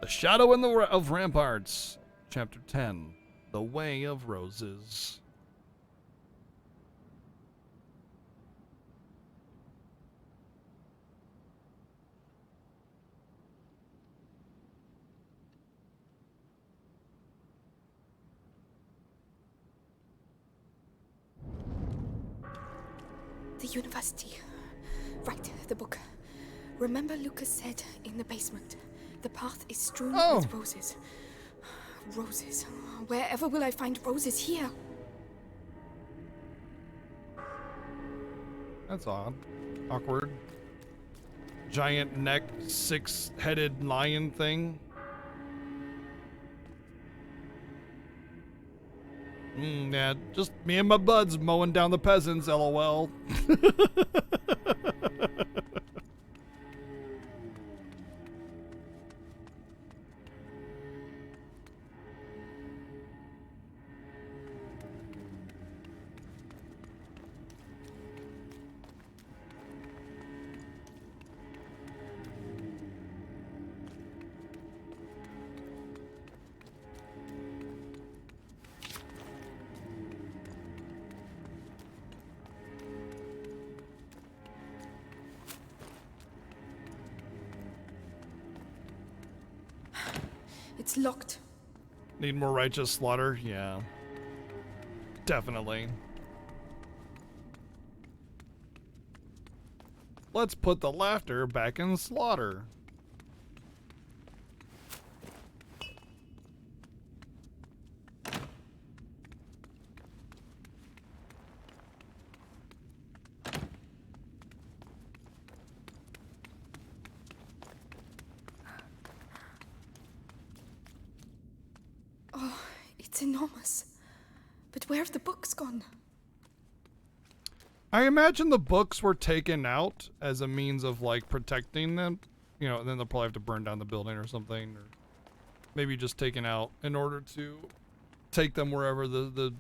The Shadow in the of Ramparts, Chapter 10, The Way of Roses. The university. Right, the book. Remember Lucas said in the basement, the path is strewn with roses. Roses. Wherever will I find roses here? That's odd. Awkward. Giant neck, six-headed lion thing. Yeah, just me and my buds mowing down the peasants, lol. It's locked. Need more righteous slaughter? Yeah. Definitely. Let's put the laughter back in slaughter. It's enormous. But where have the books gone? I imagine the books were taken out as a means of like protecting them, you know, and then they'll probably have to burn down the building or something, or maybe just taken out in order to take them wherever the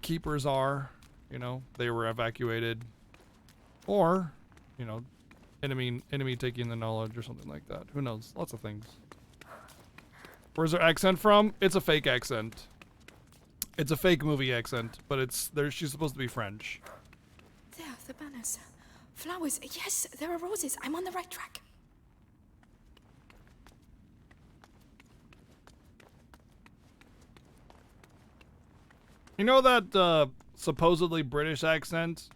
keepers are, you know, they were evacuated, or, you know, enemy taking the knowledge or something like that. Who knows? Lots of things. Where's her accent from? It's a fake accent. It's a fake movie accent, but she's supposed to be French. There, the banners. Flowers. Yes, there are roses. I'm on the right track. You know that supposedly British accent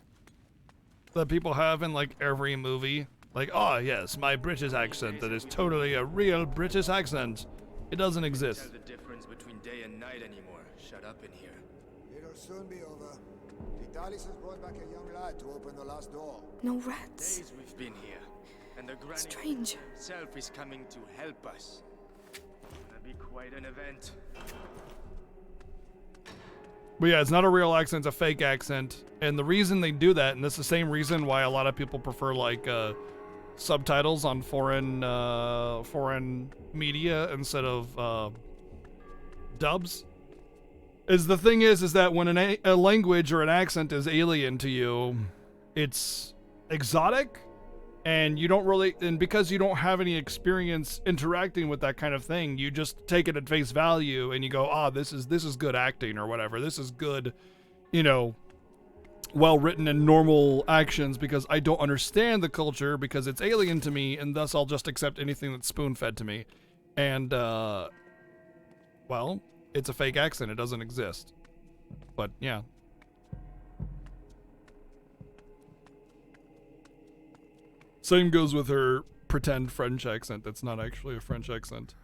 that people have in like every movie? Like, oh yes, my British accent that is totally a real British accent. It doesn't exist. Tell the difference between day and night anymore. Shut up in here. It'll soon be over. Vitalis has brought back a young lad to open the last door. No rats. Days we've been here, and the Granny Strange. himself is coming to help us. Gonna be quite an event. But yeah, it's not a real accent, it's a fake accent. And the reason they do that, and this is the same reason why a lot of people prefer like subtitles on foreign media instead of dubs, is the thing is that when a language or an accent is alien to you, it's exotic, and you don't really, and because you don't have any experience interacting with that kind of thing, you just take it at face value and you go, this is good acting or whatever. This is good, you know, well written and normal actions because I don't understand the culture because it's alien to me, and thus I'll just accept anything that's spoon-fed to me. And well, it's a fake accent. It doesn't exist. But yeah. Same goes with her pretend French accent that's not actually a French accent.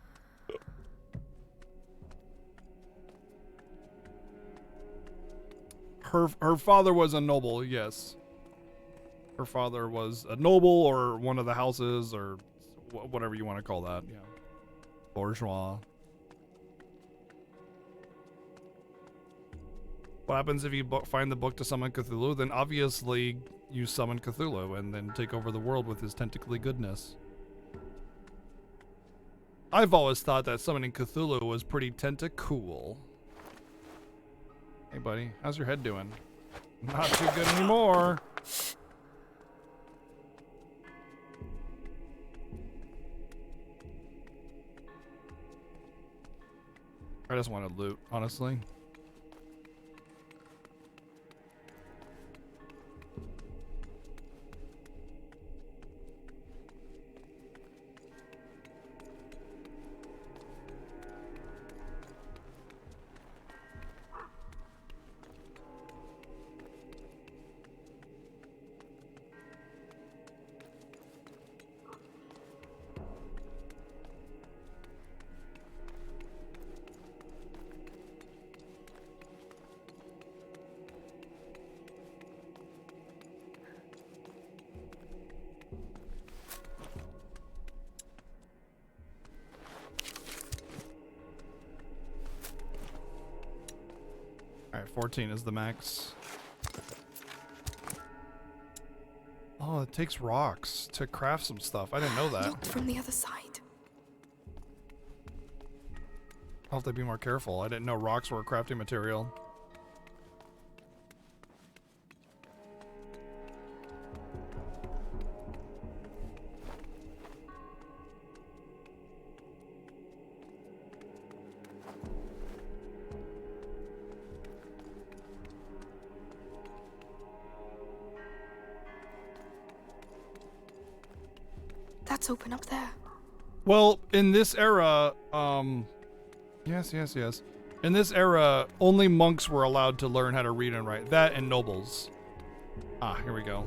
Her father was a noble, yes. Her father was a noble or one of the houses or whatever you want to call that. Yeah. Bourgeois. What happens if you find the book to summon Cthulhu? Then obviously you summon Cthulhu and then take over the world with his tentacly goodness. I've always thought that summoning Cthulhu was pretty tentacool. Hey buddy, how's your head doing? Not too good anymore. I just want to loot, honestly. Alright, 14 is the max. Oh, it takes rocks to craft some stuff. I didn't know that. Look from the other side. I'll have to be more careful. I didn't know rocks were a crafting material. That's open up there. Well, in this era, yes. In this era, only monks were allowed to learn how to read and write. That and nobles. Ah, here we go.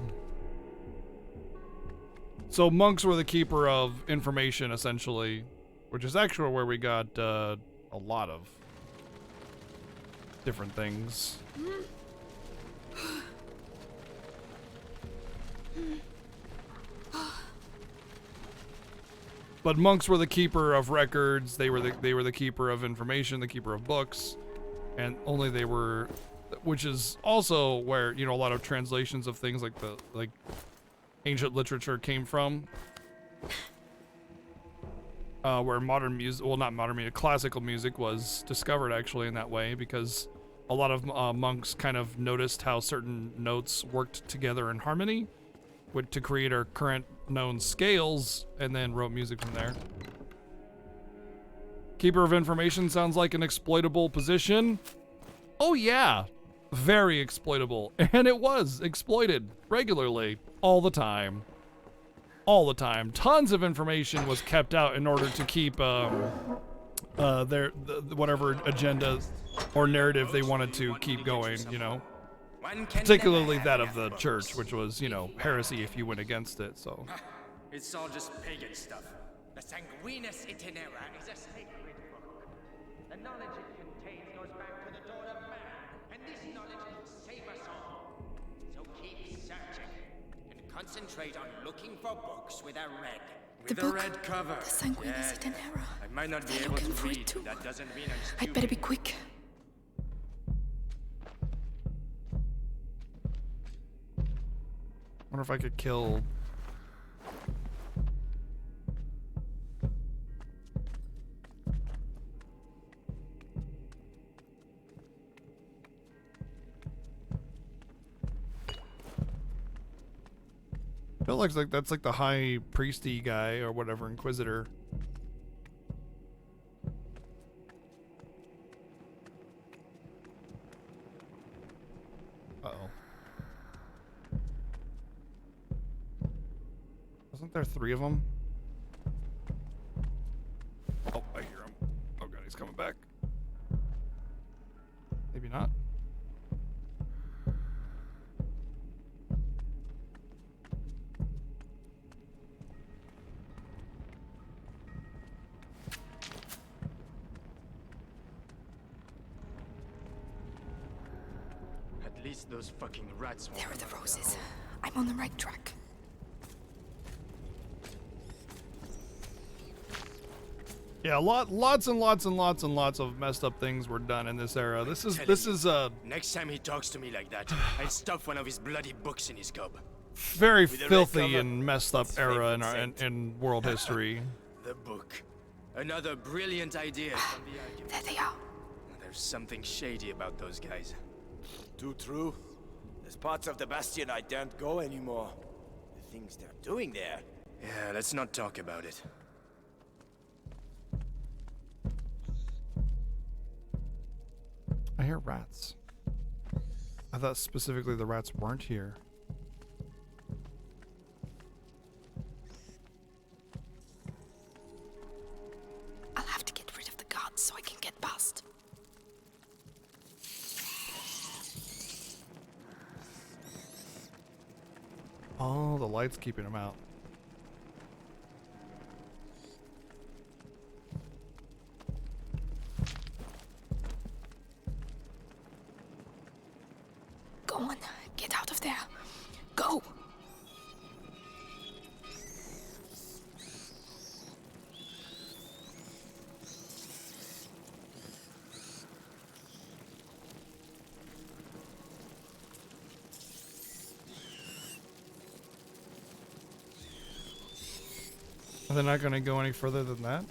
So monks were the keeper of information, essentially, which is actually where we got a lot of different things. But monks were the keeper of records. They were the keeper of information, the keeper of books, and only they were, which is also where, you know, a lot of translations of things like ancient literature came from. Where modern music, well, not modern music, classical music was discovered actually in that way, because a lot of monks kind of noticed how certain notes worked together in harmony to create our current known scales, and then wrote music from there. Keeper of information sounds like an exploitable position. Oh yeah, very exploitable. And it was exploited regularly, all the time. All the time. Tons of information was kept out in order to keep whatever agenda or narrative they wanted to keep going, you know. Particularly that of the church, which was, you know, heresy if you went against it, so. It's all just pagan stuff. The Sanguinis Itinera is a sacred book. The knowledge it contains goes back to the dawn of man, and this knowledge will save us all. So keep searching, and concentrate on looking for books with a red. The With book, a red cover. the Sanguinis Itinera. I might not be They're able to looking for it read, too. but that doesn't mean I'm stupid. I'd better be quick. Wonder if I could kill. I feel like that's like the high priesty guy or whatever, inquisitor. Uh-oh. Wasn't there 3 of them? Oh, I hear him. Oh god, he's coming back. Maybe not. At least those fucking rats won't There are the come out roses. hole. I'm on the right track. Yeah, lots and lots of messed up things were done in this era. This is Next time he talks to me like that, I'll stuff one of his bloody books in his gob. very With a red filthy cover, and messed up his era in favorite our saint. in world history. The book. Another brilliant idea from the argument. There they are. There's something shady about those guys. Too true. There's parts of the Bastion I daren't go anymore. The things they're doing there. Yeah, let's not talk about it. I hear rats. I thought specifically the rats weren't here. I'll have to get rid of the guards so I can get past. Oh, the light's keeping them out. Go on, get out of there. Go! They're not going to go any further than that?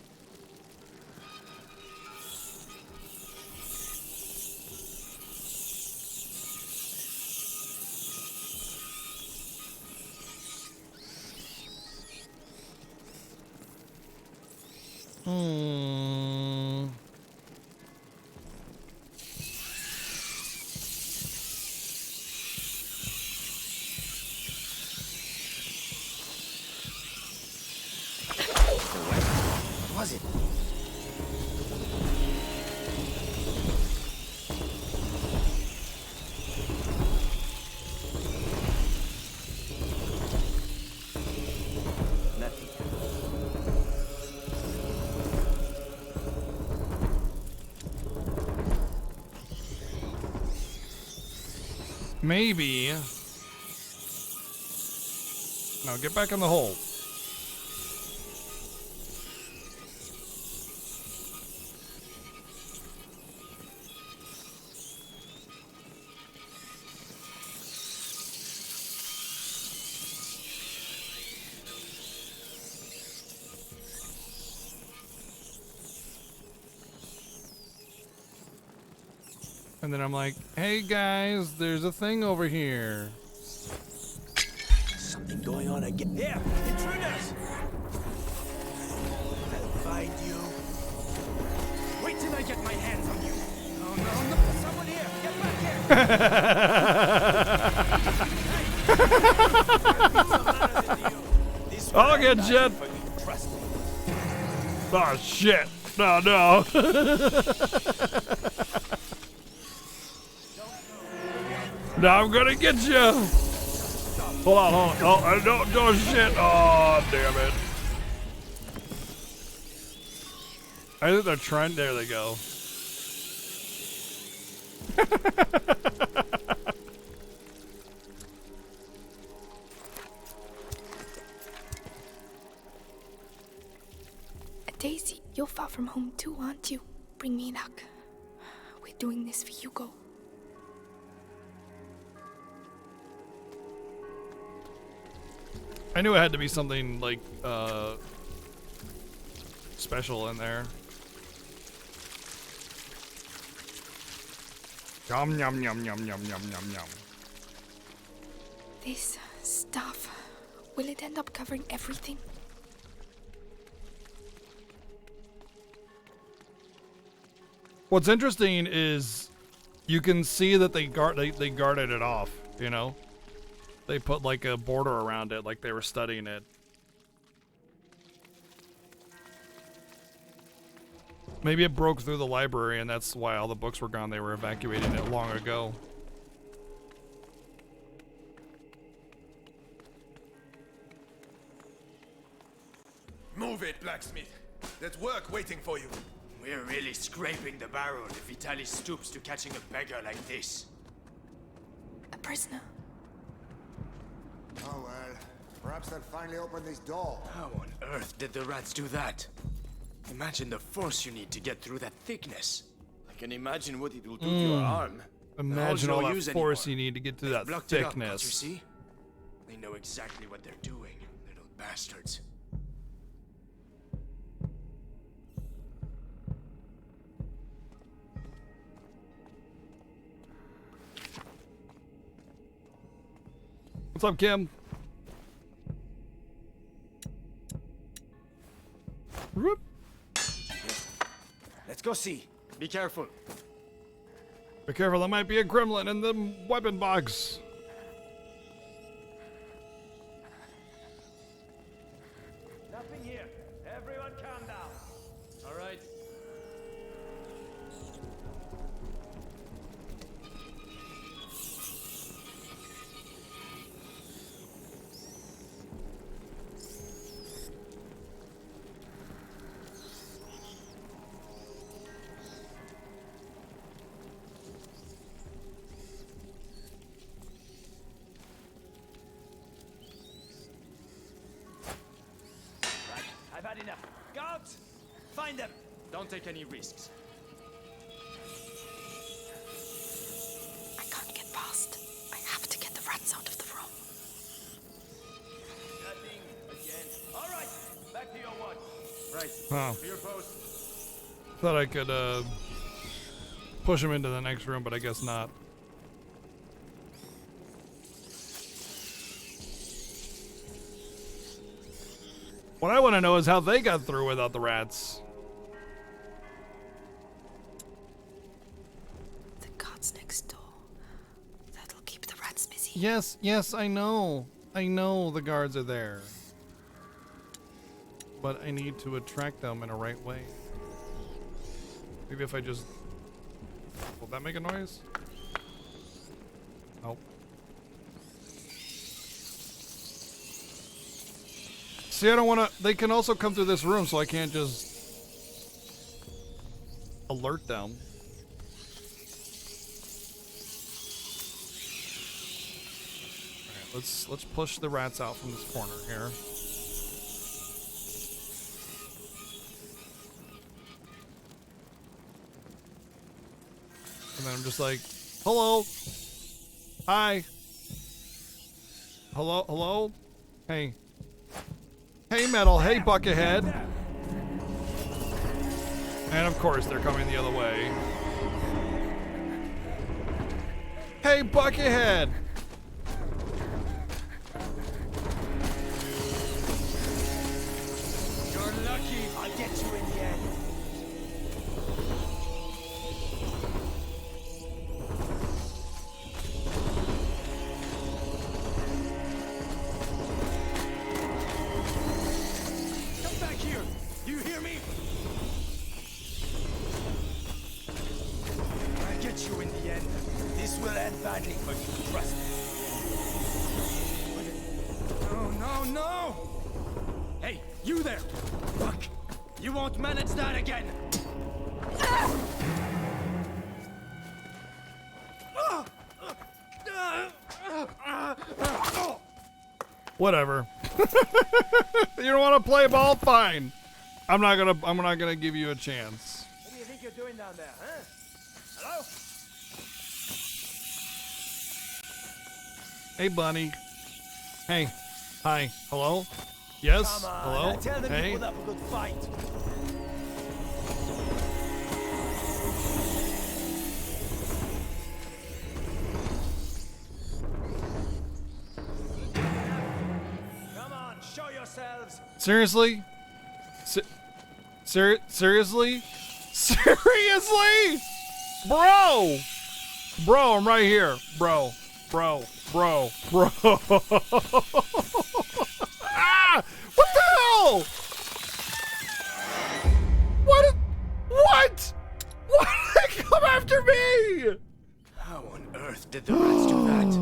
What was it? Nothing. Maybe. No, get back in the hole. And then I'm like, hey guys, there's a thing over here. Something going on again. Here, intruders! I'll find you. Wait till I get my hands on you. Oh no, no, someone here! Get back here! I'll get Jet. Oh shit. No, no. Now I'm gonna get you. Hold on, hold on. Oh, don't shit. Oh, damn it. I think they're trying. There they go. Daisy, you're far from home too, aren't you? Bring me luck. We're doing this for Hugo. I knew it had to be something like special in there. Yum yum yum yum yum yum yum yum. This stuff, will it end up covering everything? What's interesting is you can see that they guarded it off, you know? They put like a border around it, like they were studying it. Maybe it broke through the library and that's why all the books were gone. They were evacuating it long ago. Move it, blacksmith. There's work waiting for you. We're really scraping the barrel if Vitaly stoops to catching a beggar like this. A prisoner. Oh well. Perhaps they'll finally open this door. How on earth did the rats do that? Imagine the force you need to get through that thickness. I can imagine what it will do to your arm. Imagine no all that use force anymore. you need to get to They've that blocked it up, can't thickness. you see? They know exactly what they're doing, little bastards. What's up, Kim? Whoop. Let's go see. Be careful. Be careful, there might be a gremlin in the weapon box. Nothing here. Everyone calm down. All right. I've had enough. Guards! Find them! Don't take any risks. I can't get past. I have to get the rats out of the room. Nothing again. All right, back to your watch. Right. Oh. To your post. Thought I could push him into the next room, but I guess not. What I want to know is how they got through without the rats. The guards next door. That'll keep the rats busy. Yes, yes, I know. I know the guards are there. But I need to attract them in a right way. Maybe if I just... Will that make a noise? Nope. See, I don't want to... They can also come through this room, so I can't just... alert them. Alright, let's push the rats out from this corner here. And then I'm just like, hello. Hi. Hello, hello? Hey. Hey, Metal. Hey, Buckethead. And of course, they're coming the other way. Hey, Buckethead. You're lucky. I'll get you in the end. Come back here. Do you hear me? I'll get you in the end. This will end badly for you. Trust me. No, no, no! Hey, you there! Fuck! You won't manage that again! Whatever. You don't want to play ball? Fine. I'm not gonna give you a chance. What do you think you're doing down there, huh? Hello? Hey, Bunny. Hey. Hi. Hello? Yes? Come on, Hello? I tell them Hey? you put up a good fight. Come on, show yourselves. Seriously? Seriously? Seriously? Bro! Bro, I'm right here. Bro. Bro. Bro. Bro. Ah! What the hell? What? What? Why did they come after me? How on earth did the rats do that?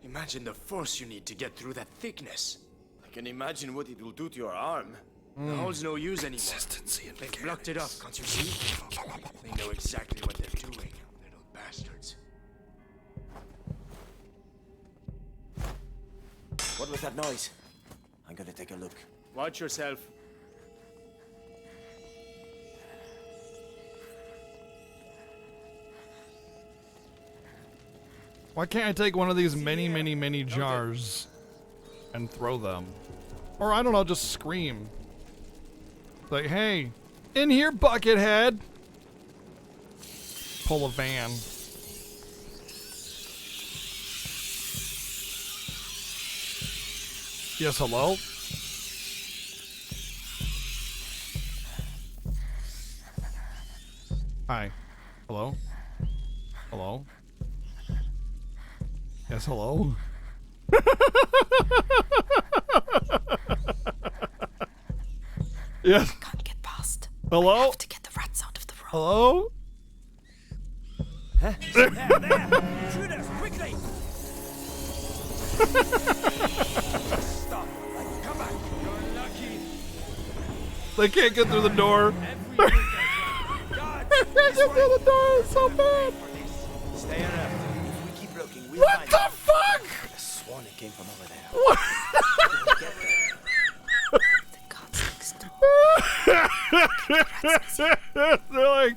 Imagine the force you need to get through that thickness. I can imagine what it will do to your arm. The hole's no use anymore. Consistency and They've blocked it off, can't you see? They know exactly what they're doing, little bastards. What was that noise? I'm gonna take a look. Watch yourself. Why can't I take one of these many jars and throw them? Or I don't know, just scream. Like, hey, in here, Buckethead! Pull a van. Yes, hello? Hi. Hello? Hello? Yes, hello? Yes. I can't get past. Hello? I have to get the rats out of the room. Hello? Intruders, quickly! Stop. Come back. You're lucky. They can't get through the door. Every weekend. God, They can't get through the door. It's so bad. stay alert. If we keep looking, we'll What find the fuck? I sworn it came from over there. What? The gods next. They're like,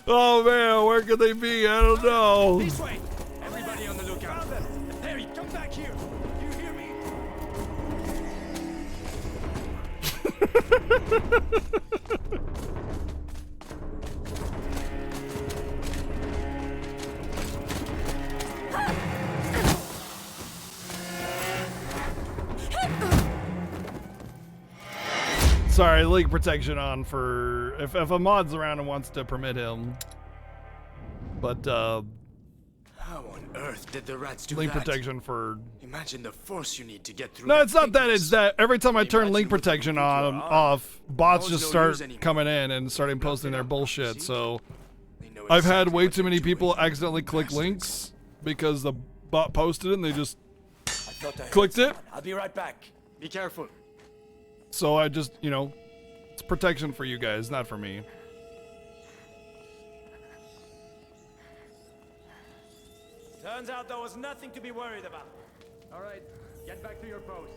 oh man, where could they be? I don't know. This way. Everybody on the lookout. Found them. Perry, come back here. You hear me? Sorry, leak protection on for if a mod's around and wants to permit him. But How on earth did the rats do link that? protection for. Imagine the force you need to get through. No, that it's not that. thickness. It's that every time I turn Imagine link what you protection do to on your arm. off, bots Those just no start use anymore. coming in and starting posting their up, bullshit. see? So They know I've had exactly way what too they're many doing. people accidentally click links because the bot posted it and they just I thought I heard clicked it. someone. I'll be right back. Be careful. So I just, you know, it's protection for you guys, not for me. Turns out there was nothing to be worried about. All right, get back to your post.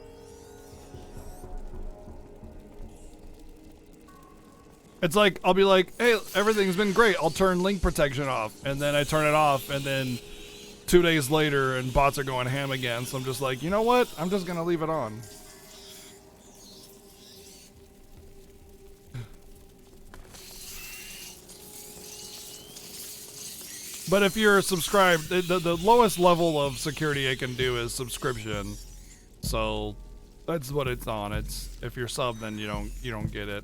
It's like, I'll be like, hey, everything's been great. I'll turn link protection off. And then I turn it off. And then 2 days later, and bots are going ham again. So I'm just like, you know what? I'm just going to leave it on. But if you're subscribed, the lowest level of security I can do is subscription. So that's what it's on. It's if you're sub, then you don't get it.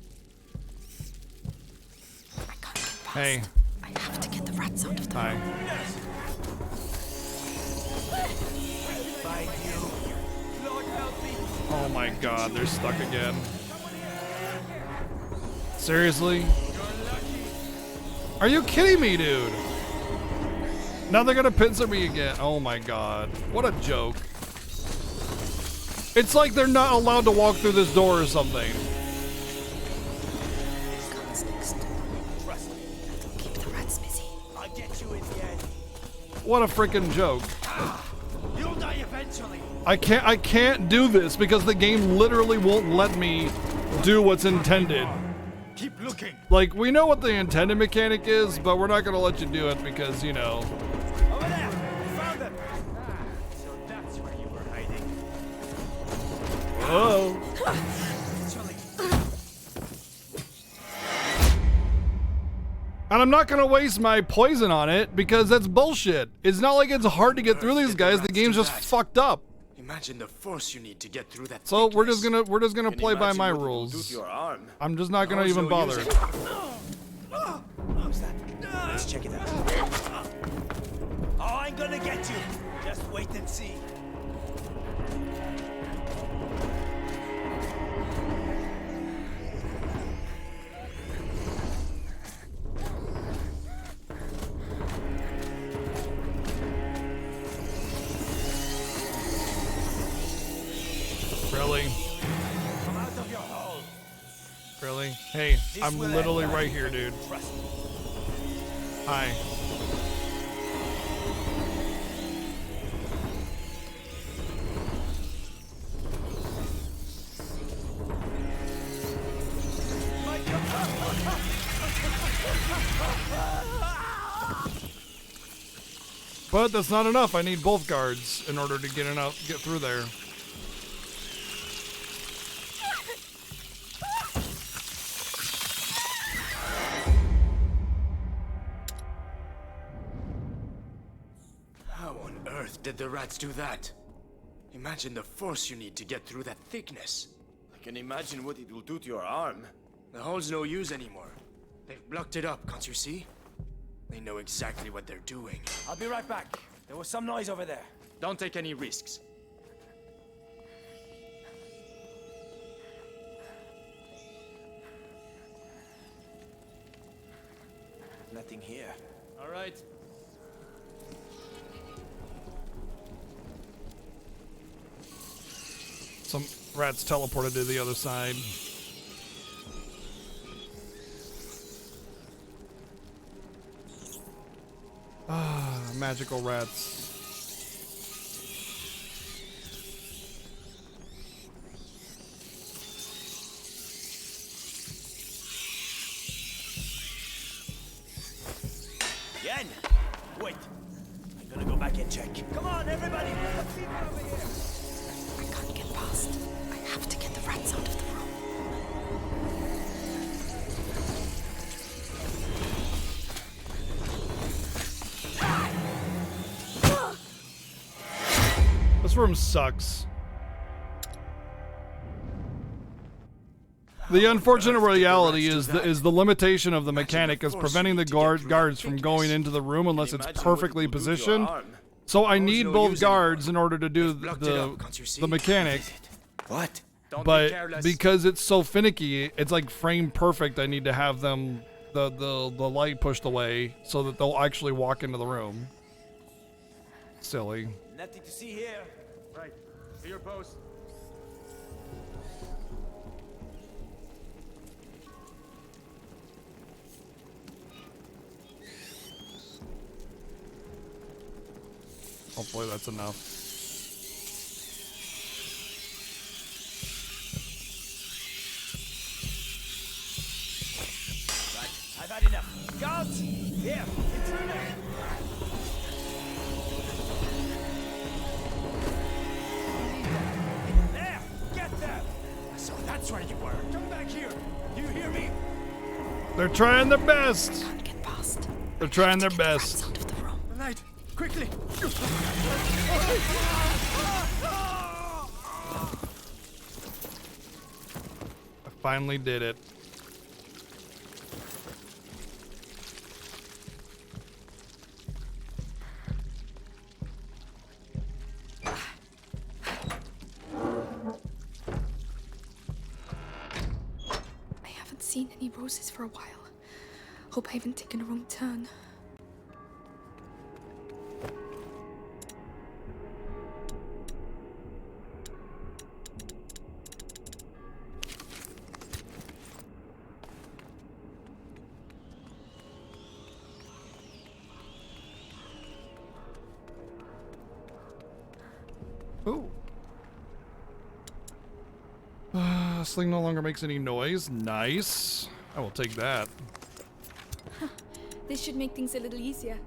I can't get past. Hey. I have to get the rats out of the Hi. room. Find you. Lord help me. Oh my god, they're stuck again. Seriously? Are you kidding me, dude? Now they're gonna pincer me again. Oh my god. What a joke. It's like they're not allowed to walk through this door or something. Gods next. Trust me. That'll keep the rats busy. I'll get you in the end. What a freaking joke. You'll die eventually. I can't do this because the game literally won't let me do what's intended. Keep looking. Like, we know what the intended mechanic is, but we're not gonna let you do it because, you know. Over there. I found them. So that's where you were hiding. Oh. Eventually. And I'm not gonna waste my poison on it because that's bullshit. It's not like it's hard to get through these guys. The game's just fucked up. Imagine the force you need to get through that. So we're thickness. just gonna Can play by imagine my what it will do rules. to your arm. I'm just not gonna How's even no use bother. it? How's that? Let's check it out. Oh, I'm gonna get you. Just wait and see. Really? Come out of your hole. Really? Hey, This I'm will literally end right here, dude. Trust me. Hi. But that's not enough. I need both guards in order to get through there. How on earth did the rats do that? Imagine the force you need to get through that thickness. I can imagine what it will do to your arm. The hole's no use anymore. They've blocked it up, can't you see? They know exactly what they're doing. I'll be right back. There was some noise over there. Don't take any risks. Nothing here. All right. Some rats teleported to the other side. Ah, magical rats. Yen! Wait. I'm gonna go back and check. Come on, everybody! Let's see what's over here. I can't get past. I have to get the rats out of the room. This room sucks. The unfortunate reality is the limitation of the mechanic is preventing the guards from going into the room unless it's perfectly positioned. So I need both guards in order to do the mechanic. What? But because it's so finicky, it's like frame perfect. I need to have them the light pushed away so that they'll actually walk into the room. Silly. Nothing to see here. Right. To your post. Hopefully that's enough. Right, I've had enough. Guards! Here, intruder! There! Get them! So that's where you were. Come back here. Do you hear me? They're trying their best. Can't get past. They're trying their Get the best. rats out of the room. The light! Quickly! I finally did it. I haven't seen any roses for a while. Hope I haven't taken a wrong turn. Ooh. Sling no longer makes any noise. Nice. I will take that. This should make things a little easier.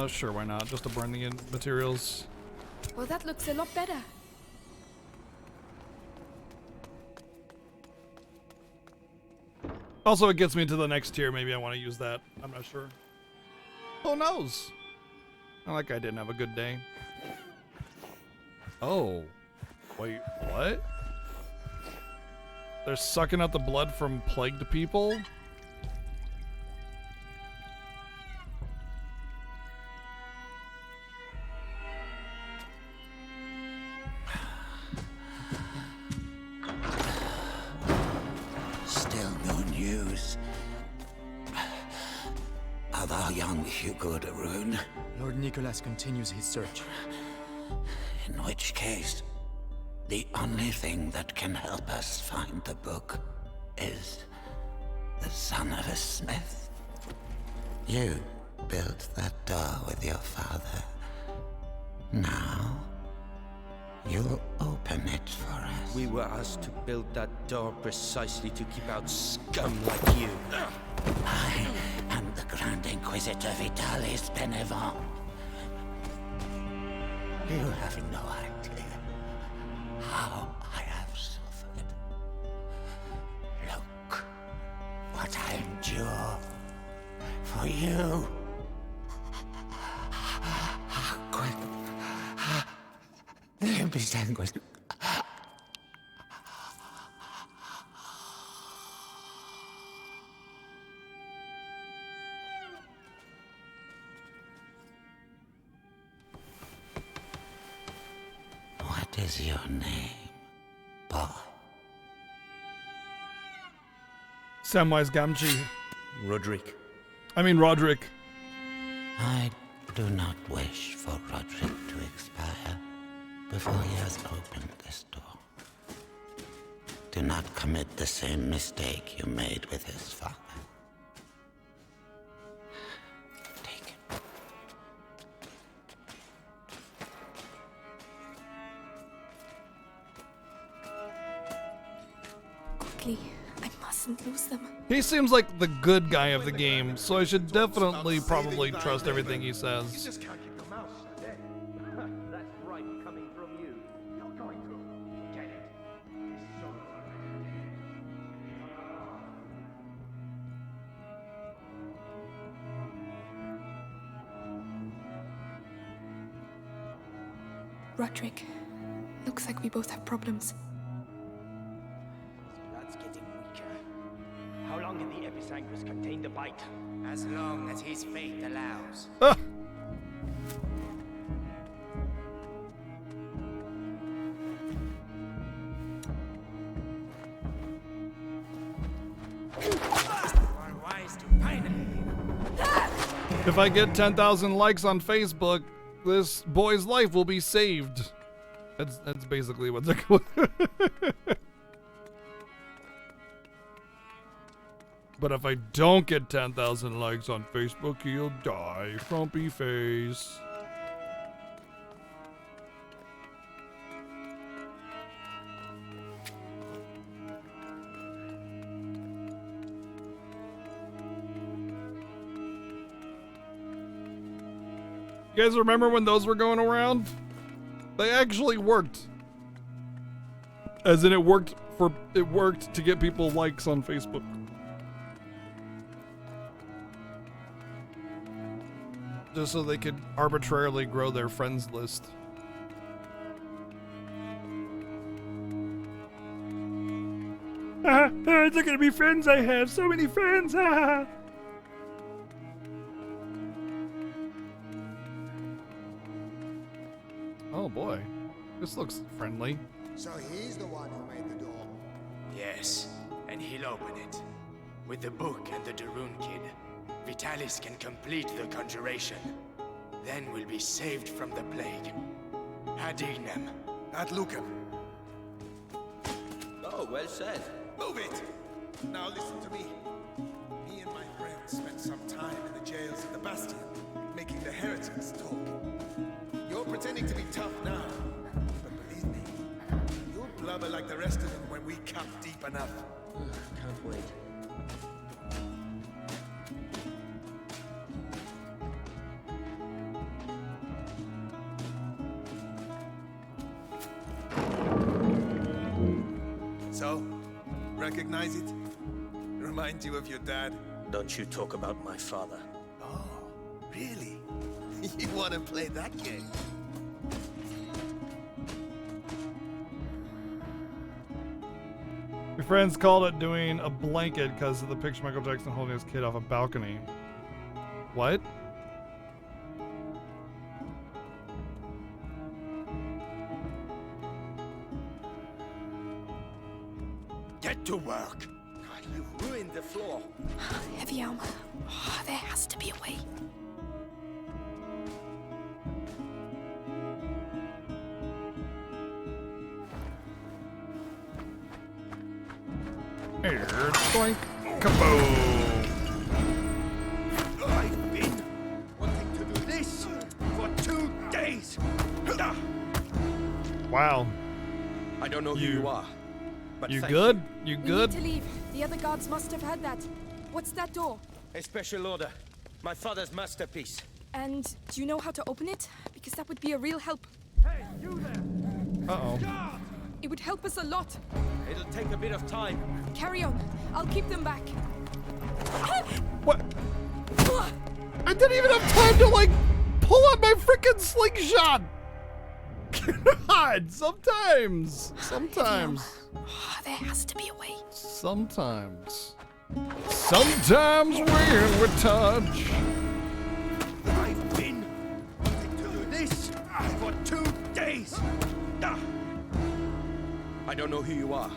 Sure, why not? Just to burn the materials. Well, that looks a lot better. Also, it gets me to the next tier. Maybe I want to use that. I'm not sure. Who knows? Not like I didn't have a good day. Oh. Wait, what? They're sucking out the blood from plagued people? Still no news of our young Hugo de Rune. Lord Nicholas continues his search. In which case, the only thing that can help us find the book is the son of a smith. You built that door with your father. Now, you'll open it for us. We were asked to build that door precisely to keep out scum like you. I am the Grand Inquisitor Vitalis Benevent. You have no idea how I have suffered. what I endure for you. Be sanguine. What is your name, boy? Samwise Gamgee. Roderick. Roderick. I do not wish for Roderick to expire before he has opened this door. Do not commit the same mistake you made with his father. Take it. Quickly, I mustn't lose them. He seems like the good guy of the game, so I should definitely probably trust everything he says. Just can't keep your mouth shut, eh? That's right, coming from you. You're going to get it. His soul Roderick, looks like we both have problems. His blood's getting weaker. How long can the Episanguis contain the bite? As long as his faith allows. Ah. If I get 10,000 likes on Facebook, this boy's life will be saved. That's basically what they're going. But if I don't get 10,000 likes on Facebook, he'll die. Frumpy face. You guys remember when those were going around? They actually worked. As in it worked to get people likes on Facebook. Just so they could arbitrarily grow their friends list. Look at me friends I have, so many friends. Oh boy, this looks friendly. So he's the one who made the door. Yes, and he'll open it. With the book and the Darun kid, Vitalis can complete the conjuration. Then we'll be saved from the plague. Hadignem. At Lucan. Oh, well said. Move it! Now listen to me. Me and my friends spent some time in the jails of the Bastion, making the heretics talk. You're pretending to be tough now, but believe me, you'll blubber like the rest of them when we cut deep enough. Can't wait. So, recognize it? Remind you of your dad? Don't you talk about my father. Oh, really? You want to play that game? Your friends called it doing a blanket because of the picture Michael Jackson holding his kid off a balcony. What? Get to work! God, you've ruined the floor. Heavy armor. Oh, there has to be a way. Here, boink, kaboom! I've been wanting to do this for 2 days. Wow. I don't know who you are, but You thank good? You We good? need to leave. The other guards must have had that. What's that door? A special order. My father's masterpiece. And do you know how to open it? Because that would be a real help. Hey, you there! Uh-oh. It would help us a lot. It'll take a bit of time. Carry on. I'll keep them back. What? I didn't even have time to, like, pull out my freaking slingshot! God, sometimes. There has to be a way. Sometimes when we touch. I've been wanting to do this for 2 days. I don't know who you are,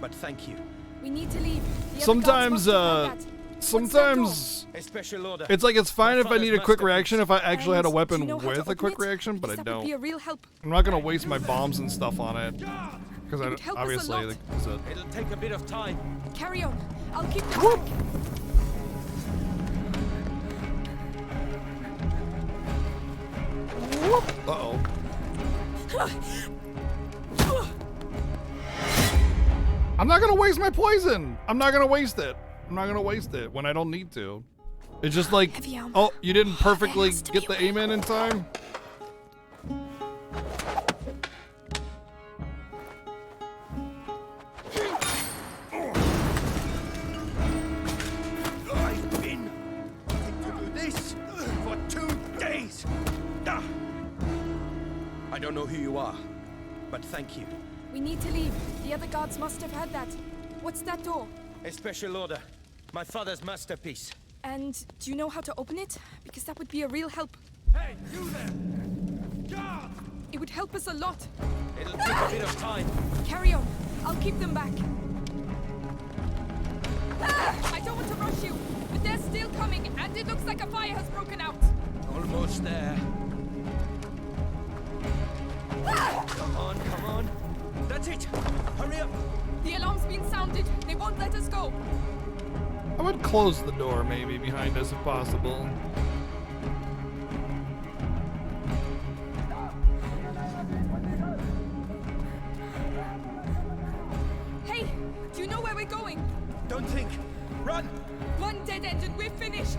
but thank you. We need to leave. The other Sometimes, guards must have had that. What's that door? A special order. it's like it's fine My if I need a father's quick masterpiece. reaction if I actually had a And weapon do you know how to with a open quick it? reaction, but I Because that would don't. be a real help. I'm not gonna waste my bombs and stuff on it because It would help us a obviously, lot. like I said, It'll take a bit of time. Carry on. I'll keep them back. uh-oh. I'm not gonna waste my poison. I'm not gonna waste it. I'm not gonna waste it when I don't need to. It's just like, Heavy armor. oh, you didn't perfectly has to get be the a way. aim in time. I've been wanting to do this for 2 days. I don't know who you are, but thank you. We need to leave. The other guards must have had that. What's that door? A special order. My father's masterpiece. And do you know how to open it? Because that would be a real help. Hey, you there! Guard! It would help us a lot. It'll take a bit of time. Carry on. I'll keep them back. I don't want to rush you, but they're still coming, and it looks like a fire has broken out. Almost there. Come on, come on. That's it. Hurry up. The alarm's been sounded. They won't let us go. I would close the door maybe behind us if possible. Hey, do you know where we're going? Don't think. Run. One dead end and we're finished.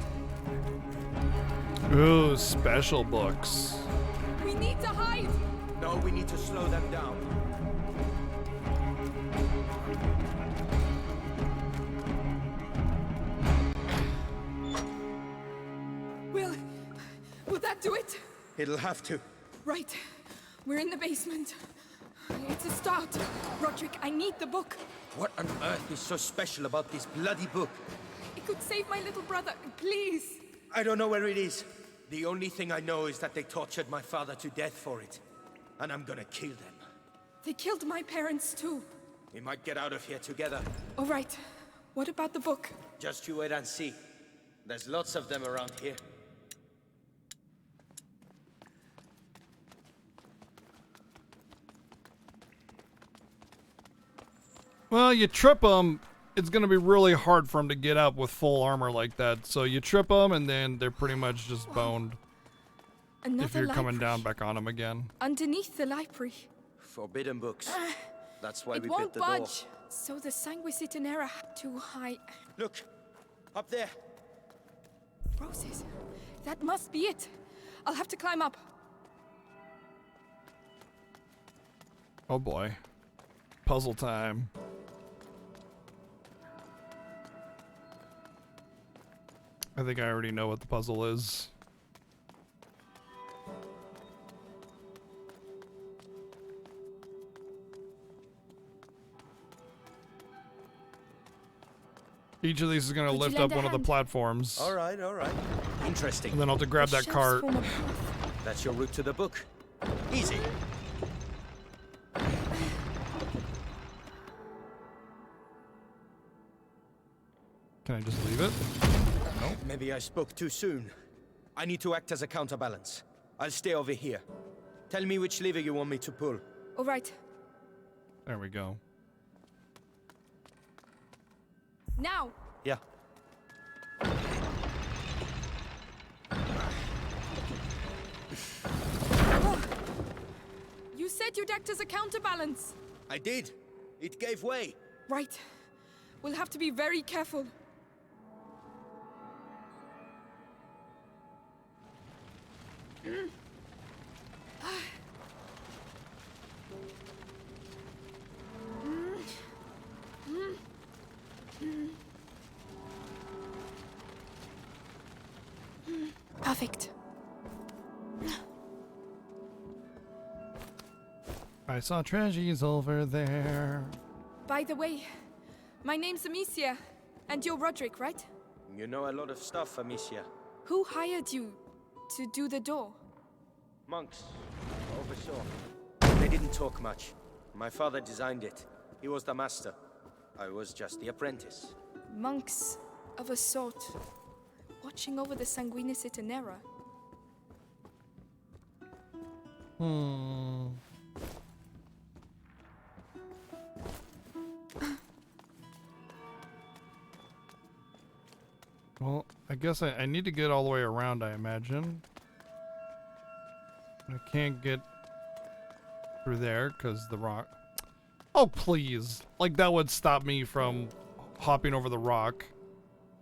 Ooh, special books. We need to hide. No, we need to slow them down. Will that do it? It'll have to. Right. We're in the basement. It's a start. Roderick, I need the book. What on earth is so special about this bloody book? It could save my little brother. Please. I don't know where it is. The only thing I know is that they tortured my father to death for it. And I'm gonna kill them. They killed my parents too. We might get out of here together. All right. What about the book? Just you wait and see. There's lots of them around here. Well, you trip them, it's going to be really hard for them to get up with full armor like that. So you trip them, and then they're pretty much just boned. Another If you're coming library. down back on them again. Underneath the library. Forbidden books. That's why It we won't built the door. budge. So the Sanguis Itinera too high. Look, up there. Roses. That must be it. I'll have to climb up. Oh boy. Puzzle time. I think I already know what the puzzle is. Each of these is going to Could you lift lend up a one of the hand? platforms. All right, all right. Interesting. And then I'll have to grab The that shelves cart. form a path. That's your route to the book. Easy. Can I just leave it? Maybe I spoke too soon. I need to act as a counterbalance. I'll stay over here. Tell me which lever you want me to pull. All right. There we go. Now. Yeah. Oh. You said you'd act as a counterbalance. I did. It gave way. Right. We'll have to be very careful. Perfect. I saw treasures over there. By the way, my name's Amicia, and you're Roderick, right? You know a lot of stuff, Amicia. Who hired you to do the door? Monks. Oversaw. They didn't talk much. My father designed it. He was the master. I was just the apprentice. Monks of a sort, watching over the Sanguinis Itinera. Well, I guess I need to get all the way around, I imagine. I can't get through there because the rock. Oh, please. Like, that would stop me from hopping over the rock.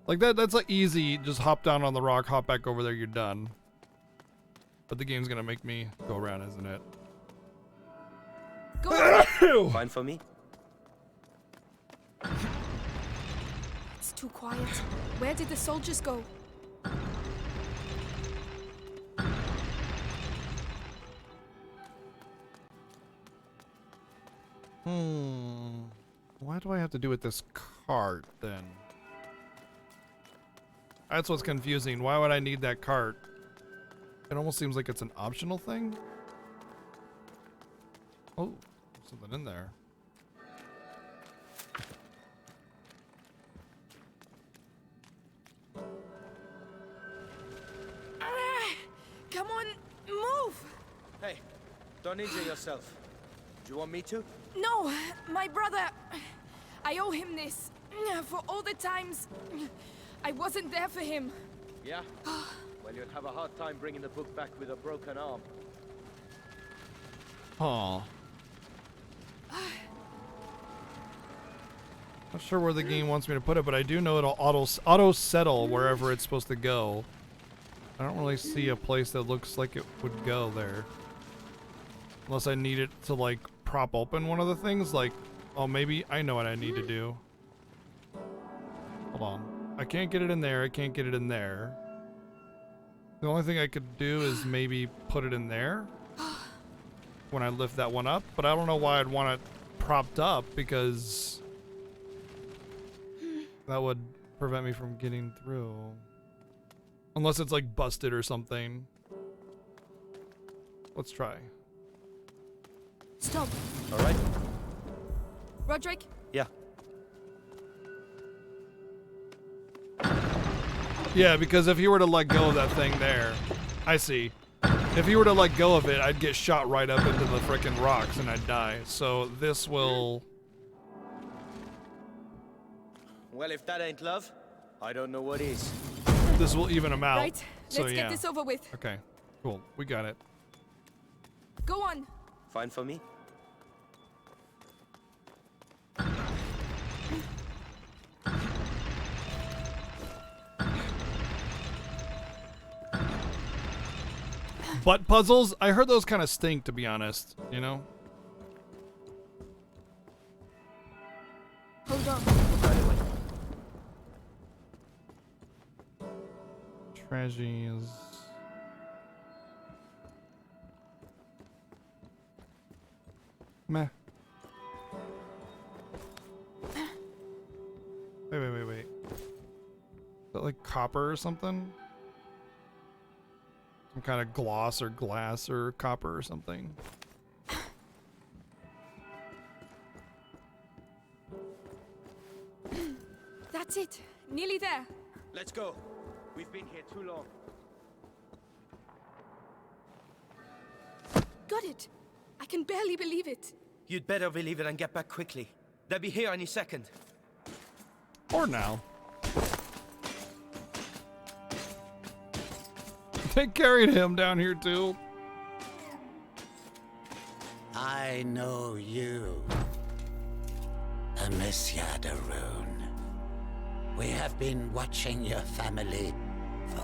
Like, that's like easy. Just hop down on the rock, hop back over there, you're done. But the game's gonna make me go around, isn't it? Go! Fine for me? It's too quiet. Where did the soldiers go? Why do I have to do with this cart, then? That's what's confusing. Why would I need that cart? It almost seems like it's an optional thing. Oh, something in there. Come on, move! Hey, don't injure yourself. Do you want me to? No, my brother. I owe him this. For all the times I wasn't there for him. Yeah? Well, you'd have a hard time bringing the book back with a broken arm. Aw. Not sure where the game wants me to put it, but I do know it'll auto settle wherever it's supposed to go. I don't really see a place that looks like it would go there. Unless I need it to, like, prop open one of the things, like, oh, maybe I know what I need to do. Hold on. I can't get it in there, I can't get it in there. The only thing I could do is maybe put it in there when I lift that one up, but I don't know why I'd want it propped up, because that would prevent me from getting through. Unless it's like busted or something. Let's try. Stop. All right? Roderick? Yeah. Yeah, because if you were to let go of that thing there, I see. If you were to let go of it, I'd get shot right up into the frickin' rocks and I'd die. So this will... Well, if that ain't love, I don't know what is. This will even them out. Right, So, let's yeah. get this over with. Okay, cool. We got it. Go on. Fine for me? Butt puzzles? I heard those kind of stink, to be honest. You know? Hold on. Treasures. Meh. Wait. Is that like copper or something? Some kind of gloss or glass or copper or something. That's it. Nearly there. Let's go. We've been here too long. Got it. I can barely believe it. You'd better believe it and get back quickly. They'll be here any second. Or now. They carried him down here too. I know you, Amicia de Rune. We have been watching your family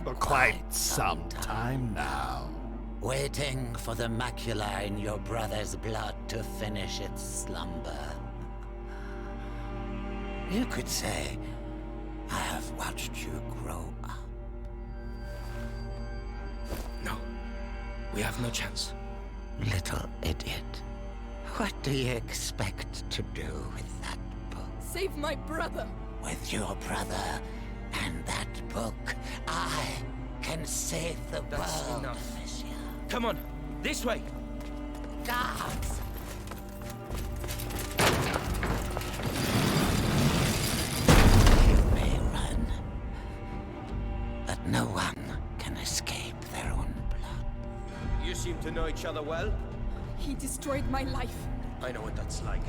for quite some time now. Waiting for the macula in your brother's blood to finish its slumber. You could say, I have watched you grow up. We have no chance. Little idiot. What do you expect to do with that book? Save my brother! With your brother and that book, I can save the That's world, enough. monsieur. Come on, this way. Guards! You may run, but no one can escape their own blood. You seem to know each other well. He destroyed my life. I know what that's like.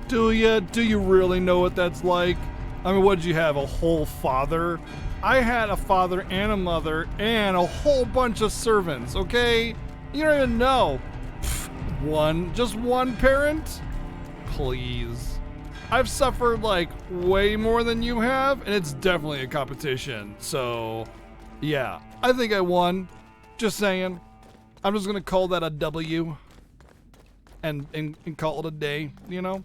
Do you? Do you really know what that's like? I mean, what did you have? A whole father? I had a father and a mother and a whole bunch of servants, okay? You don't even know. Just one parent? Please. I've suffered like way more than you have, and it's definitely a competition. So, yeah, I think I won. Just saying. I'm just gonna call that a W and call it a day, you know?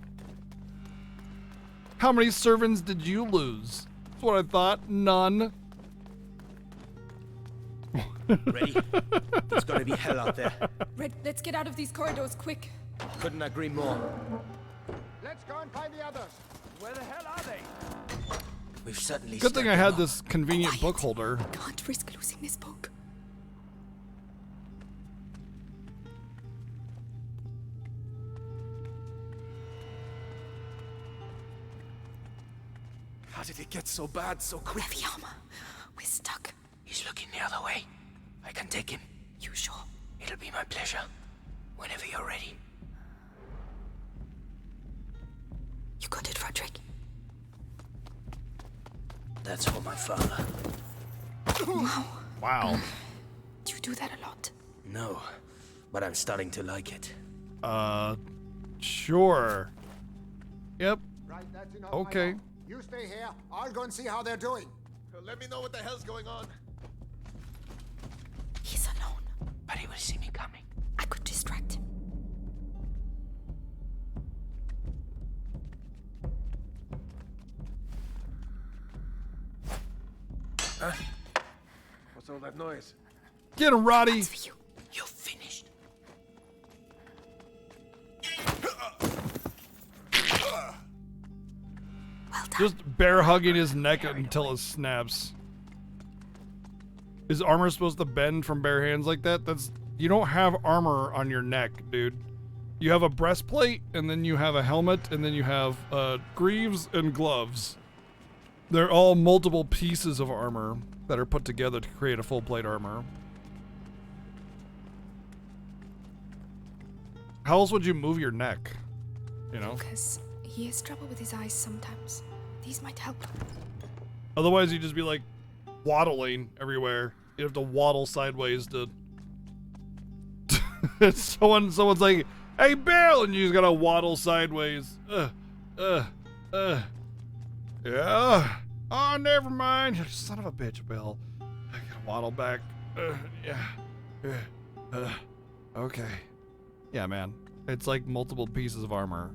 How many servants did you lose? That's what I thought. None. Ready? There's gonna be hell out there. Red, let's get out of these corridors quick. Couldn't agree more. Let's go and find the others. Where the hell are they? We've certainly Good thing stirred I them had up. this convenient book Quiet. holder. Can't risk losing this book. How did it get so bad so quick? Heavy armor. We're stuck. He's looking the other way. I can take him. You sure? It'll be my pleasure. Whenever you're ready. You got it, Frederick. That's for my father. Wow. Wow. Do you do that a lot? No, but I'm starting to like it. Sure. Yep. Right, that's enough. Okay. I know. You stay here. I'll go and see how they're doing. Let me know what the hell's going on. He's alone. But he will see me coming. I could distract him. What's all that noise? Get him, Roddy. That's for you. You're finished. Well done. Just bear hugging his neck until it snaps. Is armor supposed to bend from bare hands like that? You don't have armor on your neck, dude. You have a breastplate, and then you have a helmet, and then you have greaves and gloves. They're all multiple pieces of armor that are put together to create a full plate armor. How else would you move your neck? You know? Because he has trouble with his eyes sometimes. These might help. Otherwise, you'd just be like waddling everywhere. You have to waddle sideways to. Someone's like, "Hey, Bill," and you just gotta waddle sideways. Yeah. Oh, never mind. You son of a bitch, Bill. I gotta waddle back. Yeah. Okay. Yeah, man. It's like multiple pieces of armor.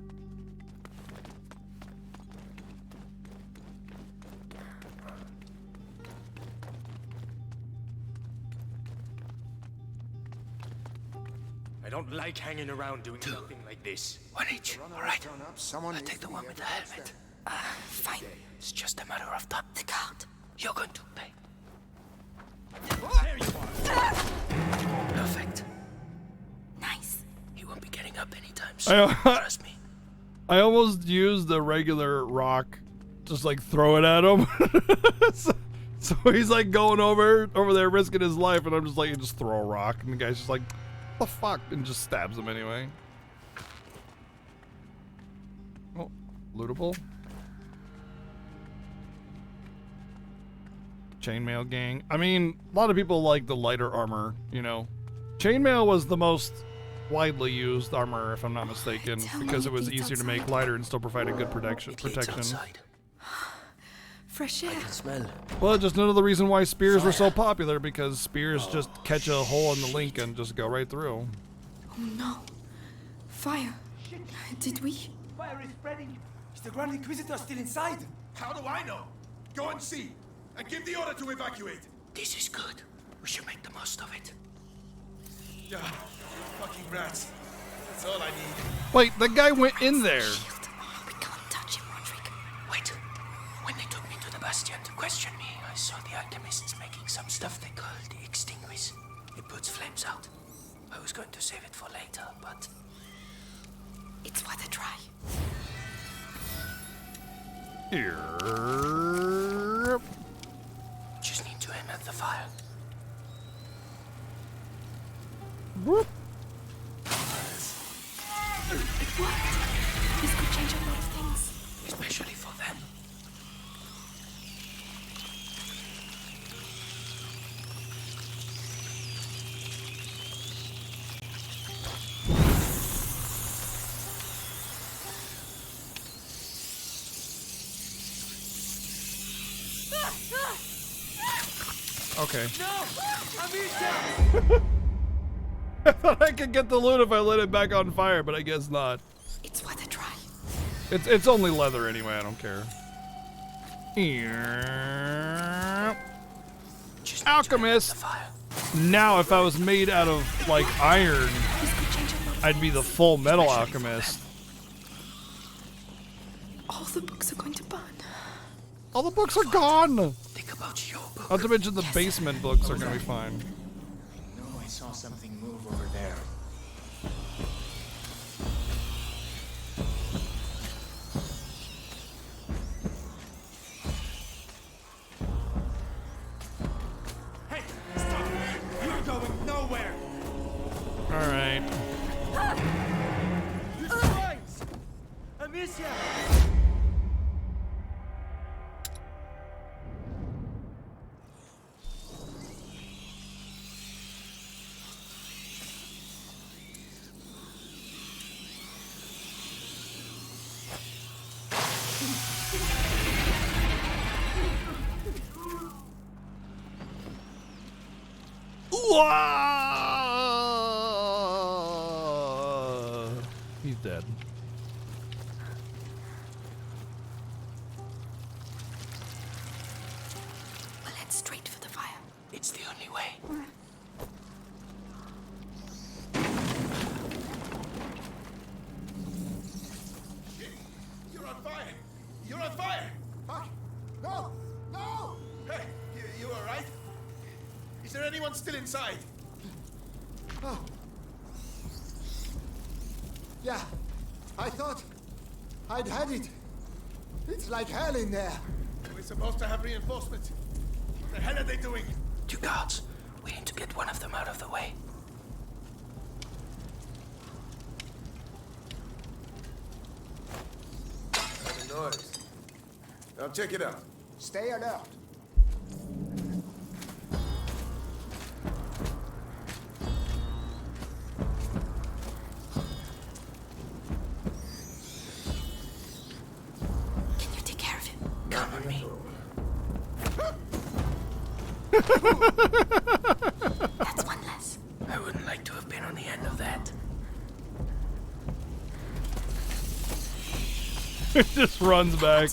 I don't like hanging around doing nothing like this. One each, alright? Someone I'll needs take the to one be with the here to helmet. Fine. It's just a matter of time. The guard. You're going to pay. There you are. Perfect. Nice. He won't be getting up anytime soon. Trust me. I almost used the regular rock, just like throw it at him. so he's like going over there risking his life, and I'm just like, just throw a rock, and the guy's just like, the fuck, and just stabs him anyway. Oh, lootable. Chainmail gang. I mean, a lot of people like the lighter armor, you know. Chainmail was the most widely used armor, if I'm not mistaken, tell because me it was it's easier to make outside. lighter and still provide a good The gate's protection. outside. Fresh I air. can smell. Well, just another reason why spears were so popular, because spears just catch a hole in the link and just go right through. Oh no. Fire. Did we? Fire is spreading. Is the Grand Inquisitor still inside? How do I know? Go and see. And give the order to evacuate. This is good. We should make the most of it. Fucking rats. That's all I need. Wait, the guy went in there. Shield. We can't touch him, Roderick. Wait. When they took me to the Bastion to question me, I saw the alchemists making some stuff they called extinguish. It puts flames out. I was going to save it for later, but... It's worth a try. Here. Just need to aim at the fire. Whoop. It worked. This could change a lot of things. Especially for them. Okay. No! Amicia! I thought I could get the loot if I lit it back on fire, but I guess not. It's worth a try. It's only leather anyway, I don't care. Alchemist! Now if I was made out of, like, iron, This could change a lot of I'd be the full metal alchemist. All the books are going to burn. All the books are gone! Think about your book. Not to mention the basement books are gonna be fine. I know I saw something move over there. Hey, stop! You're going nowhere! Alright. Use the lines! Amicia! He's dead. We'll head straight for the fire. It's the only way. You're on fire! You're on fire! Fuck! No! No! Hey, you alright? Is there anyone still inside? Oh. Yeah, I thought I'd had it. It's like hell in there. We're supposed to have reinforcements. What the hell are they doing? 2 guards. We need to get one of them out of the way. The noise. Now check it out. Stay alert. Can you take care of him? Come on me. That's one less. I wouldn't like to have been on the end of that. It just runs back.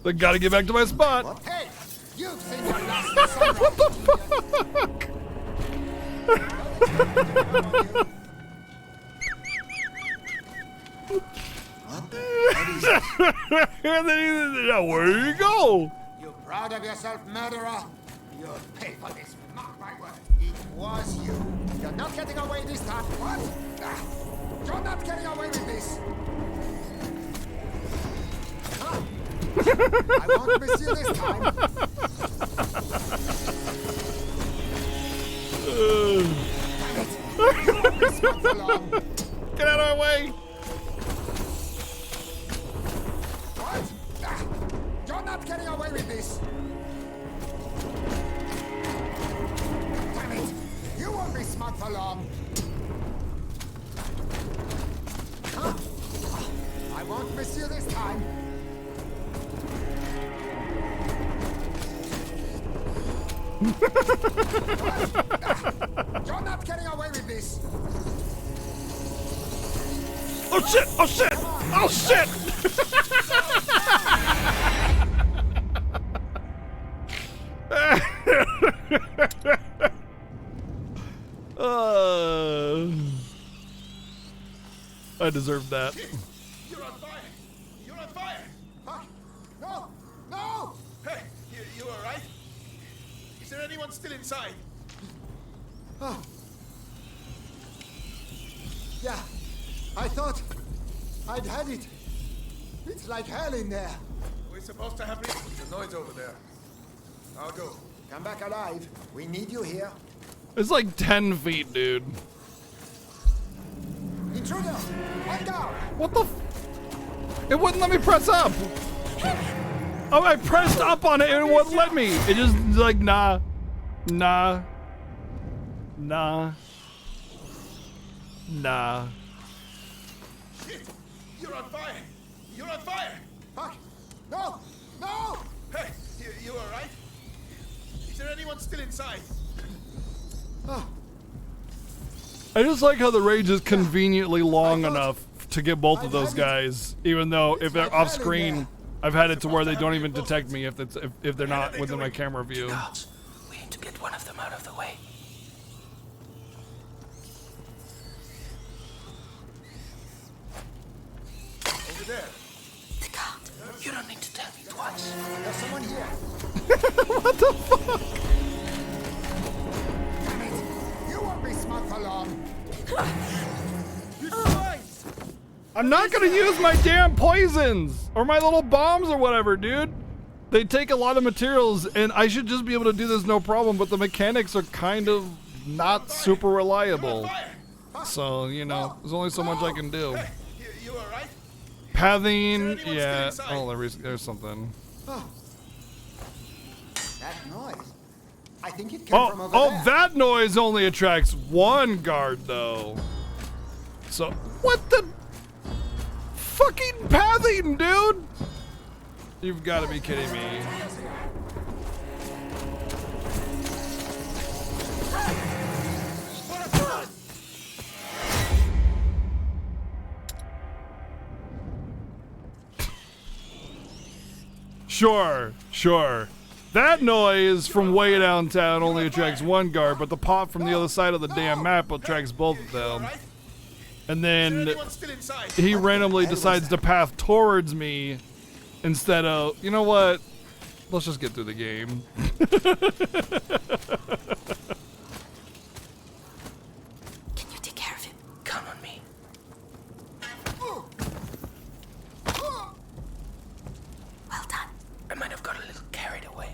I gotta get back to my spot. Hey! You've seen your last sunrise. What the fuck? What the hell is this? And then he, where did he go? You proud of yourself, murderer? You'll pay for this. Mark my word. It was you. You're not getting away this time. What? Ah, you're not getting away with this. Huh? I won't miss you this time. Damn it. You won't miss one for long. Get out of our way. What? Ah, you're not getting away with this. Damn it. You won't be smart for long. Huh? I won't miss you this time. You're not getting away with this. Oh shit! Oh shit! Oh shit! I deserve that. You're on fire! You're on fire! Huh? No! No! Hey, you alright? Is there anyone still inside? Oh. Yeah, I thought I'd had it. It's like hell in there. We're supposed to have the noise over there. I'll go. Come back alive. We need you here. It's like 10 feet, dude. Intruder! One down! What the It wouldn't let me press up! Oh, I pressed up on it and it wouldn't let me! It just like, nah. Nah. Nah. Nah. Shit! You're on fire! You're on fire! Fuck! No! No! Hey, you alright? Is there anyone still inside? Oh, I just like how the range is conveniently long I thought enough to get both of I'd those had it. guys, even though if they're like off hell in screen, there. I've had it to where they don't even detect me if they're not within my camera view. Guards, we need to get one of them out of the way. Over there. The guard. You don't need to tell me twice. there's someone here. What the fuck? Damn it! You won't be smart for long. I'm not gonna use my damn poisons or my little bombs or whatever, dude. They take a lot of materials and I should just be able to do this no problem, but the mechanics are kind of not super reliable. So, you know, there's only so much I can do. Hey, you alright? Pathing, still yeah. inside? Oh, there's something. Oh. That noise. I think it came from over there. That noise only attracts one guard, though. So, what the fucking pathing, dude? You've got to be kidding me. Sure. That noise from way downtown only attracts one guard, but the pop from the other side of the damn map attracts both of them. And then Anyone still inside? he randomly decides to path towards me instead of, you know what? Let's just get through the game. Can you take care of him? Count on me. Well done. I might have got a little carried away.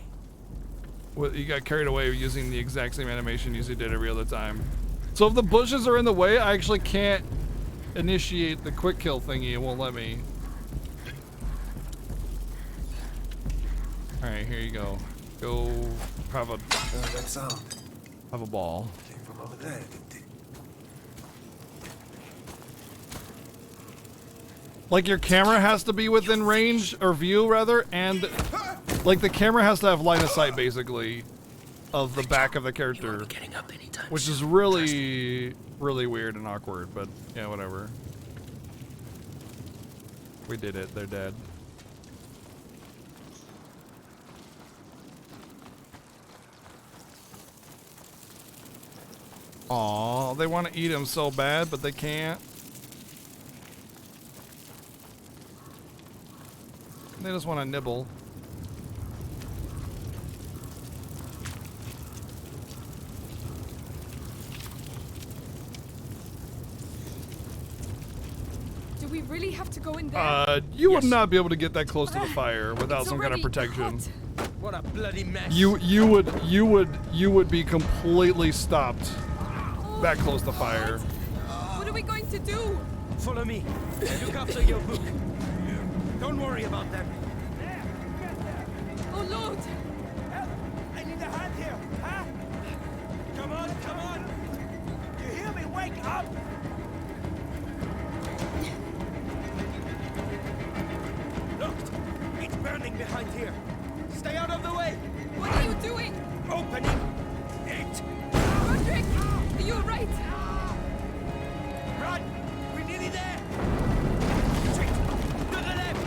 Well, you got carried away using the exact same animation as you did every other time. So if the bushes are in the way, I actually can't initiate the quick kill thingy. It won't let me. All right, here you go. Go have a That sound have a ball. came from over there, didn't it? Like your camera has to be within range or view rather, and like the camera has to have line of sight basically of the back of the You won't character, be getting up anytime which is soon. really weird and awkward. But yeah, whatever. We did it. They're dead. Aw, they want to eat him so bad, but they can't. They just want to nibble. Do we really have to go in there? You would not be able to get that close to the fire without It's some kind of already protection. hot. What a bloody mess. You would be completely stopped that close to fire. What are we going to do? Follow me. Look after your book. Don't worry about them. Oh Lord! I need a hand here, huh? Come on, come on! You hear me? Wake up! Look, it's burning behind here. Stay out of the way. What are you doing? Opening it. Roderick! Are you alright? Run! We're nearly there! Straight to the left.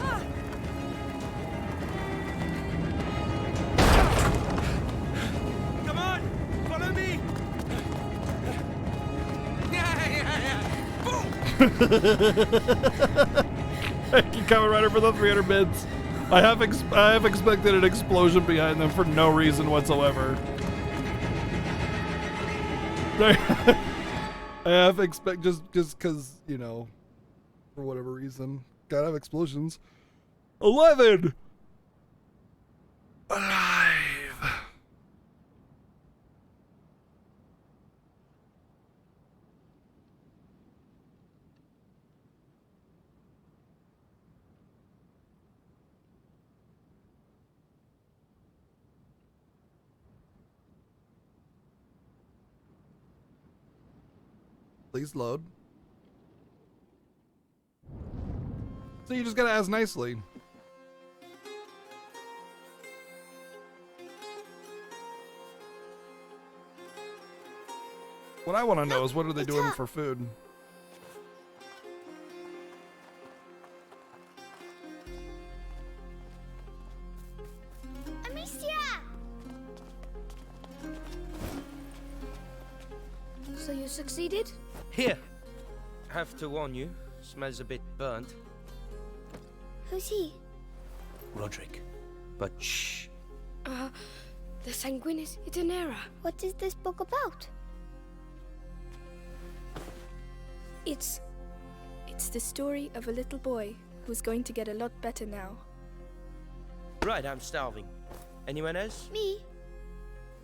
Ah, Come on! Follow me! Thank you, Kamen Rider, for the 300 bits. I have expected an explosion behind them for no reason whatsoever. I have just because, you know, for whatever reason, gotta have explosions. 11. Alive. Please load. So you just gotta ask nicely. What I want to know is what are they doing for food? Amicia! So you succeeded? Here. Have to warn you, smells a bit burnt. Who's he? Roderick. But shh. The Sanguinis Itinera. What is this book about? It's the story of a little boy who's going to get a lot better now. Right, I'm starving. Anyone else? Me?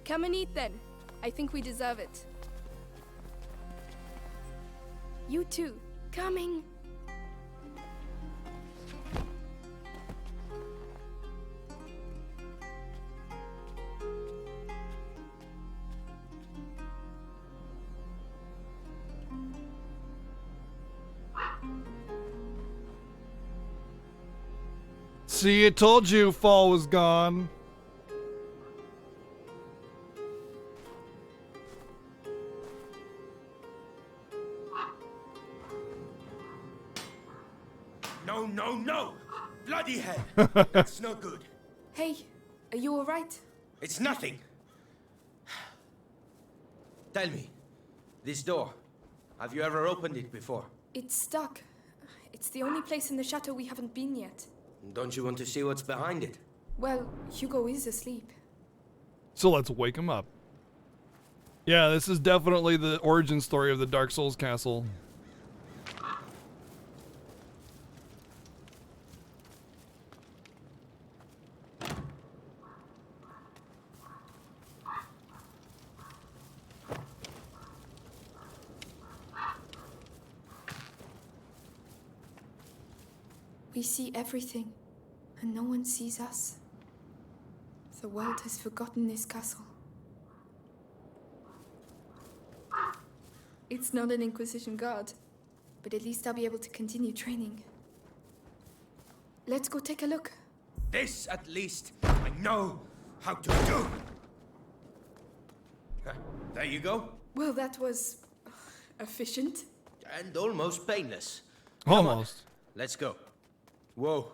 Come and eat then. I think we deserve it. You too. Coming. See, it told you fall was gone. No, no, no! Bloody hell! That's no good. Hey, are you alright? It's nothing. Tell me, this door, have you ever opened it before? It's stuck. It's the only place in the chateau we haven't been yet. Don't you want to see what's behind it? Well, Hugo is asleep. So let's wake him up. Yeah, this is definitely the origin story of the Dark Souls castle. We see everything, and no one sees us. The world has forgotten this castle. It's not an Inquisition guard, but at least I'll be able to continue training. Let's go take a look. This, at least, I know how to do. There you go. Well, that was efficient. And almost painless. Almost. Let's go. Whoa.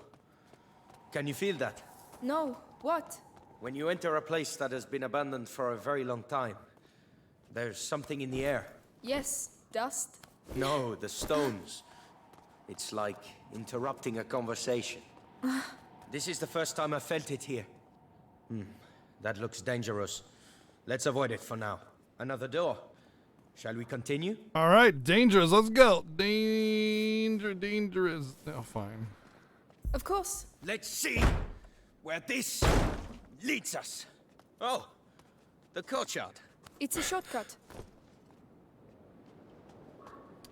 Can you feel that? No, what? When you enter a place that has been abandoned for a very long time, there's something in the air. Yes, dust. No, the stones. It's like interrupting a conversation. This is the first time I felt it here. That looks dangerous. Let's avoid it for now. Another door. Shall we continue? All right, dangerous. Let's go. Dangerous. Oh, fine. Of course. Let's see where this leads us. Oh, the courtyard. It's a shortcut.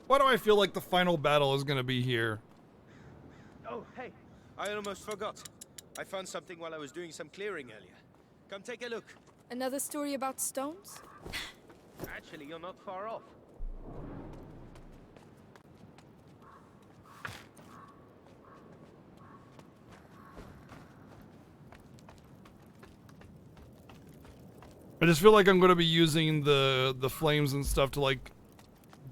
Why do I feel like the final battle is gonna be here? Oh, hey. I almost forgot. I found something while I was doing some clearing earlier. Come take a look. Another story about stones? Actually, you're not far off. I just feel like I'm gonna be using the flames and stuff to like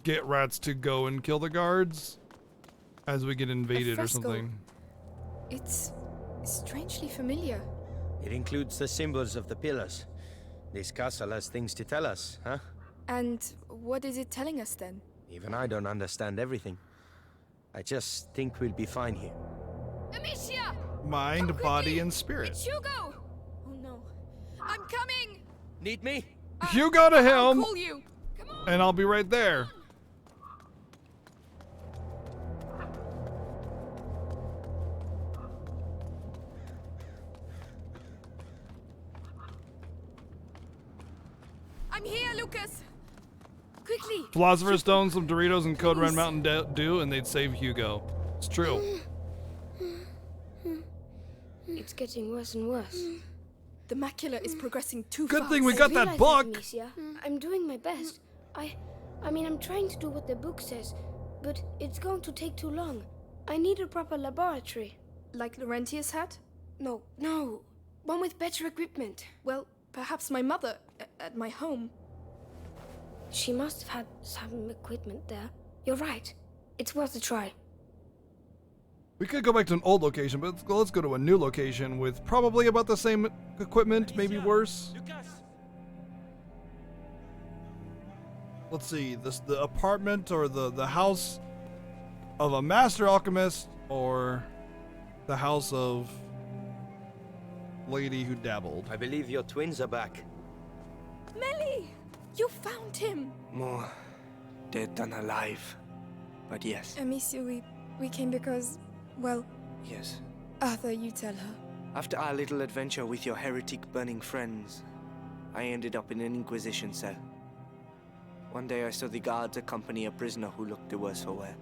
get rats to go and kill the guards as we get invaded or fresco. something. It's strangely familiar. It includes the symbols of the pillars. This castle has things to tell us, huh? And what is it telling us then? Even I don't understand everything. I just think we'll be fine here. Amicia! Mind, Come body, quickly! and spirit. It's Hugo! Oh no. I'm coming! Need me? Hugo to I'll him, call you. Come on! and I'll be right there. I'm here, Lucas! Quickly! Philosopher's Stone, some Doritos, and Code Red Mountain Dew, and they'd save Hugo. It's true. It's getting worse and worse. The macula is progressing too Good fast. thing we got that realize book. Amicia. I'm doing my best. I mean, I'm trying to do what the book says, but it's going to take too long. I need a proper laboratory. Like Laurentius had? No, one with better equipment. Well, perhaps my mother at my home. She must have had some equipment there. You're right. It's worth a try. We could go back to an old location, but let's go to a new location with probably about the same equipment, maybe worse. Let's see, the apartment or the house of a master alchemist, or the house of lady who dabbled. I believe your twins are back. Melly! You found him! More dead than alive. But yes. Amicia, we came because, well, Yes. Arthur, you tell her. After our little adventure with your heretic burning friends, I ended up in an Inquisition cell. One day I saw the guards accompany a prisoner who looked the worse for wear.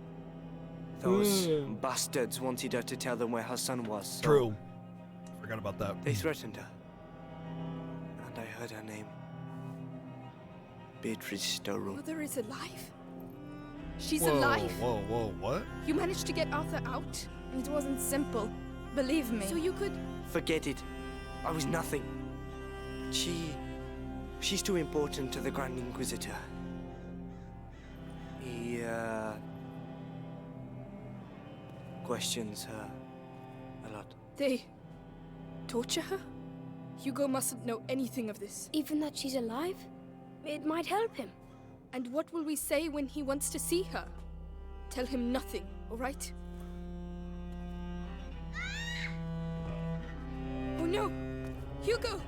Those bastards wanted her to tell them where her son was. So True. Forgot about that. they threatened her. And I heard her name. Beatrice Storu. Mother is alive? She's Whoa, alive? whoa, what? You managed to get Arthur out? It wasn't simple. Believe me. So you could... Forget it. I was nothing. She's too important to the Grand Inquisitor. He, questions her a lot. They torture her? Hugo mustn't know anything of this. Even that she's alive? It might help him. And what will we say when he wants to see her? Tell him nothing, all right? Oh no! Hugo!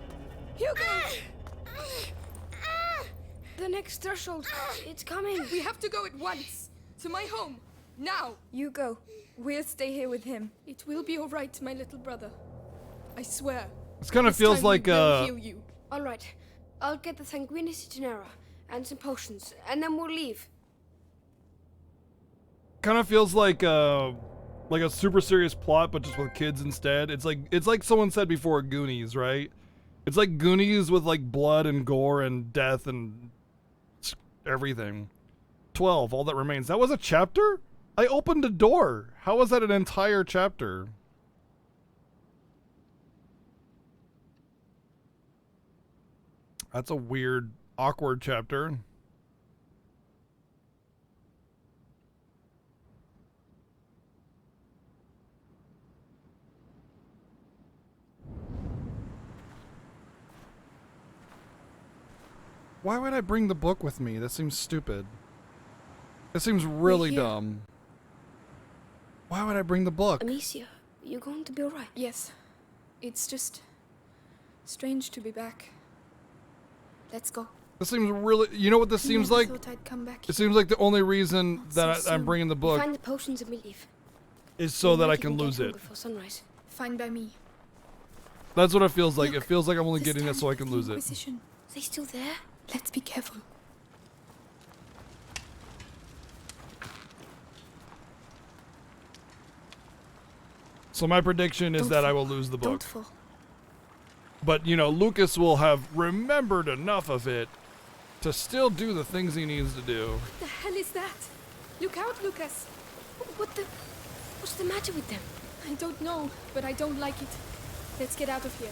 Hugo! The next threshold. It's coming. We have to go at once! To my home! Now! You go. We'll stay here with him. It will be all right, my little brother. I swear. This kind of This feels time we like will heal you. All right. I'll get the Sanguinis Itinera and some potions, and then we'll leave. kind of feels like a super serious plot, but just with kids instead. It's like someone said before, Goonies, right? It's like Goonies with like blood and gore and death and everything. 12, all that remains. That was a chapter? I opened a door. How was that an entire chapter? That's a weird, awkward chapter. Why would I bring the book with me? That seems stupid. That seems really dumb. Why would I bring the book? Amicia, you're going to be alright. Yes. It's just strange to be back. Let's go. This seems really... You know what this seems like? I thought I'd come back. It seems like the only reason that so I'm bringing the book Find the potions and we leave. is so We that might I can even get lose home it. Before sunrise. Fine by me. That's what it feels like. Look, It feels like I'm only the getting it so I stand can of the lose it. Inquisition. Are they still there? Let's be careful. So my prediction is Don't that I fall. will lose the Don't book. fall. But, you know, Lucas will have remembered enough of it to still do the things he needs to do. What the hell is that? Look out, Lucas. What's the matter with them? I don't know, but I don't like it. Let's get out of here.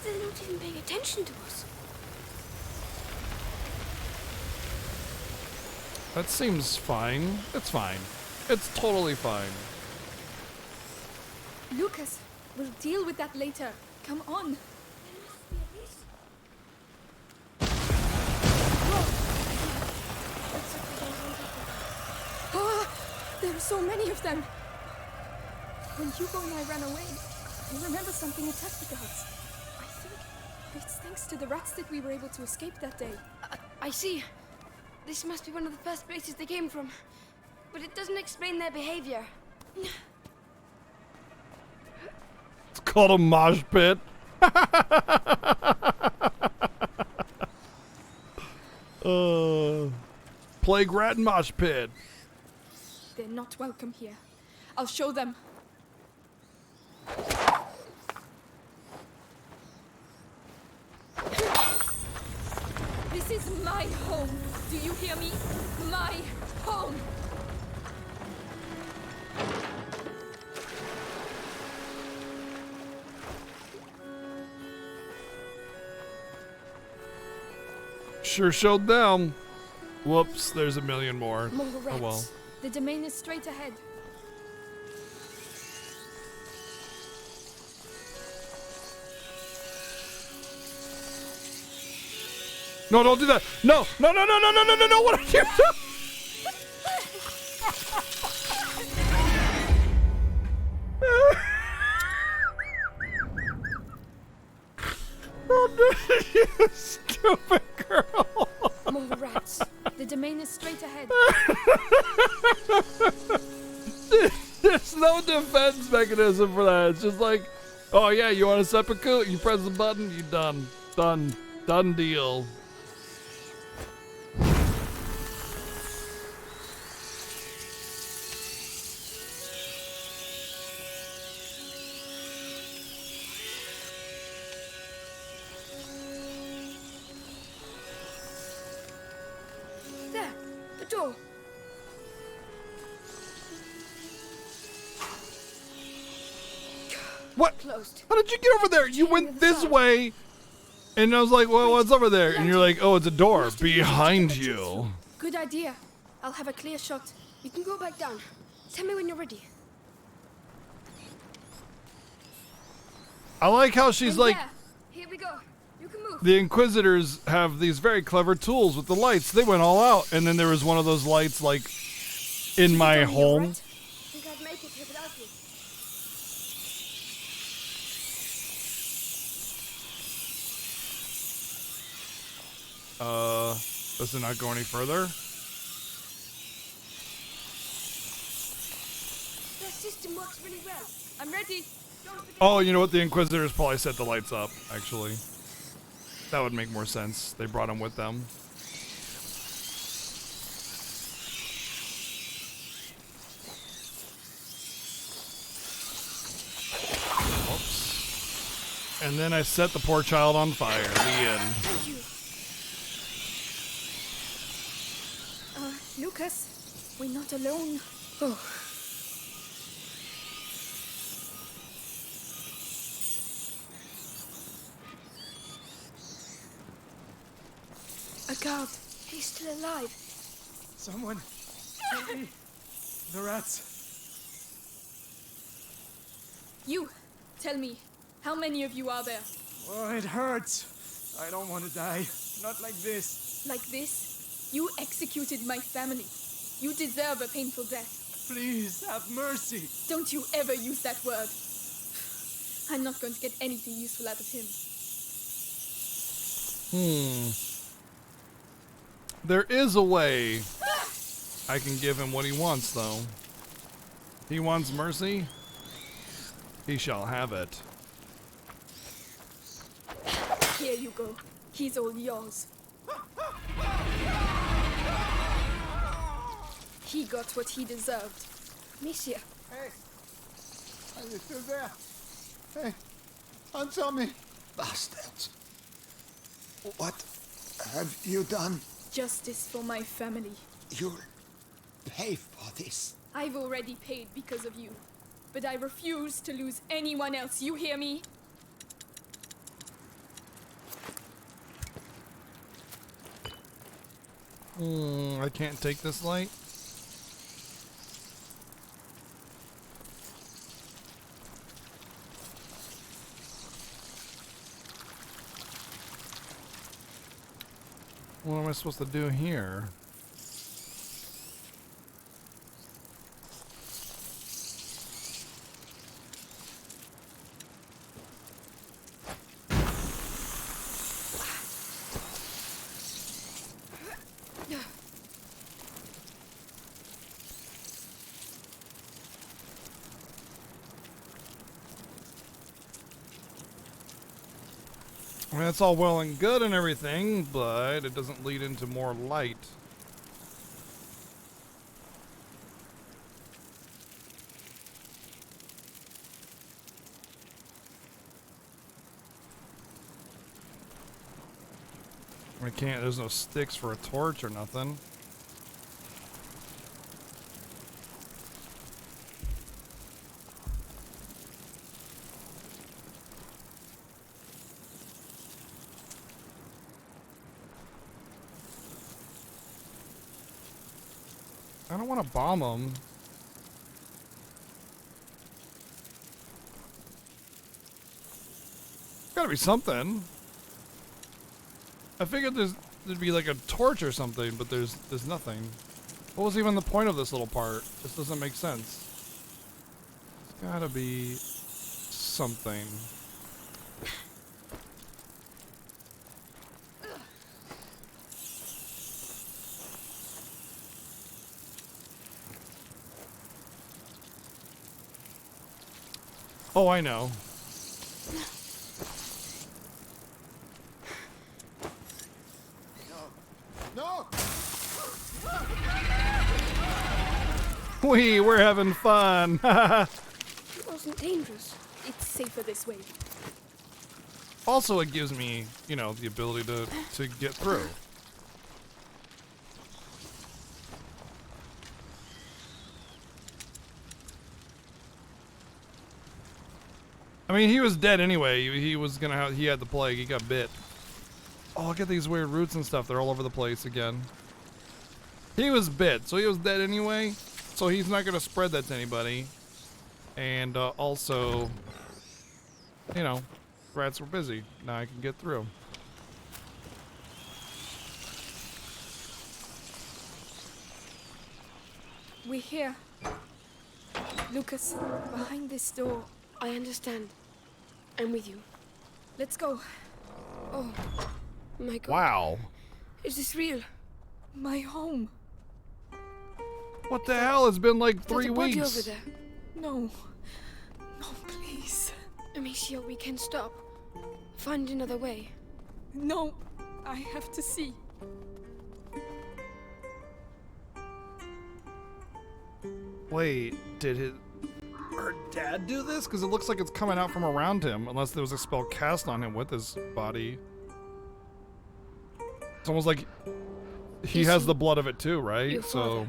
They're not even paying attention to us. That seems fine. It's fine. It's totally fine. Lucas, we'll deal with that later. Come on. Ah, they're There are so many of them. When Hugo and I ran away, I remember something attacked the guards. I think it's thanks to the rats that we were able to escape that day. I see. This must be one of the first places they came from. But it doesn't explain their behavior. It's called a mosh pit. Plague rat mosh pit. They're not welcome here. I'll show them. This is my home. Do you hear me? My home. Sure showed them. Whoops, there's a million more. More rats. Oh well. The domain is straight ahead. No, don't do that. No, no, no, no, no, no, no, no, no. What are you doing? You stupid girl. More rats. The domain is straight ahead. There's no defense mechanism for that. It's just like, oh yeah, you want a seppuku? You press the button, you done. Done. Done deal. There, the door. What? Closed. How did you get over there? You went this way, and I was like, well, what's over there? And you're like, oh, it's a door behind you. Good idea. I'll have a clear shot. You can go back down. Tell me when you're ready. I like how she's like, There. Here we go. You can move. the Inquisitors have these very clever tools with the lights. They went all out, and then there was one of those lights, like, in my home. Think I'd make it here without you? Does it not go any further? Their system works really well. I'm ready. Oh, you know what? The Inquisitors probably set the lights up, actually. That would make more sense. They brought them with them. Whoops. And then I set the poor child on fire. The end. Thank you. Lucas, we're not alone. Oh. A guard. He's still alive. Someone, help me. The rats. You, tell me, how many of you are there? Oh, it hurts. I don't want to die. Not like this. Like this? You executed my family. You deserve a painful death. Please, have mercy. Don't you ever use that word. I'm not going to get anything useful out of him. There is a way I can give him what he wants, though. He wants mercy. He shall have it. Here you go. He's all yours. He got what he deserved. Monsieur. Hey! Are you still there? Hey! Answer me! Bastards! What have you done? Justice for my family. You'll pay for this. I've already paid because of you. But I refuse to lose anyone else. You hear me? I can't take this light. What am I supposed to do here? I mean, it's all well and good and everything, but it doesn't lead into more light. We can't, there's no sticks for a torch or nothing. I don't want to bomb them. Gotta be something. I figured there'd be like a torch or something, but there's nothing. What was even the point of this little part? This doesn't make sense. There's gotta be something. Oh, I know. No! We're having fun. It wasn't dangerous. It's safer this way. Also, it gives me, you know, the ability to get through. I mean, he was dead anyway. He was gonna have, he had the plague. He got bit. Oh, look at these weird roots and stuff. They're all over the place again. He was bit, so he was dead anyway. So he's not gonna spread that to anybody. And also, you know, rats were busy. Now I can get through. We're here. Lucas, behind this door. I understand. I'm with you. Let's go. Oh, my God. Wow. Is this real? My home. What the hell? It's been like 3 There's a body weeks. over there. No. No, please. Amicia, we can stop. Find another way. No. I have to see. Wait, did her dad do this? Because it looks like it's coming out from around him, unless there was a spell cast on him with his body. It's almost like he has the blood of it too, right? Your father.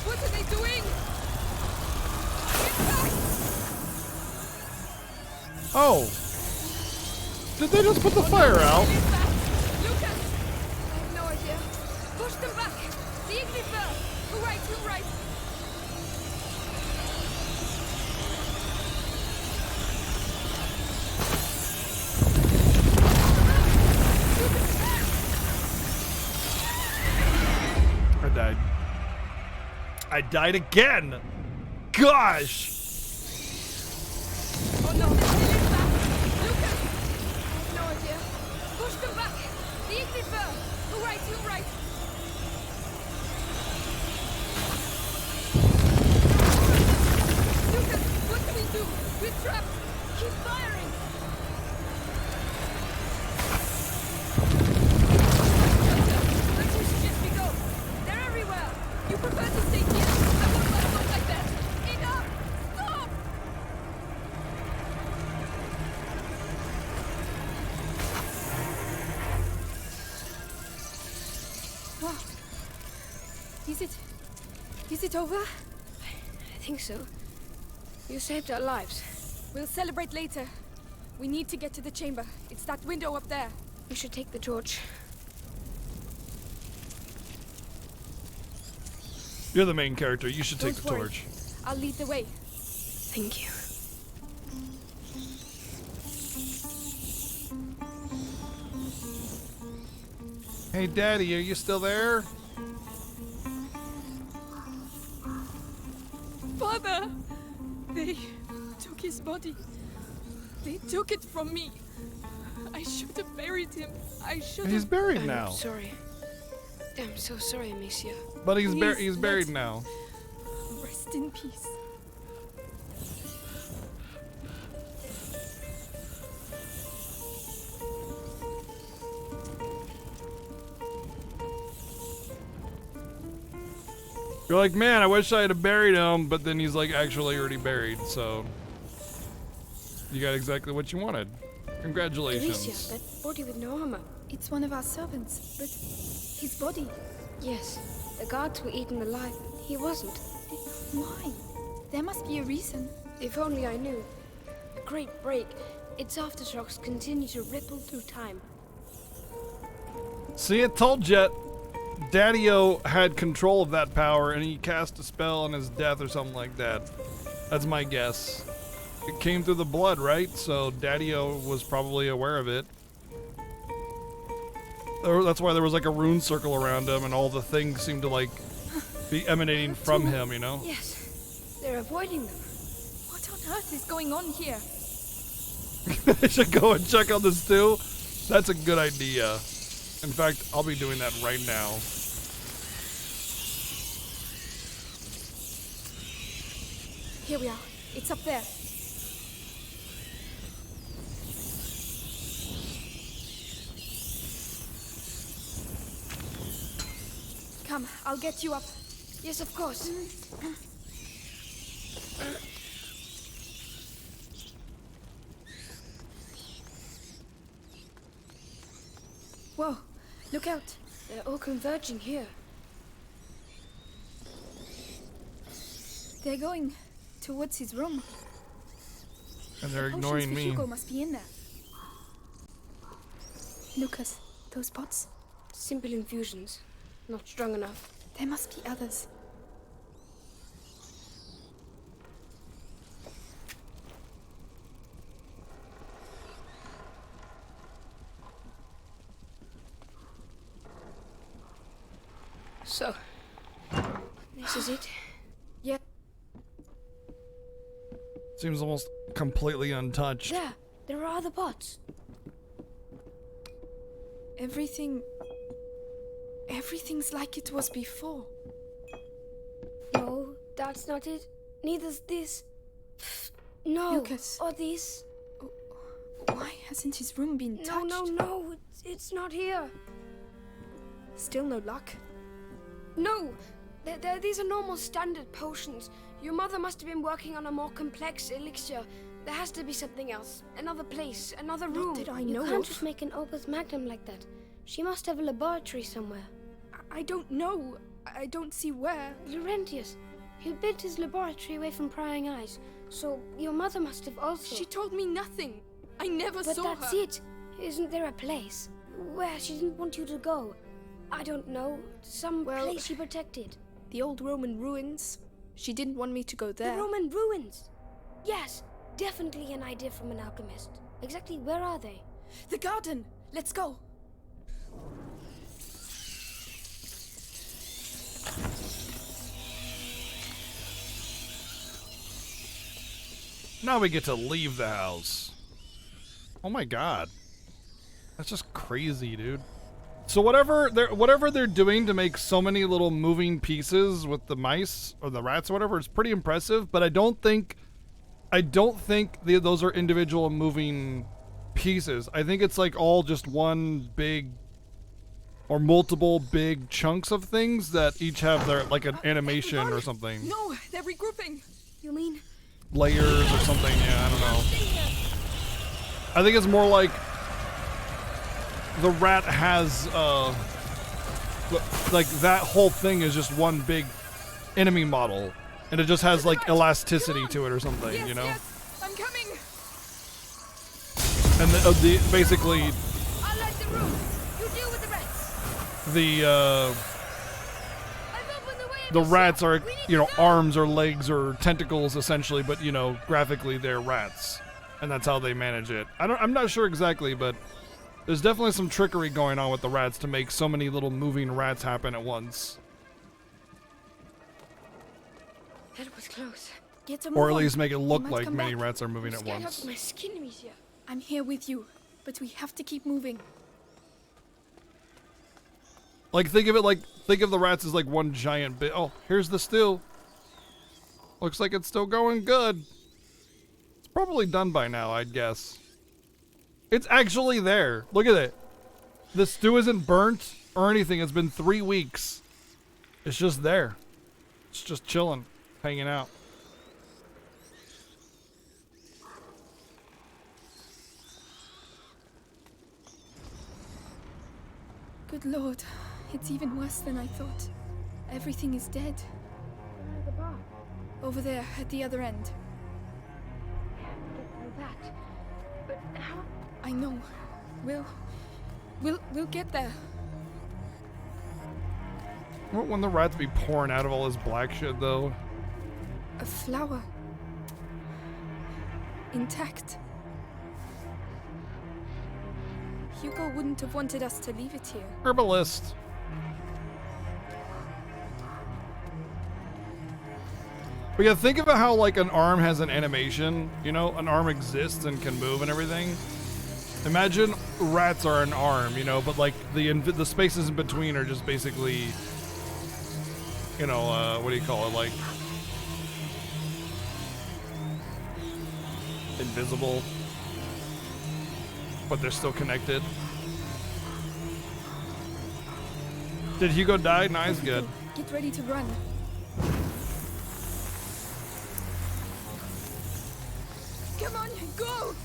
What are they doing? Oh! Did they just put the fire out? Lucas! I have no idea. Push them back! The Igni first! Who right, who right? I died. I died again! Gosh! Oh no! Lucas! I have no idea. Push them back! The Igni first! Who right, who right? Lucas, what do we do? We're trapped! Keep firing! Where do you suggest we go? They're everywhere! You prefer to stay here? I won't let them like that! Enough! Stop! Wow. Is it over? I think so. You saved our lives. We'll celebrate later. We need to get to the chamber. It's that window up there. You should take the torch. You're the main character. You should take Don't the worry. torch. I'll lead the way. Thank you. Hey, Daddy, are you still there? Father! They took his body. They took it from me. I should have buried him. I should have... He's buried I'm now. sorry. I'm so sorry, Amicia. But he's Please, buried let's- now. Rest in peace. You're like, man, I wish I had buried him, but then he's like actually already buried, so you got exactly what you wanted. Congratulations. Amicia, that body with no armor. It's one of our servants, but his body. Yes, the guards were eaten alive. He wasn't. Why? There must be a reason. If only I knew. A great break. Its aftershocks continue to ripple through time. See, it told you. Daddy-O had control of that power, and he cast a spell on his death or something like that. That's my guess. It came through the blood, right? So Daddy-O was probably aware of it. That's why there was like a rune circle around him, and all the things seemed to like be emanating from him, you know? Yes, they're avoiding them. What on earth is going on here? I should go and check on this too. That's a good idea. In fact, I'll be doing that right now. Here we are. It's up there. Come, I'll get you up. Yes, of course. Whoa, look out. They're all converging here. They're going towards his room. And they're The ignoring potions for me. Hugo must be in there. Lucas, those pots? Simple infusions. Not strong enough. There must be others. So, this is it? Yeah. Seems almost completely untouched. There are other pots. Everything's like it was before. No, that's not it. Neither's this. No. Lucas. Or this. Why hasn't his room been touched? No, it's not here. Still no luck? No, these are normal standard potions. Your mother must have been working on a more complex elixir. There has to be something else. Another place, another room. Not that I You know can't of. just make an opus magnum like that. She must have a laboratory somewhere. I don't know. I don't see where. Laurentius, he built his laboratory away from prying eyes. So your mother must have also. She told me nothing. I never But saw that's her. it. Isn't there a place where she didn't want you to go? I don't know. Some place she protected. The old Roman ruins. She didn't want me to go there. The Roman ruins. Yes, definitely an idea from an alchemist. Exactly where are they? The garden. Let's go. Now we get to leave the house. Oh my god. That's just crazy, dude. So whatever they're doing to make so many little moving pieces with the mice or the rats or whatever, it's pretty impressive, but I don't think those are individual moving pieces. I think it's like all just one big or multiple big chunks of things that each have their like an animation or something. No, they're regrouping. You mean? Layers or something, yeah, I don't know. I think it's more like the rat has, like that whole thing is just one big enemy model, and it just has like elasticity to it or something, Yes, you know? yes, I'm coming. And basically, I'll light the room. You deal with the rats. the rats are, you know, arms or legs or tentacles essentially, but you know, graphically they're rats, and that's how they manage it. I'm not sure exactly, but there's definitely some trickery going on with the rats to make so many little moving rats happen at once. That was close. Get to Or move at on. least make it They look might like come many back. rats are moving at Scared once. out my skin, Amicia. I'm here with you, but we have to keep moving. Like, think of the rats as like one giant bit. Oh, here's the stew. Looks like it's still going good. It's probably done by now, I'd guess. It's actually there. Look at it. The stew isn't burnt or anything. It's been 3 weeks. It's just there. It's just chilling, hanging out. Good Lord, it's even worse than I thought. Everything is dead. The bar. Over there, at the other end. Get through that. But how? I know. We'll get there. Wouldn't the rats be pouring out of all this black shit, though? A flower. Intact. Hugo wouldn't have wanted us to leave it here. Herbalist. But yeah, think about how like an arm has an animation. You know, an arm exists and can move and everything. Imagine rats are an arm, you know, but like the spaces in between are just basically, you know, what do you call it? Like invisible, but they're still connected. Did Hugo die? No, he's good. Get ready to run. Come on, go!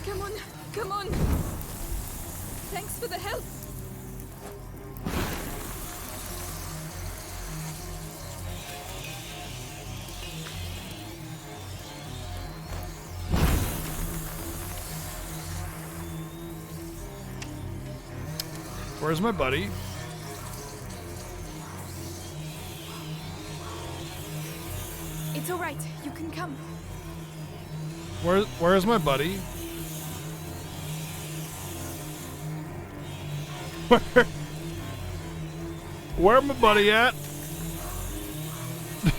Come on, come on! Thanks for the help! Where's my buddy? It's all right. You can come. Where's my buddy? Where my buddy at?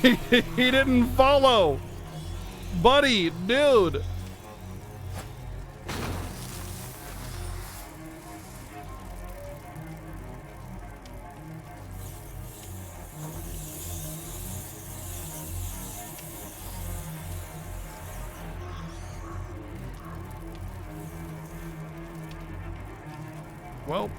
He didn't follow. Buddy, dude. Well,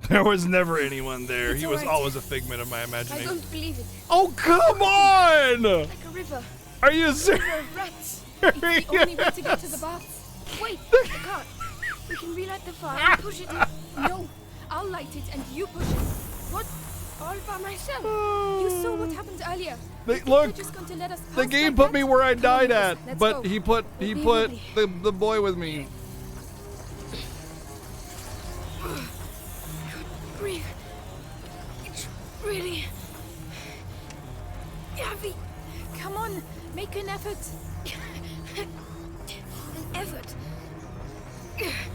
there was never anyone there. It's He was alright. always a figment of my I imagination. don't believe it. Oh, come on! Like a river. Are you serious? River of rats. It's the only way to get to the baths. Wait, the cart. We can relight the fire and push it. No, I'll light it and you push it. What? All by myself? You saw what happened earlier. They, You're look, just going to let us the pass game like put that? me where I Come on, died Lucas, at, let's but go. he put Be the boy with me. Breathe. It's really heavy. Come on, make an effort. An effort.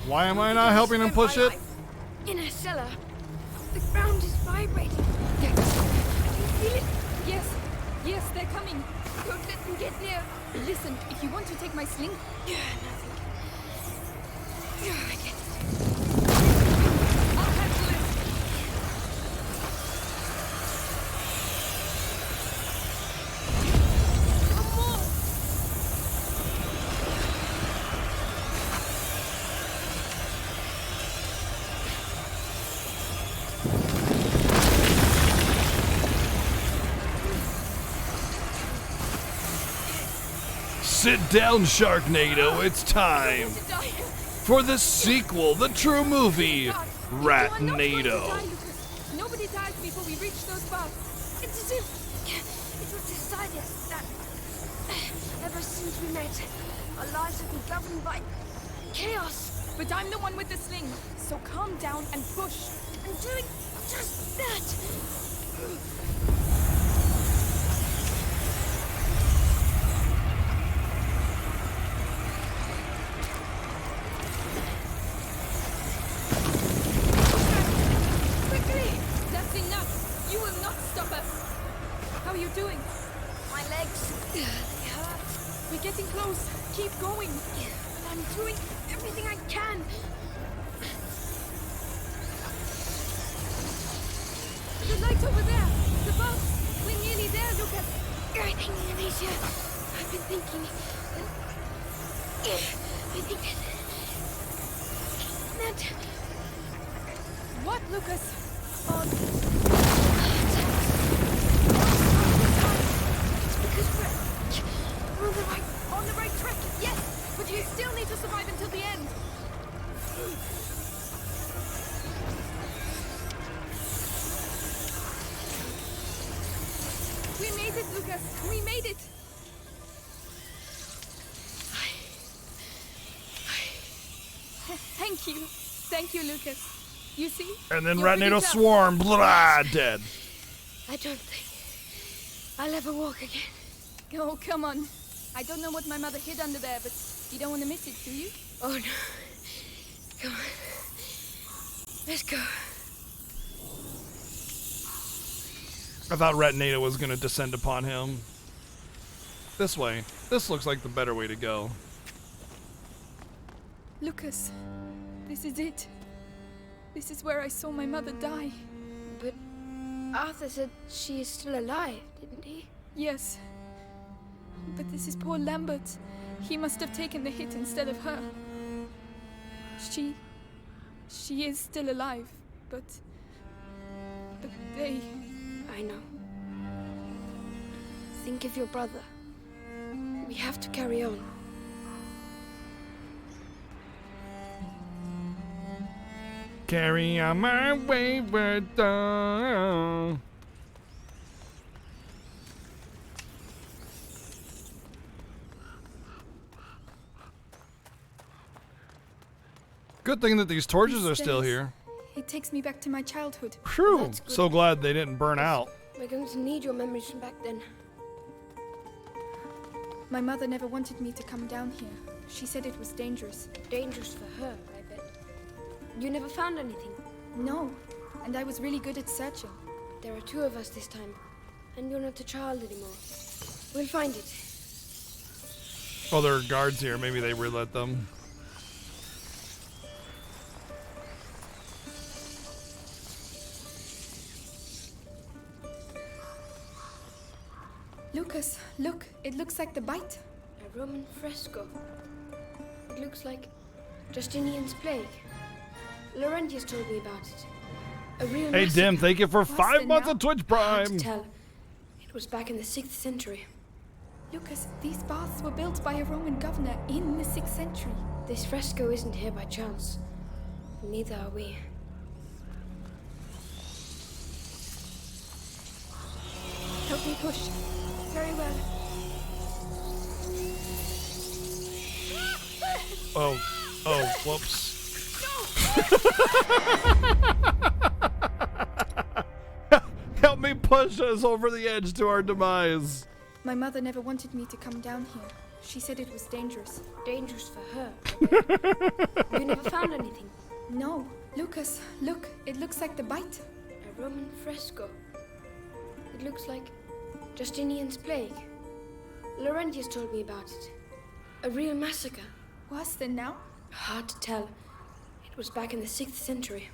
Why am I not helping him push it? In a cellar. The ground is vibrating. Do you feel it? Yes, they're coming. Don't let them get near. Listen, if you want to take my sling, Nothing. I get it. I'll handle it. Come on. Sit down, Sharknado. It's time To die. for the sequel, the true movie, God, you are not going to die, Ratnado. Lucas. Nobody dies before we reach those baths. It's as if it was decided that ever since we met, our lives have been governed by chaos. But I'm the one with the sling, so calm down and push. I'm doing just that. Quickly! That's enough! You will not stop us! How are you doing? My legs, they hurt. We're getting close. Keep going. I'm doing everything I can. The light over there! The bus! We're nearly there, Lucas! I think, Amicia, I've been thinking. I think that. What, Lucas? It's because we're on the right track, yes! But you still need to survive until the end. We made it, Lucas! We made it! Thank you. Thank you, Lucas. You see? And then You're really Ratnado tough. swarm, blah, dead. I don't think I'll ever walk again. Oh, come on. I don't know what my mother hid under there, but you don't want to miss it, do you? Oh no. Come on. Let's go. I thought Ratnado was going to descend upon him. This way. This looks like the better way to go. Lucas, this is it. This is where I saw my mother die. But Arthur said she is still alive, didn't he? Yes. But this is poor Lambert. He must have taken the hit instead of her. She is still alive, but they... I know. Think of your brother. We have to carry on. Carry on my wayward dawn. Good thing that these torches are still here. It takes me back to my childhood. Phew, so glad they didn't burn out. We're going to need your memories from back then. My mother never wanted me to come down here. She said it was dangerous. Dangerous for her, I bet. You never found anything? No, and I was really good at searching. There are two of us this time, and you're not a child anymore. We'll find it. Oh, there are guards here. Maybe they relit them. Lucas, look, it looks like the bite. A Roman fresco. It looks like Justinian's plague. Laurentius told me about it. A real Hey, massacre. Dim, thank you for What's 5 the months now? of Twitch Hard to Prime. tell. It was back in the 6th century. Lucas, these baths were built by a Roman governor in the 6th century. This fresco isn't here by chance. Neither are we. Help me push. Very well. Oh, whoops. Help me push us over the edge to our demise. My mother never wanted me to come down here. She said it was dangerous. Dangerous for her. You never found anything? No. Lucas, look, it looks like the bite. A Roman fresco. It looks like Justinian's plague. Laurentius told me about it. A real massacre. Worse than now? Hard to tell. It was back in the 6th century.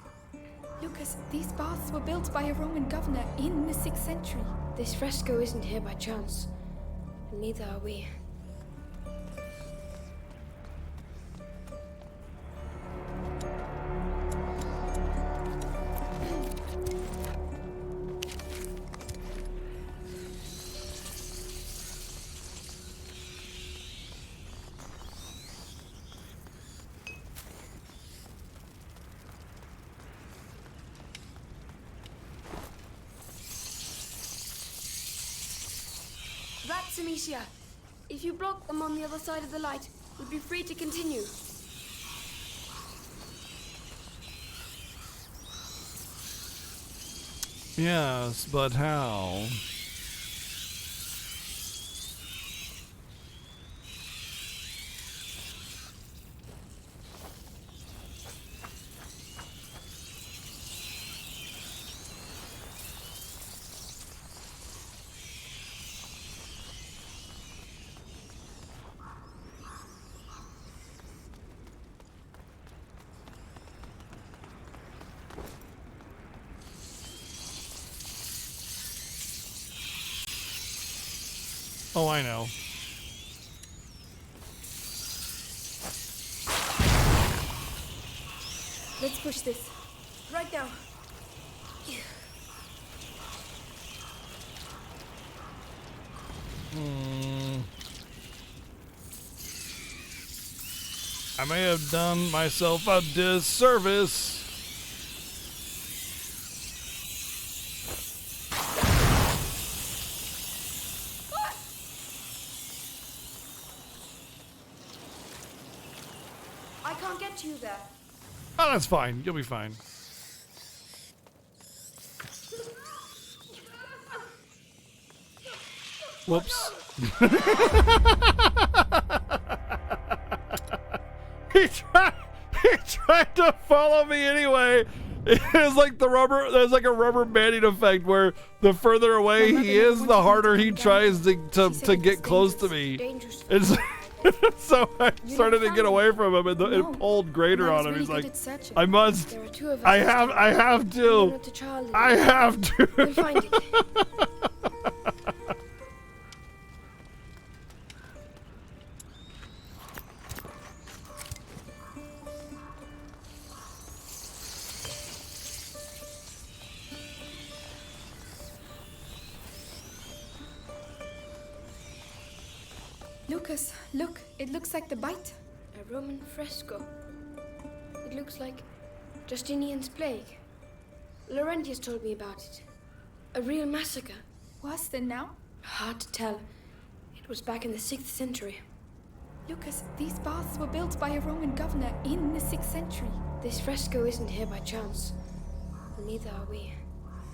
Lucas, these baths were built by a Roman governor in the 6th century. This fresco isn't here by chance. And neither are we. Rats, Amicia. If you block them on the other side of the light, we'll be free to continue. Yes, but how? Oh, I know. Let's push this. Right now. I may have done myself a disservice. I can't get to you there. Oh, that's fine. You'll be fine. Whoops. he tried to follow me anyway. It's like there's like a rubber banding effect where the further away he is, the harder he tries to get close to me. It's so I started to get away from him, and it pulled greater on him. He's like, I must. I have to. I have to. We'll find it. Lucas, look. It looks like the bite. A Roman fresco. It looks like Justinian's plague. Laurentius told me about it. A real massacre. Worse than now? Hard to tell. It was back in the 6th century. Lucas, these baths were built by a Roman governor in the 6th century. This fresco isn't here by chance. Neither are we.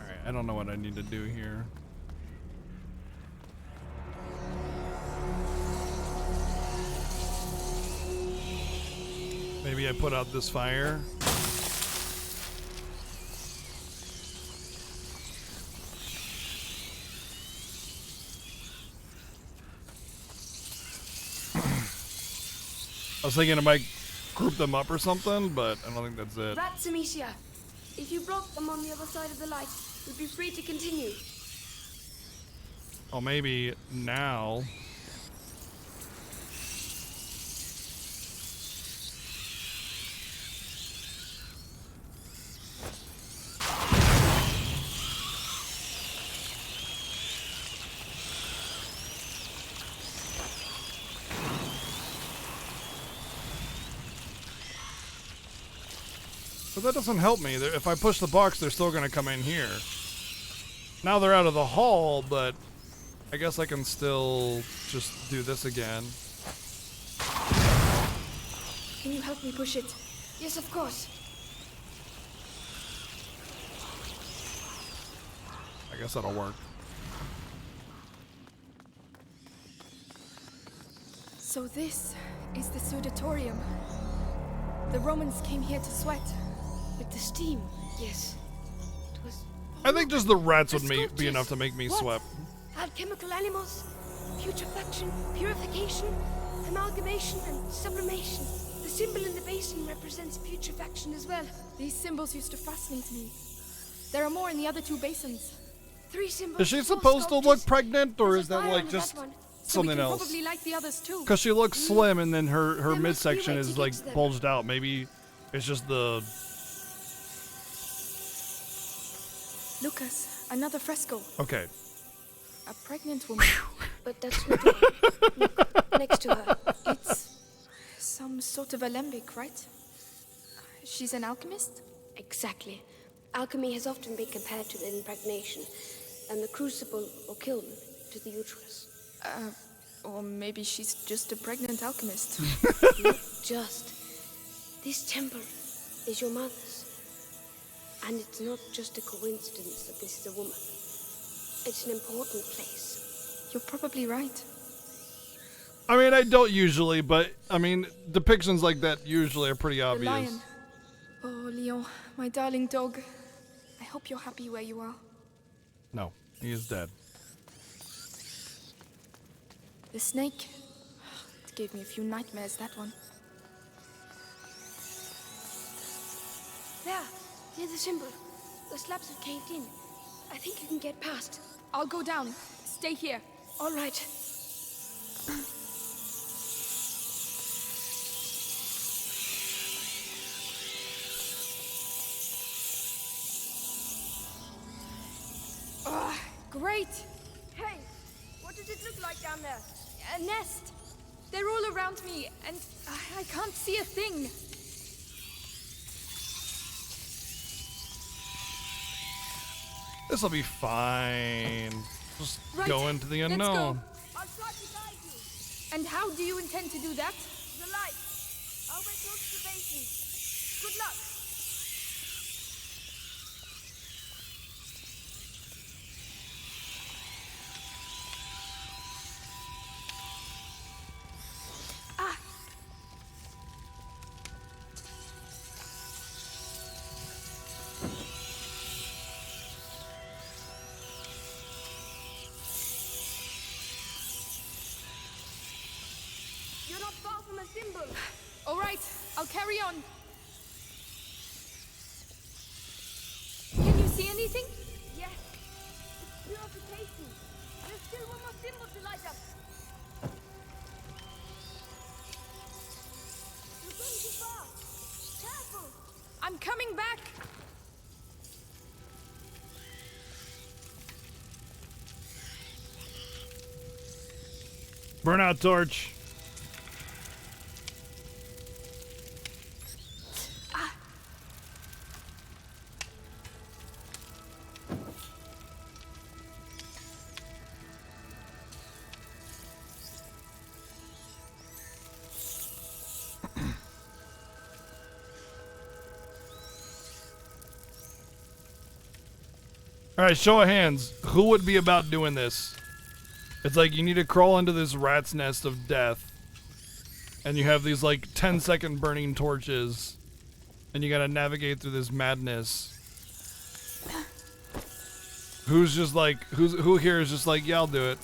Alright, I don't know what I need to do here. Maybe I put out this fire. I was thinking I might group them up or something, but I don't think that's it. Rats, Amicia. If you block them on the other side of the light, you'll be free to continue. Oh, maybe now. But that doesn't help me. If I push the box, they're still going to come in here. Now they're out of the hall, but I guess I can still just do this again. Can you help me push it? Yes, of course. I guess that'll work. So this is the sudatorium. The Romans came here to sweat. With the steam, yes. It was... I think just the rats would be enough to make me sweat. Alchemical animals, putrefaction, purification, amalgamation, and sublimation. The symbol in the basin represents putrefaction as well. These symbols used to fascinate me. There are more in the other 2 basins. 3 symbols. Is she supposed to look pregnant, or is that like just something else? Probably like the others too. Because she looks slim, and then her midsection is like bulged out. Maybe it's just the. Lucas, another fresco. Okay. A pregnant woman. But that's not her. Look, next to her. It's some sort of alembic, right? She's an alchemist? Exactly. Alchemy has often been compared to the impregnation, and the crucible or kiln to the uterus. Or maybe she's just a pregnant alchemist. Not just. This temple is your mother's. And it's not just a coincidence that this is a woman. It's an important place. You're probably right. I mean, I don't usually, but I mean, depictions like that usually are pretty The obvious. lion. Oh, Leon, my darling dog. I hope you're happy where you are. No, he is dead. The snake. It gave me a few nightmares, that one. There, near the symbol. The slabs have caved in. I think you can get past. I'll go down. Stay here. All right. Great! Hey, what does it look like down there? A nest. They're all around me, and I can't see a thing. This'll be fine. Just Right, go into the let's unknown. go. I'll try to guide you. And how do you intend to do that? The light. I'll wait close to the basin. Good luck. You're not far from a symbol. All right, I'll carry on. Can you see anything? Yes. It's purification. There's still one more symbol to light up. You're going too far. Careful. I'm coming back. Burnout torch. All right, show of hands. Who would be about doing this? It's like you need to crawl into this rat's nest of death. And you have these like 10-second burning torches. And you gotta navigate through this madness. Who's just like, who here is just like, yeah, I'll do it.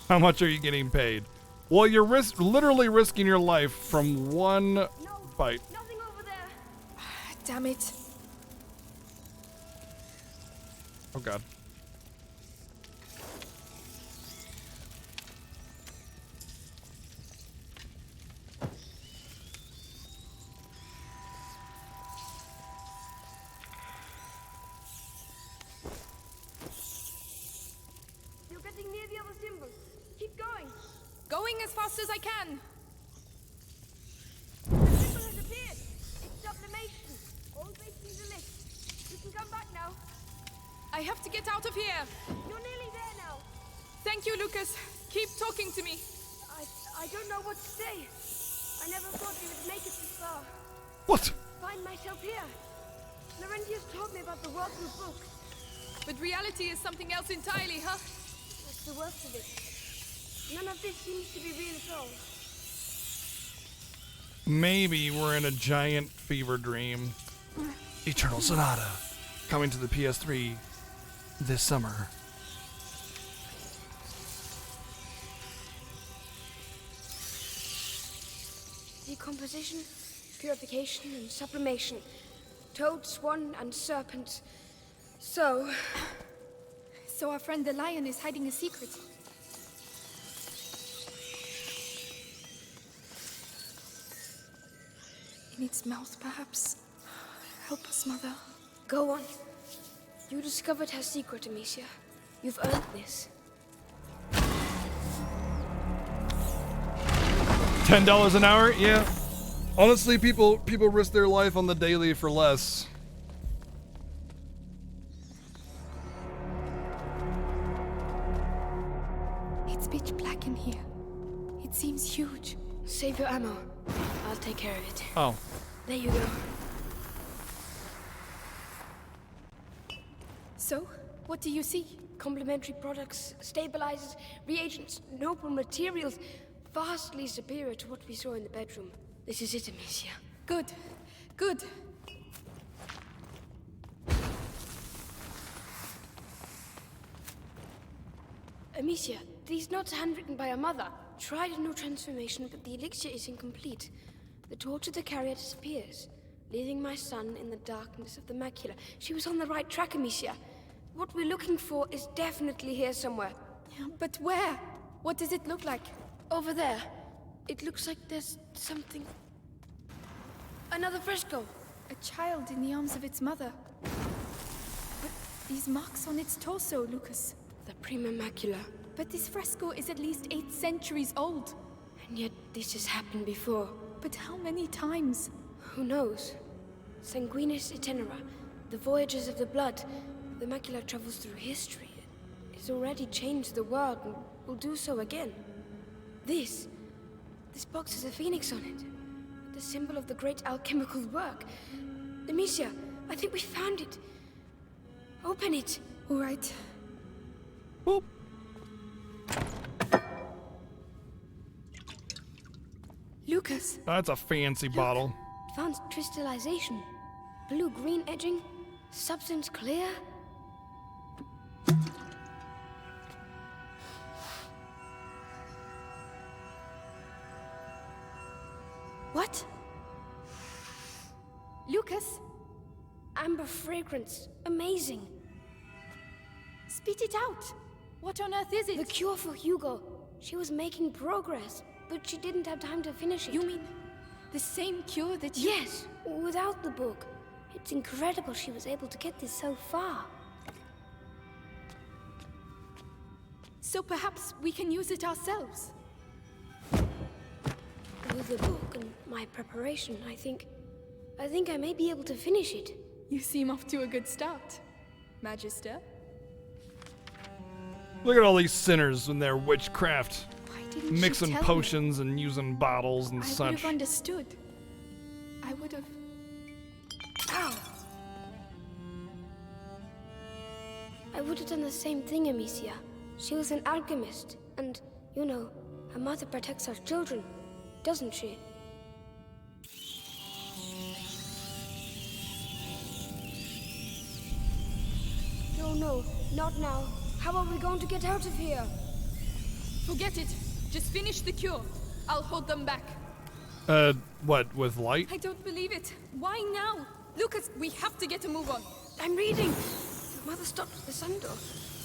How much are you getting paid? Well, you're literally risking your life from one bite. Nothing over there. Damn it. Oh god. You're getting near the other symbol. Keep going. Going as fast as I can. The symbol has appeared. It's sublimation. All basins are lit. You can come back now. I have to get out of here. You're nearly there now. Thank you, Lucas. Keep talking to me. I don't know what to say. I never thought we would make it this far. What? Find myself here. Laurentius told me about the world through books. But reality is something else entirely, huh? That's the worst of it. None of this seems to be real at all. Maybe we're in a giant fever dream. Eternal Sonata, coming to the PS3 this summer. Decomposition, purification, and sublimation. Toad, swan, and serpent. So our friend the lion is hiding a secret. In its mouth, perhaps. Help us, Mother. Go on. You discovered her secret, Amicia. You've earned this. $10 an hour? Yeah. Honestly, people risk their life on the daily for less. back in here. It seems huge. Save your ammo. I'll take care of it. Oh. There you go. So, what do you see? Complementary products, stabilizers, reagents, noble materials, vastly superior to what we saw in the bedroom. This is it, Amicia. Good. Good. Amicia, these notes are handwritten by your mother. Tried a new transformation, but the elixir is incomplete. The torch of the carrier disappears, leaving my son in the darkness of the macula. She was on the right track, Amicia. What we're looking for is definitely here somewhere. But where? What does it look like? Over there. It looks like there's something... Another fresco. A child in the arms of its mother. But these marks on its torso, Lucas. The prima macula. But this fresco is at least 8 centuries old. And yet this has happened before. But how many times? Who knows? Sanguinis itinera. The voyages of the blood. The macula travels through history. It's already changed the world and will do so again. This box has a phoenix on it. The symbol of the great alchemical work. Amicia, I think we found it. Open it. All right. Boop. Lucas. That's a fancy bottle. Advanced crystallization. Blue-green edging. Substance clear. What? Lucas? Amber fragrance. Amazing. Spit it out. What on earth is it? The cure for Hugo. She was making progress, but she didn't have time to finish it. You mean the same cure that you... Yes, without the book. It's incredible she was able to get this so far. So perhaps we can use it ourselves. With the book and my preparation, I think I may be able to finish it. You seem off to a good start, Magister. Look at all these sinners and their witchcraft. Why didn't Mixing you tell potions and using bottles and me? I such. would have understood. I would have... Ow! I would have done the same thing, Amicia. She was an alchemist, and, you know, her mother protects her children, doesn't she? No, not now. How are we going to get out of here? Forget it. Just finish the cure. I'll hold them back. What, with light? I don't believe it. Why now? Lucas, we have to get a move on. I'm reading. Mother stopped at the sun door.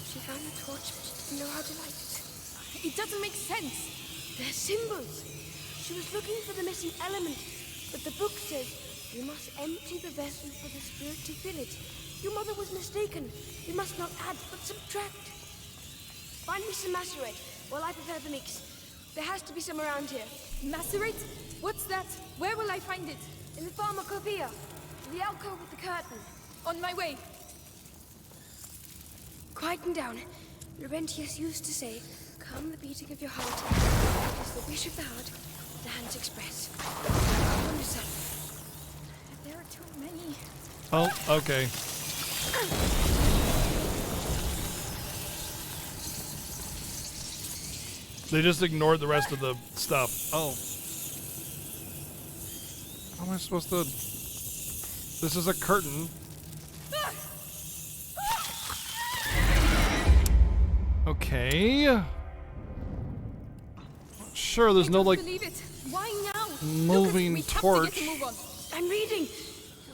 She found the torch, but she didn't know how to light it. It doesn't make sense. They're symbols. She was looking for the missing element, but the book says you must empty the vessel for the spirit to fill it. Your mother was mistaken. You must not add, but subtract. Find me some macerate while I prepare the mix. There has to be some around here. Macerate? What's that? Where will I find it? In the pharmacopoeia. The alcove with the curtain. On my way. Quieten down. Laurentius used to say, calm the beating of your heart. It is the wish of the heart, the hands express. Calm yourself. There are too many. Oh, okay. They just ignored the rest of the stuff. Oh. How am I supposed to... This is a curtain. Okay. Sure, there's no, like, believe it. Why now? moving Lucas, we torch. Have to get a move on. I'm reading.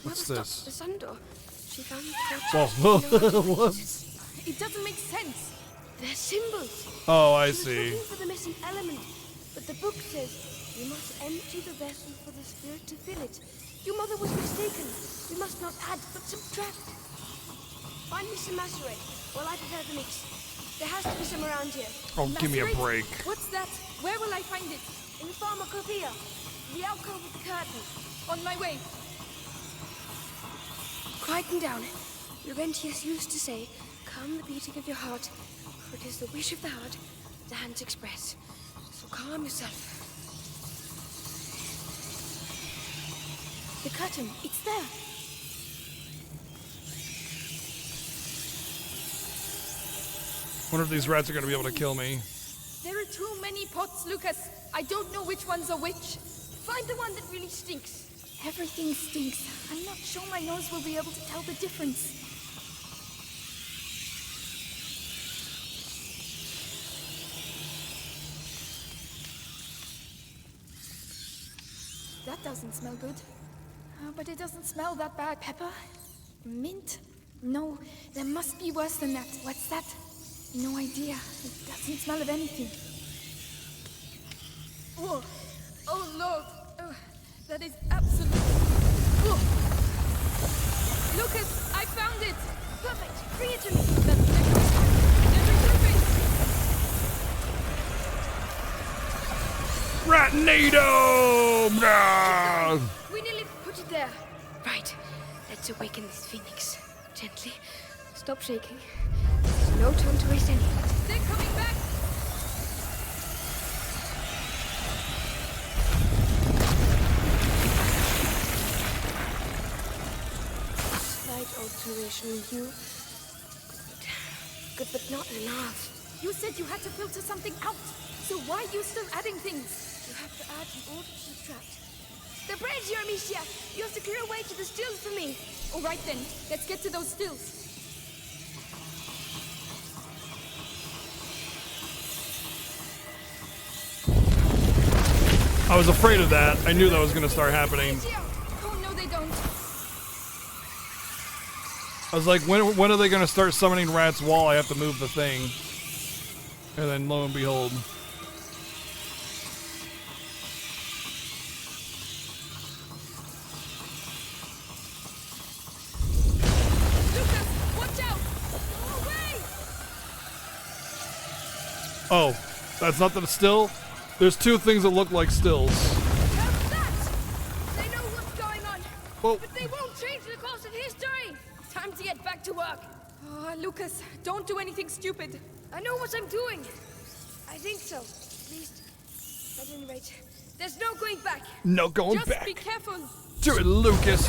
What's Mother this? stopped at the sun door. She found the torch. Whoa. Whoops. It doesn't make sense. They're symbols. Oh, I She was see. looking for the missing element, but the book says you must empty the vessel for the spirit to fill it. Your mother was mistaken. You must not add, but subtract. Find me some macerate while I prepare the mix. There has to be some around here. Oh, give me a Macerate? break. What's that? Where will I find it? In the pharmacopoeia. The alcove with the curtain. On my way. Quieten down. Laurentius used to say, calm the beating of your heart, for it is the wish of the heart the hands express. calm yourself. The curtain, it's there. Wonder if these rats are gonna be able to kill me. There are too many pots, Lucas. I don't know which ones are which. Find the one that really stinks. Everything stinks. I'm not sure my nose will be able to tell the difference. That doesn't smell good. But it doesn't smell that bad. Pepper? Mint? No, there must be worse than that. What's that? No idea. It doesn't smell of anything. Oh, oh Lord. Oh, that is absolutely... Oh. Lucas, I found it. Perfect. Bring it to me. That's Ratnado! Ah! We nearly put it there. Right. Let's awaken this phoenix. Gently. Stop shaking. There's no time to waste any. They're coming back. Slight alteration in you. Good, but not enough. You said you had to filter something out. So why are you still adding things? You have to add in order to subtract. The bridge, Amicia! You have to clear a way to the stills for me. All right then, let's get to those stills. I was afraid of that. I knew that was gonna start happening. Oh no, they don't. I was like, when are they gonna start summoning rats while I have to move the thing? And then lo and behold. Lucas, watch out! Go away! Oh, that's not the still? There's two things that look like stills. How's that? They know what's going on. Well, But they won't change the course of history. Time to get back to work. Oh, Lucas, don't do anything stupid. I know what I'm doing. I think so. At least, at any rate, there's no going back. no going Just back. be careful. Do it, Lucas.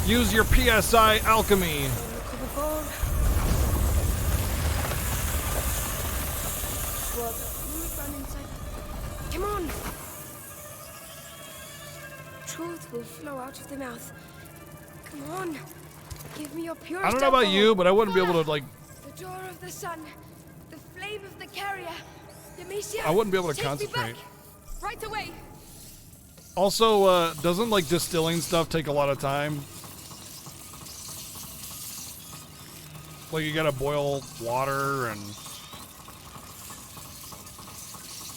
Use your PSI alchemy. Run inside. Come on. Truth will flow out of the mouth. Come on. Give me your purest. I don't know about alcohol. you, but I wouldn't be able to, like, The door of the sun. The flame of the carrier. Demetia, I wouldn't be able to take me concentrate. back. Right away. Also, doesn't, like, distilling stuff take a lot of time? Like, you gotta boil water and...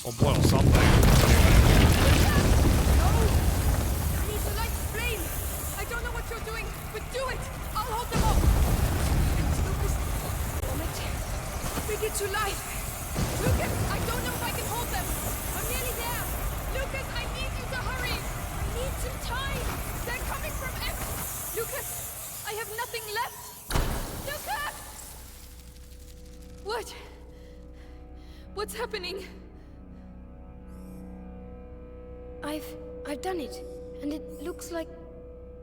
Or boil something. I need to light the flame. I don't know what you're doing, but do it. I'll hold them off. Lucas, damn it. Bring it to life. Lucas, I don't know if I can hold them. I'm nearly there. Lucas, I need you to hurry. I need some time. They're coming from F. Lucas, I have nothing left. Lucas! What? What's happening? I've done it, and it looks like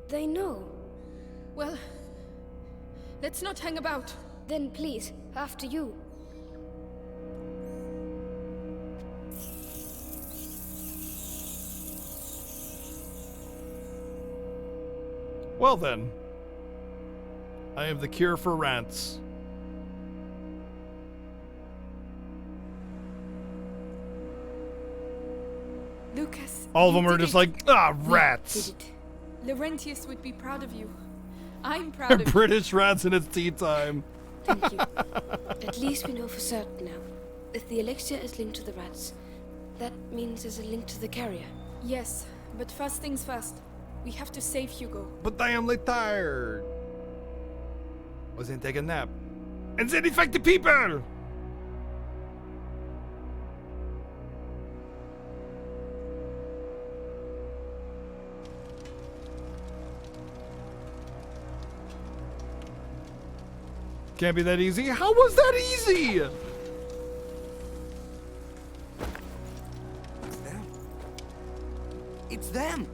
they know. Well, let's not hang about. Then please, after you. Well then. I have the cure for rats. Lucas. All of them you are did just it. like, ah, rats. Laurentius would be proud of you. I'm proud of you. British rats and it's tea time. Thank you. At least we know for certain now. If the elixir is linked to the rats, that means there's a link to the carrier. Yes, but first things first. We have to save Hugo. But I am like tired. Wasn't take a nap. And then infect the people! Can't be that easy. How was that easy? them!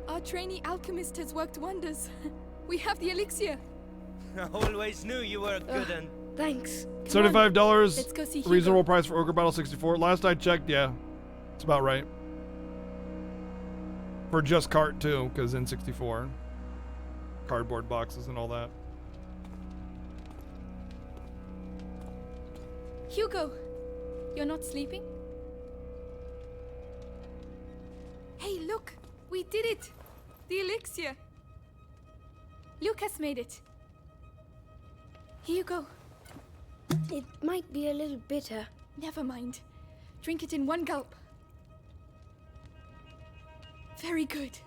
Our trainee alchemist has worked wonders. We have the elixir. I always knew you were a good one. Thanks. $75. Let's go see Hugo. Reasonable price for Ogre Battle 64. Last I checked, yeah. It's about right. For just cart too, because N64. Cardboard boxes and all that. Hugo, you're not sleeping? Hey, look! We did it! The elixir! Lucas made it. Here you go. It might be a little bitter. Never mind. Drink it in one gulp. Very good.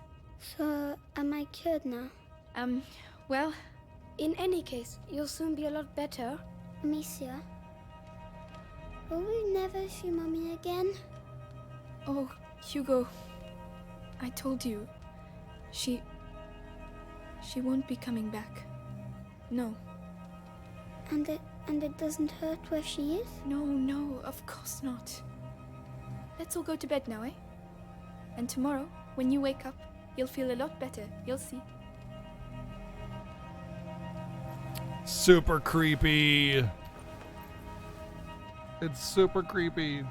So, am I cured now? Well, in any case, you'll soon be a lot better. Amicia, will we never see Mommy again? oh, Hugo, I told you, she won't be coming back. No. And it doesn't hurt where she is? No, of course not. Let's all go to bed now, eh? And tomorrow, when you wake up, you'll feel a lot better. You'll see. Super creepy. It's super creepy.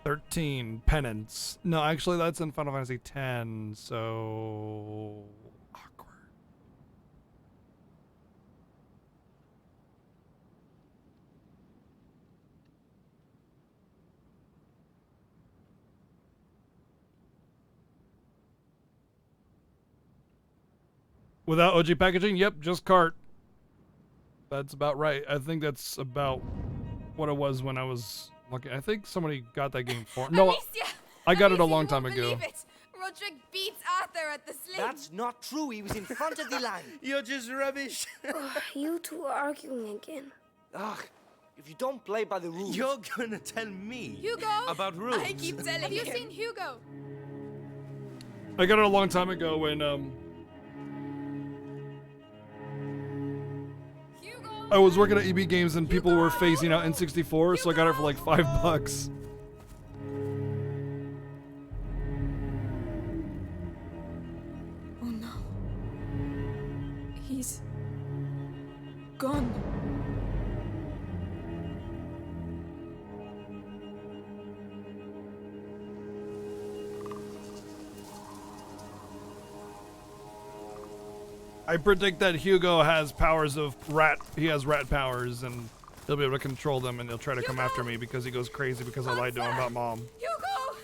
$13 penance. No, actually, that's in Final Fantasy X. So awkward. Without OG packaging? Yep, just cart. That's about right. I think that's about what it was when I was looking. I think somebody got that game for no. Alicia! I got it a Alicia, long you time won't ago. believe it. Roderick beats Arthur at the sling. That's not true. He was in front of the line. You're just rubbish. You two are arguing again. Ugh. If you don't play by the rules... You're gonna tell me Hugo! about rules. I keep telling Have you him. seen Hugo? I got it a long time ago when Hugo! I was working at EB Games and people were phasing out N64, so I got it for like $5. Oh no. He's gone. I predict that Hugo has powers of rat. He has rat powers, and he'll be able to control them, and he'll try to come after me because he goes crazy because I lied to him about Mom. Hugo!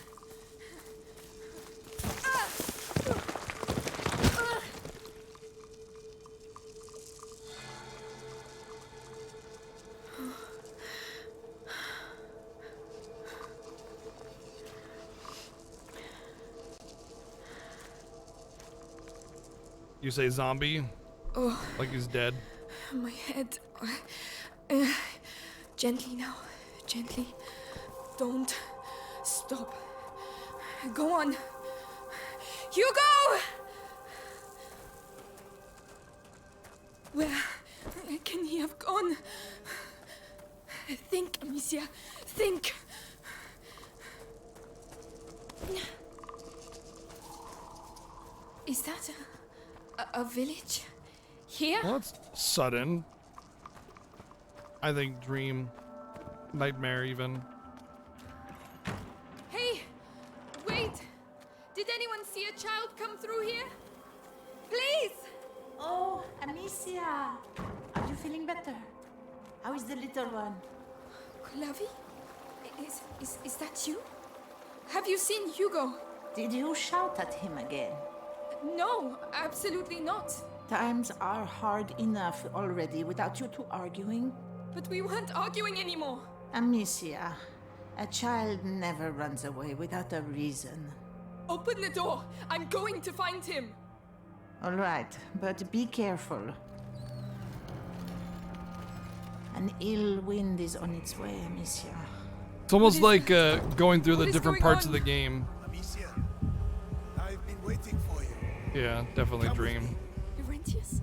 You say zombie? Oh, Like he's dead? my head. Gently now. Gently. Don't stop. Go on. Hugo! Where can he have gone? Think, Amicia. Think. Is that a village? Here? Well, that's sudden. I think dream. Nightmare, even. Hey! Wait! Did anyone see a child come through here? Please! Oh, Amicia! Are you feeling better? How is the little one? Clavi? Is that you? Have you seen Hugo? Did you shout at him again? No, absolutely not. Times are hard enough already without you two arguing. But we weren't arguing anymore. Amicia, a child never runs away without a reason. Open the door. I'm going to find him. All right, but be careful. An ill wind is on its way, Amicia. It's almost like going through the What is different going parts on? of the game. Amicia, I've been waiting for you. Yeah, definitely Come with Dream. me. Laurentius?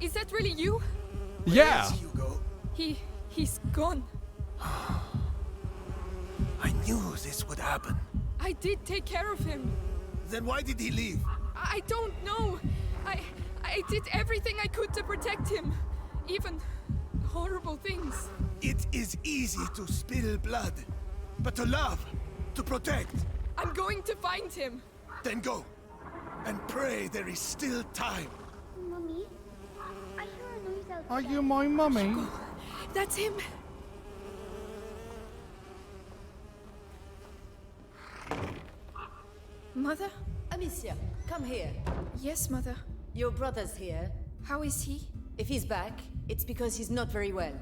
Is that really you? Yeah. Where is Hugo? He's gone. I knew this would happen. I did take care of him. Then why did he leave? I don't know. I did everything I could to protect him. Even horrible things. It is easy to spill blood, but to love, to protect, I'm going to find him. then go. And pray there is still time. Mummy, I hear a noise outside. Are you my mummy? That's him. Mother? Amicia, come here. Yes, Mother. Your brother's here. How is he? If he's back, it's because he's not very well.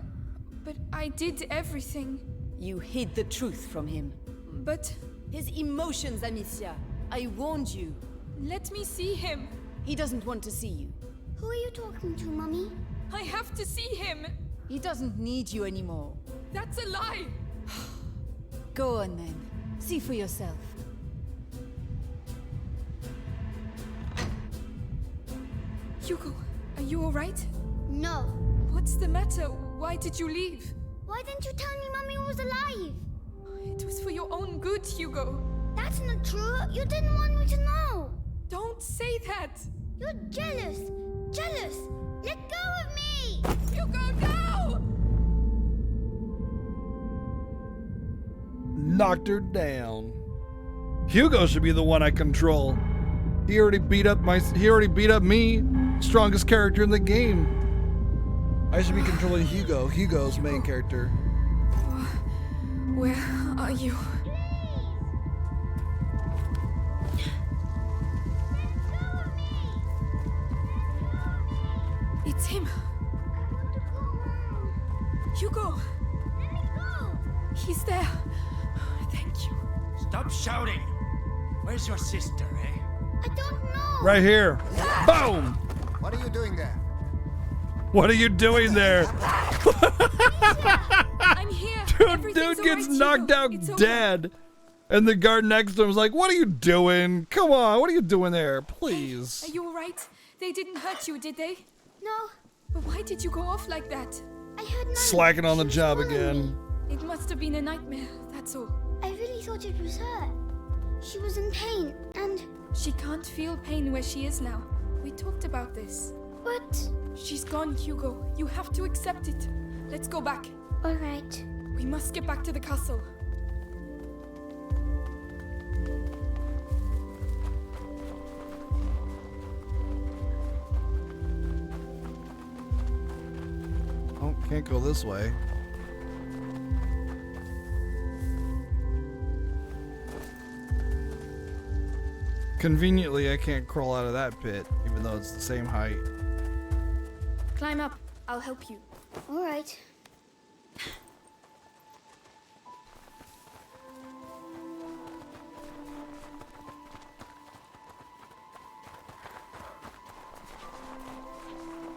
But I did everything. You hid the truth from him. But His emotions, Amicia. I warned you. let me see him. He doesn't want to see you. Who are you talking to, Mummy? I have to see him. He doesn't need you anymore. That's a lie. Go on then. See for yourself. Hugo, are you alright? No. What's the matter? Why did you leave? Why didn't you tell me Mummy was alive? It was for your own good, Hugo. That's not true. You didn't want me to know. Don't say that. You're jealous. Jealous. Let go of me. Hugo, no! Knocked her down. Hugo should be the one I control. He already beat up me, strongest character in the game. I should be controlling Hugo, Hugo's main character. Where are you? It's him. Hugo! Let me go. He's there. Thank you. Stop shouting! Where's your sister, eh? I don't know. Right here. Boom! What are you doing there? What are you doing there? I'm here. Dude gets knocked out dead. And the guard next to him is like, what are you doing? Come on, what are you doing there? Please. Are you alright? They didn't hurt you, did they? No. But why did you go off like that? I had none. Slacking on the She was job following again. me. It must have been a nightmare, that's all. I really thought it was her. She was in pain, and... She can't feel pain where she is now. We talked about this. But... She's gone, Hugo. You have to accept it. Let's go back. All right. We must get back to the castle. Oh, can't go this way. Conveniently, I can't crawl out of that pit, even though it's the same height. Climb up. I'll help you. All right.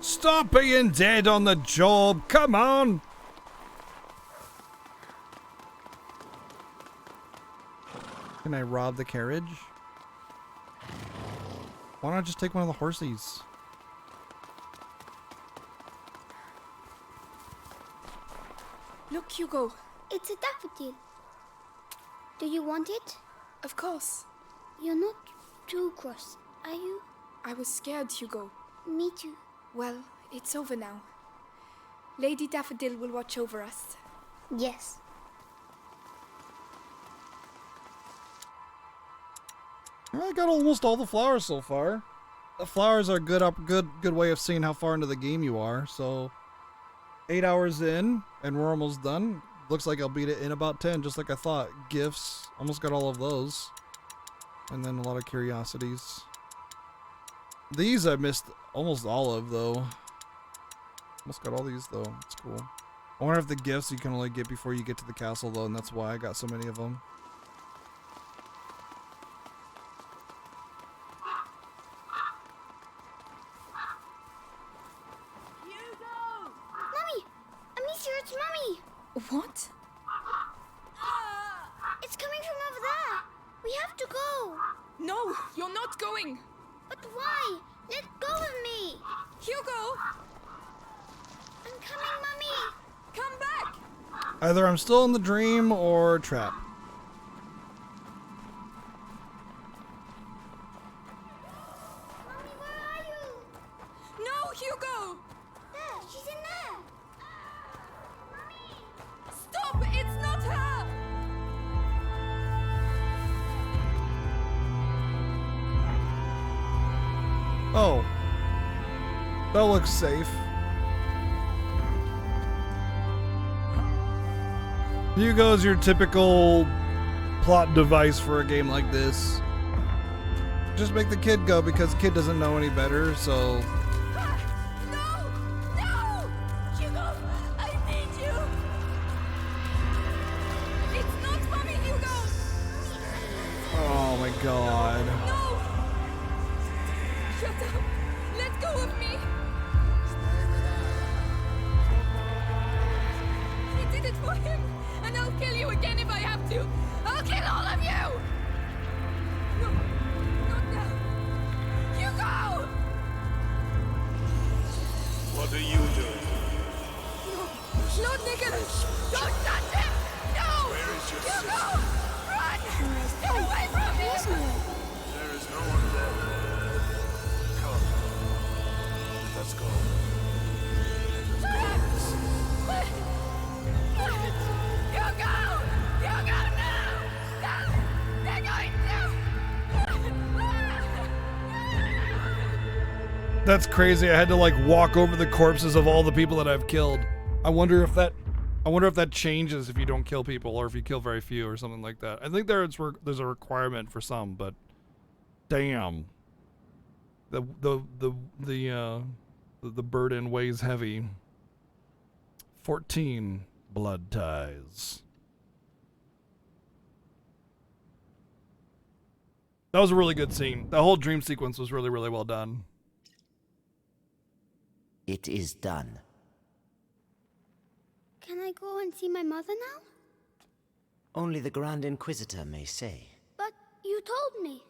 Stop being dead on the job. Come on. Can I rob the carriage? Why not just take one of the horsies? Look, Hugo. It's a daffodil. Do you want it? Of course. You're not too cross, are you? I was scared, Hugo. Me too. Well, it's over now. Lady Daffodil will watch over us. Yes. I got almost all the flowers so far. The flowers are a good way of seeing how far into the game you are. So, 8 hours in, and we're almost done. Looks like I'll beat it in about 10, just like I thought. Gifts, almost got all of those. And then a lot of curiosities. These I missed almost all of, though. Almost got all these, though. It's cool. I wonder if the gifts you can only get before you get to the castle, though, and that's why I got so many of them. Mommy! Amicia What? It's coming from over there. We have to go. No, you're not going. But why? Let go of me. Hugo! I'm coming, Mummy. Come back! Either I'm still in the dream or trapped. Mummy, where are you? No, Hugo! There, she's in there. Stop! It's not her! Oh. That looks safe. Hugo's your typical plot device for a game like this. Just make the kid go because the kid doesn't know any better, so... No! No! Hugo! I need you! It's not Mommy, Hugo! Oh my god. No! Shut up! Let go of me! He did it for him! And I'll kill you again if I have to! I'll kill all of you! No! Not now! Hugo! What are you doing? No! Not Nicholas! Don't touch him! No! Where is your Hugo! sister? Run! Get away from him! There is no one there. Come. Let's go. Hugo! Hugo, no! No! They're going to... That's crazy. I had to like walk over the corpses of all the people that I've killed. I wonder if that changes if you don't kill people or if you kill very few or something like that. I think there's a requirement for some, but damn. The burden weighs heavy. 14 blood ties. That was a really good scene. The whole dream sequence was really, really well done. It is done. Can I go and see my mother now? Only the Grand Inquisitor may say. But you told me.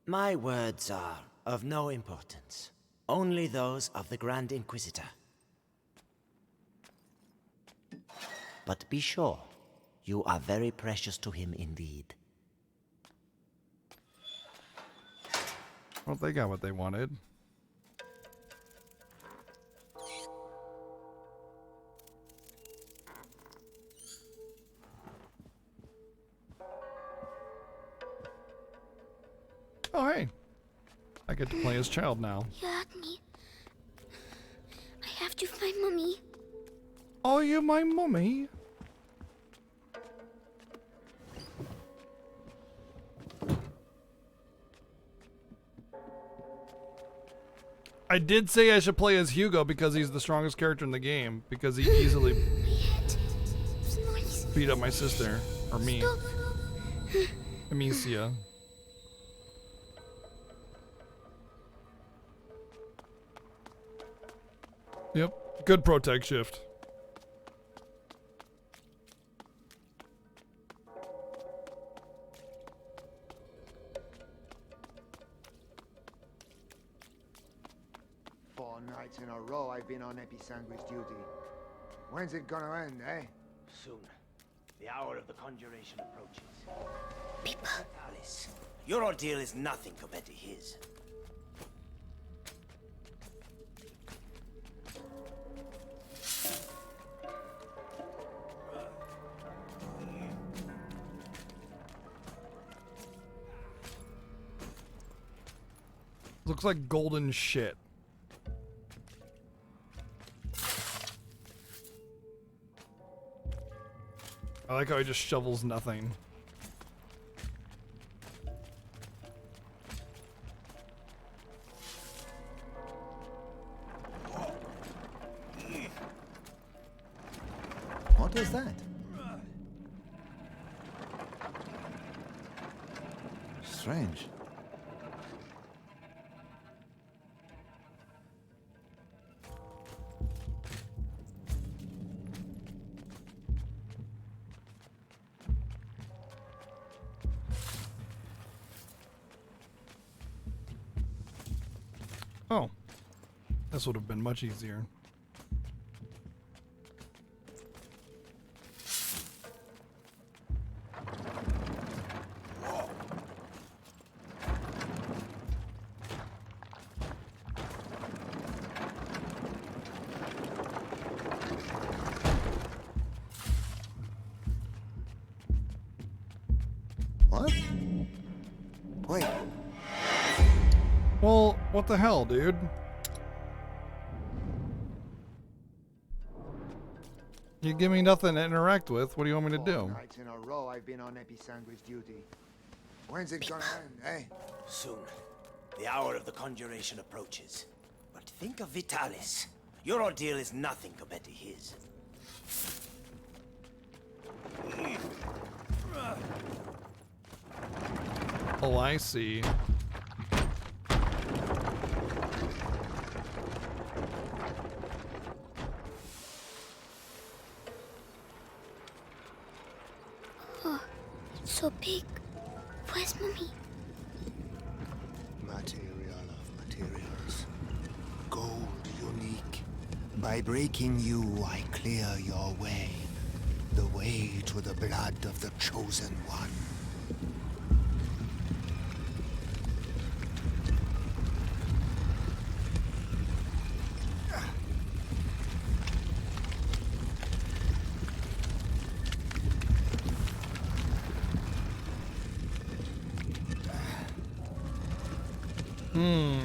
My words are of no importance. Only those of the Grand Inquisitor. But be sure, you are very precious to him indeed. Well, they got what they wanted. Oh, hey. I get to play as child now. You hurt me. I have to find Mummy. Are you my mummy? I did say I should play as Hugo because he's the strongest character in the game, because he easily beat up my sister, or me. Amicia. Yep, good protect shift. Nights in a row I've been on Episanguis duty. When's it gonna end, eh? Soon. The hour of the conjuration approaches. People. Alice, your ordeal is nothing compared to his. Looks like golden shit. I like how he just shovels nothing. What was that? Strange. Oh. This would have been much easier. What? Wait. Well, what the hell, dude? You give me nothing to interact with. What do you want me to do? 4 nights in a row I've been on Episanguis duty. When's it gonna end, eh? Soon. The hour of the conjuration approaches. But think of Vitalis. Your ordeal is nothing compared to his. Oh, I see. Oh, it's so big. Where's Mommy? Material of materials. Gold unique. By breaking you, I clear your way. The way to the blood of the chosen one.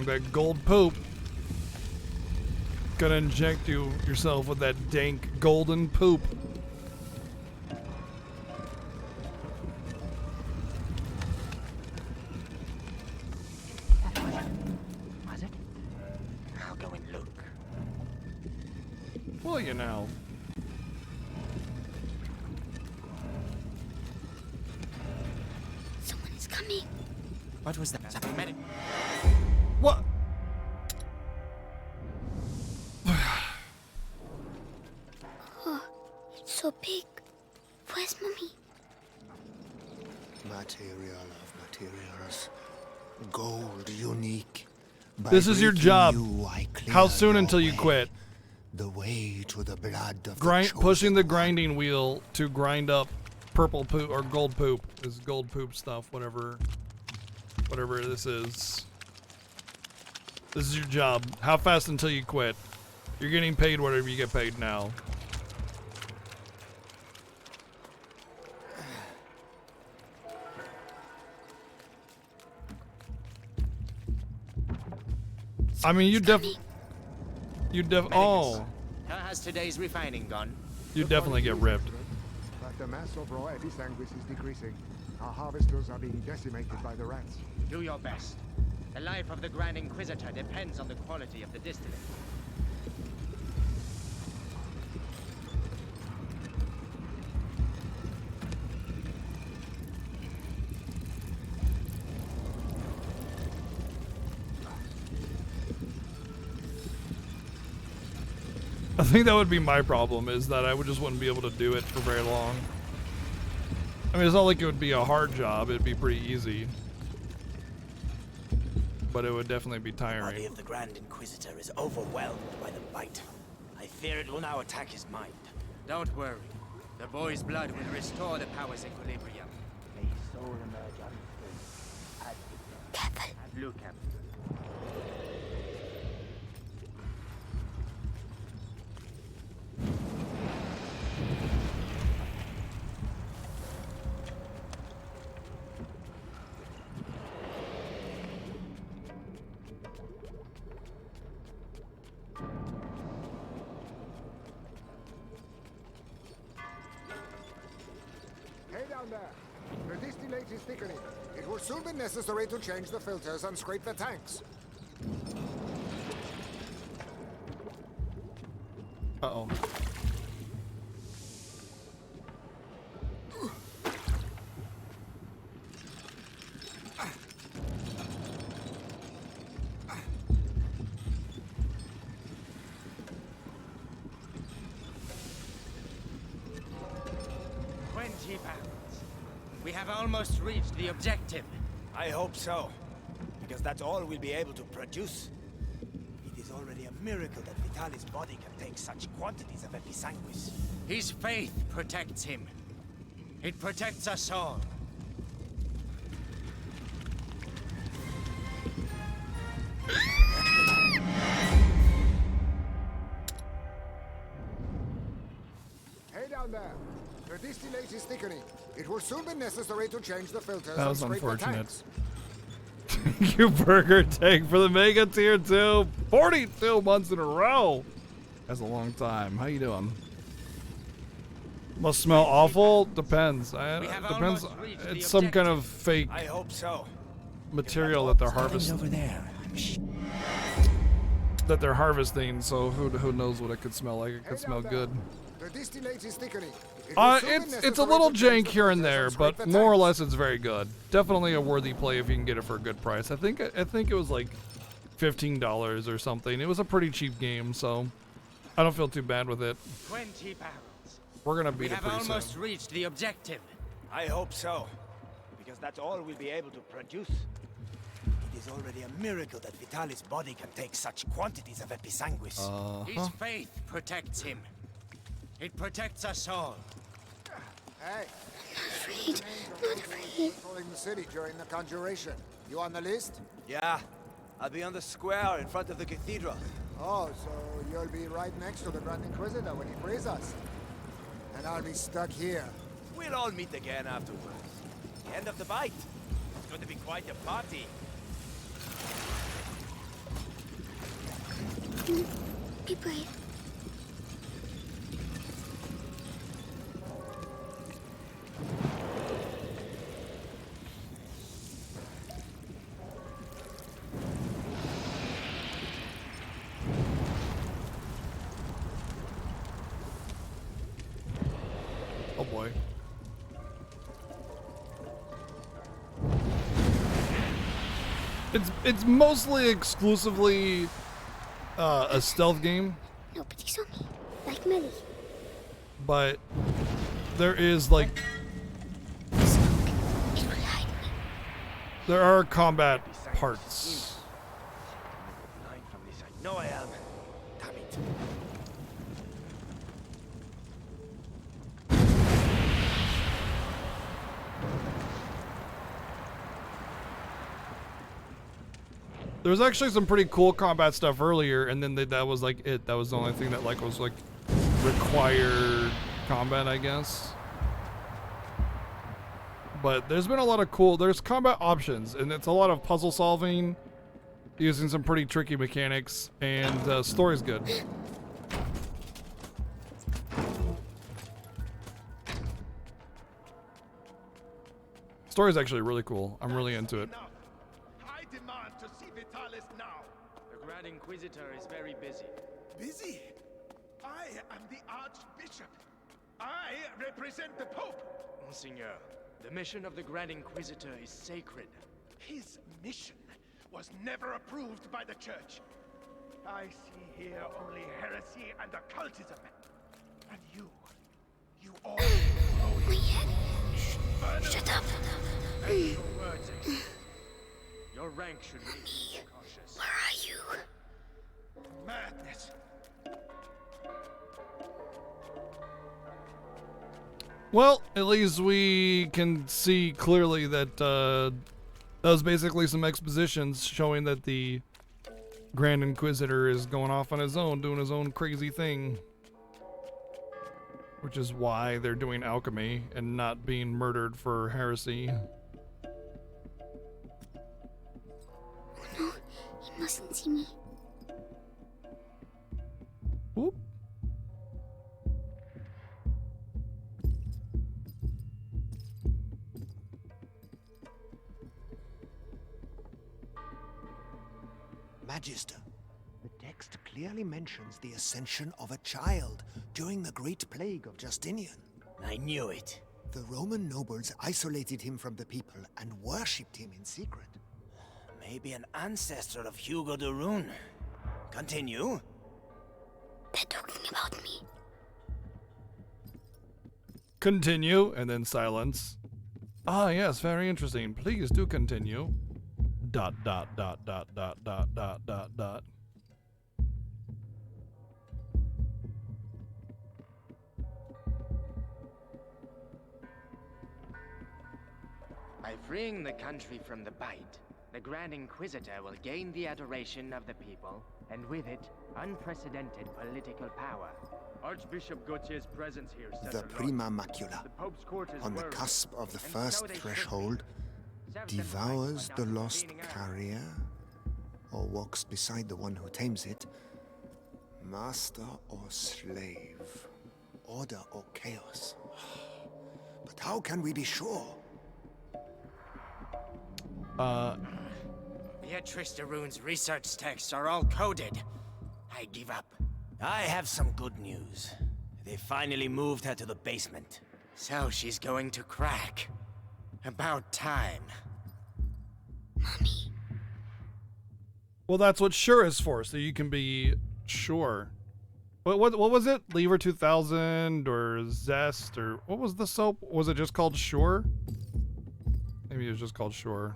That gold poop. Gonna inject yourself with that dank golden poop. Was it? I'll go and look. Well, you know. Someone is coming. What was that? What? Oh, it's so big. Where's Mommy? Material of materials. Gold unique. By This is your breaking job. you, I clear How soon your until you way. quit? The way to the blood of Grind, the chosen pushing the one. grinding wheel to grind up purple poop or gold poop is gold poop stuff. Whatever this is. This is your job. How fast until you quit? You're getting paid whatever you get paid now. I mean, oh, How has today's refining gone? you definitely get ripped. But the mass of raw Episanguis is decreasing. Our harvesters are being decimated by the rats. Do your best. The life of the Grand Inquisitor depends on the quality of the distillate. I think that would be my problem, is that I wouldn't be able to do it for very long. I mean, it's not like it would be a hard job, it'd be pretty easy. But it would definitely be The tiring. body of the Grand Inquisitor is overwhelmed by the bite. I fear it will now attack his mind. Don't worry. The boy's blood will restore the power's equilibrium. May his soul emerge unscathed. Careful. Ad Lucem. Hey down there. The distillate is thickening. It will soon be necessary to change the filters and scrape the tanks. Uh-oh. £20. We have almost reached the objective. I hope so. Because that's all we'll be able to produce. miracle that Vitalis' body can take such quantities of episanguis. His faith protects him. It protects us all. Hey down there. The distillate is thickening. It will soon be necessary to change the filters. That was and scrape the unfortunate. tanks. You burger tank for the Mega Tier 2. 42 months in a row. That's a long time. How you doing? Must smell awful? Depends. Depends. It's some kind of fake I hope so. material that they're harvesting. Over there. That they're harvesting, so who knows what it could smell like. It could smell good. The distillate is thickening. It will soon be It's a necessary little to change jank the here and filters there, scrape but the more or tanks. less it's very good. Definitely a worthy play if you can get it for a good price. I think it was like $15 or something. It was a pretty cheap game, so I don't feel too bad with it. 20 barrels. We're gonna We beat it have pretty almost soon. reached the objective. I hope so. Because that's all we'll be able to produce. It is already a miracle that Vitalis' body can take such quantities of episanguis. His faith protects him. It protects us all. Hey. Afraid. Not afraid. Patrolling the city during the conjuration. You on the list? Yeah, I'll be on the square in front of the cathedral. Oh, so you'll be right next to the Grand Inquisitor when he frees us. And I'll be stuck here. We'll all meet again afterwards. The end of the bite. It's going to be quite a party. Be brave. Oh boy. It's mostly exclusively a stealth game, Nobody saw me. Like Millie. but there is like there are combat parts. Line from this side. No, I am. Damn it. There was actually some pretty cool combat stuff earlier, and then that was like it. That was the only thing that like was like required combat, I guess. But there's been a lot of there's combat options, and it's a lot of puzzle solving, using some pretty tricky mechanics, and story's good. Story's actually really cool. I'm really into it. I demand to see Vitalis now. The Grand Inquisitor is very busy. Busy? I am the Archbishop. I represent the Pope. Monseigneur, the mission of the Grand Inquisitor is sacred. His mission was never approved by the Church. I see here only heresy and occultism. And you all know it. Shut up. And your words, Excellency. Your rank should make you cautious. Where are you? Madness. Well, at least we can see clearly that that was basically some expositions showing that the Grand Inquisitor is going off on his own, doing his own crazy thing. Which is why they're doing alchemy and not being murdered for heresy. Oh no, he mustn't see me. Whoop. Magister, the text clearly mentions the ascension of a child during the Great Plague of Justinian. I knew it. The Roman nobles isolated him from the people and worshipped him in secret. Maybe an ancestor of Hugo de Rune. Continue. They're talking about me. Continue, and then silence. Ah, yes, very interesting. Please do continue. ... By freeing the country from the bite, the Grand Inquisitor will gain the adoration of the people, and with it, unprecedented political power. Archbishop Gautier's presence here says The a lot. Prima Macula, The Pope's court is on the worried, cusp of the and first so they should be. threshold, Serve them right devours by the not lost intervening early. carrier, or walks beside the one who tames it. Master or slave, order or chaos. But how can we be sure? Beatrice de Rune's research texts are all coded. I give up. I have some good news. They finally moved her to the basement. So she's going to crack. About time. Well, that's what sure is for, so you can be sure. What was it? Lever 2000 or Zest or what was the soap? Was it just called Sure? Maybe it was just called Sure.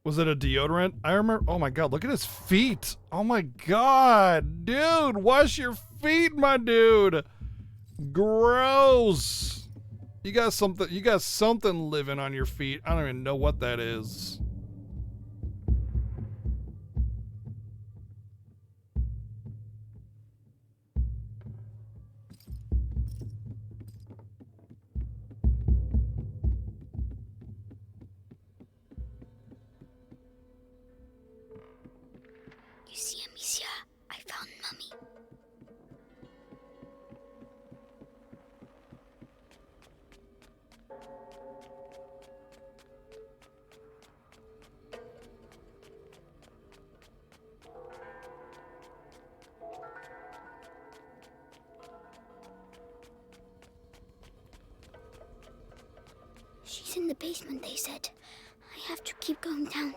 Was it a deodorant? I remember. Oh my god, look at his feet. Oh my god, dude, wash your feet, my dude. Gross. You got something living on your feet. I don't even know what that is. You see, Amicia, I found Mummy. She's in the basement, they said. I have to keep going down.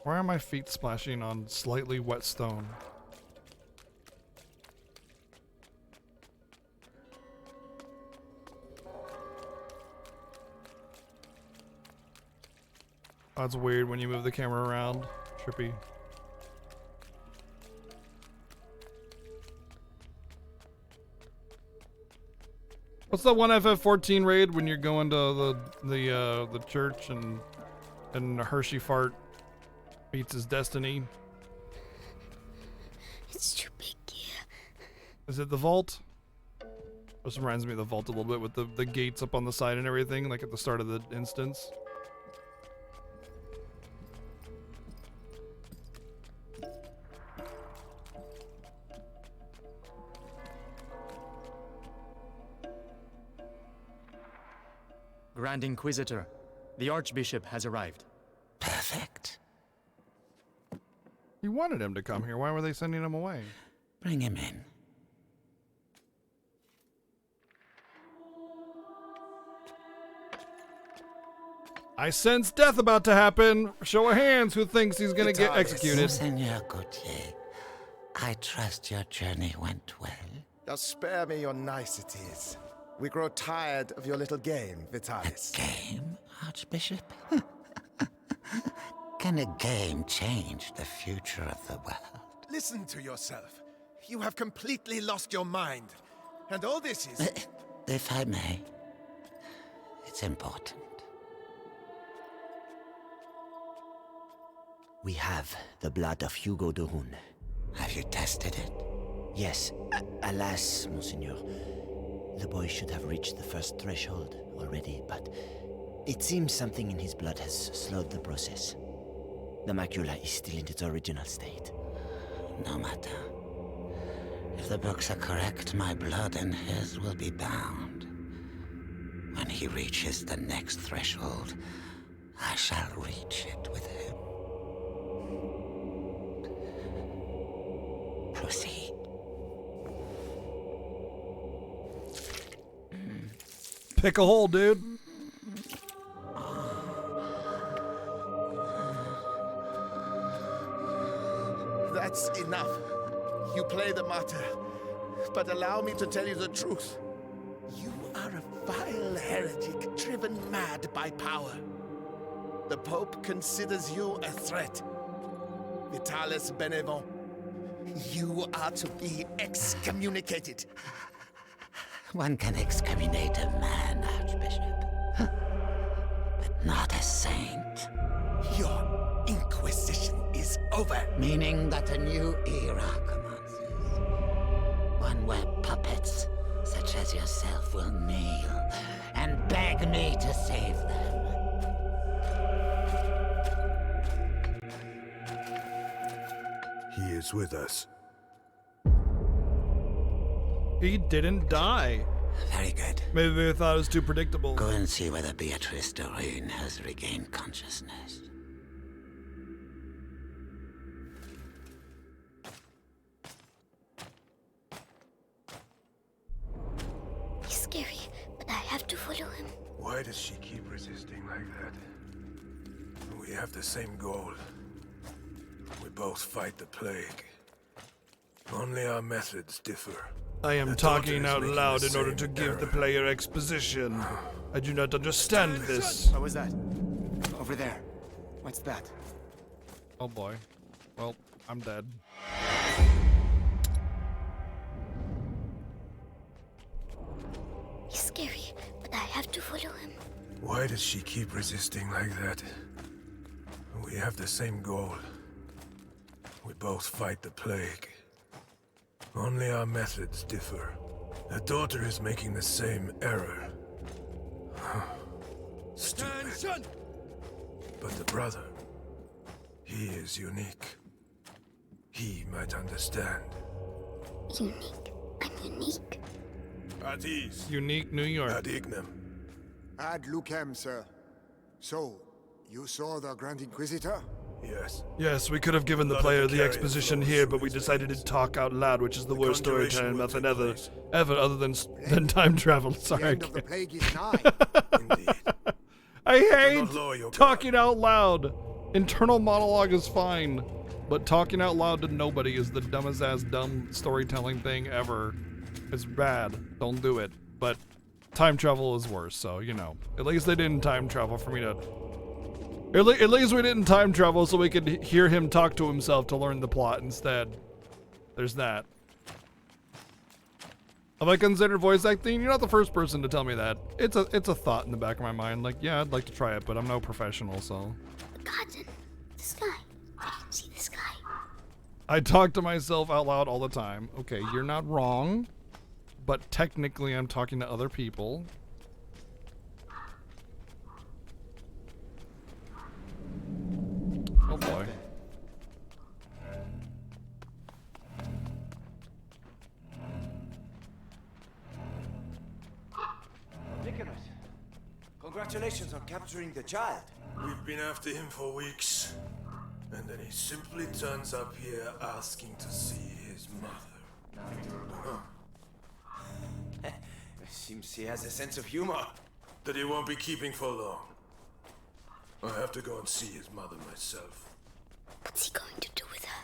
Why are my feet splashing on slightly wet stone? That's weird when you move the camera around. Trippy. What's that one FF14 raid when you're going to the church and Hershey Fart meets his destiny? It's too big here. Is it the vault? This reminds me of the vault a little bit with the gates up on the side and everything, like at the start of the instance. Grand Inquisitor, the Archbishop has arrived. Perfect. You wanted him to come here. Why were they sending him away? Bring him in. I sense death about to happen. Show of hands, who thinks he's gonna get executed? Senor Gautier, I trust your journey went well. Just spare me your niceties. We grow tired of your little game, Vitalis. Game, Archbishop? Can a game change the future of the world? Listen to yourself. You have completely lost your mind. And all this is... If I may, it's important. We have the blood of Hugo de Rune. Have you tested it? Yes. Alas, Monseigneur. The boy should have reached the first threshold already, but it seems something in his blood has slowed the process. The macula is still in its original state. No matter. If the books are correct, my blood and his will be bound. When he reaches the next threshold, I shall reach it with him. Proceed. Pick a hole, dude. That's enough. You play the martyr. but allow me to tell you the truth. You are a vile heretic driven mad by power. The Pope considers you a threat. Vitalis Benevent, you are to be excommunicated. One can excommunicate a man, Archbishop, but not a saint. Your inquisition is over. Meaning that a new era commences. One where puppets such as yourself will kneel and beg me to save them. He is with us. He didn't die. Very good. Maybe they thought it was too predictable. Go and see whether Beatrice Doreen has regained consciousness. He's scary, but I have to follow him. Why does she keep resisting like that? We have the same goal. We both fight the plague. Only our methods differ. I am talking out loud in order to give the player exposition. I do not understand this. What was that? Over there. What's that? Oh boy. Well, I'm dead. He's scary, but I have to follow him. Why does she keep resisting like that? We have the same goal. We both fight the plague. Only our methods differ. The daughter is making the same error. Stupid. But the brother, he is unique. He might understand. Unique? I'm unique? At ease. Unique New York. Ad ignem. Ad lucem, sir. So, you saw the Grand Inquisitor? Yes. Yes, we could have given the player the exposition here, but we decided to talk out loud, which is the worst storytelling method ever other than time travel. Sorry. The end of the plague is nigh. I hate talking out loud. Internal monologue is fine, but talking out loud to nobody is the dumbest ass dumb storytelling thing ever. It's bad. Don't do it. But time travel is worse, so, you know. At least they didn't time travel for me to... At least we didn't time travel so we could hear him talk to himself to learn the plot instead. There's that. Have I considered voice acting? You're not the first person to tell me that. It's a thought in the back of my mind. Like, yeah, I'd like to try it, but I'm no professional, so... The garden. The sky. I can see the sky. I talk to myself out loud all the time. Okay, you're not wrong, but technically I'm talking to other people. Oh boy. Nicholas, congratulations on capturing the child. We've been after him for weeks. And then he simply turns up here asking to see his mother. Seems he has a sense of humor. That he won't be keeping for long. I have to go and see his mother myself. What's he going to do with her?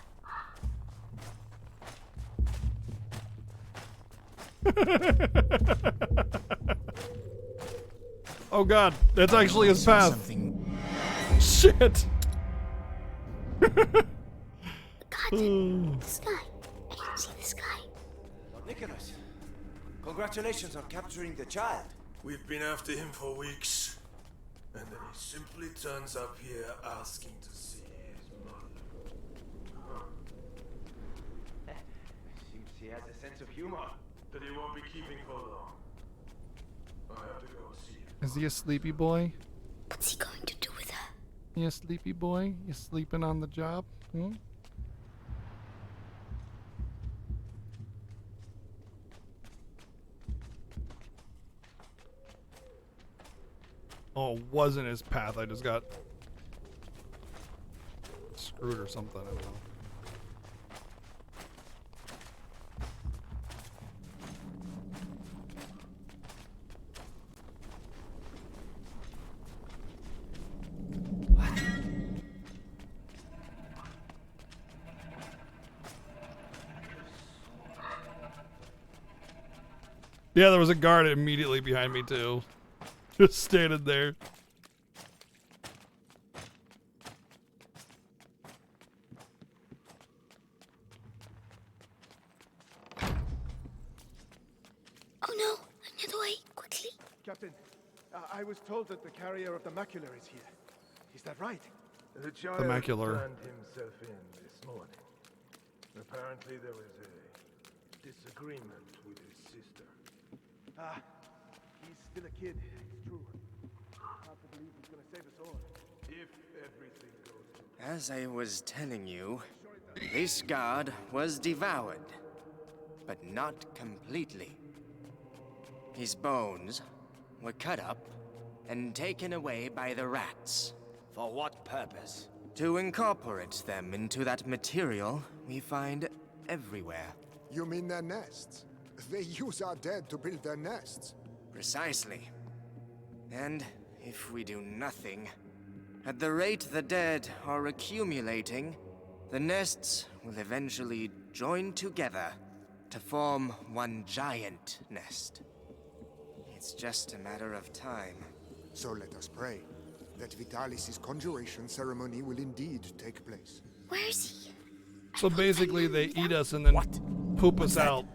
Oh god, that's actually his path. Shit. The garden. The sky. I can see the sky. Nicholas, congratulations on capturing the child. We've been after him for weeks. And then he simply turns up here asking to see his mother. Seems he has a sense of humor. That he won't be keeping for long. I have to go and see him. Is he a sleepy boy? What's he going to do with her? You a sleepy boy? You sleeping on the job? Hmm? Oh, it wasn't his path. I just got screwed or something. I don't know. Yeah, there was a guard immediately behind me too. Just standing there. Oh no, another way, quickly. Captain, I was told that the carrier of the macular is here. Is that right? The child macular. turned himself in this morning. Apparently there was a disagreement with his sister. Ah, he's still a kid, it's true. Hard to believe he's gonna save us all. If everything goes to As I was telling you, this guard was devoured, but not completely. His bones were cut up and taken away by the rats. For what purpose? To incorporate them into that material we find everywhere. You mean their nests? They use our dead to build their nests. Precisely. And if we do nothing, at the rate the dead are accumulating, the nests will eventually join together to form one giant nest. It's just a matter of time. So let us pray that Vitalis' conjuration ceremony will indeed take place. Where is he? So basically, they eat us and then poop us out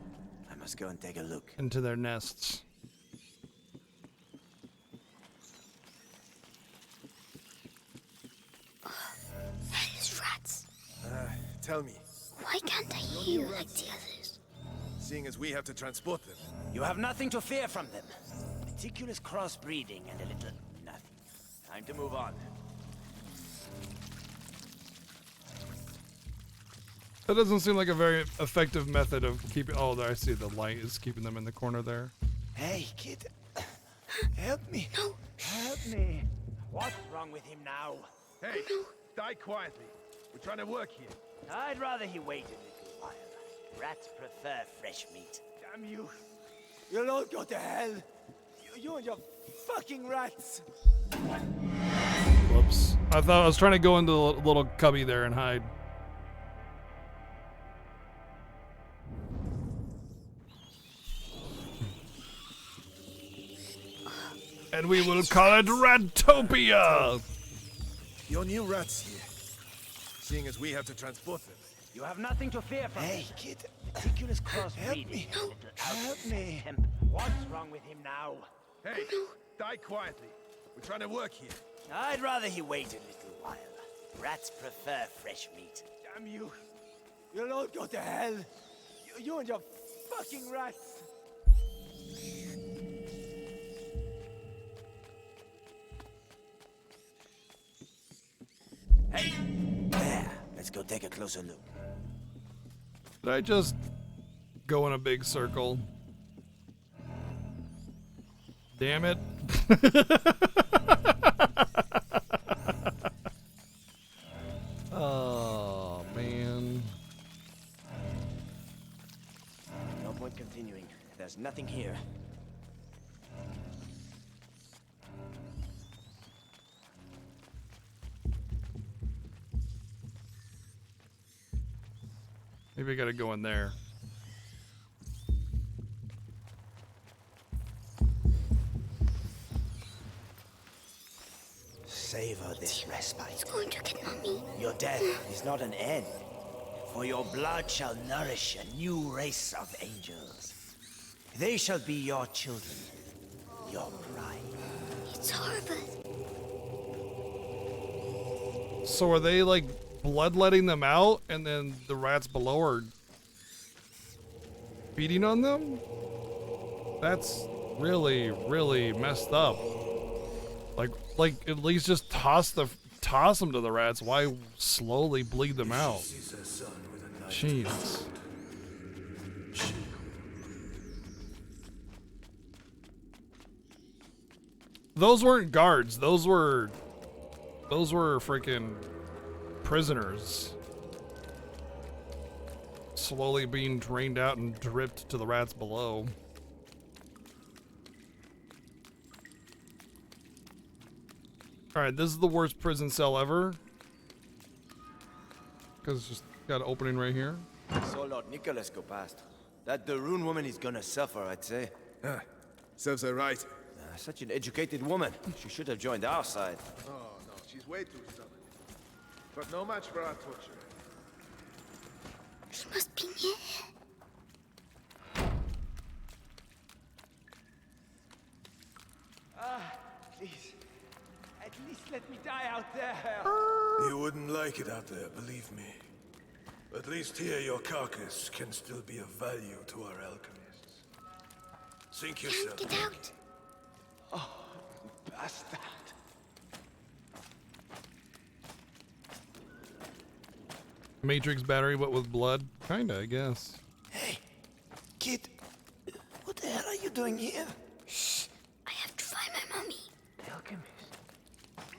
I must go and take a look. into their nests. Hellish rats. Tell me, Why can't I hear like the others? seeing as we have to transport them. You have nothing to fear from them. Meticulous crossbreeding and a little nothing. Time to move on. That doesn't seem like a very effective method of keeping. Oh, there I see the light is keeping them in the corner there. Hey, kid. Help me. No. Help me. What's wrong with him now? Hey, die quietly. We're trying to work here. I'd rather he waited a little while. Rats prefer fresh meat. Damn you. You'll all go to hell. You and your fucking rats. Whoops. I thought I was trying to go into the little cubby there and hide. And we will call it Ratopia! Your new rats here. Seeing as we have to transport them. You have nothing to fear from Hey, him. Kid. Meticulous crossbreeding. Help me. What's wrong with him now? Hey, die quietly. We're trying to work here. I'd rather he waited a little while. Rats prefer fresh meat. Damn you. You'll all go to hell. You and your fucking rats. Hey, there. Let's go take a closer look. Did I just go in a big circle? Damn it. Oh, man. No point continuing. There's nothing here. Maybe I gotta go in there. Savor this respite. It's going to get Mommy. Your death is not an end, for your blood shall nourish a new race of angels. They shall be your children, your pride. It's horrible. So are they like bloodletting them out and then the rats below are feeding on them? That's really, really messed up. Like at least just toss them to the rats. Why slowly bleed them out? Jeez. Those weren't guards. Those were freaking prisoners. Slowly being drained out and dripped to the rats below. Alright, this is the worst prison cell ever. Because it's just got an opening right here. So Lord Nicholas go past. That Darun woman is gonna suffer, I'd say. Serves her right. Such an educated woman. She should have joined our side. Oh, no, she's way too stubborn. But no match for our torturer. She must be near. Please. At least let me die out there. You wouldn't like it out there, believe me. At least here your carcass can still be of value to our alchemists. Sink yourself. Get out. Oh, bastard. Matrix battery, but with blood? Kinda, I guess. Hey, kid. What the hell are you doing here? Shh. I have to find my mommy. The alchemist.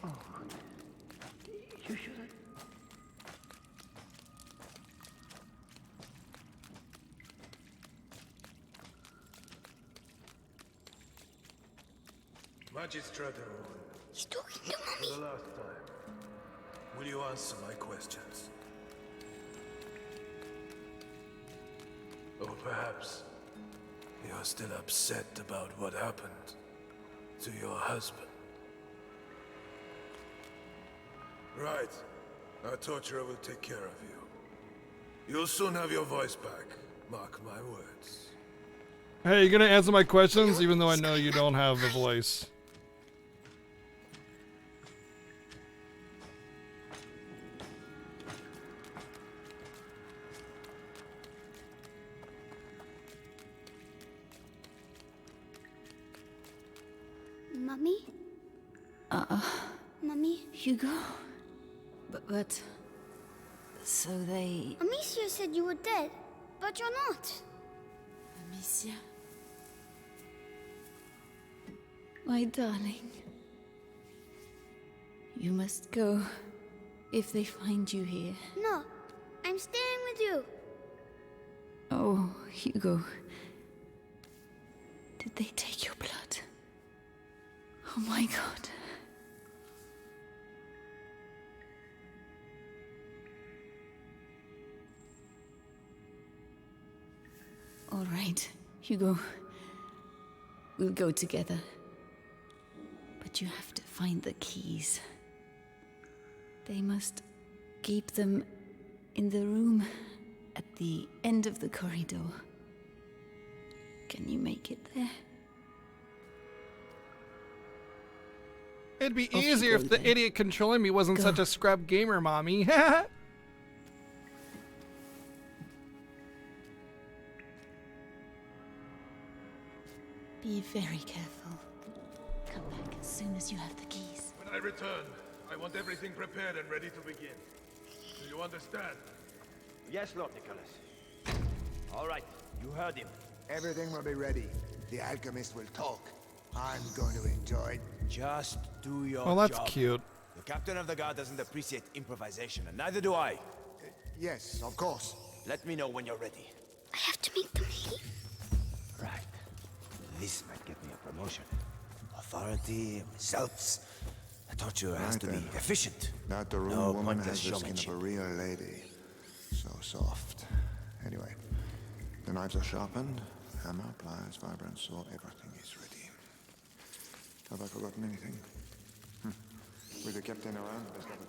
Oh. You should have... Magistrate, He's talking to for mommy. the last time, will you answer my questions? Or perhaps you're still upset about what happened to your husband. Right. Our torturer will take care of you. You'll soon have your voice back. Mark my words. Hey, you gonna answer my questions, even though I know you don't have a voice? Mommy? Mommy? Hugo? But... So they... Amicia said you were dead, but you're not. Amicia? My darling. You must go if they find you here. No, I'm staying with you. Oh, Hugo. Did they take your blood? Oh my god. All right, Hugo. We'll go together. But you have to find the keys. They must keep them in the room at the end of the corridor. Can you make it there? It'd be Off you easier go if the then. idiot controlling me wasn't Go. such a scrub gamer, mommy. Be very careful. Come back as soon as you have the keys. When I return, I want everything prepared and ready to begin. Do you understand? Yes, Lord Nicholas. All right, you heard him. Everything will be ready. The alchemist will talk. I'm going to enjoy it. Just do your Well, that's job. cute. The captain of the guard doesn't appreciate improvisation, and neither do I. Yes, of course. Let me know when you're ready. I have to make them leave. Right. This might get me a promotion. Authority, results. A torturer has to be efficient. That the room No woman pointless has the skin of showmanship. a real lady. So soft. Anyway, the knives are sharpened. Hammer, pliers, vibrant saw, everything is ready. Have I forgotten anything? With the captain around, best of it.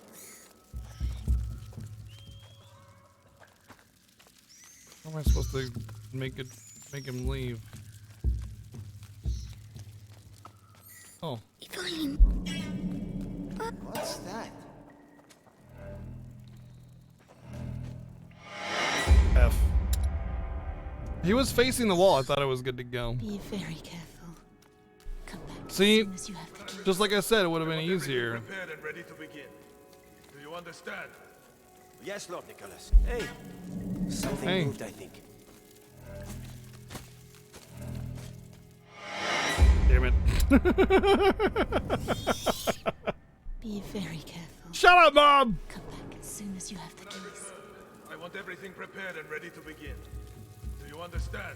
How am I supposed to make him leave? Oh. What's that? F. He was facing the wall. I thought it was good to go. Be very careful. Come back See, as soon as you have the keys. just like I said, it would have been Everything easier. prepared and ready to begin. Do you understand? Yes, Lord Nicholas. Hey, something Hey. moved, I think. Damn it. Be very careful. Shut up, Mom! Come back as soon as you have the keys. I want everything prepared and ready to begin. Do you understand?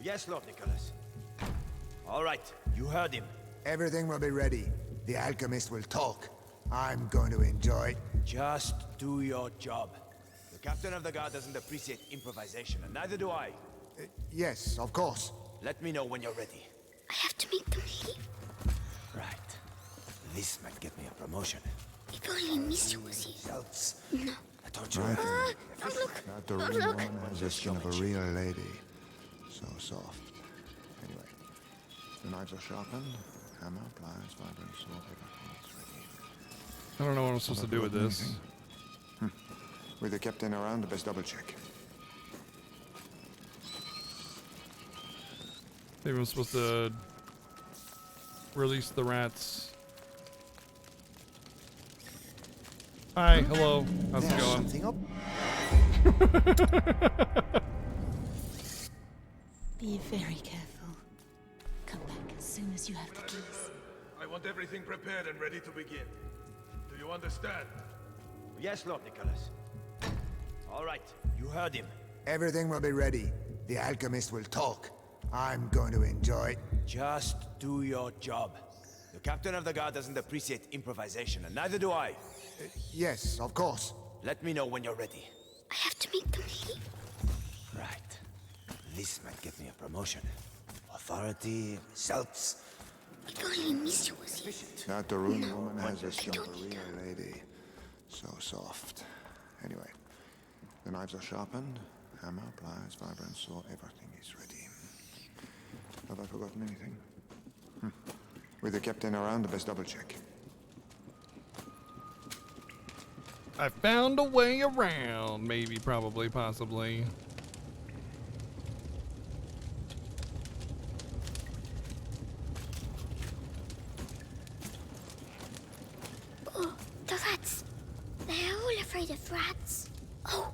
Yes, Lord Nicholas. All right, you heard him. Everything will be ready. The alchemist will talk. I'm going to enjoy it. Just do your job. The captain of the guard doesn't appreciate improvisation, and neither do I. Yes, of course. Let me know when you're ready. I have to make them leave. Right. This might get me a promotion. If only Amicia was here. Zelts. No. I told you. Don't look. That the Don't room look. woman has the skin of a real lady. So soft. Anyway, the knives are sharpened. Hammer, pliers, vibrant sword, everything is ready. I don't know what I'm supposed to do with this. With the captain around, the best double check. Maybe I'm supposed to release the rats. Hi, hello. How's it going? Be very careful. Come back as soon as you have the keys. I want everything prepared and ready to begin. Do you understand? Yes, Lord Nicholas. All right, you heard him. Everything will be ready. The alchemist will talk. I'm going to enjoy. Just do your job. The captain of the guard doesn't appreciate improvisation, and neither do I. Yes, of course. Let me know when you're ready. I have to make them leave. Right. This might get me a promotion. Authority, results. If only Amicia was here. That the rune woman has the skin of a real lady. So soft. Anyway, the knives are sharpened. Hammer, pliers, vibrant sword, everything is ready. Have I forgotten anything? With the captain around, the best double check. I found a way around. Maybe, probably, possibly. Oh, the rats. They're all afraid of rats. Oh,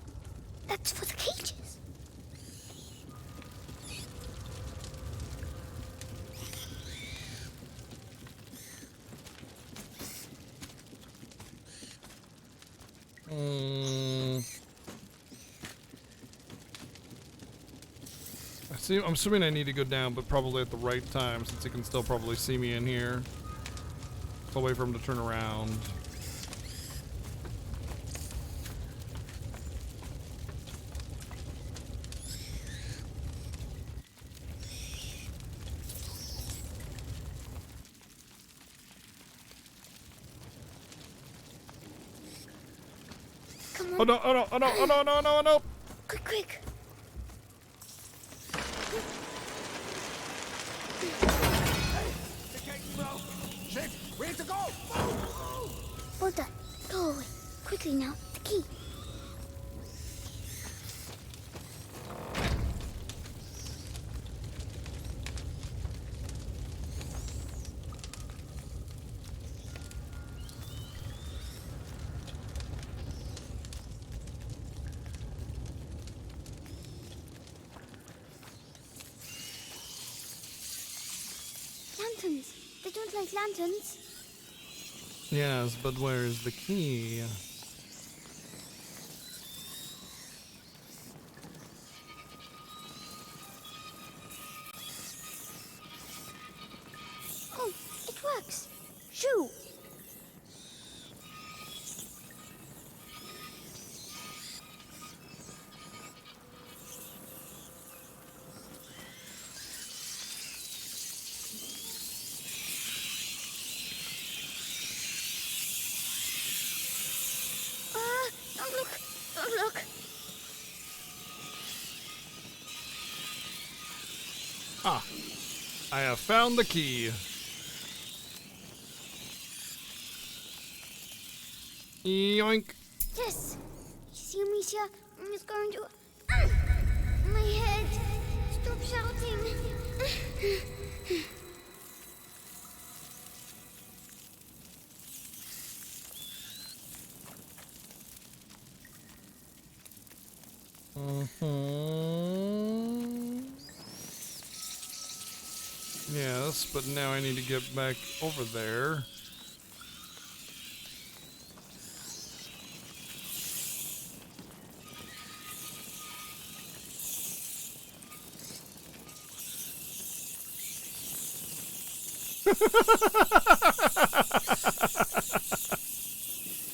that's for the cages. I'm assuming I need to go down, but probably at the right time, since he can still probably see me in here. So I'll wait for him to turn around. Come on. Oh no, oh no, oh no, oh no, no, no, no! Quick, quick. Where to go? Hold on. Go away. Quickly now. The key. Lanterns. They don't like lanterns. Yes, but where's the key? Oh, it works. Shoo. Don't look. Don't look. Ah, I have found the key. Yoink. Yes. You see, Amicia? I'm just going to... My head. Stop shouting. Yes, but now I need to get back over there.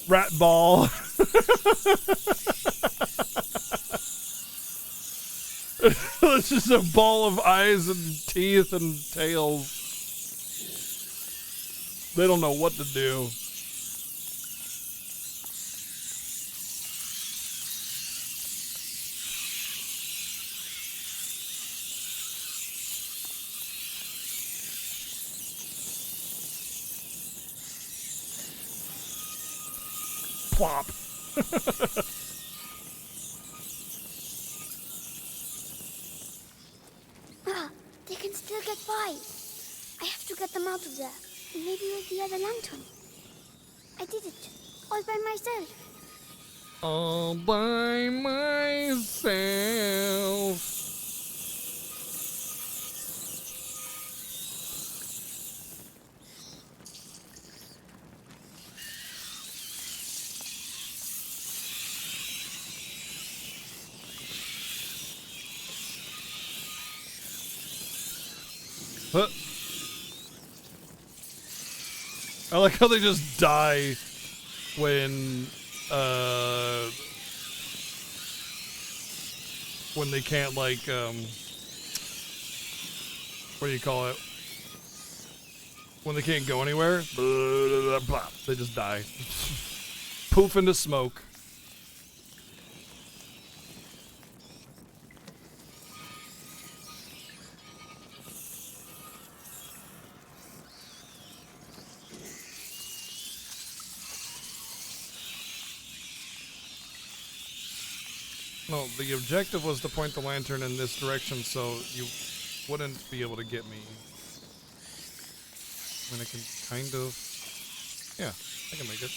Rat ball. It's just a ball of eyes and teeth and tails. They don't know what to do. Plop. Ah, they can still get by. I have to get them out of there. Maybe with the other lantern. I did it. All by myself. All by myself. Huh. I like how they just die when they can't, like, what do you call it? When they can't go anywhere, they just die. Poof into smoke. No, the objective was to point the lantern in this direction so you wouldn't be able to get me. I mean, I can kind of... Yeah, I can make it.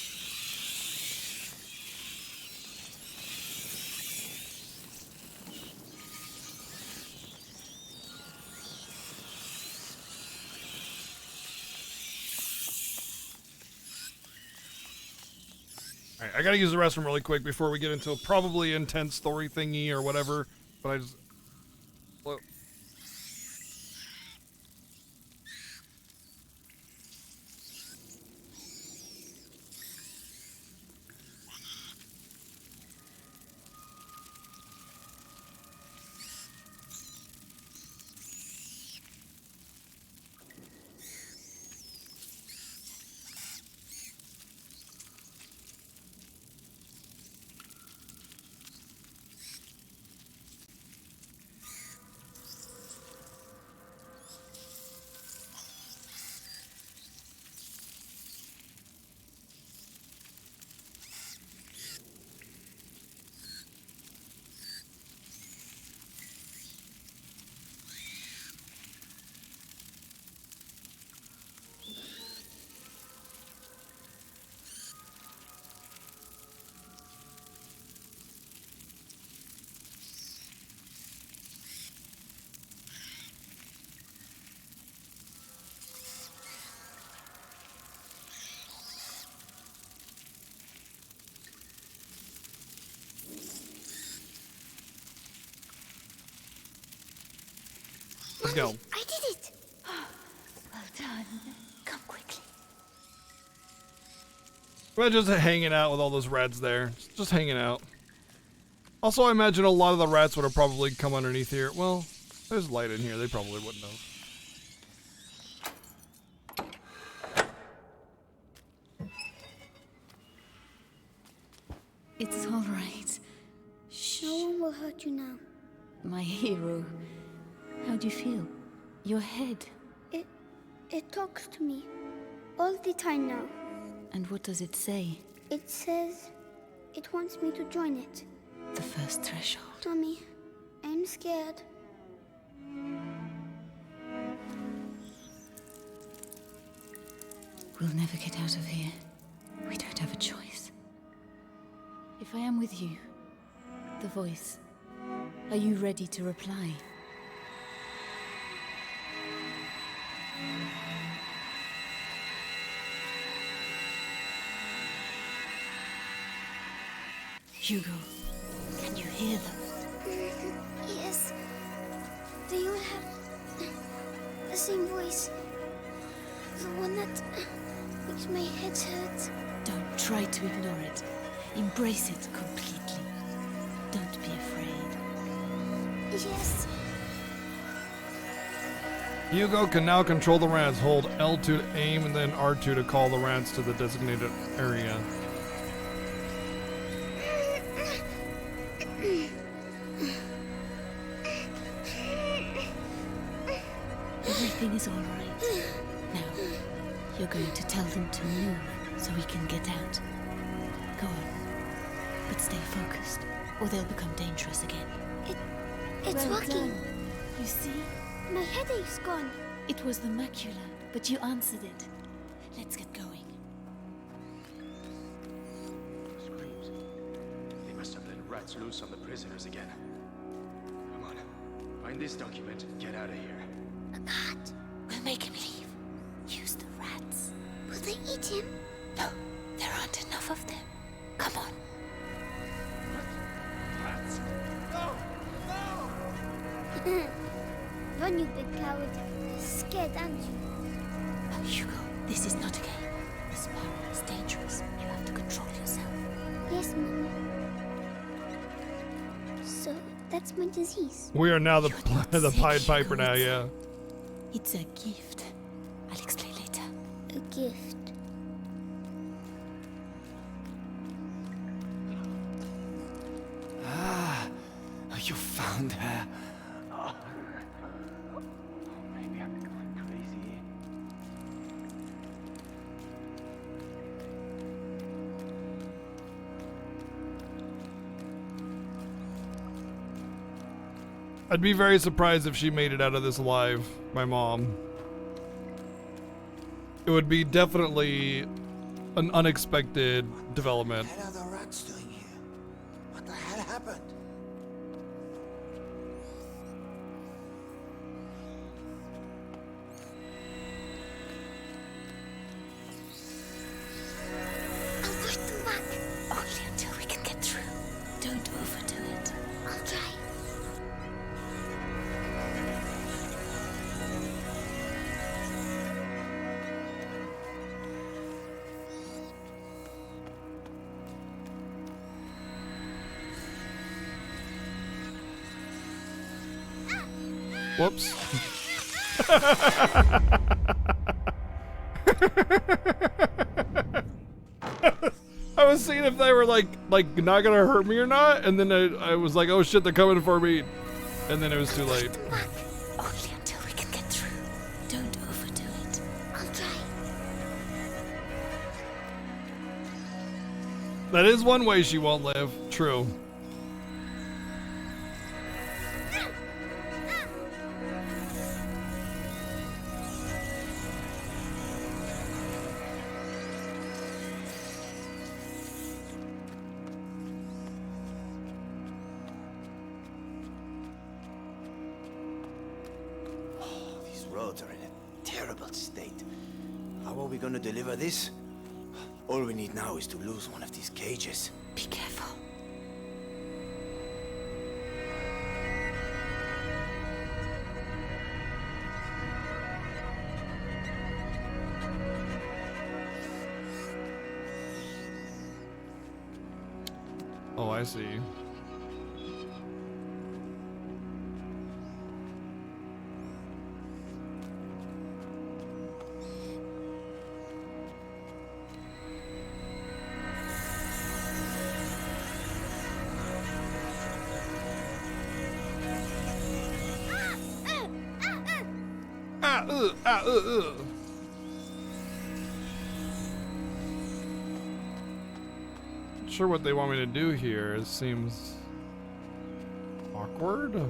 Alright, I gotta use the restroom really quick before we get into a probably intense story thingy or whatever, but I just... Well, let's go. I did it! Well done. Come quickly. We're just hanging out with all those rats there. Just hanging out. Also, I imagine a lot of the rats would have probably come underneath here. Well, there's light in here. They probably wouldn't have. It's all right. No one will hurt you now. My hero. How do you feel? Your head. It talks to me. All the time now. And what does it say? It says it wants me to join it. The first threshold. Tommy, I'm scared. We'll never get out of here. We don't have a choice. If I am with you, the voice, are you ready to reply? Hugo, can you hear them? Yes. They all have the same voice. The one that makes my head hurt. Don't try to ignore it. Embrace it completely. Don't be afraid. Yes. Hugo can now control the rats. Hold L2 to aim and then R2 to call the rats to the designated area. Everything is all right. Now, you're going to tell them to move so we can get out. Go on. But stay focused, or they'll become dangerous again. It's Well working. done. You see? My headache's gone. It was the macula, but you answered it. Let's get going. Screams. They must have let rats loose on the prisoners again. Come on. Find this document and get out of here. A cat. We'll make him leave. Use the rats. Will they eat him? No, there aren't enough of them. Come on. Rats. Run, you big coward. Scared, aren't you? Oh, Hugo, this is not a game. This power is dangerous. You have to control yourself. Yes, Mom. So, that's my disease. We are now the Pied Piper now, yeah. It's a gift. I'll explain later. A gift. Ah, you found her. Oh. Maybe I'm going crazy. I'd be very surprised if she made it out of this alive, my mom. It would be definitely an unexpected development. What are the rats doing here? What the hell happened? I'll fight them back. Only until we can get through. Don't overdo it. I'll try. Whoops. I was seeing if they were like not gonna hurt me or not, and then I was like, oh shit, they're coming for me, and then it was too late. Only until we can get through. Don't overdo it. I'll try. That is one way she won't live. True. These roads are in a terrible state. How are we gonna deliver this? All we need now is to lose one of these cages. Be careful. Oh, I see. Not sure what they want me to do here. It seems awkward.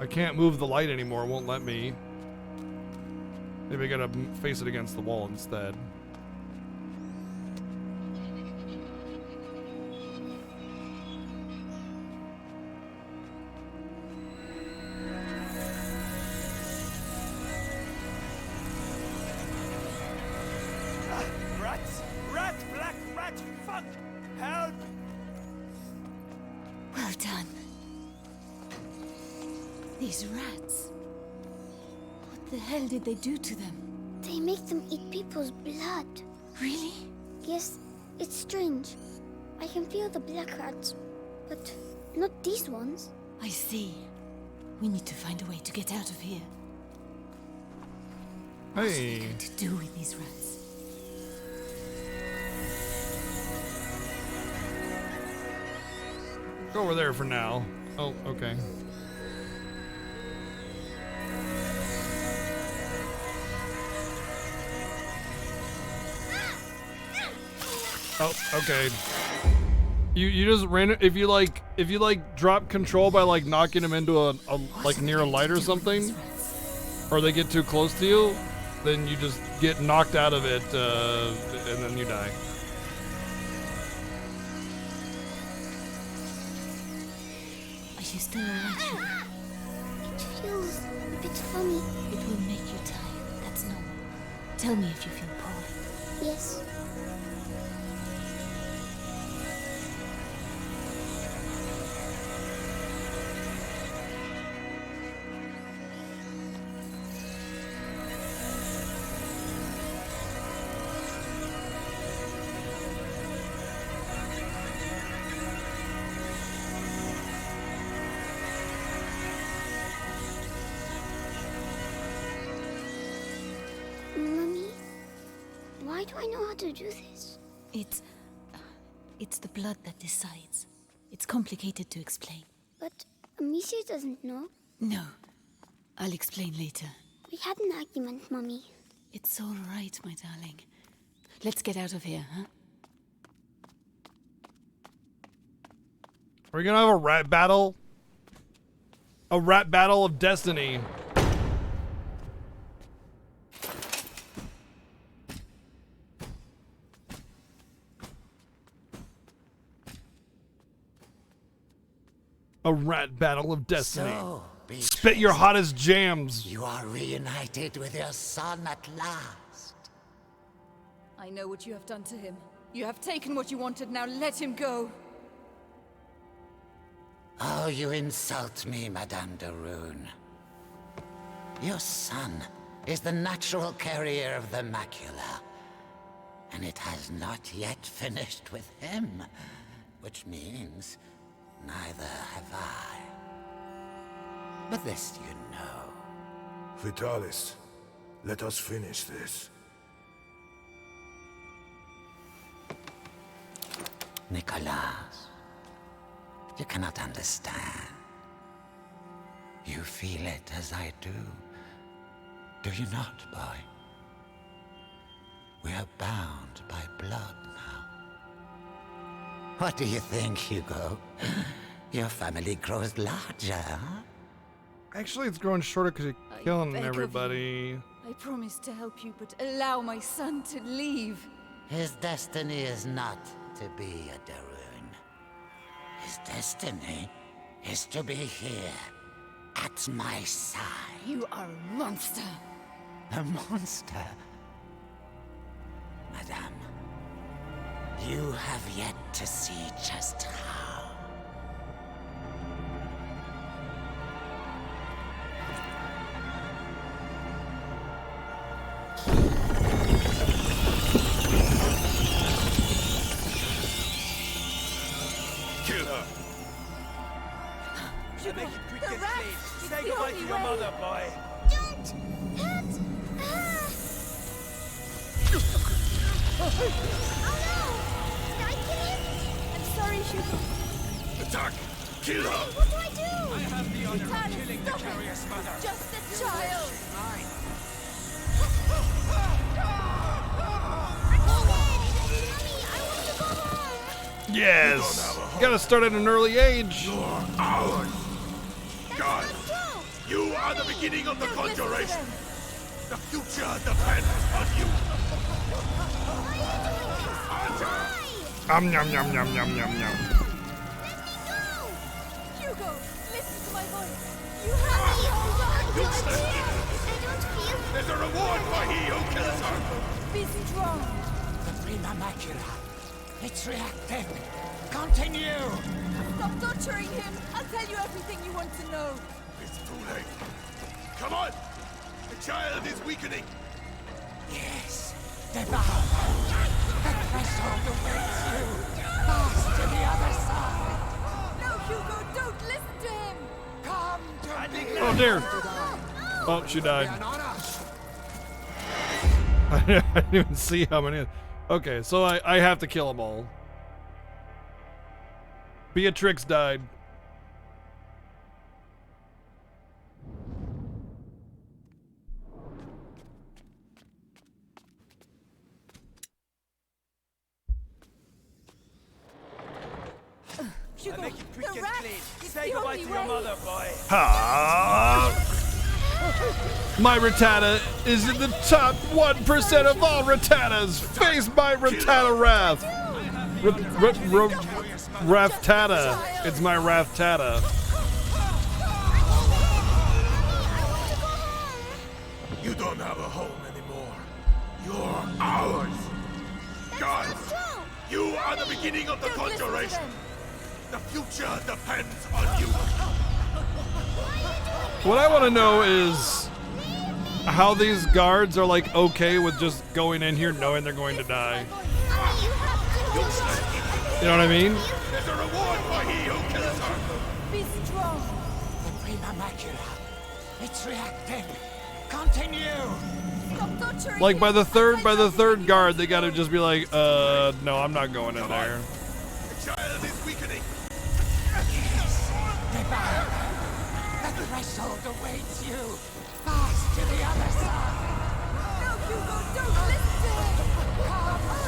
I can't move the light anymore. It won't let me. Maybe I gotta face it against the wall instead. Rats! Rat! Black rat! Fuck! Help! Well done. These rats. What the hell did they do to them? They make them eat people's blood. Really? Yes, it's strange. I can feel the black rats, but not these ones. I see. We need to find a way to get out of here. Hey. What are we going to do with these rats? Go over there for now. Oh, okay. Oh, okay. You just ran it. If you like drop control by like knocking them into a like near a light or something, or they get too close to you, then you just get knocked out of it, and then you die. Are you still alright? It feels a bit funny. It will make you tired. That's normal. Tell me if you feel poorly. Yes. Why do I know how to do this? It's the blood that decides. It's complicated to explain. But Amicia doesn't know. No. I'll explain later. We had an argument, Mummy. It's all right, my darling. Let's get out of here, huh? Are we gonna have a rat battle? A rat battle of destiny. A rat battle of destiny. So, Spit your hottest jams. You are reunited with your son at last. I know what you have done to him. You have taken what you wanted, now let him go. Oh, you insult me, Madame de Rune. Your son is the natural carrier of the macula. And it has not yet finished with him. Which means neither have I. But this you know. Vitalis, let us finish this. Nicholas, you cannot understand. You feel it as I do. Do you not, boy? We are bound by blood now. What do you think, Hugo? Your family grows larger, huh? Actually, it's growing shorter because you're killing beg of everybody. I promise to help you, but allow my son to leave. His destiny is not to be a Darun. His destiny is to be here, at my side. You are a monster. A monster? Madame, you have yet to see just how. Kill her! You make it quick and clean. Say goodbye to your mother, boy. Don't hurt her! Oh no! Did I kill him? I'm sorry, Hugo. Attack! Kill her! What do I do? I have the honor of Vitalis, killing the stop it. carrier's mother. Just a child. Mine. Yes! Gotta start at an early age. You're ours! God! You are the beginning of the conjuration! The future depends on you! Yum yum yum yum yum yum yum. Hugo, listen to my voice. You have to hold on. You stand. There's a reward for he who kills her! Be strong. The prima macula. It's reacting. Continue! Stop torturing him. I'll tell you everything you want to know. It's too late. Come on! The child is weakening! Yes. Devour. The threshold awaits you. Pass to the other side. No, Hugo, don't listen to him. Come to me. Oh dear. Oh, she died. I didn't even see how many. Okay, so I have to kill them all. Beatrix died. I'll make you quick and clean. Say goodbye to your mother, boy. My Rattata is in the top 1% of all Rattatas. Face my Rattata Wrath. Raftata. It's my Raftata. You don't have a home anymore. You're ours. Guys, you are the beginning of the conjuration. The future depends on you. What I want to know is how these guards are like okay with just going in here knowing they're going to die. You know what I mean? There's a reward for he who kills her. Be strong. The prima macula. It's reacting. Continue. Stop torturing Like him. by the third guard, they gotta just be like, no, I'm not going in there. The child is weakening. The threshold awaits you. Fast to the other side. No, Hugo, don't listen to him.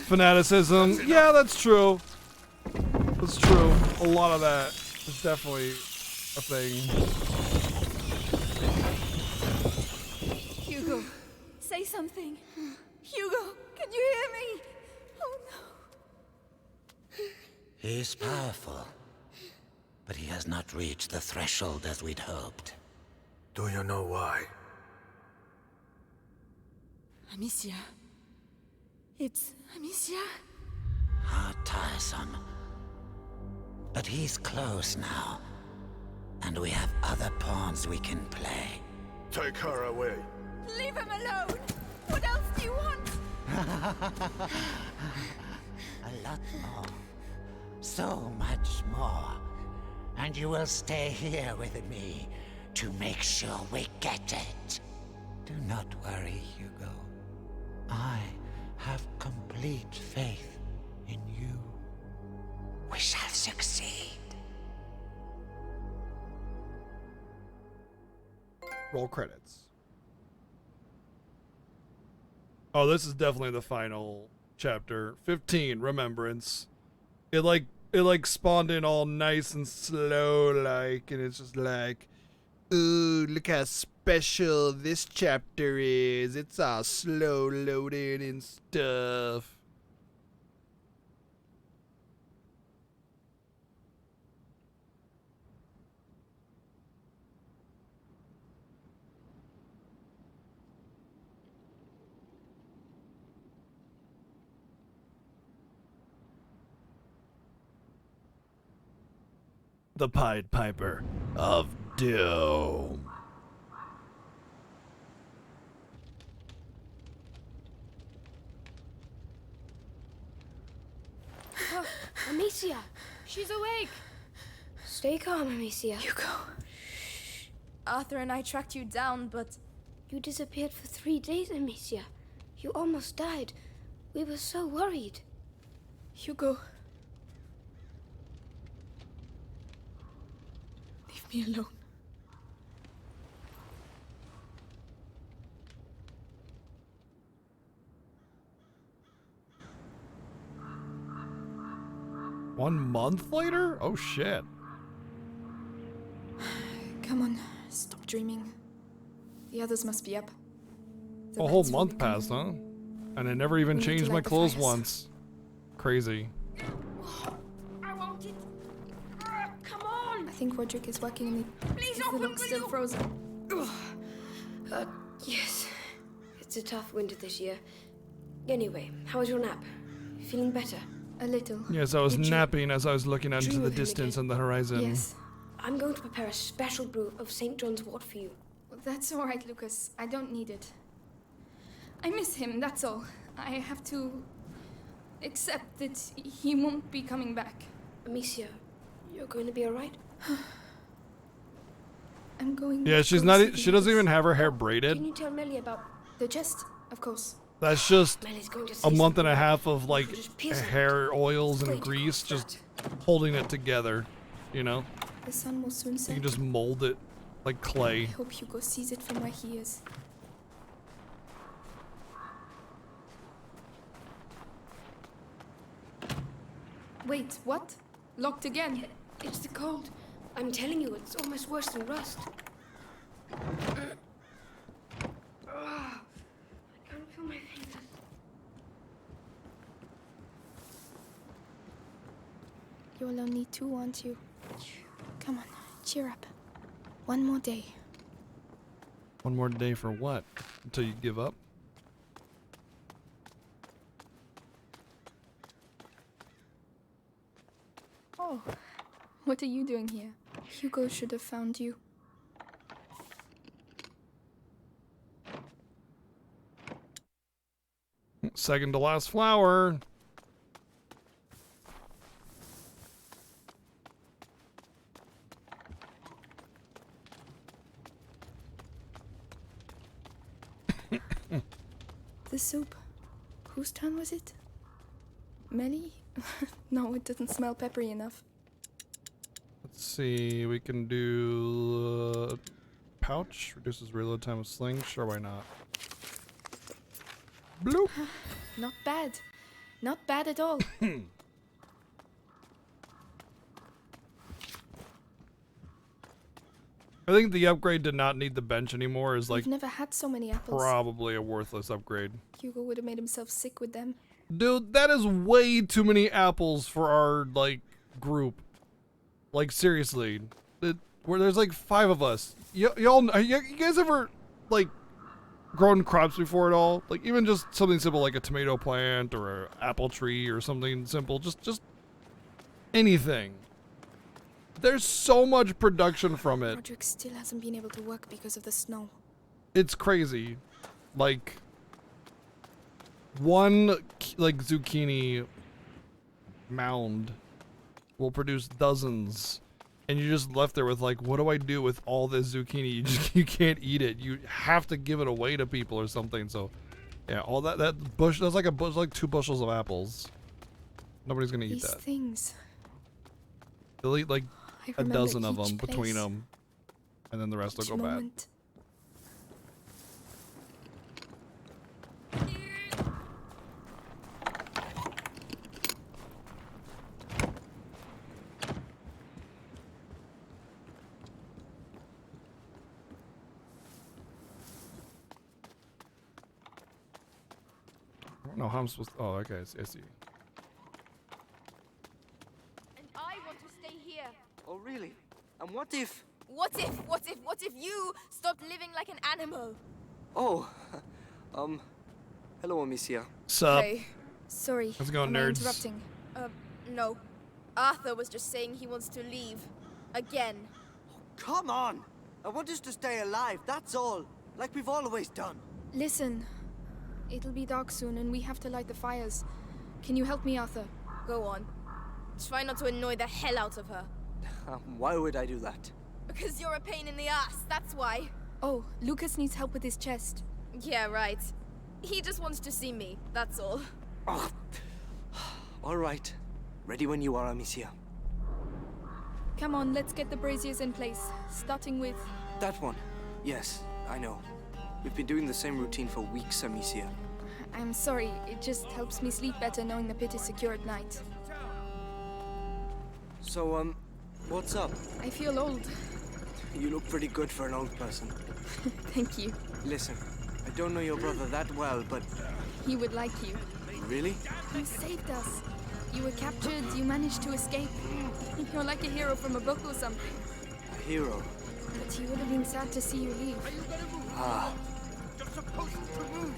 Fanaticism. Yeah, that's true. That's true. A lot of that is definitely a thing. Hugo, say something. Hugo, can you hear me? Oh no. He's powerful, but he has not reached the threshold as we'd hoped. Do you know why? Amicia. It's Amicia. How tiresome. But he's close now, and we have other pawns we can play. Take her away. Leave him alone. What else do you want? A lot more. So much more. And you will stay here with me to make sure we get it. Do not worry, Hugo. I have complete faith in you. We shall succeed. Roll credits. Oh, this is definitely the final chapter. 15, Remembrance. It like spawned in all nice and slow like, and it's just like, ooh, look how special this chapter is. It's all slow loading and stuff. The Pied Piper of Doom. Oh, Amicia! She's awake! Stay calm, Amicia. Hugo. Arthur and I tracked you down, but... You disappeared for 3 days, Amicia. You almost died. We were so worried. Hugo. Leave me alone. One month later? Oh shit. Come on, stop dreaming. The others must be up. The A whole rats will month be coming. passed, huh? And I never even We need to changed my light the clothes fires. once. Crazy. I want it. Come on! I think Roderick is working on it. Please Is the open, lock will still you? frozen? Yes. It's a tough winter this year. Anyway, how was your nap? Feeling better? A little. Yes, I was You dream- napping as I was looking out into dream the of him distance again? on the horizon. Yes. I'm going to prepare a special brew of St. John's wort for you. That's all right, Lucas. I don't need it. I miss him, that's all. I have to Except that he won't be coming back. Amicia, you're going to be alright? I'm going. Yeah, she's not. She doesn't even have her hair Can braided. you tell Melly about the chest? Of course. That's just Melly's going to say a month and a something. half of like Just pierce it. hair oils and Wait, grease, just holding it together. You know, The sun will soon you set. can just mold it like I clay. hope Hugo sees it from where he is. Wait, what? Locked again? It's the cold. I'm telling you, it's almost worse than rust. I can't feel my fingers. You'll only two, aren't you? Come on, cheer up. One more day. One more day for what? Until you give up? Oh, what are you doing here? Hugo should have found you. Second to last flower. The soup. Whose turn was it? Melly? No, it doesn't smell peppery enough. Let's see. We can do pouch. Reduces reload time of sling. Sure, why not? Bloop. Not bad. Not bad at all. I think the upgrade did not need the bench anymore. Is like I've never had so many apples. probably a worthless upgrade. Hugo would have made himself sick with them. Dude, that is way too many apples for our like group. Like seriously, where there's like 5 of us. Y'all, you guys ever like grown crops before at all? Like even just something simple like a tomato plant or an apple tree or something simple. Just anything. There's so much production from it. Roderick still hasn't been able to work because of the snow. It's crazy. Like one like zucchini mound will produce dozens, and you're just left there with like, what do I do with all this zucchini? You can't eat it. You have to give it away to people or something. So yeah, all that bush, that's like a bush, like 2 bushels of apples. Nobody's gonna eat These that. things. They'll eat like I a remember dozen of each them between place, them, and then the rest each will go bad. moment. I don't know how I'm supposed to, oh, okay, I see. And I want to stay here. Oh, really? And what if... What if you stopped living like an animal? Oh, hello, Amicia. Sup? Hey, sorry. How's it going, am I nerds? interrupting? No. Arthur was just saying he wants to leave. Again. Come on! I want us to stay alive, that's all. Like we've always done. Listen, it'll be dark soon and we have to light the fires. Can you help me, Arthur? Go on. Try not to annoy the hell out of her. Why would I do that? Because you're a pain in the ass, that's why. Oh, Lucas needs help with his chest. Yeah, right. He just wants to see me, that's all. Oh. All right. Ready when you are, Amicia. Come on, let's get the braziers in place. Starting with... That one. Yes, I know. We've been doing the same routine for weeks, Amicia. I'm sorry, it just helps me sleep better knowing the pit is secure at night. So, what's up? I feel old. You look pretty good for an old person. Thank you. Listen, I don't know your brother that well, but... He would like you. Really? You saved us. You were captured, you managed to escape. You're like a hero from a book or something. A hero? But he would have been sad to see you leave. Ah. You're supposed to move.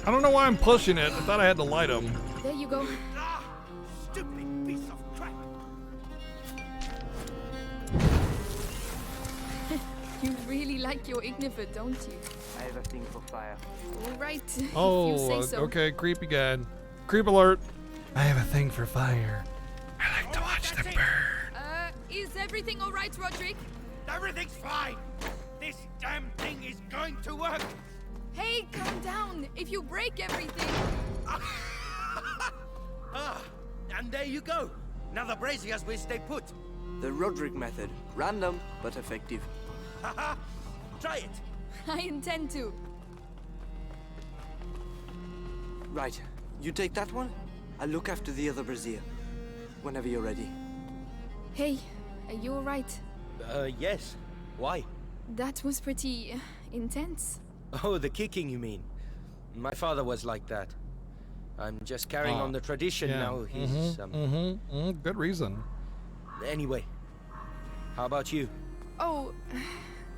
I don't know why I'm pushing it. I thought I had to light them. There you go. Stupid piece of crap. You really like your Ignifer, don't you? I have a thing for fire. All right. Oh, if you say so. okay. Creepy guy. Creep alert. I have a thing for fire. I like to watch them burn. Is everything all right, Roderick? Everything's fine. This damn thing is going to work. Hey, calm down. If you break everything... And there you go. Now the braziers will stay put. The Roderick method. Random, but effective. Try it. I intend to. Right. You take that one. I'll look after the other brazier. Whenever you're ready. Hey, are you all right? Yes. Why? That was pretty intense. Oh, the kicking, you mean? My father was like that. I'm just carrying on the tradition now. He's, good reason. Anyway, how about you? Oh,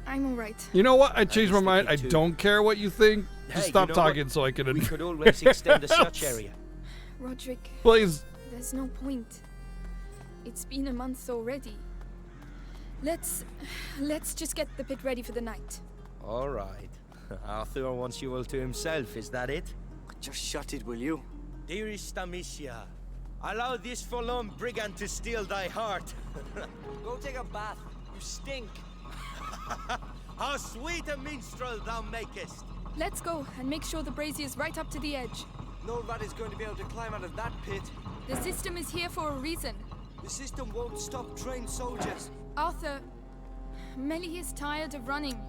I'm all right. You know what? I changed my mind. I don't care what you think. Just Hey, stop you know talking what? so I can... We could always extend the search area. Roderick. Please. There's no point. It's been a month already. Let's just get the pit ready for the night. All right. Arthur wants you all to himself, is that it? Just shut it, will you? Dearest Amicia, allow this forlorn brigand to steal thy heart. Go take a bath. You stink. How sweet a minstrel thou makest. Let's go and make sure the brazier's right up to the edge. No rat is going to be able to climb out of that pit. The system is here for a reason. The system won't stop trained soldiers. Arthur, Melly is tired of running.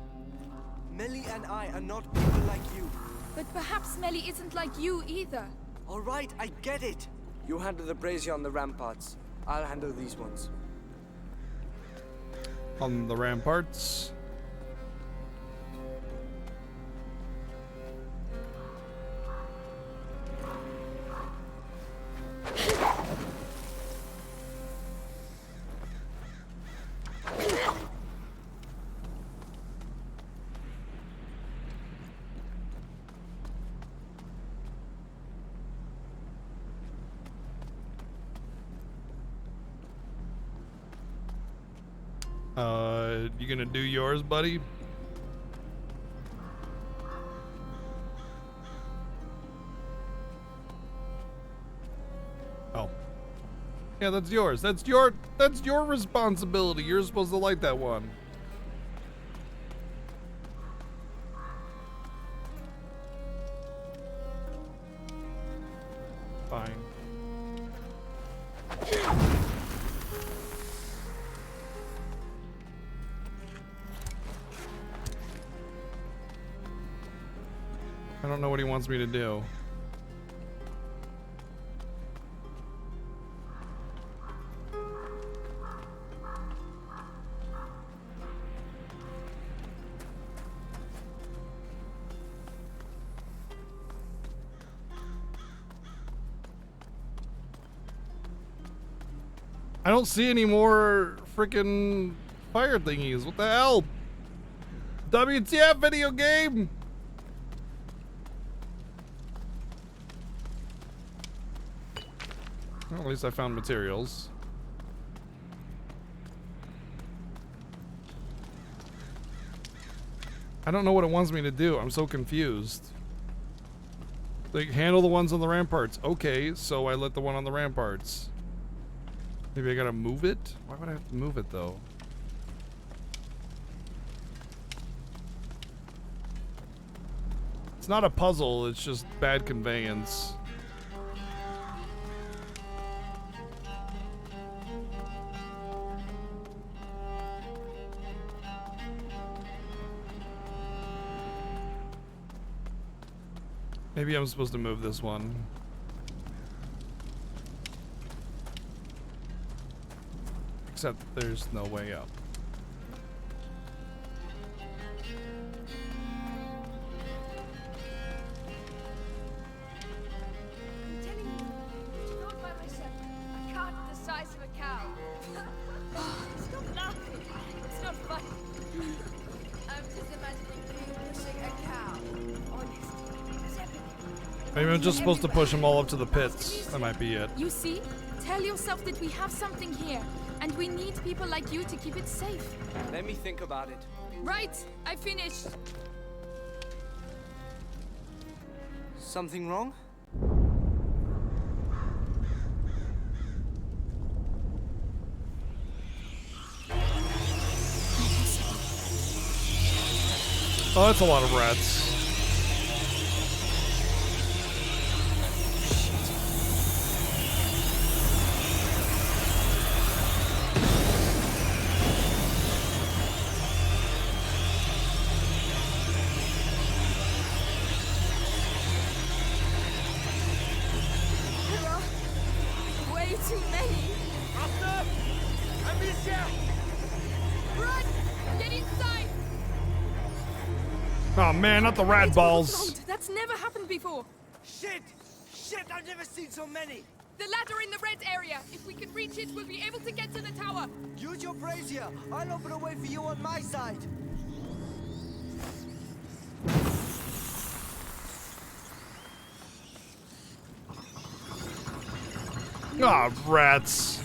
Melly and I are not people like you. But perhaps Melly isn't like you either. All right, I get it. You handle the brazier on the ramparts. I'll handle these ones. On the ramparts. You gonna do yours, buddy? Oh. Yeah, that's yours. That's your responsibility. You're supposed to light that one. Fine. I don't know what he wants me to do. I don't see any more freaking fire thingies. What the hell? WTF video game? Well, at least I found materials. I don't know what it wants me to do. I'm so confused. Like, handle the ones on the ramparts. Okay, so I lit the one on the ramparts. Maybe I gotta move it? Why would I have to move it, though? It's not a puzzle, it's just bad conveyance. Maybe I'm supposed to move this one. Except there's no way up. I'm telling you, it's not by myself. A cat the size of a cow. Stop laughing. It's not funny. I'm just imagining you pushing a cow. Honest. It's epic. Maybe I'm just supposed to push them all up to the pits. That might be it. You see? Tell yourself that we have something here, and we need people like you to keep it safe. Let me think about it. Right, I finished. Something wrong? Oh, that's a lot of rats. There are way too many. Faster! Amicia! Run! Get inside! Oh man, not the rat balls. That's never happened before. Shit! Shit, I've never seen so many! The ladder in the red area. If we can reach it, we'll be able to get to the tower. Use your brazier. I'll open a way for you on my side. Ah, rats.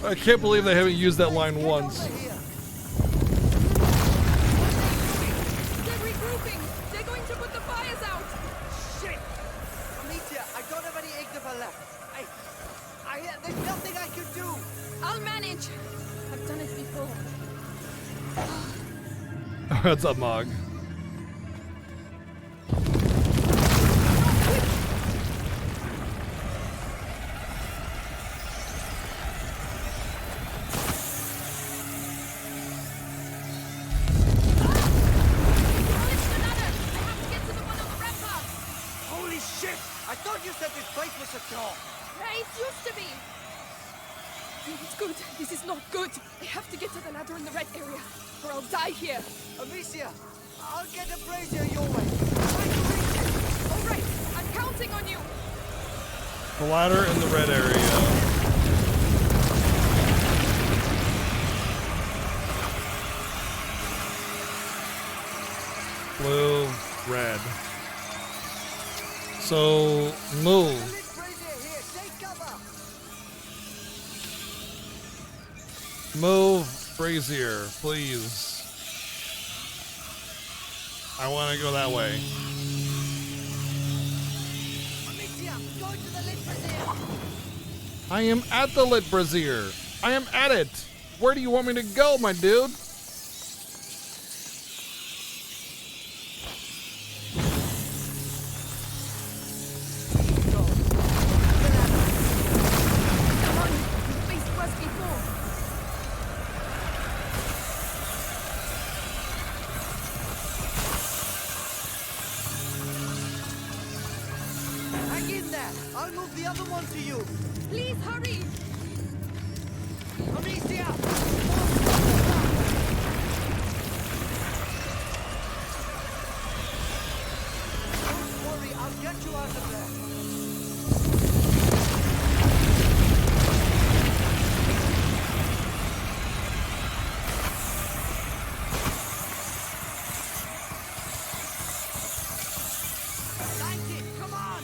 I can't believe they haven't used that line once. They're regrouping. They're going to put the fires out. Shit! Amicia, I don't have any Ignifer left. There's nothing I can do. I'll manage. I've done it before. What's up, Mog? Holy shit! I thought you said this place was secure. Yeah, it used to be. It's good. This is not good. I have to get to the ladder in the red area, or I'll die here. Amicia, I'll get the brazier your way. All right, I'm counting on you. The ladder in the red area. Blue, red. So, move. Move, brazier, please. I want to go that way. Amicia, go to the lit brazier. I am at the lit brazier. I am at it. Where do you want me to go, my dude? Hang in there. I'll move the other one to you. Please hurry. Amicia! Don't worry, I'll get you out of there. Thank you, come on!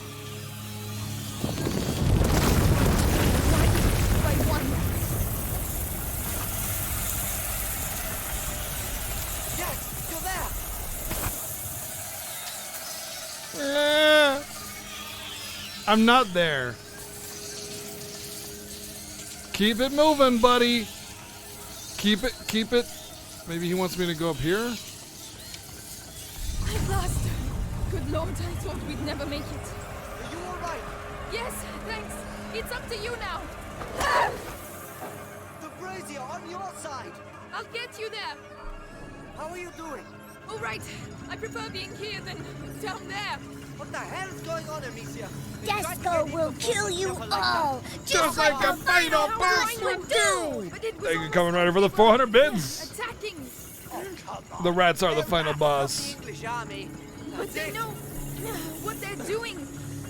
By one. Yes, you're there! I'm not there. Keep it moving, buddy. Keep it. Maybe he wants me to go up here? At last. Good Lord, I thought we'd never make it. Are you alright? Yes, thanks. It's up to you now. The brazier on your side! I'll get you there. How are you doing? All right. I prefer being here than down there. What the hell's going on, Amicia? Desco will kill you all! Just like a final boss would do! Thank you coming right over the 400 bits! Attacking. The rats are the final boss. English army. But they know what they're doing.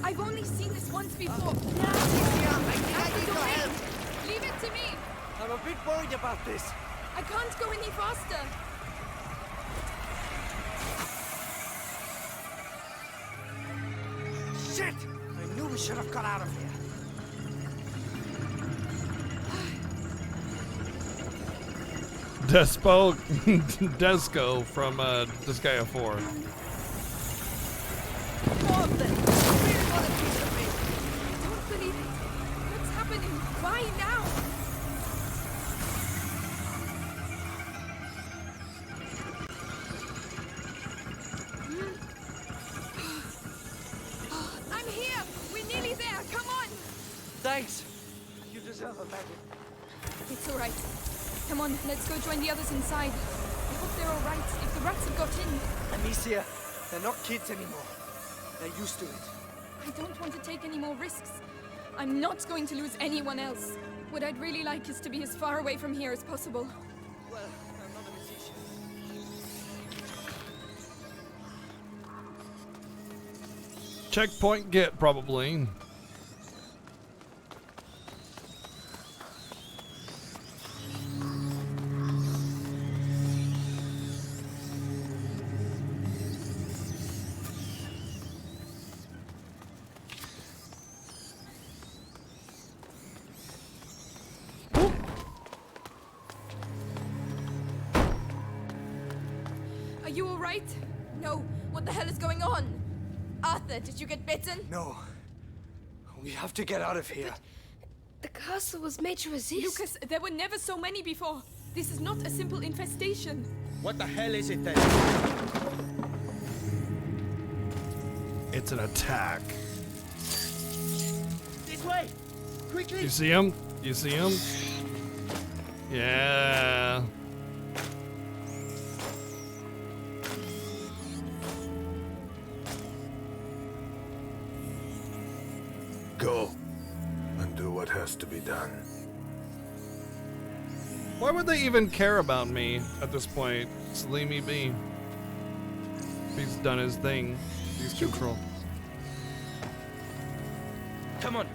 I've only seen this once before. I need your help. Leave it to me. I'm a bit worried about this. I can't go any faster. Shit! I knew we should have got out of here. Desco from Disgaea 4. Don't believe it. What's happening? Why now? I'm here. We're nearly there. Come on. Thanks. You deserve a medal. It's all right. Come on, let's go join the others inside. I hope they're all right. If the rats have got in. Amicia, they're not kids anymore. They're used to it. I don't want to take any more risks. I'm not going to lose anyone else. What I'd really like is to be as far away from here as possible. Well, I'm not a musician. Checkpoint get, probably. Are you all right? No. What the hell is going on? Arthur, did you get bitten? No. We have to get out of here. The castle was made to resist. Lucas, there were never so many before. This is not a simple infestation. What the hell is it then? It's an attack. This way! Quickly! You see him? You see him? Yeah. Go and do what has to be done. Why would they even care about me at this point? Just leave me be. He's done his thing. He's control. Come on.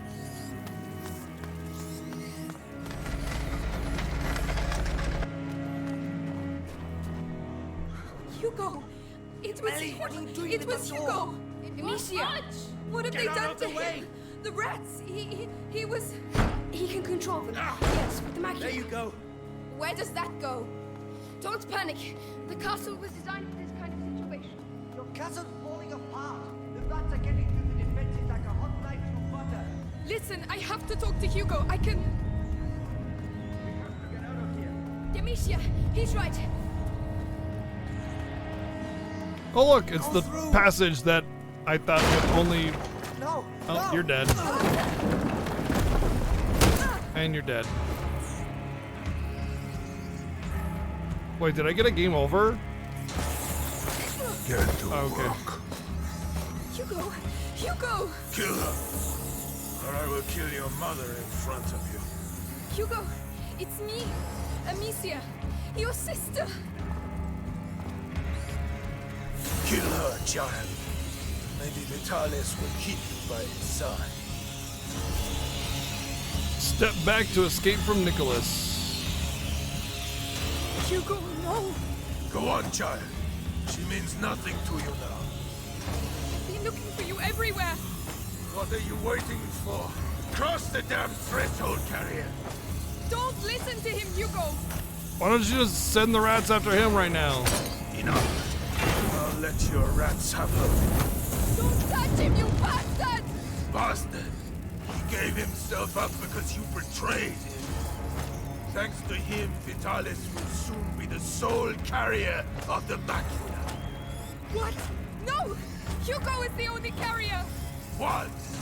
Hugo! It was Ellie, what are you doing It with was the Hugo! door? Amicia! What have Get they out done of to the way. him? The rats! He was... He can control them. Yes, with the macula. There you go. Where does that go? Don't panic. The castle was designed for this kind of situation. Your castle's falling apart. The rats are getting through the defenses like a hot knife through butter. Listen, I have to talk to Hugo. I can... Demetia, he's right. Oh look, it's the passage that I thought would only... No! Oh, no. you're dead. And you're dead. Wait, did I get a game over? Get to okay. work. Hugo! Hugo! Kill her, or I will kill your mother in front of you. Hugo! It's me! Amicia! Your sister! Kill her, child. Maybe Vitalis will keep you by his side. Step back to escape from Nicholas. Hugo, no! Go on, child. She means nothing to you now. I've been looking for you everywhere! What are you waiting for? Cross the damn threshold, carrier. Don't listen to him, Hugo! Why don't you just send the rats after him right now? Enough. I'll let your rats have her. Don't touch him, you bastard! Bastard. He gave himself up because you betrayed him. Thanks to him, Vitalis will soon be the sole carrier of the macula. What? No! Hugo is the only carrier! Once.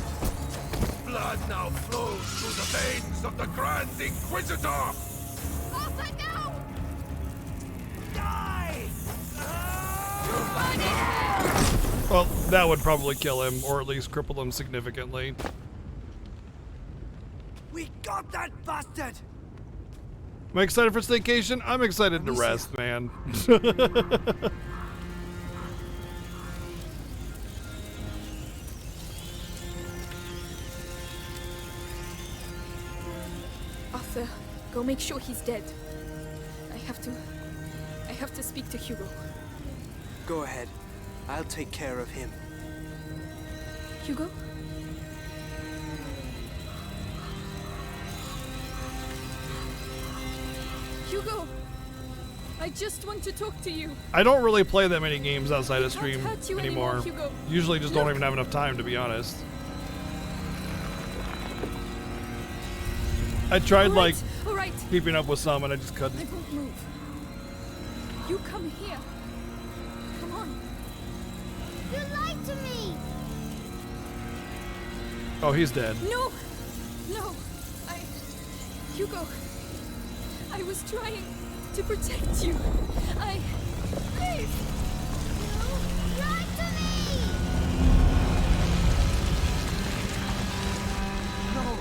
Blood now flows through the veins of the Grand Inquisitor! Arthur, now! Die! Well, that would probably kill him, or at least cripple him significantly. We got that bastard! Am I excited for staycation? I'm excited to rest, man. Arthur, go make sure he's dead. I have to speak to Hugo. Go ahead. I'll take care of him. Hugo? Hugo! just want to talk to you. I don't really play that many games outside of stream hurt you anymore. anymore, Hugo. Usually just don't Look. even have enough time, to be honest. I tried like all right. keeping up with some and I just couldn't. I won't move. You come here. Come on. You lied to me! Oh, he's dead. No! No! Hugo, I was trying to protect you. Please! You lied to me! No.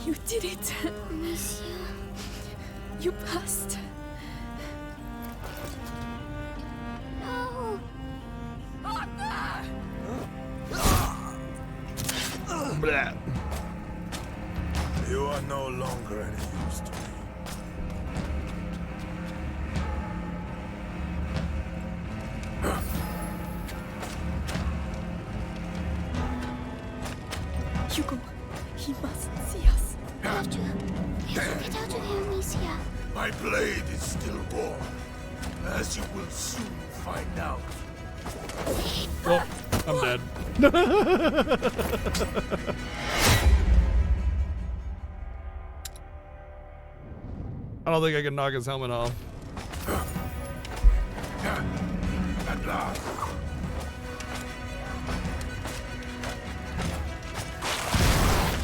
You did it. Monsieur. You passed. No. Blah. You are no longer any use to me. Hugo, he mustn't see us. We have to get out of here, Amicia. My blade is still warm, as you will soon find out. Well, I'm dead. I don't think I can knock his helmet off. At last.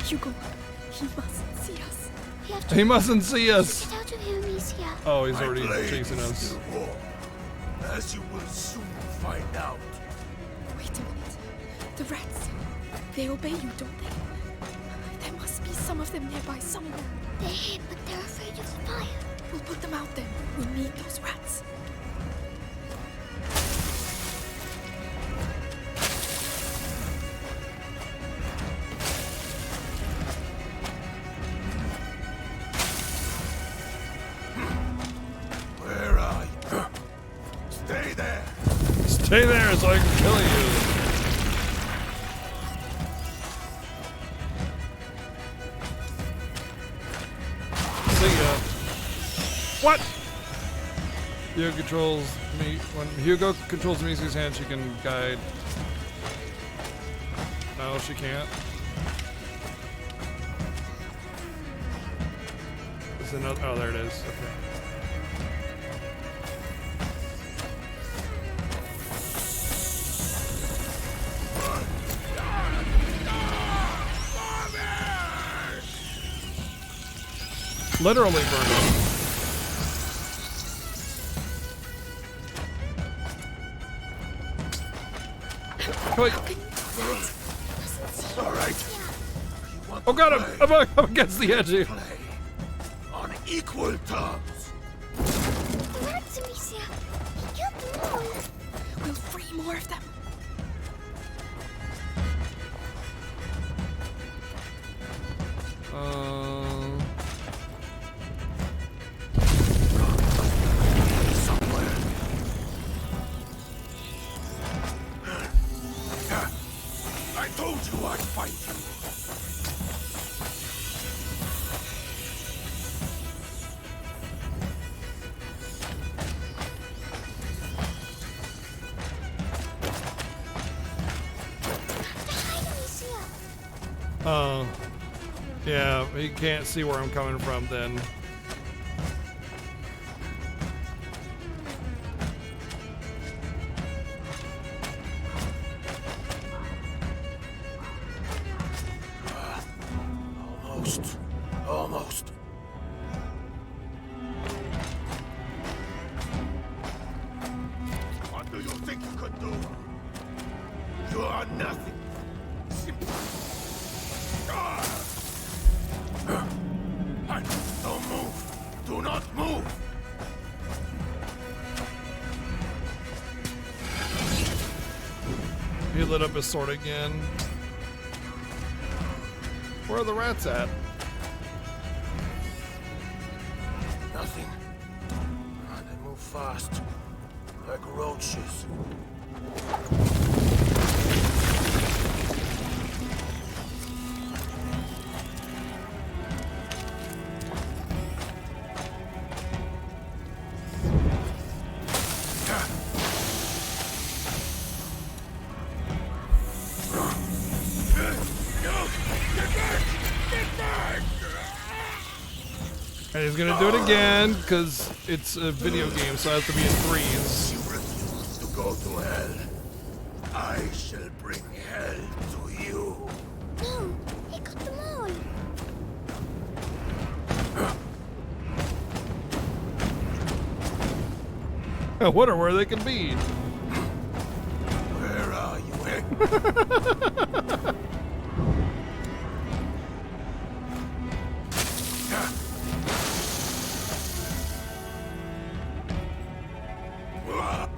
Hugo, he mustn't see us. We have to He mustn't see us. get out of here, Amicia. Oh, he's My already blade chasing is us. still warm, as you will soon find out. Wait a minute. The rats. They obey you, don't they? There must be some of them nearby somewhere. They're here, but they're afraid of the fire. We'll put them out then. We'll need those rats. Where are you? Stay there. Stay there so I can kill you. See ya. What? Hugo controls me. When Hugo controls Misu's hand, she can guide. No, she can't. Is another? Oh, there it is. Okay. Literally burn Wait. All right. Oh god, I'm against the edge here. On equal terms. The rats, Amicia. He killed them all. We'll free more of them. I told you I'd fight you. Oh. Yeah, he can't see where I'm coming from then. Almost. What do you think you could do? You are nothing. Don't move. Do not move. He lit up his sword again. Where are the rats at? Nothing. They move fast. Like roaches. And he's gonna do it again, because it's a video game, so it has to be in threes. You refuse to go to hell. I shall bring hell to you. No, he got them all. I wonder where they can be. Where are you, eh?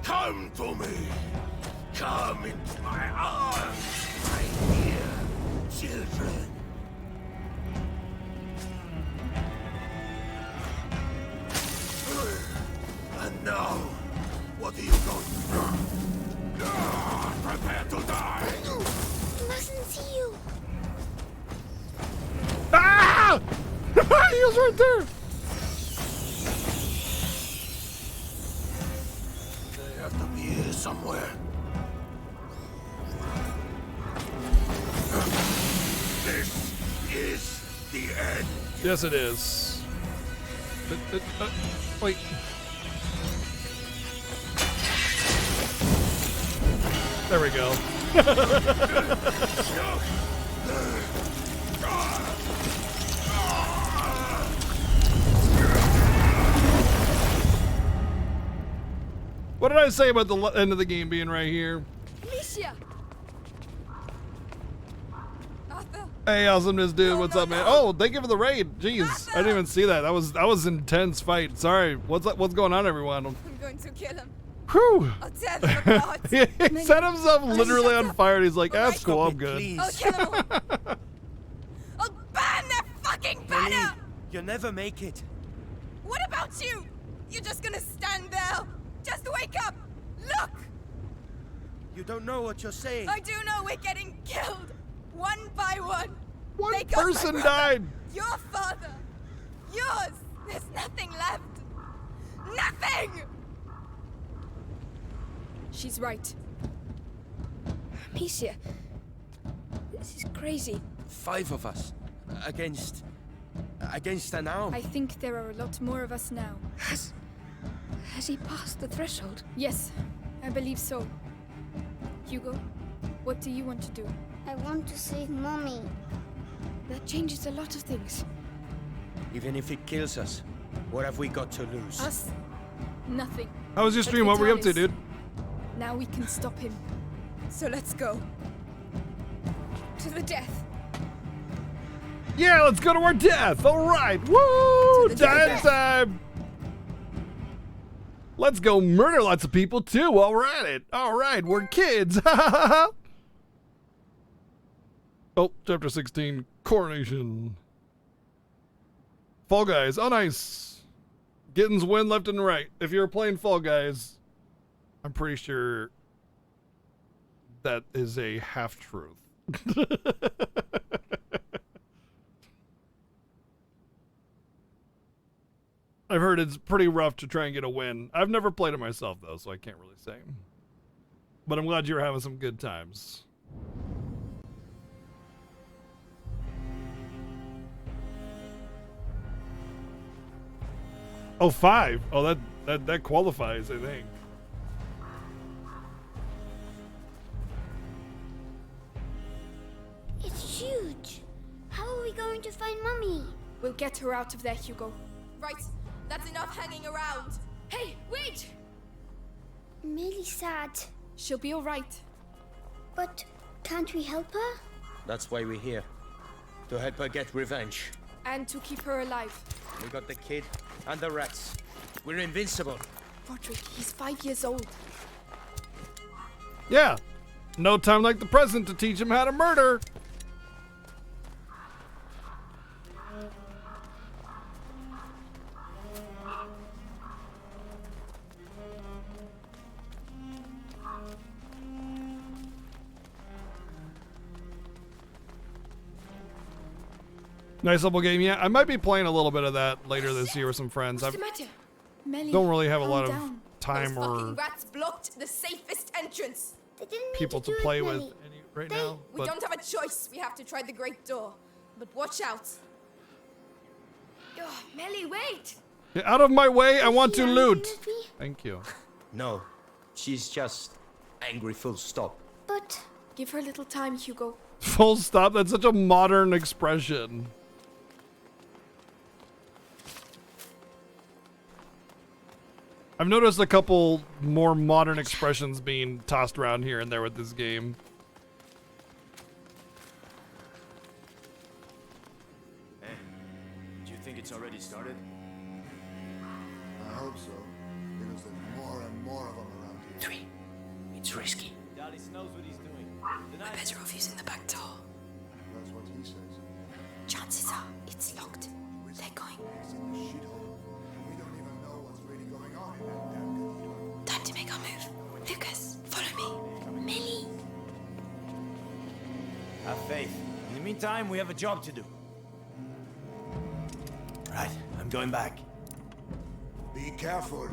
Come to me. Come into my arms, my dear children. And now, what are you going to do? Prepare to die. No, he mustn't see you. Ah! He was right there. They have to be here somewhere. This is the end. Yes, it is. Wait. There we go. What did I say about the end of the game being right here? Alicia! Arthur! Hey, awesomeness dude, what's up, man? Oh, thank you for the raid. Jeez, I didn't even see that. That was an intense fight. Sorry. What's up? What's going on, everyone? I'm going to kill him. Whew. I'll tear them apart. He set himself literally on fire, and he's like, "That's cool. I'm good." I'll kill them all. I'll burn their fucking banner! You'll never make it. What about you? You're just gonna stand there. Just wake up. Look! You don't know what you're saying. I do know we're getting killed. One by one. One They got person my brother, died. Your father. Yours. There's nothing left. Nothing! She's right. Amicia, this is crazy. 5 of us. Against an arm. I think there are a lot more of us now. Has he passed the threshold? Yes, I believe so. Hugo, what do you want to do? I want to save Mommy. That changes a lot of things. Even if it kills us, what have we got to lose? Us? Nothing. How was your stream? What were you up to, dude? Now we can stop him. So let's go. To the death. Yeah, let's go to our death. All right. Woo! Death time. Let's go murder lots of people too. All right. We're kids. Oh, chapter 16, coronation. Fall Guys. Oh, nice. Gittins win left and right. If you're playing Fall Guys, I'm pretty sure that is a half truth. I've heard it's pretty rough to try and get a win. I've never played it myself, though, so I can't really say. But I'm glad you're having some good times. Oh, 5. Oh, that qualifies, I think. It's huge. How are we going to find Mommy? We'll get her out of there, Hugo. Right. That's enough hanging around. Hey, wait! I'm really sad. She'll be all right. But can't we help her? That's why we're here. To help her get revenge. And to keep her alive. We got the kid and the rats. We're invincible. Roderick, he's 5 years old. Yeah. No time like the present to teach him how to murder. Nice little game. Yeah, I might be playing a little bit of that later this year with some friends. I don't really have a lot of time Those or fucking rats blocked the safest entrance. They didn't mean people to do it, play Melly. with right now. We But don't have a choice. We have to try the great door. But watch out. Oh, Melly, wait! get out of my way! I want to loot. Thank you. No, she's just angry full stop. But give her a little time, Hugo. Full stop. That's such a modern expression. I've noticed a couple more modern expressions being tossed around here and there with this game. Hey, do you think it's already started? I hope so, because there's more and more of them around here. 3. It's risky. Dallas knows what he's doing. We're better off using the back door. That's what he says. Chances are it's locked. They're going. It's in the shithole. We don't even know what's really going on in that damn cathedral. Time to make our move. Lucas, follow me. Melly. Have faith. In the meantime, we have a job to do. Right, I'm going back. Be careful.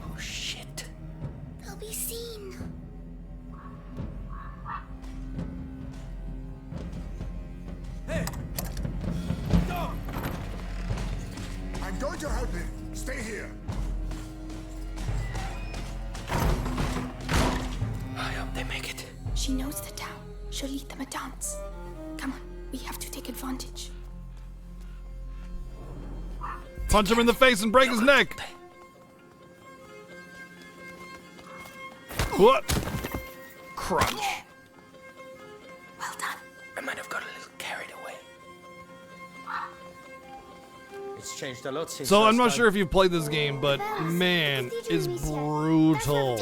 Oh shit. They'll be seen. Hey! Stop! I'm going to help him. Stay here. I hope they make it. She knows the town. She'll lead them a dance. Come on, we have to take advantage. Punch him in the face and break his neck. What? Crunch. Well done. I might have got a little carried away. It's changed a lot since So last I'm not time. sure if you've played this game, but man, it's brutal.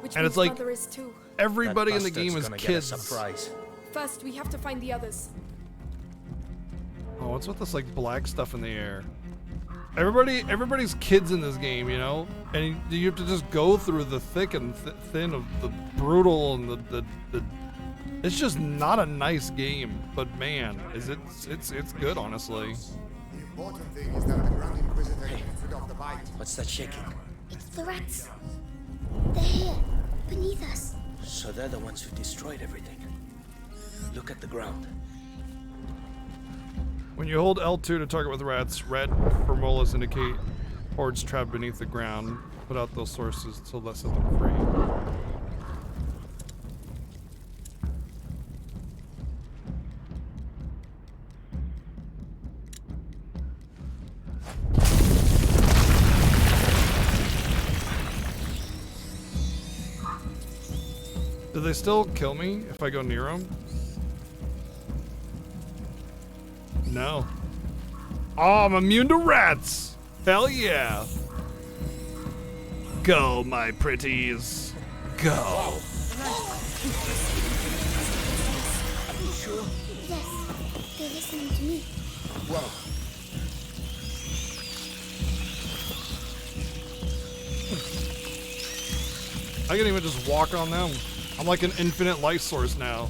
Which And it's means like Mother is too. everybody in the bastard's game is gonna get a kids. surprise. First, we have to find the others. Oh, what's with this like black stuff in the air? Everybody's kids in this game, you know, and you have to just go through the thick and thin of the brutal and the. It's just not a nice game, but man, it's good, honestly. The important thing is that the Grand Inquisitor gets rid of the bite. What's that shaking? It's the rats. They're here, beneath us. So they're the ones who destroyed everything. Look at the ground. When you hold L2 to target with rats, red formulas indicate hordes trapped beneath the ground. Put out those sources to let set them free. Do they still kill me if I go near them? No. Oh, I'm immune to rats! Hell yeah! Go, my pretties. Go. Are you sure? Yes. They're listening to me. Well, I can even just walk on them. I'm like an infinite life source now.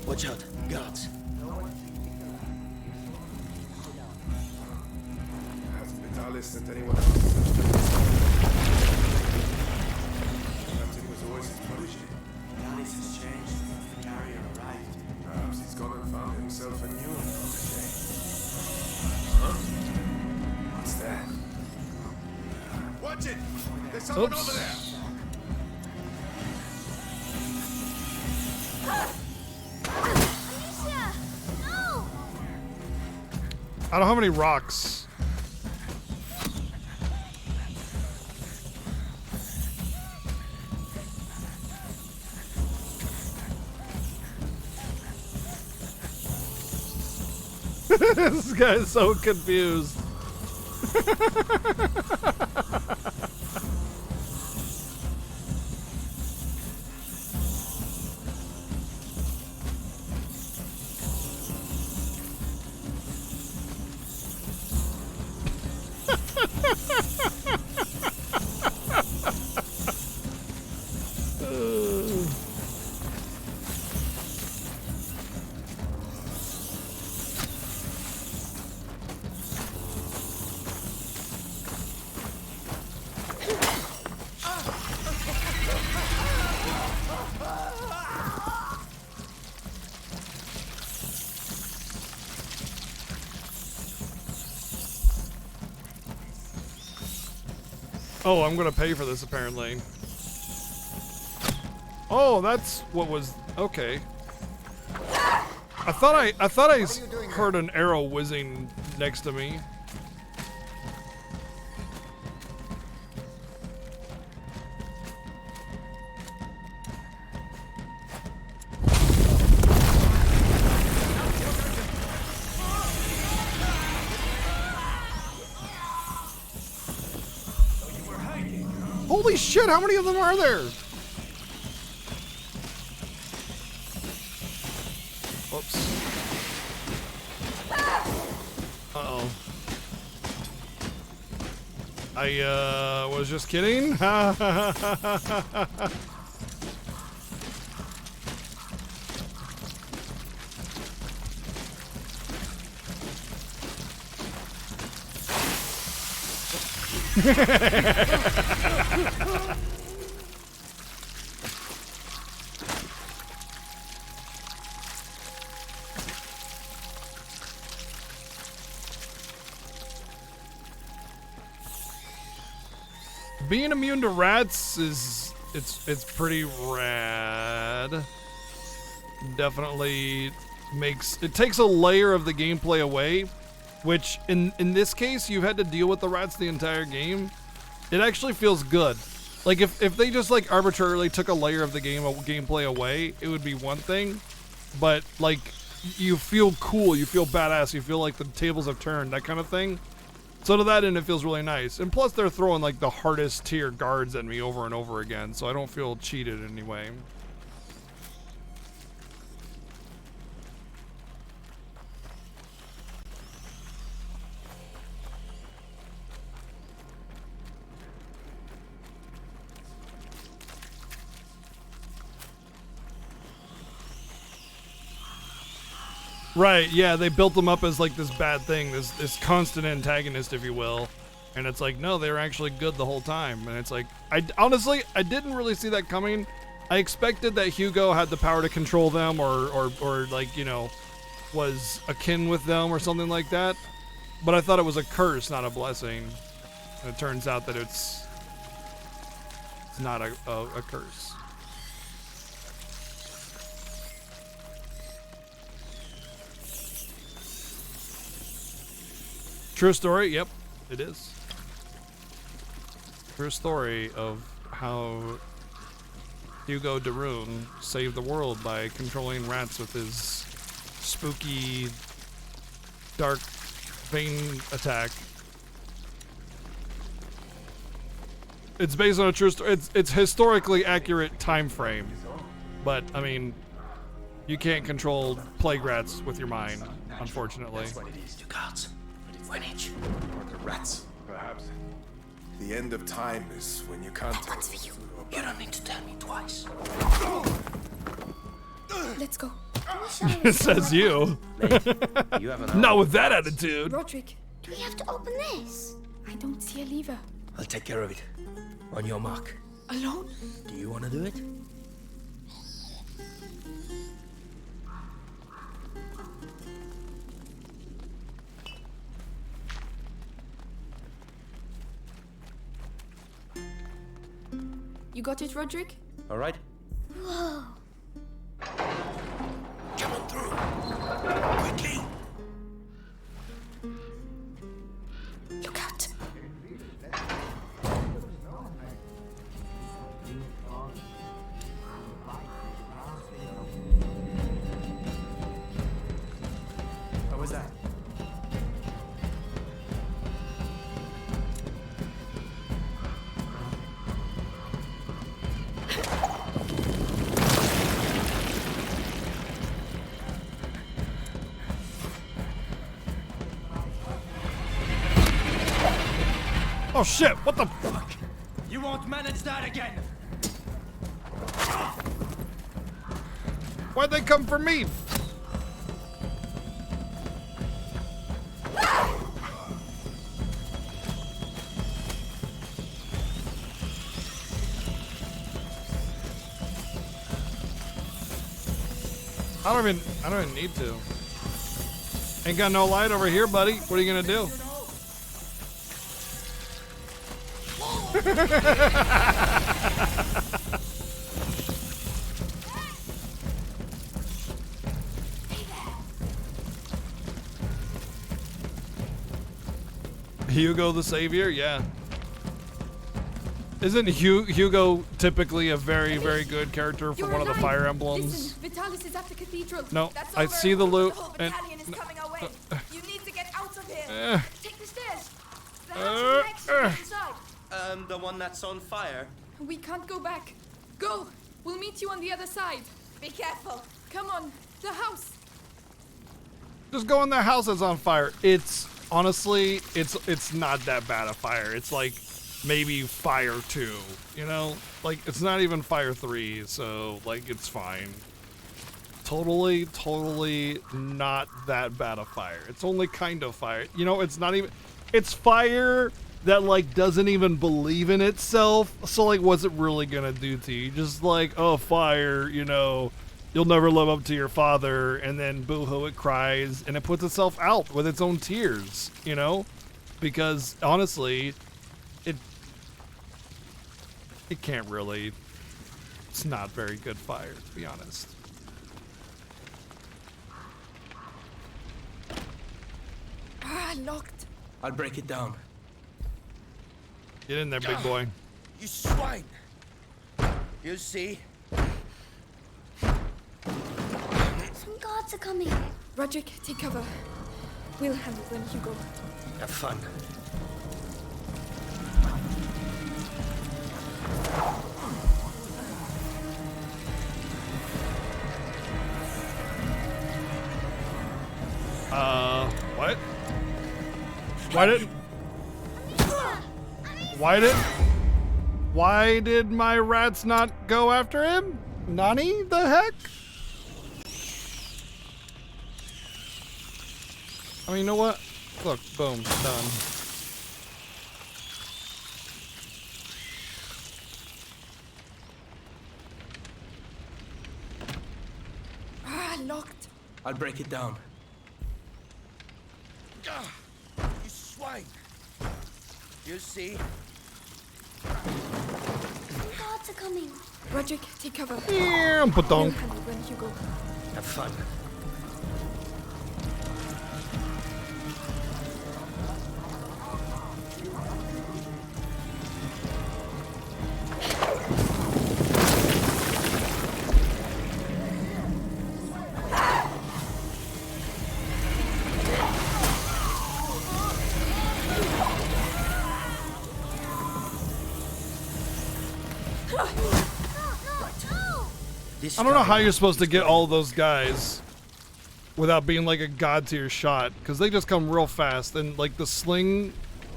Watch out, guards. Hasn't Vitalis sent anyone else? Captain was always his protege. Dallas has changed since the carrier arrived. Perhaps he's gone and found himself a new protege. Huh? What's that? Watch it! There's someone over there! Alicia! No! I don't have any rocks. This guy is so confused. Oh, I'm gonna pay for this apparently. Oh, that's what was okay. I thought I heard an arrow whizzing next to me. Holy shit, how many of them are there? Whoops. Uh-oh. I was just kidding. Being immune to rats is it's pretty rad. Definitely takes a layer of the gameplay away, which in this case you've had to deal with the rats the entire game. It actually feels good. Like if they just like arbitrarily took a layer of the gameplay away, it would be one thing. But like you feel cool, you feel badass, you feel like the tables have turned, that kind of thing. So to that end, it feels really nice. And plus they're throwing like the hardest tier guards at me over and over again, so I don't feel cheated anyway. Right, yeah, they built them up as like this bad thing, this constant antagonist, if you will. And it's like, no, they were actually good the whole time. And it's like, honestly, I didn't really see that coming. I expected that Hugo had the power to control them or like, you know, was akin with them or something like that. But I thought it was a curse, not a blessing. And it turns out that it's not a curse. True story, yep, it is. True story of how Hugo de Rune saved the world by controlling rats with his spooky, dark vein attack. It's based on a true story. It's historically accurate time frame, but I mean, you can't control plague rats with your mind, unfortunately. That's what it is. 2 guards. One each. Or the rats, perhaps. The end of time is when you can't. One's for you. You don't need to tell me twice. Let's go. It says you. You have Not with that attitude. Roderick, Do we have to open this? I don't see a lever. I'll take care of it. On your mark. Alone? Do you want to do it? You got it, Roderick? All right. Whoa. Coming through. Quickly. Look out. What was that? Oh shit, what the fuck? You won't manage that again! Why'd they come for me? I don't even need to. Ain't got no light over here, buddy. What are you gonna do? Hugo the Savior? Yeah. Isn't Hugo typically a very, very good character from one of the Fire Emblems? Listen, Vitalis is at the cathedral. No, That's I over. see the loot. The whole And battalion is coming our way. You need to get out of here. Take the stairs. The house is next to the inside. The one that's on fire? We can't go back. Go. We'll meet you on the other side. Be careful. Come on. The house. Just go in their house that's on fire. It's honestly, it's not that bad a fire. It's like maybe fire 2, you know? Like it's not even fire 3, so like it's fine. Totally not that bad a fire. It's only kind of fire. You know, it's not even, it's fire that like doesn't even believe in itself. So like what's it really gonna do to you? Just like, oh, fire, you know, you'll never live up to your father, and then boo-hoo, it cries, and it puts itself out with its own tears, you know? Because, honestly, it can't really, it's not very good fire, to be honest. Locked. I'll break it down. Get in there, big boy. You swine! You see? Some guards are coming. Roderick, take cover. We'll handle them, Hugo. Have fun. What? Why did my rats not go after him? Nani the heck? I mean, you know what? Look, boom, done. Locked. I'll break it down. You swine! You see? Some guards are coming. Roderick, take cover. Yeah, We'll ba-dunk. handle them, Hugo. Have fun. I don't know how you're supposed to get all those guys without being like a god tier shot, because they just come real fast, and like the sling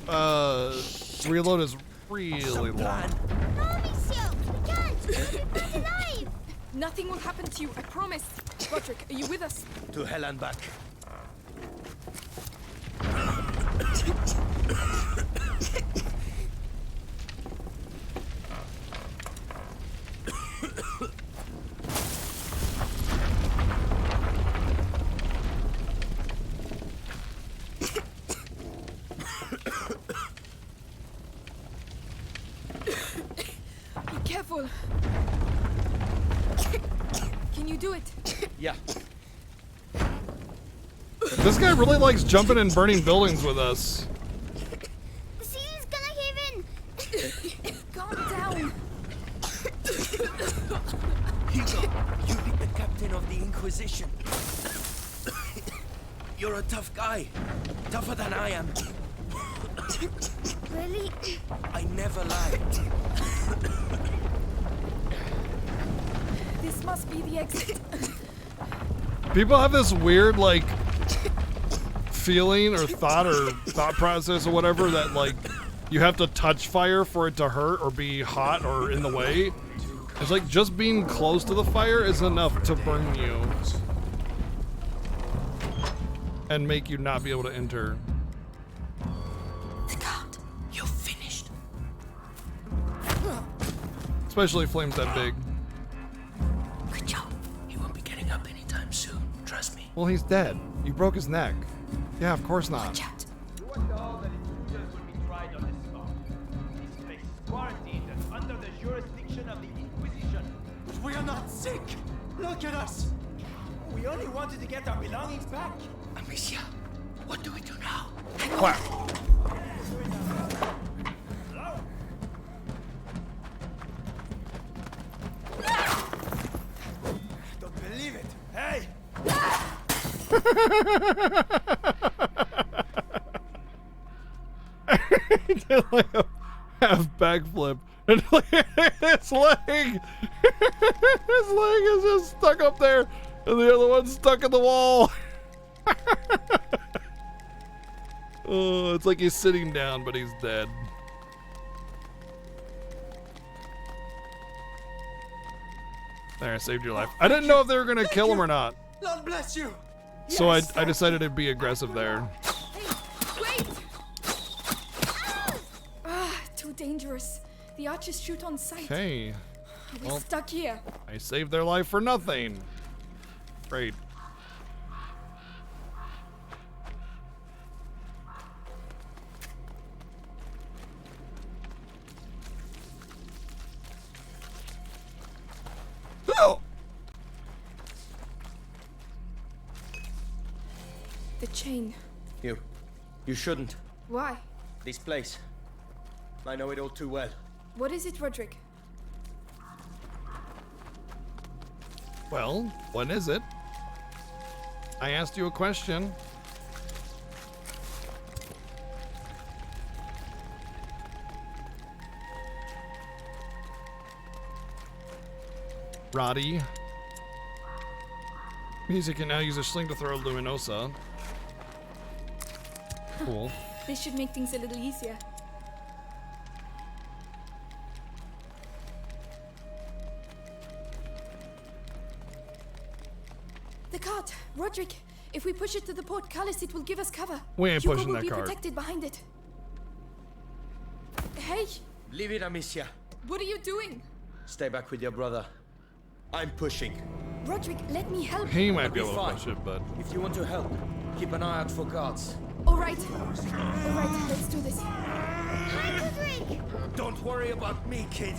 reload is really long. No, Monsieur! We can't! We're both alive! Nothing will happen to you, I promise. Roderick, are you with us? To hell and back. Be careful. Can you do it? Yeah. This guy really likes jumping and burning buildings with us. The ceiling's gonna cave in! Calm down. Hugo, you be the captain of the Inquisition. You're a tough guy. Tougher than I am. Really? I never lied. This must be the exit. People have this weird like feeling or thought process or whatever that like you have to touch fire for it to hurt or be hot or in the way. It's like just being close to the fire is enough to burn you and make you not be able to enter. The guard. You're finished. Especially flames that big. Good job. He won't be getting up anytime soon. Trust me. Well, he's dead. You broke his neck. Yeah, of course not. You were told that intruders would be tried on this spot. This place is quiet. We are not sick! Look at us! We only wanted to get our belongings back. Amicia, what do we do now? Quack. Don't believe it. Hey! He did like a half backflip. And his leg is just stuck up there, and the other one's stuck in the wall. Oh, it's like he's sitting down, but he's dead. There, I saved your life. I didn't know if they were gonna kill him or not, Lord bless you! so I decided to be aggressive there. Wait! Too dangerous. The archers shoot on sight. Okay. We're stuck here. I saved their life for nothing. Great. Oh! The chain. You shouldn't. Why? This place. I know it all too well. What is it, Roderick? Well, what is it? I asked you a question. Roddy. Music can now use a sling to throw Luminosa. Cool. This should make things a little easier. The cart! Roderick! If we push it to the portcullis, it will give us cover. We ain't Hugo pushing will that be cart. protected behind it. Hey! Leave it, Amicia. What are you doing? Stay back with your brother. I'm pushing. Roderick, let me help. He might be I'll able to fine. push it, but... If you want to help, keep an eye out for guards. Alright. Alright, let's do this. Don't worry about me, kid.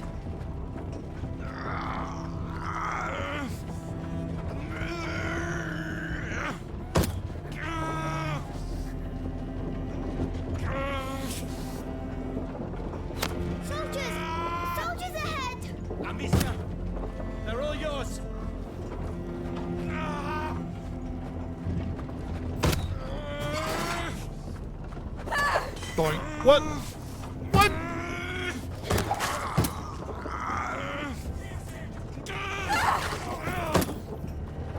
Soldiers! Soldiers ahead! Amicia, they're all yours. Doink. What? What?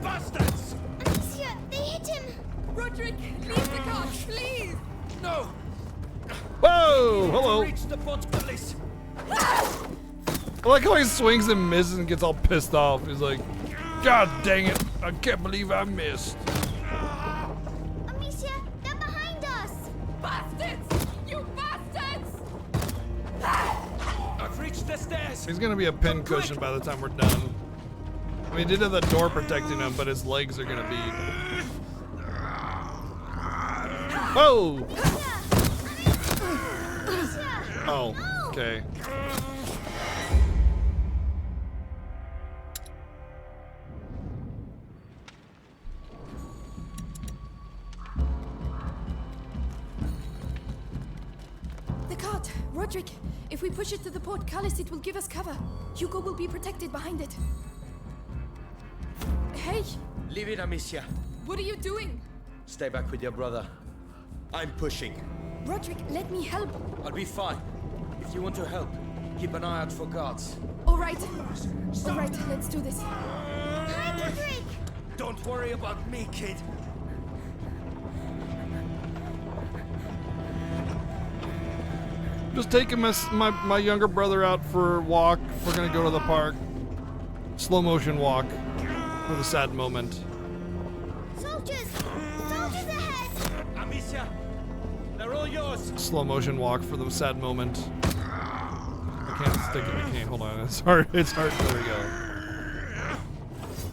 Bastards! Amicia, they hit him! Roderick, leave the cart, please! No! Whoa! Hello. Reach the portcullis. I like how he swings and misses and gets all pissed off. He's like, God dang it. I can't believe I missed. Amicia, they're behind us! Bastards! You bastards! I've reached the stairs. He's gonna be a pin cushion by the time we're done. I mean, he did have the door protecting him, but his legs are gonna be... Whoa! Oh, okay. The cart! Roderick! If we push it to the portcullis, it will give us cover. Hugo will be protected behind it. Hey! Leave it, Amicia. What are you doing? Stay back with your brother. I'm pushing. Roderick, let me help. I'll be fine. If you want to help, keep an eye out for guards. Alright. Alright, let's do this. Hi, Roderick! Don't worry about me, kid. Just taking my younger brother out for a walk. We're gonna go to the park. Slow motion walk for the sad moment. Soldiers! Soldiers ahead! Amicia, they're all yours. Slow motion walk for the sad moment. I can't stick it. I can't. Hold on. It's hard. It's hard. There we go.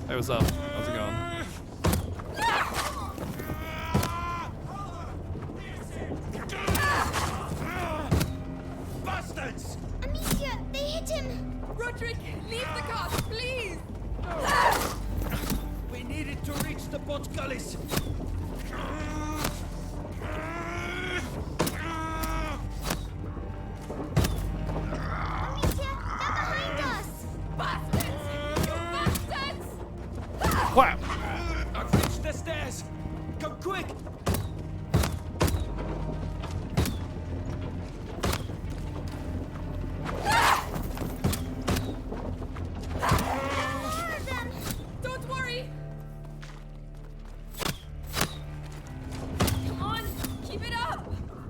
Hey, what's up? How's it going? Bastards! Amicia, they hit him! Roderick, leave the cart, please! Watch gullies! Wow. I've reached the stairs! Come quick! Don't worry! Come on, keep it up!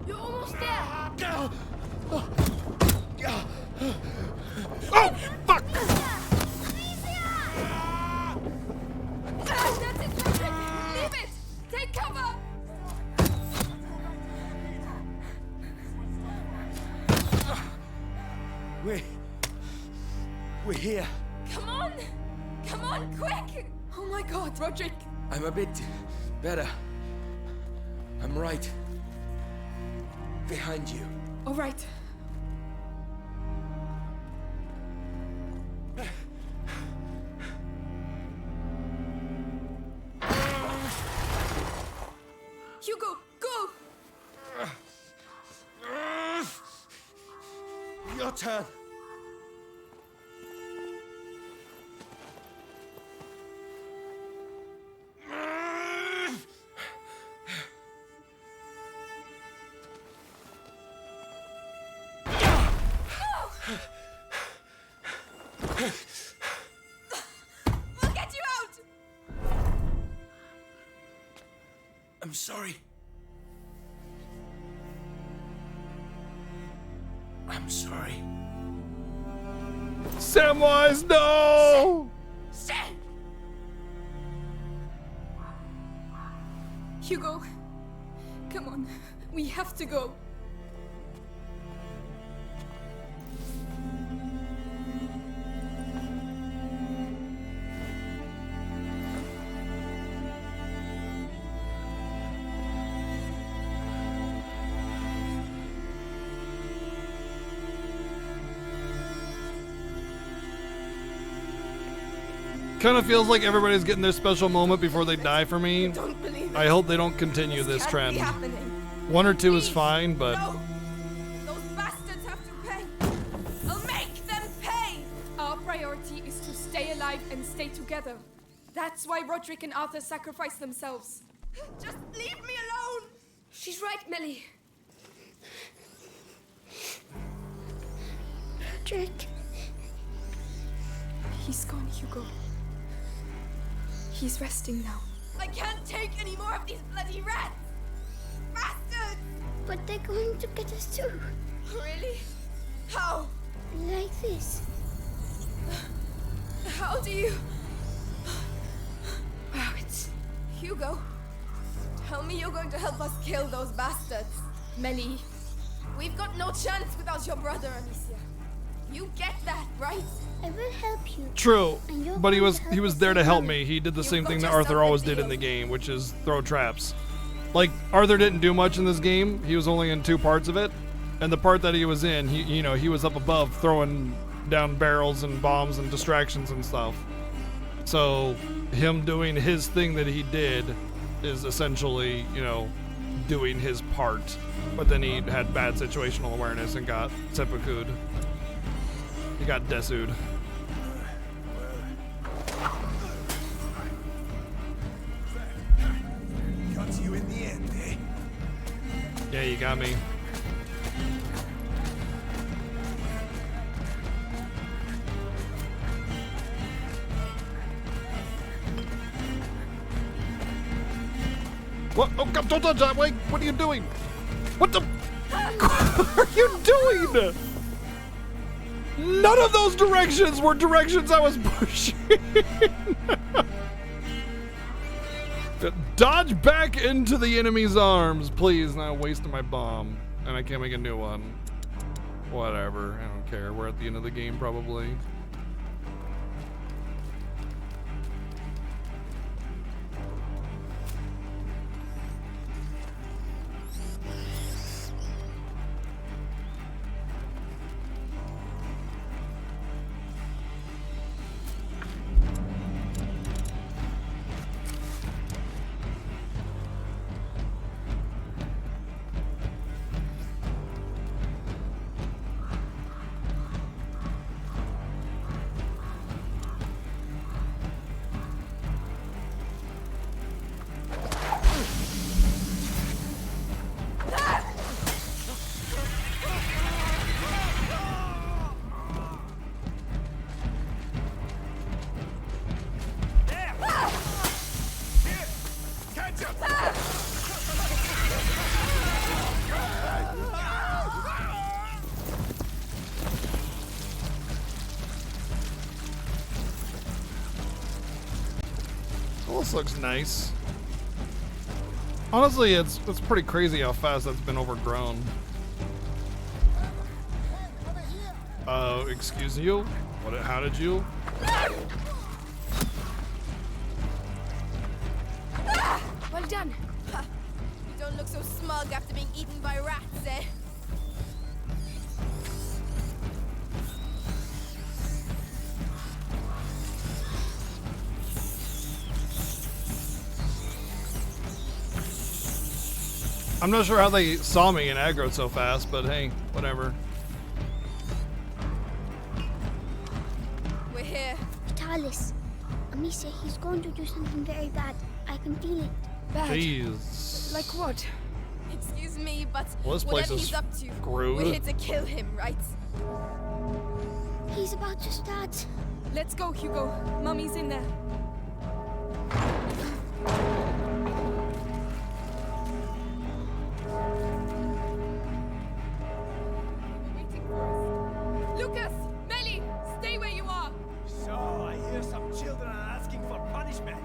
You're almost there! Oh, fuck! That's it, Patrick! Leave it! Take cover! We're here. Come on! Come on, quick! Oh my god, Roderick! I'm a bit better. I'm right behind you. All right. Hugo, go! Your turn. We'll get you out! I'm sorry. I'm sorry. Samwise, no! Shit! Hugo, come on. We have to go. Kind of feels like everybody's getting their special moment before they die for me. I hope they don't continue this trend. 1 or 2 is fine, but No! Those bastards have to pay! I'll make them pay! Our priority is to stay alive and stay together. That's why Roderick and Arthur sacrificed themselves. Just leave me alone! She's right, Melly. Roderick. He's gone, Hugo. He's resting now. I can't take any more of these bloody rats! Bastards! But they're going to get us too. Really? How? Like this. How do you... Wow, it's... Hugo, tell me you're going to help us kill those bastards. Melly, we've got no chance without your brother, Amicia. You get that, right? I will help you. true. And you're But he going was to he help was us there to save help Mommy. me. He did the same got thing that yourself Arthur a always did deal. in the game, which is throw traps. Like Arthur didn't do much in this game. He was only in 2 parts of it, and the part that he was in, he was up above throwing down barrels and bombs and distractions and stuff. So him doing his thing that he did is essentially, doing his part. But then he had bad situational awareness and got seppuku'd. He got desu'd. Got you in the end, eh? Yeah, you got me. What? Oh, God, don't touch that way! What are you doing? What the? What are you doing? None of those directions were directions I was pushing. Dodge back into the enemy's arms, please. Now I'm wasting my bomb, and I can't make a new one. Whatever, I don't care. We're at the end of the game, probably. Well, this looks nice. Honestly, it's pretty crazy how fast that's been overgrown. Excuse you? What? How did you? Well done. Ha. You don't look so smug after being eaten by rats, eh? I'm not sure how they saw me and aggroed so fast, but hey, whatever. We're here. Vitalis. Amicia, he's going to do something very bad. I can feel it. Bad? Jeez. Like what? Excuse me, but Well, this place whatever is he's up to, screwed. we're here to kill him, right? He's about to start. Let's go, Hugo. Mummy's in there. Lucas! Melly! Stay where you are! So, I hear some children are asking for punishment.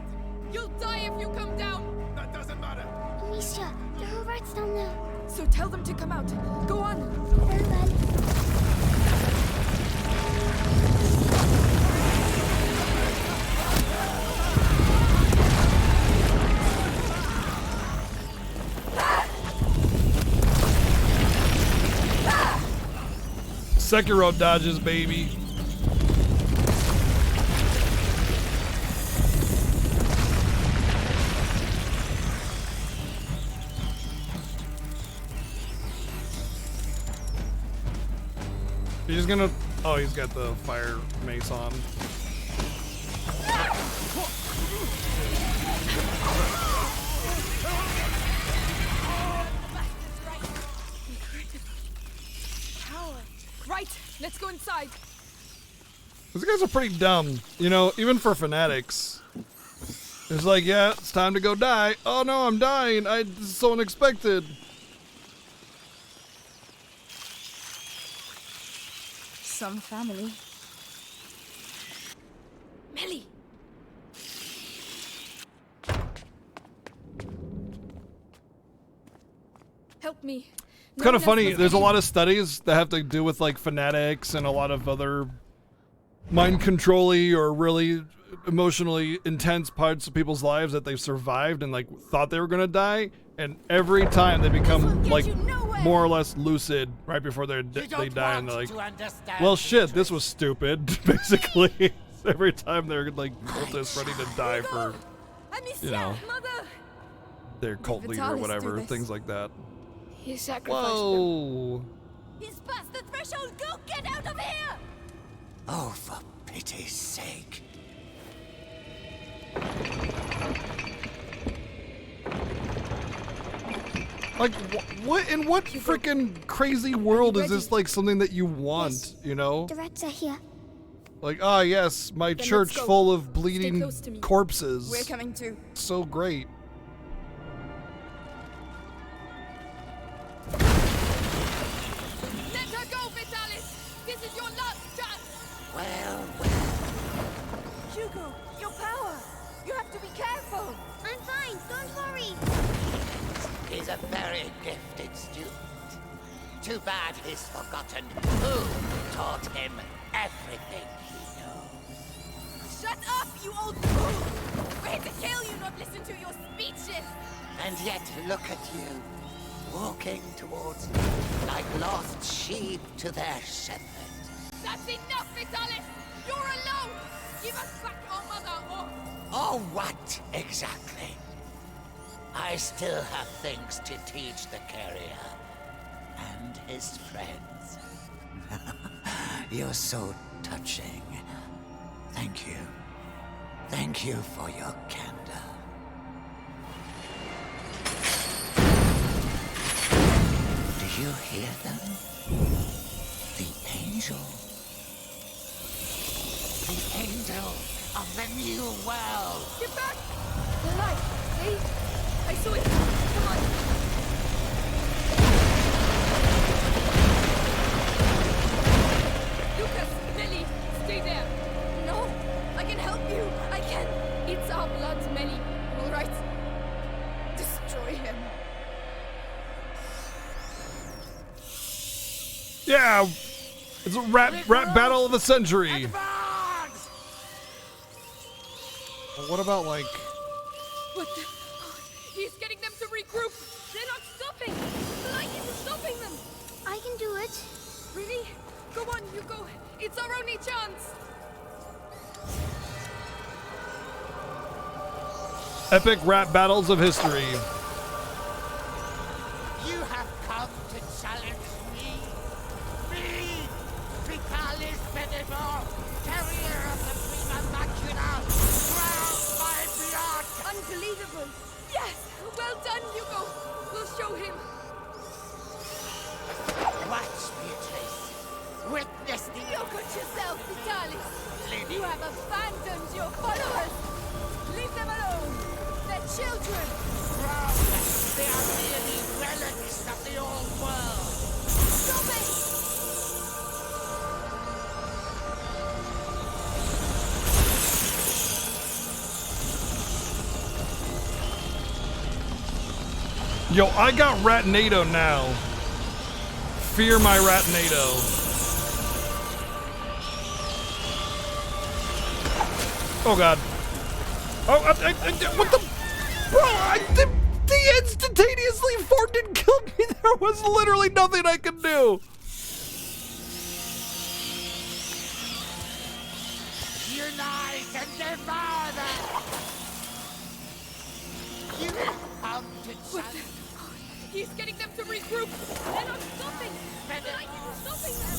You'll die if you come down! That doesn't matter. Amicia, there are rats down there. So tell them to come out. Go on! Very well. Sekiro dodges, baby. He's gonna. Oh, he's got the fire mace on. Right, let's go inside. These guys are pretty dumb, you know, even for fanatics. It's like, yeah, it's time to go die. Oh no, I'm dying. This is so unexpected. Some family. Melly! Help me. It's kind of funny. There's a lot of studies that have to do with like fanatics and a lot of other mind controlling or really emotionally intense parts of people's lives that they've survived and like thought they were gonna die, and every time they become like more or less lucid right before they die, and they're like, well shit, this was stupid. Basically, every time they're like cultists ready to die for, you know, their cult leader or whatever, things like that. He sacrificed Whoa. He's past the threshold. Go get out of here! Oh, for pity's sake. Like, what in what freaking crazy world is this like something that you want, you know? The rats are here. Like, ah, yes, my Then church let's go. full of Stay bleeding close to me. corpses. We're coming too. So great. Let her go, Vitalis! This is your last chance! Well. Hugo, your power! You have to be careful! I'm fine, don't worry. He's a very gifted student. Too bad he's forgotten who taught him everything he knows. Shut up, you old fool! We're here to kill you, not listen to your speeches! And yet look at you, walking towards me like lost sheep to their shepherd. That's enough, Vitalis! You're alone! Give us back our mother, or... Oh, what exactly? I still have things to teach the carrier and his friends. You're so touching. Thank you. Thank you for your candor. Do you hear them? The angel. The angel of the new world. Get back! The light! See? I saw it! Come on! Lucas! Nelly! Stay there! No! I can help you! I can... It's our blood, many. All right. Destroy him. Yeah, it's a rap battle of the century. Well, what about like? What the? He's getting them to regroup. They're not stopping. The light isn't stopping them. I can do it. Really? Go on, you go. It's our only chance. Epic rap battles of history. You have come to challenge me? Me, Vitalis Benevol, carrier of the Prima Macula, crowned by blood! Unbelievable! Yes! Well done, Hugo! We'll show him. Watch, Beatrice. Witness the... Look at yourself, Vitalis! Lady. You have abandoned your followers! Leave them alone! They're children! Wrong! They are merely relics of the old world! Stop it! Yo, I got Ratnado now. Fear my Ratnado. Oh god. Oh, what the? Bro, the instantaneously formed and killed me. There was literally nothing I could do. Unite and devour them! You come to challenge... He's getting them to regroup! They're not stopping! The light isn't stopping them!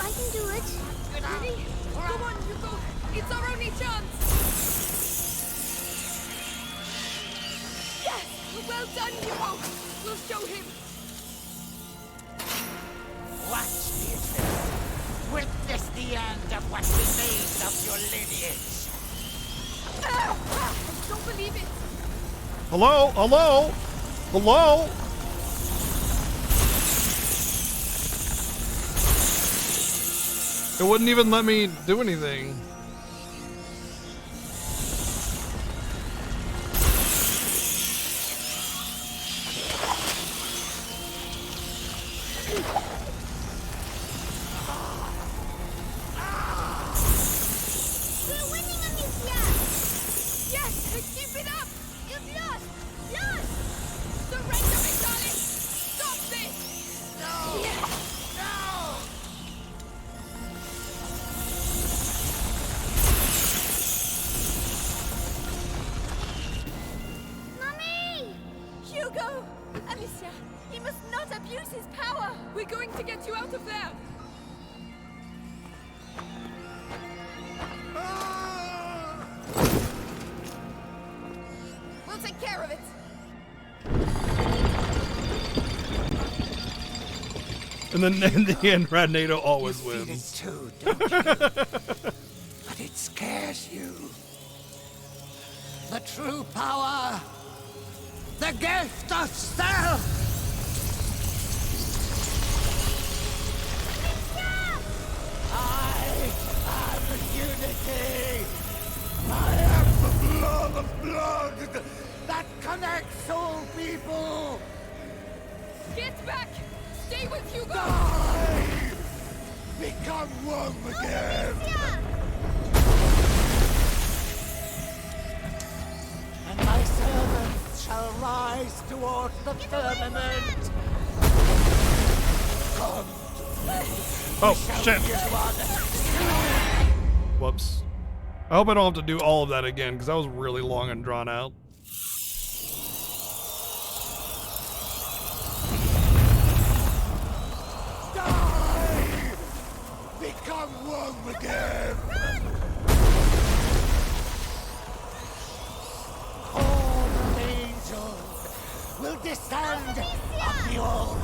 I can do it. Ready? Go on, you go! It's our only chance! Yes! Well done, Hugo! We'll show him! Watch, Beatrice. Witness the end of what remains of your lineage. I don't believe it! Hello? Hello? Hello? It wouldn't even let me do anything. We're winning, Amicia! Yes! Keep it up! You've lost! Lost! Surrender, Vitalis! Stop this! No! Yes. No! Mommy! Hugo! Alicia, he must not abuse his power! We're going to get you out of there! We'll take care of it! And then in the end, Ratnado always You feel wins. it too, don't you? But it scares you. The true power. The gift of self. I am unity. I am the blood of blood that connects all people. Get back! Stay with Hugo! Die! Become one again! And my servants shall rise towards the firmament. Come to me. Oh, We shall shit. be as one. Whoops. I hope I don't have to do all of that again, because that was really long and drawn out. Die! Become one again! All the angels will descend on the old.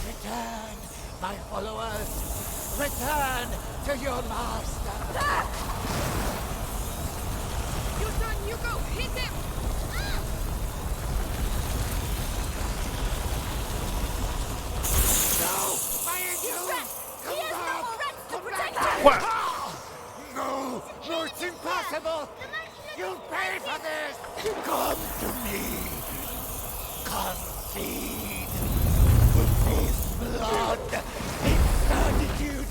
Return, my followers. Return to your master. Your turn, Hugo! Hit him! No! Fire you! He has no more rats to protect him! What? No! No, it's impossible! The monkey You'll pay for this! Come to me! Come feed! With this blood, incertitude,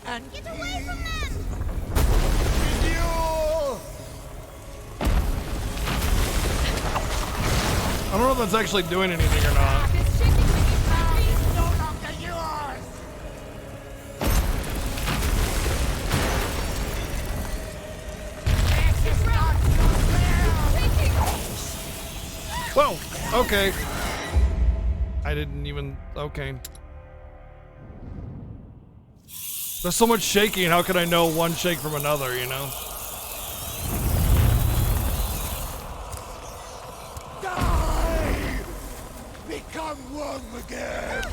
and Get away from them! renewal! I don't know if that's actually doing anything or not. It's no longer yours! This is not your will! Whoa, okay. I didn't even, okay. There's so much shaking, how could I know one shake from another, you know? Die! Become one again!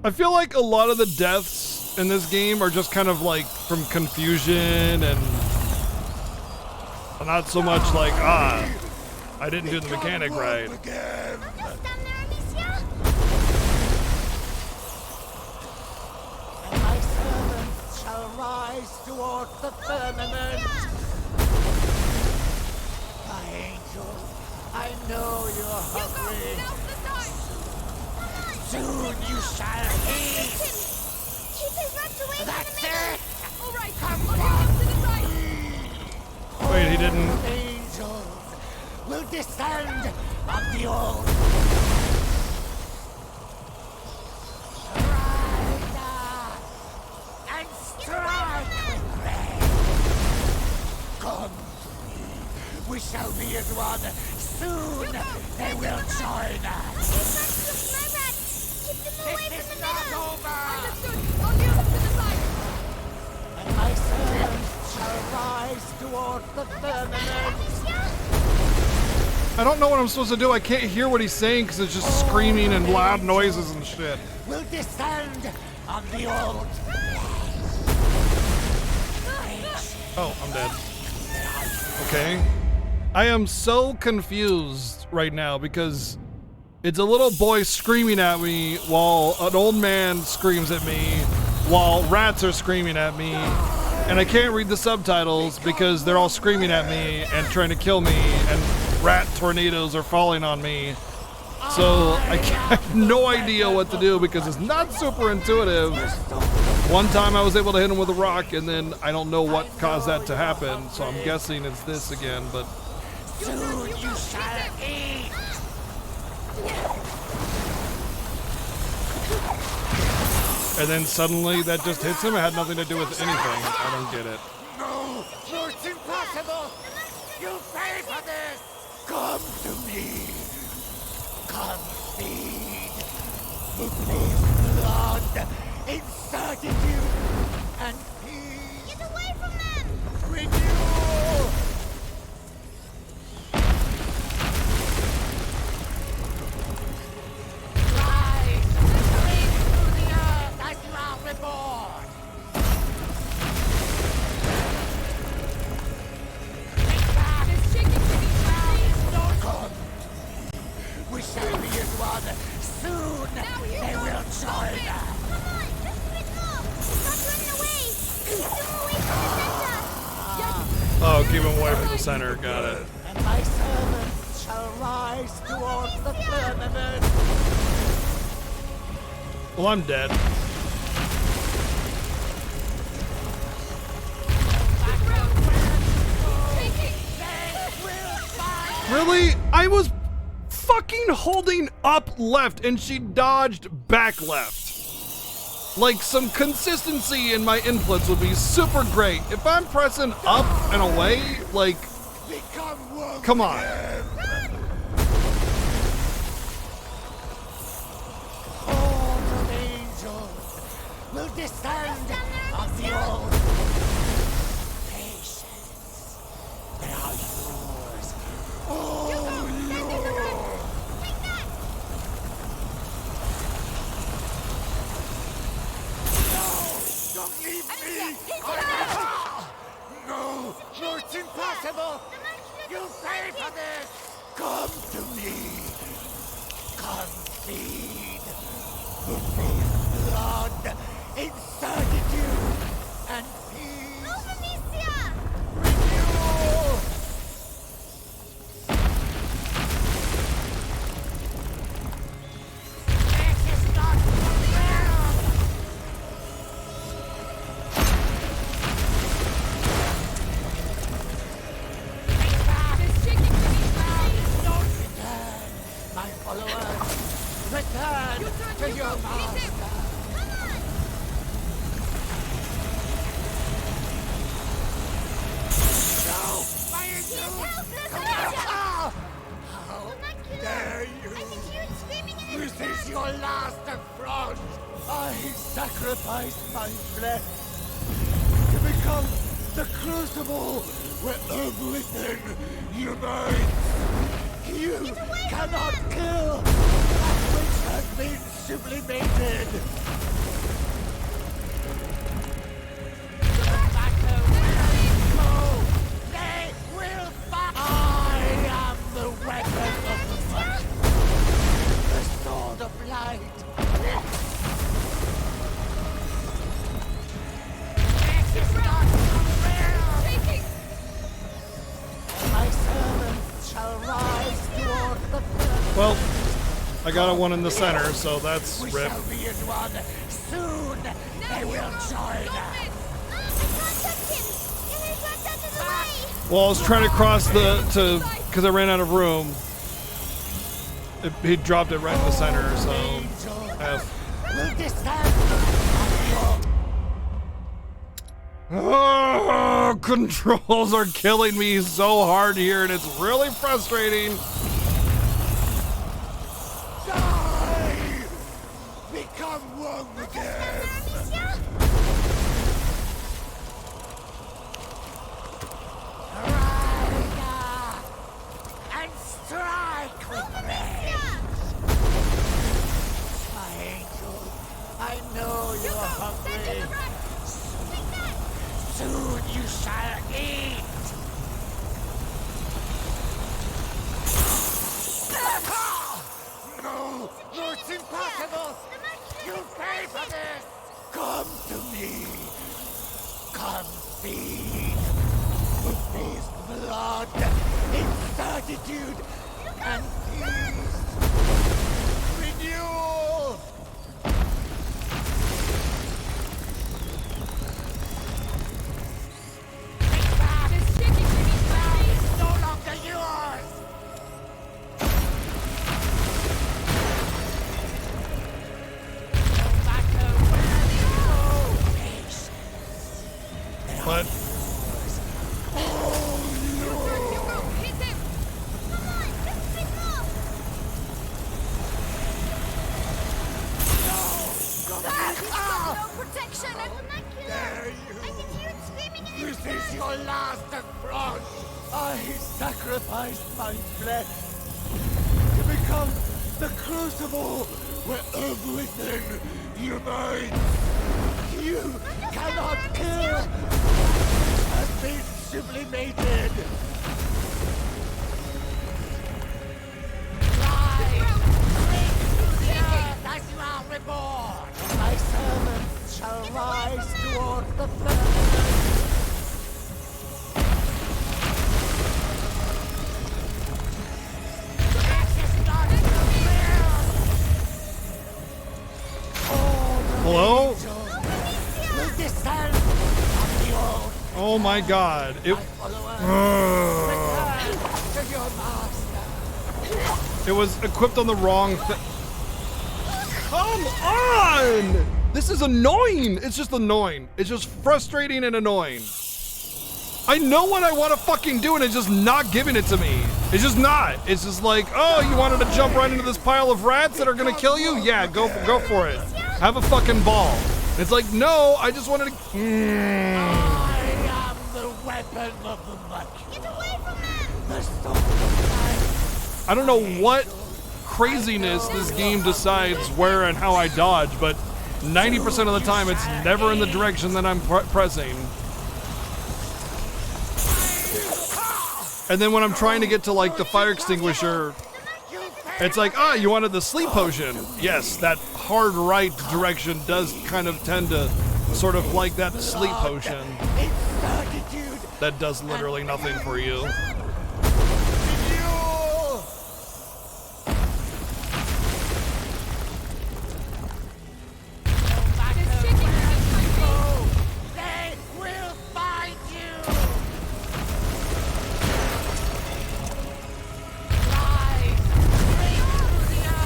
I feel like a lot of the deaths in this game are just kind of like from confusion and not so much like, I didn't do the mechanic right. And my servants shall rise toward the firmament. My angel, I know you're hungry. Soon you shall eat. Keep his wrapped away That's it. All right, Come I'll get him to the side. Wait, he didn't. Angels will descend on the old. Ride and strike with red. Come to me. We shall be as one. Soon they will join us. This is not over. Understood. I'll get him to the side. And my servants shall rise toward the firmament. I don't know what I'm supposed to do. I can't hear what he's saying because it's just screaming and loud noises and shit. Will descend on the old. Oh, I'm dead. Okay. I am so confused right now because it's a little boy screaming at me while an old man screams at me while rats are screaming at me, and I can't read the subtitles because they're all screaming at me and trying to kill me, and rat tornadoes are falling on me. So I have no idea what to do because it's not super intuitive. One time I was able to hit him with a rock, and then I don't know what caused that to happen, so I'm guessing it's this again, but... Soon you shall eat. And then suddenly that just hits him. It had nothing to do with anything. I don't get it. No, no, it's impossible. You pay for this. Come to me. Come feed. With this blood, incertitude, and peace. Get away from them! Renewal. Rise and breathe through the earth as you are reborn. Take back. It's shaking to be Come. We shall be as one. Soon they will join us. Come on, just a bit more! Stop running away! Keep them away from the center! Oh, keep him away from the center. Got it. And my servants shall rise towards the firmament. Well, I'm dead. Really? I was fucking holding up left and she dodged back left. Like, some consistency in my inputs would be super great. If I'm pressing up and away, like, come on. Horde of angels will descend on the old. Patience. They are yours. Oh, Lord. No, don't leave me. No, no, it's impossible. You pay for this. Come to me. Come feed. onwards. Return to your master. No! Fire you! How dare you! This is your last affront! I sacrificed my flesh to become the crucible where everything unites. You cannot kill that which has been sublimated. No matter where you go, they will fight. I am the weapon of the fight. The sword of light. This is not real. My servants shall rise toward the Well, I got a one in the center, so that's we rip. shall be in one. Soon they will join us. Well, I was trying to cross because I ran out of room. He dropped it right in the center, so F. Will descend. Oh, controls are killing me so hard here, and it's really frustrating. Die! Become one again! Rise and strike with rage! My angel, I know you are hungry. Soon you shall eat! No! No, it's impossible! You pay for this! Come to me! Come feed! With this blood, incertitude, and peace! Renewal! Take back! This ground is no longer yours! What? This is your last affront! I sacrificed my flesh to become the crucible where everything unites. You cannot kill what has been sublimated. Rise, break through the earth as you are reborn. My servants shall rise toward the firmament. Hello? Oh my god. It was equipped on the wrong thing. Come on! This is annoying! It's just annoying. It's just frustrating and annoying. I know what I want to fucking do and it's just not giving it to me. It's just not. It's just like, oh, you wanted to jump right into this pile of rats that are gonna kill you? Yeah, go for it. Have a fucking ball. It's like, no, I just wanted to... I am the weapon of the Mercury. Get away from them! The sword of light. I don't know what craziness this game decides where and how I dodge, but 90% of the time it's never in the direction that I'm pressing. And then when I'm trying to get to like the fire extinguisher, it's like, ah, you wanted the sleep potion. Yes, that hard right direction does kind of tend to sort of like that sleep potion. That does literally nothing for you.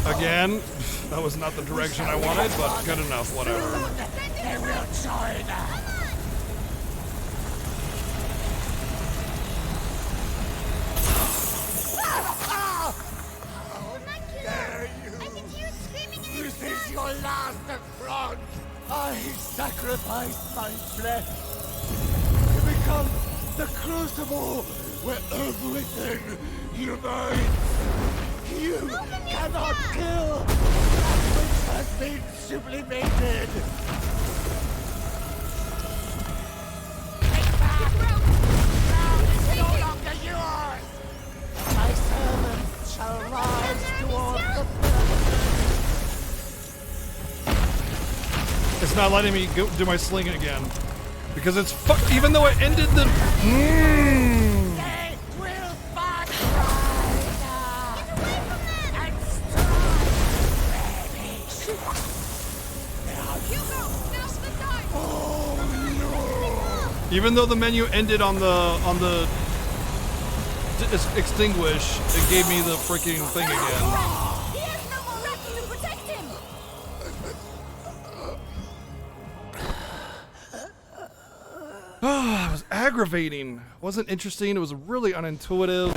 Again, that was not the direction I wanted, but good enough, whatever. They will join us. Dare you? This is your last affront. I sacrificed my flesh to become the crucible where everything unites. You cannot kill that which has been sublimated. Take back! Now it's no longer yours. My servants shall rise towards the It's not letting me go do my sling again. Because it's even though it ended the... They will fight right now. Get away from them! And strike ready. Hugo, now's the time! Oh no! Even though the menu ended on the extinguish, it gave me the freaking thing again. He has no more rats to protect him! It was aggravating. It wasn't interesting. It was really unintuitive.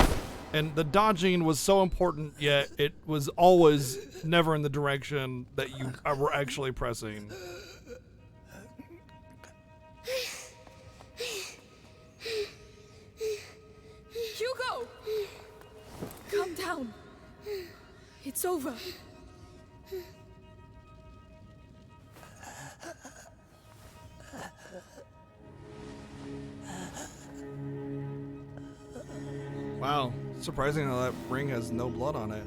And the dodging was so important, yet it was always never in the direction that you were actually pressing. Hugo! Calm down. It's over. Wow, surprising how that ring has no blood on it.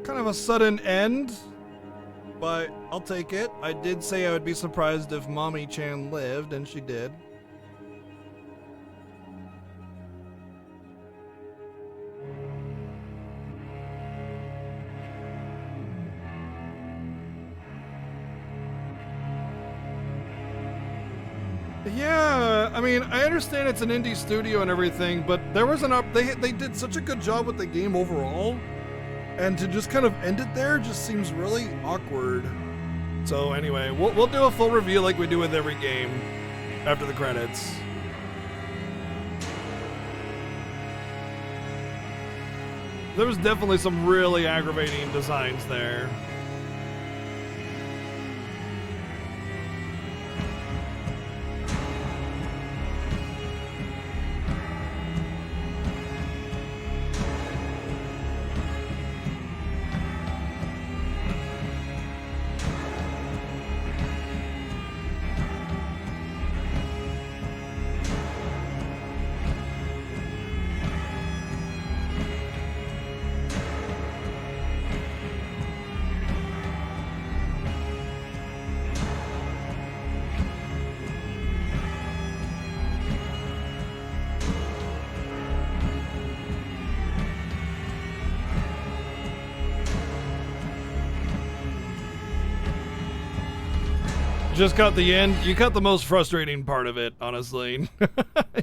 Kind of a sudden end, but I'll take it. I did say I would be surprised if Mommy Chan lived, and she did. Yeah, I mean, I understand it's an indie studio and everything, but there was they did such a good job with the game overall. And to just kind of end it there just seems really awkward. So anyway, we'll do a full review like we do with every game after the credits. There was definitely some really aggravating designs there. Just cut the end. You cut the most frustrating part of it, honestly.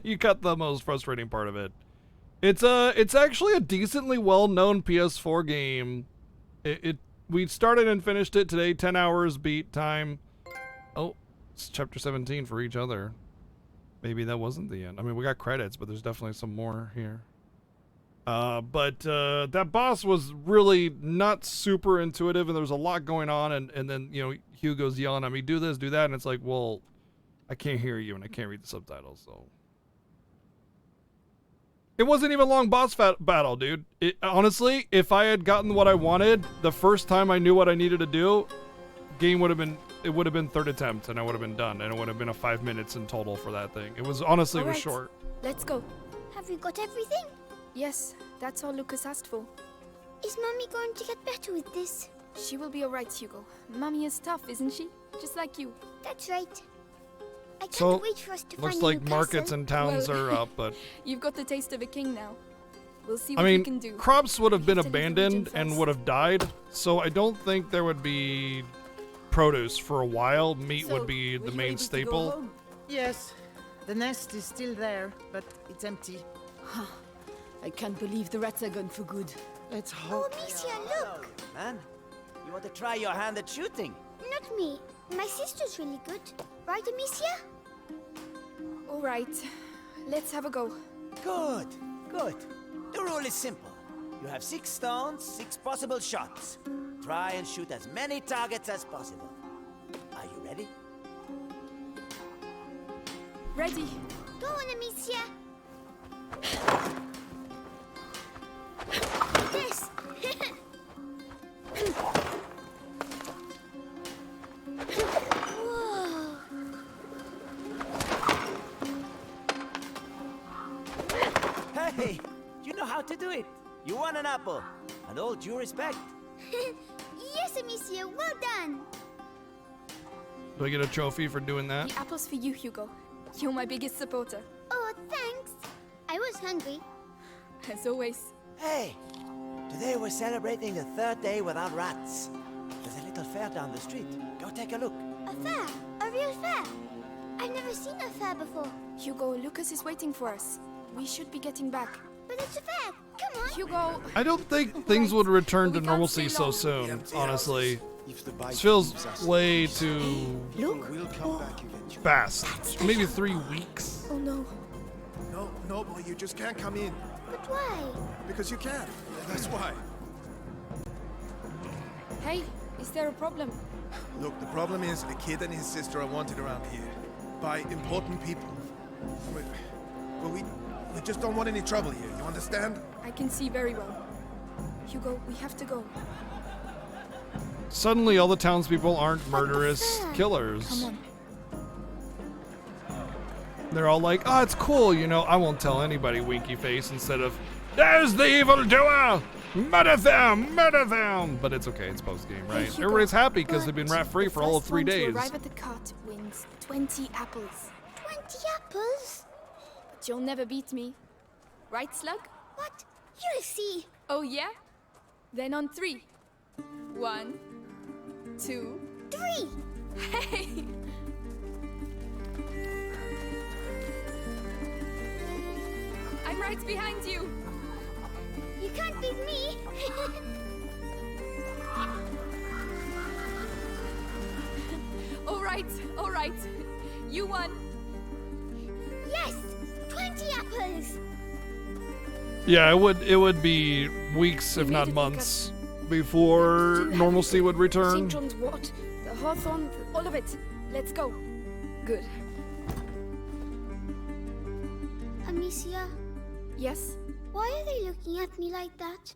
You cut the most frustrating part of it. It's actually a decently well-known PS4 game. We started and finished it today, 10 hours beat time. Oh, it's chapter 17 for each other. Maybe that wasn't the end. I mean, we got credits, but there's definitely some more here. But that boss was really not super intuitive, and there was a lot going on, and then, you know, Hugo's yelling at me, do this, do that, and it's like, well, I can't hear you, and I can't read the subtitles, so. It wasn't even a long boss battle, dude. Honestly, if I had gotten what I wanted the first time I knew what I needed to do, game would have been third attempt, and I would have been done, and it would have been a 5 minutes in total for that thing. It was, honestly, it was short. Let's go. Have you got everything? Yes, that's all Lucas asked for. Is Mommy going to get better with this? She will be alright, Hugo. Mommy is tough, isn't she? just like you. That's right. I can't So, wait for us to looks find a like new markets castle. and towns Well, are up, but You've got the taste of a king now. We'll see I what we mean, can do. crops would have been We have to leave the region abandoned and first. would have died, so I don't think there would be produce for a while. Meat would be the main staple. Yes, the nest is still there, but it's empty. I can't believe the rats are gone for good. Let's Oh, hope. Amicia, look! Man, you want to try your hand at shooting? Not me. My sister's really good. Right, Amicia? All right, let's have a go. Good, good. The rule is simple. You have 6 stones, 6 possible shots. Try and shoot as many targets as possible. Are you ready? Ready. Go on, Amicia. Yes. Whoa. Hey, you know how to do it. You won an apple. And all due respect. Yes, Amicia, well done. Do I get a trophy for doing that? The apple's for you, Hugo. You're my biggest supporter. Oh, thanks. I was hungry. As always. Hey, today we're celebrating the 3rd day without rats. There's a little fair down the street. Go take a look. A fair? A real fair? I've never seen a fair before. Hugo, Lucas is waiting for us. We should be getting back. But it's a fair. Come on. Hugo. I don't think things would return to normalcy so soon, honestly. This feels way too fast. Maybe 3 weeks. Oh no. No, boy, you just can't come in. But why? Because you can't. That's why. Hey, is there a problem? Look, the problem is the kid and his sister are wanted around here by important people. We just don't want any trouble here, you understand? I can see very well. Hugo, we have to go. Suddenly, all the townspeople aren't murderous killers. Come on. They're all like, oh, it's cool, you know, I won't tell anybody, winky face, instead of, there's the evildoer! Murder them! Murder them! But it's okay, it's post-game, right? Hugo, Everybody's happy because they've been rat-free for all of 3 The days. first one to arrive at the cart wins 20 apples. 20 apples? But you'll never beat me. Right, Slug? What? You'll see. Oh, yeah? Then on 3. 1, 2, 3. Hey! I'm right behind you. You can't beat me. All right. You won. Yes, 20 apples. Yeah, it would be weeks, if not months, before normalcy would return. St. John's wort, the hawthorn, all of it. Let's go. Good. Amicia? Yes? Why are they looking at me like that?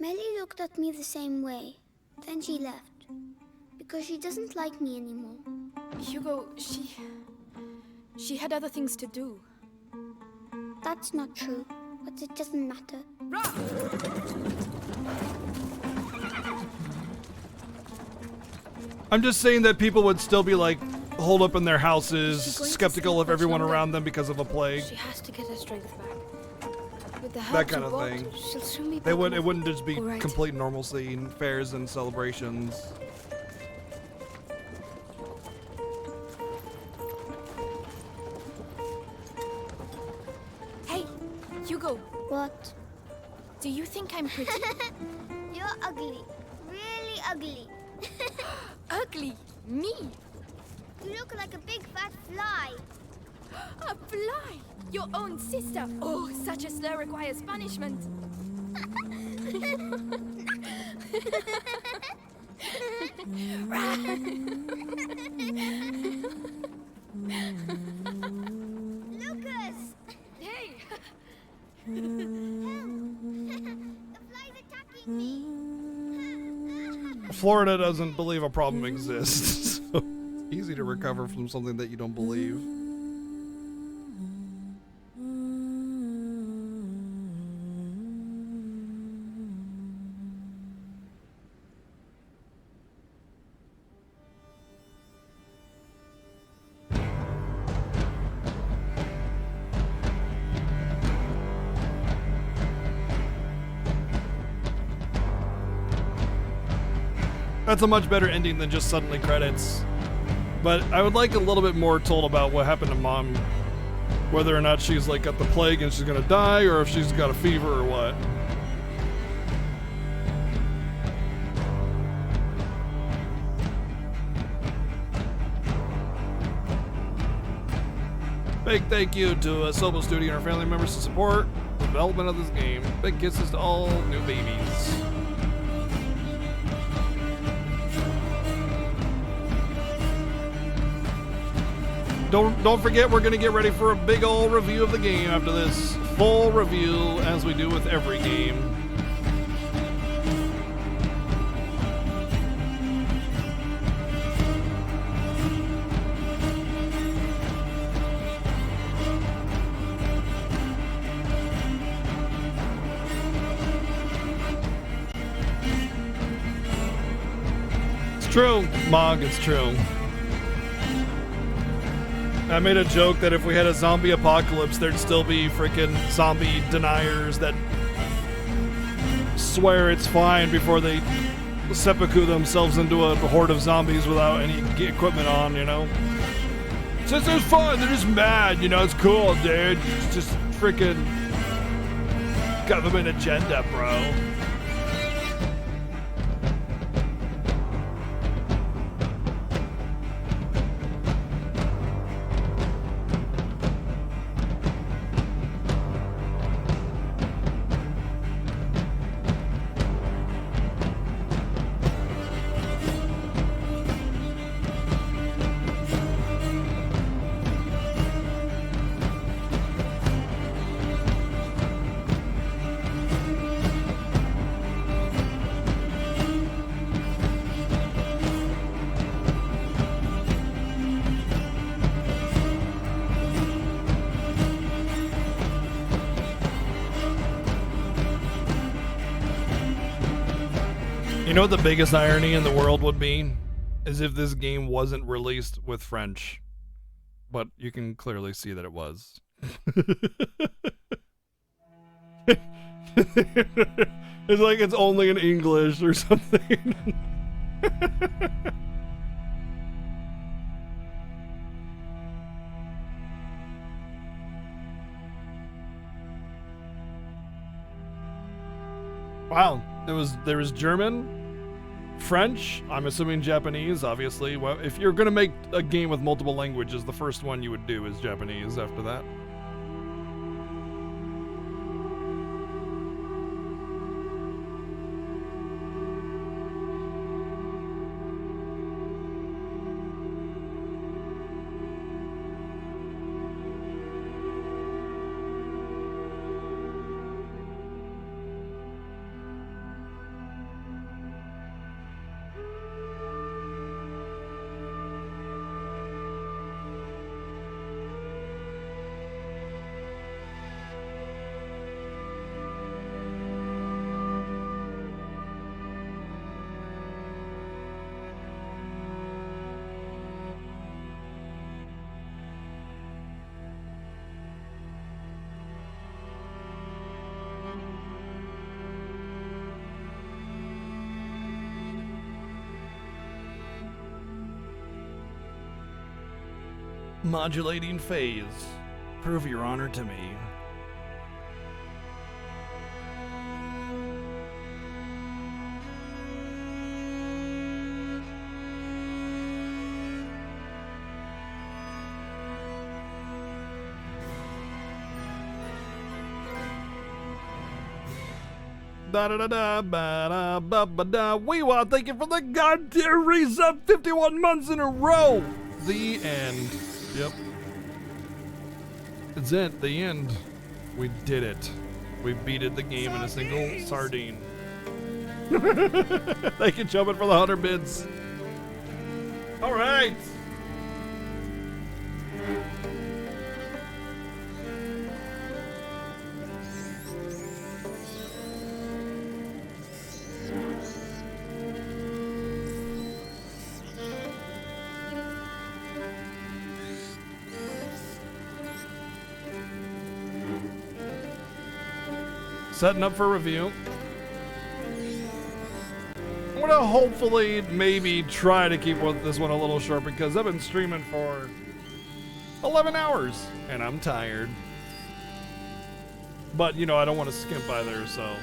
Melly looked at me the same way. Then she left. Because she doesn't like me anymore. Hugo, she had other things to do. That's not true, but it doesn't matter. I'm just saying that people would still be like holed up in their houses, skeptical of everyone around them because of a plague. She has to get her strength back. With the help That kind of of God, thing. she'll soon be It back. wouldn't just be All right. complete normalcy in fairs and celebrations. Hey, Hugo. What? Do you think I'm pretty? You're ugly. Really ugly. Ugly? Me? You look like a big fat fly. A fly? Your own sister? Oh, such a slur requires punishment. Lucas! Hey! Florida doesn't believe a problem exists. So easy to recover from something that you don't believe. That's a much better ending than just suddenly credits. But I would like a little bit more told about what happened to Mom. Whether or not she's like got the plague and she's gonna die, or if she's got a fever or what. Big thank you to Sobo Studio and our family members to support the development of this game. Big kisses to all new babies. Don't forget, we're gonna get ready for a big old review of the game after this full review, as we do with every game. It's true, Mog, it's true. I made a joke that if we had a zombie apocalypse, there'd still be freaking zombie deniers that swear it's fine before they seppuku themselves into a horde of zombies without any equipment on, you know? Since it's fun, they're just mad, you know, it's cool, dude. It's just freaking government agenda, bro. You know what the biggest irony in the world would be? Is if this game wasn't released with French. But you can clearly see that it was. It's like it's only in English or something. Wow, there was German, French, I'm assuming Japanese, obviously. Well, if you're gonna make a game with multiple languages, the first one you would do is Japanese after that. Modulating phase. Prove your honor to me. Da da da da ba da ba ba da. We want to thank you for the goddamn resub 51 months in a row. The end. Yep. It's it. The end. We did it. We beated the game in a single sardine. Thank you, Chubbin, for the 100 bids. All right. Setting up for review. What gonna hopefully maybe try to keep this one a little short because I've been streaming for 11 hours and I'm tired. But, you know, I don't want to skimp either, so.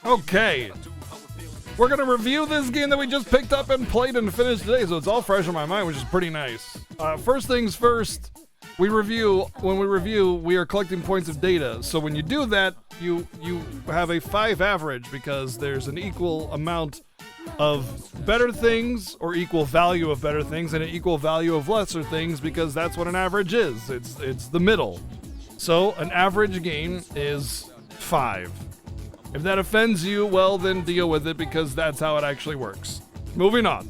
Okay, we're gonna review this game that we just picked up and played and finished today, so it's all fresh in my mind, which is pretty nice. First things first, when we review, we are collecting points of data. So when you do that, you have a 5 average because there's an equal amount of better things or equal value of better things and an equal value of lesser things because that's what an average is. It's the middle. So an average game is 5. If that offends you, well, then deal with it because that's how it actually works. Moving on.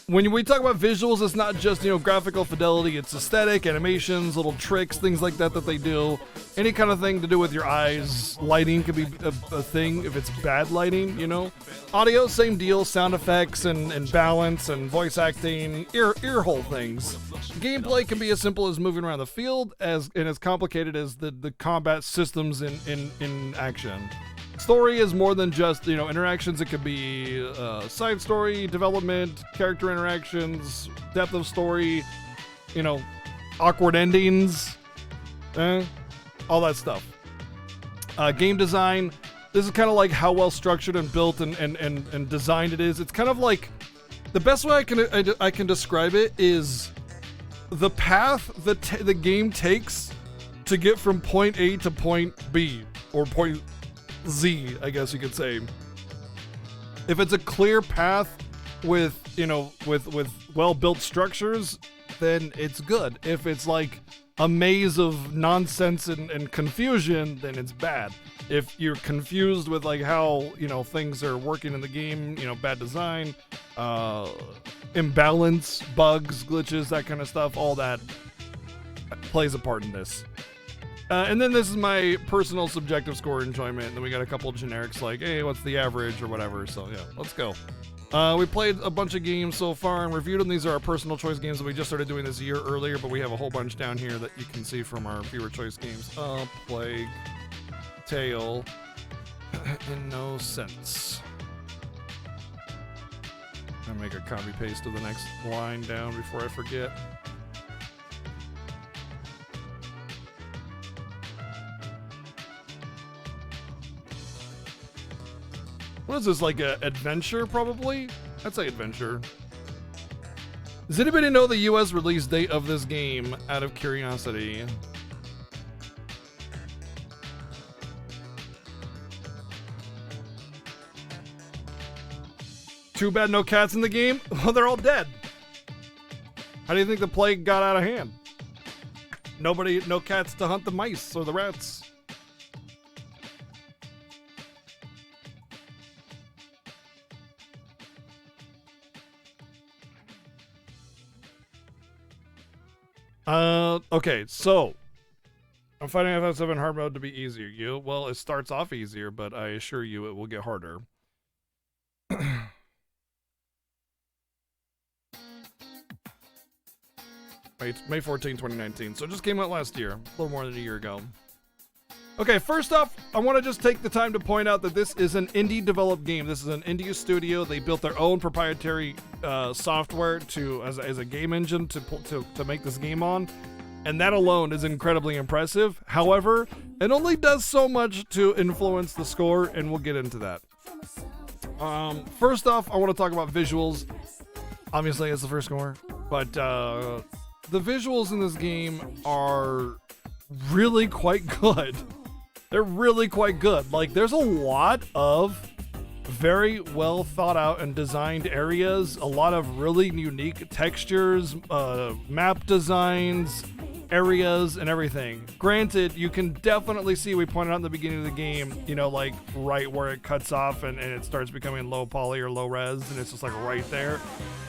When we talk about visuals, it's not just, you know, graphical fidelity. It's aesthetic, animations, little tricks, things like that that they do. Any kind of thing to do with your eyes. Lighting could be a thing if it's bad lighting, you know. Audio, same deal. Sound effects and balance and voice acting, ear hole things. Gameplay can be as simple as moving around the field and as complicated as the combat systems in action. Story is more than just, you know, interactions. It could be side story, development, character interactions, depth of story, you know, awkward endings, all that stuff. Game design. This is kind of like how well structured and built and designed it is. It's kind of like the best way I can describe it is the path that the game takes to get from point A to point B or point Z, I guess you could say. If it's a clear path with, you know, with well-built structures, then it's good. If it's like a maze of nonsense and confusion, then it's bad. If you're confused with like how, you know, things are working in the game, you know, bad design, imbalance, bugs, glitches, that kind of stuff, all that plays a part in this. And then this is my personal subjective score enjoyment. And then we got a couple of generics like, hey, what's the average or whatever. So yeah, let's go. We played a bunch of games so far and reviewed them. These are our personal choice games that we just started doing this year earlier, but we have a whole bunch down here that you can see from our viewer choice games. Plague, Tale, Innocence. I'll make a copy paste of the next line down before I forget. What is this, like a adventure, probably? I'd say adventure. Does anybody know the US release date of this game, out of curiosity? Too bad no cats in the game? Well, they're all dead. How do you think the plague got out of hand? No cats to hunt the mice or the rats. Okay, so I'm finding FF7 hard mode to be easier. Well, it starts off easier, but I assure you it will get harder. May 14, 2019. So it just came out last year, a little more than a year ago. Okay, first off, I want to just take the time to point out that this is an indie developed game. This is an indie studio. They built their own proprietary software as a game engine to make this game on, and that alone is incredibly impressive. However, it only does so much to influence the score, and we'll get into that. First off, I want to talk about visuals. Obviously, it's the first score, but the visuals in this game are really quite good. They're really quite good. Like, there's a lot of very well thought out and designed areas, a lot of really unique textures, map designs, areas, and everything. Granted, you can definitely see, we pointed out in the beginning of the game, you know, like right where it cuts off and it starts becoming low poly or low res, and it's just like right there.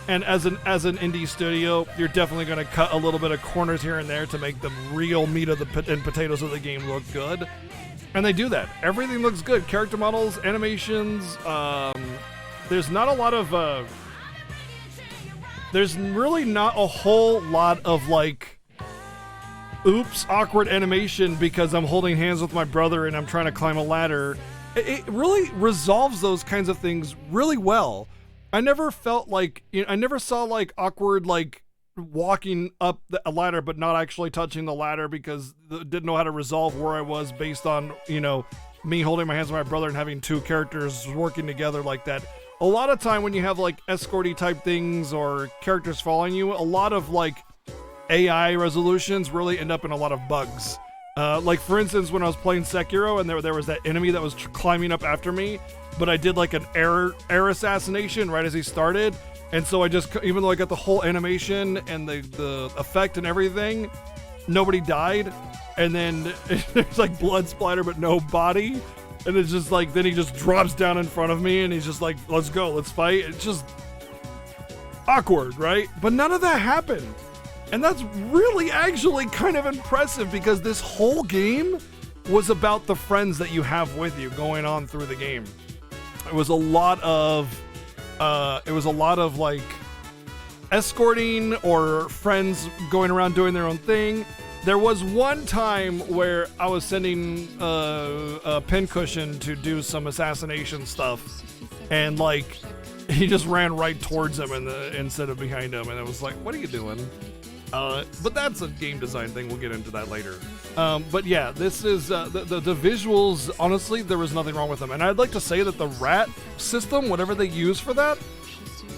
And as an indie studio, you're definitely going to cut a little bit of corners here and there to make the real meat of the and potatoes of the game look good. And they do that. Everything looks good. Character models, animations. There's not a lot of. There's really not a whole lot of like, oops, awkward animation because I'm holding hands with my brother and I'm trying to climb a ladder. It really resolves those kinds of things really well. I never felt like, you know, I never saw like awkward like walking up a ladder but not actually touching the ladder because didn't know how to resolve where I was based on, you know, me holding my hands with my brother and having two characters working together like that. A lot of time when you have like escorty type things or characters following you, a lot of like AI resolutions really end up in a lot of bugs. Like for instance, when I was playing Sekiro and there was that enemy that was climbing up after me, but I did like an air assassination right as he started. And so I just, even though I got the whole animation and the effect and everything, nobody died. And then there's like blood splatter, but no body. And it's just like, then he just drops down in front of me and he's just like, let's go, let's fight. It's just awkward, right? But none of that happened. And that's really actually kind of impressive because this whole game was about the friends that you have with you going on through the game. It was a lot of like escorting or friends going around doing their own thing. There was one time where I was sending a pincushion to do some assassination stuff, and like he just ran right towards him instead of behind him, and I was like, "What are you doing?" But that's a game design thing. We'll get into that later. But yeah, this is the visuals. Honestly, there was nothing wrong with them, and I'd like to say that the rat system, whatever they use for that,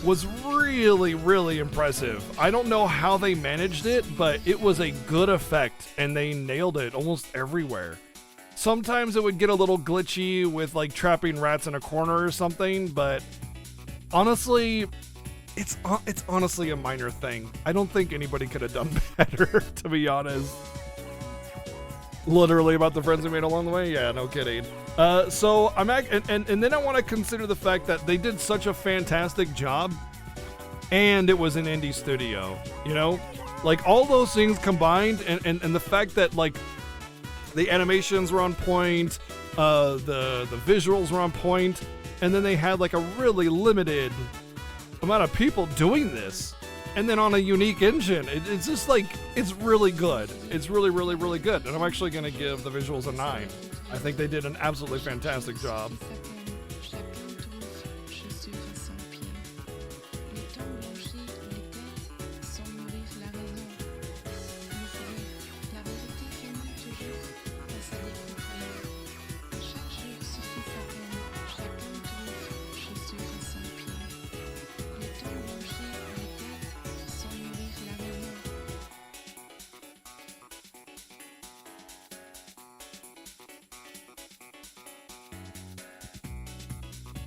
was really, really impressive. I don't know how they managed it, but it was a good effect, and they nailed it almost everywhere. Sometimes it would get a little glitchy with like trapping rats in a corner or something, but honestly, it's honestly a minor thing. I don't think anybody could have done better, to be honest. Literally about the friends we made along the way? Yeah, no kidding. So I'm and then I want to consider the fact that they did such a fantastic job, and it was an indie studio, you know? Like all those things combined, and the fact that like the animations were on point, the visuals were on point, and then they had like a really limited amount of people doing this, and then on a unique engine. It's just like, it's really good. It's really, really, really good. And I'm actually going to give the visuals a 9. I think they did an absolutely fantastic job.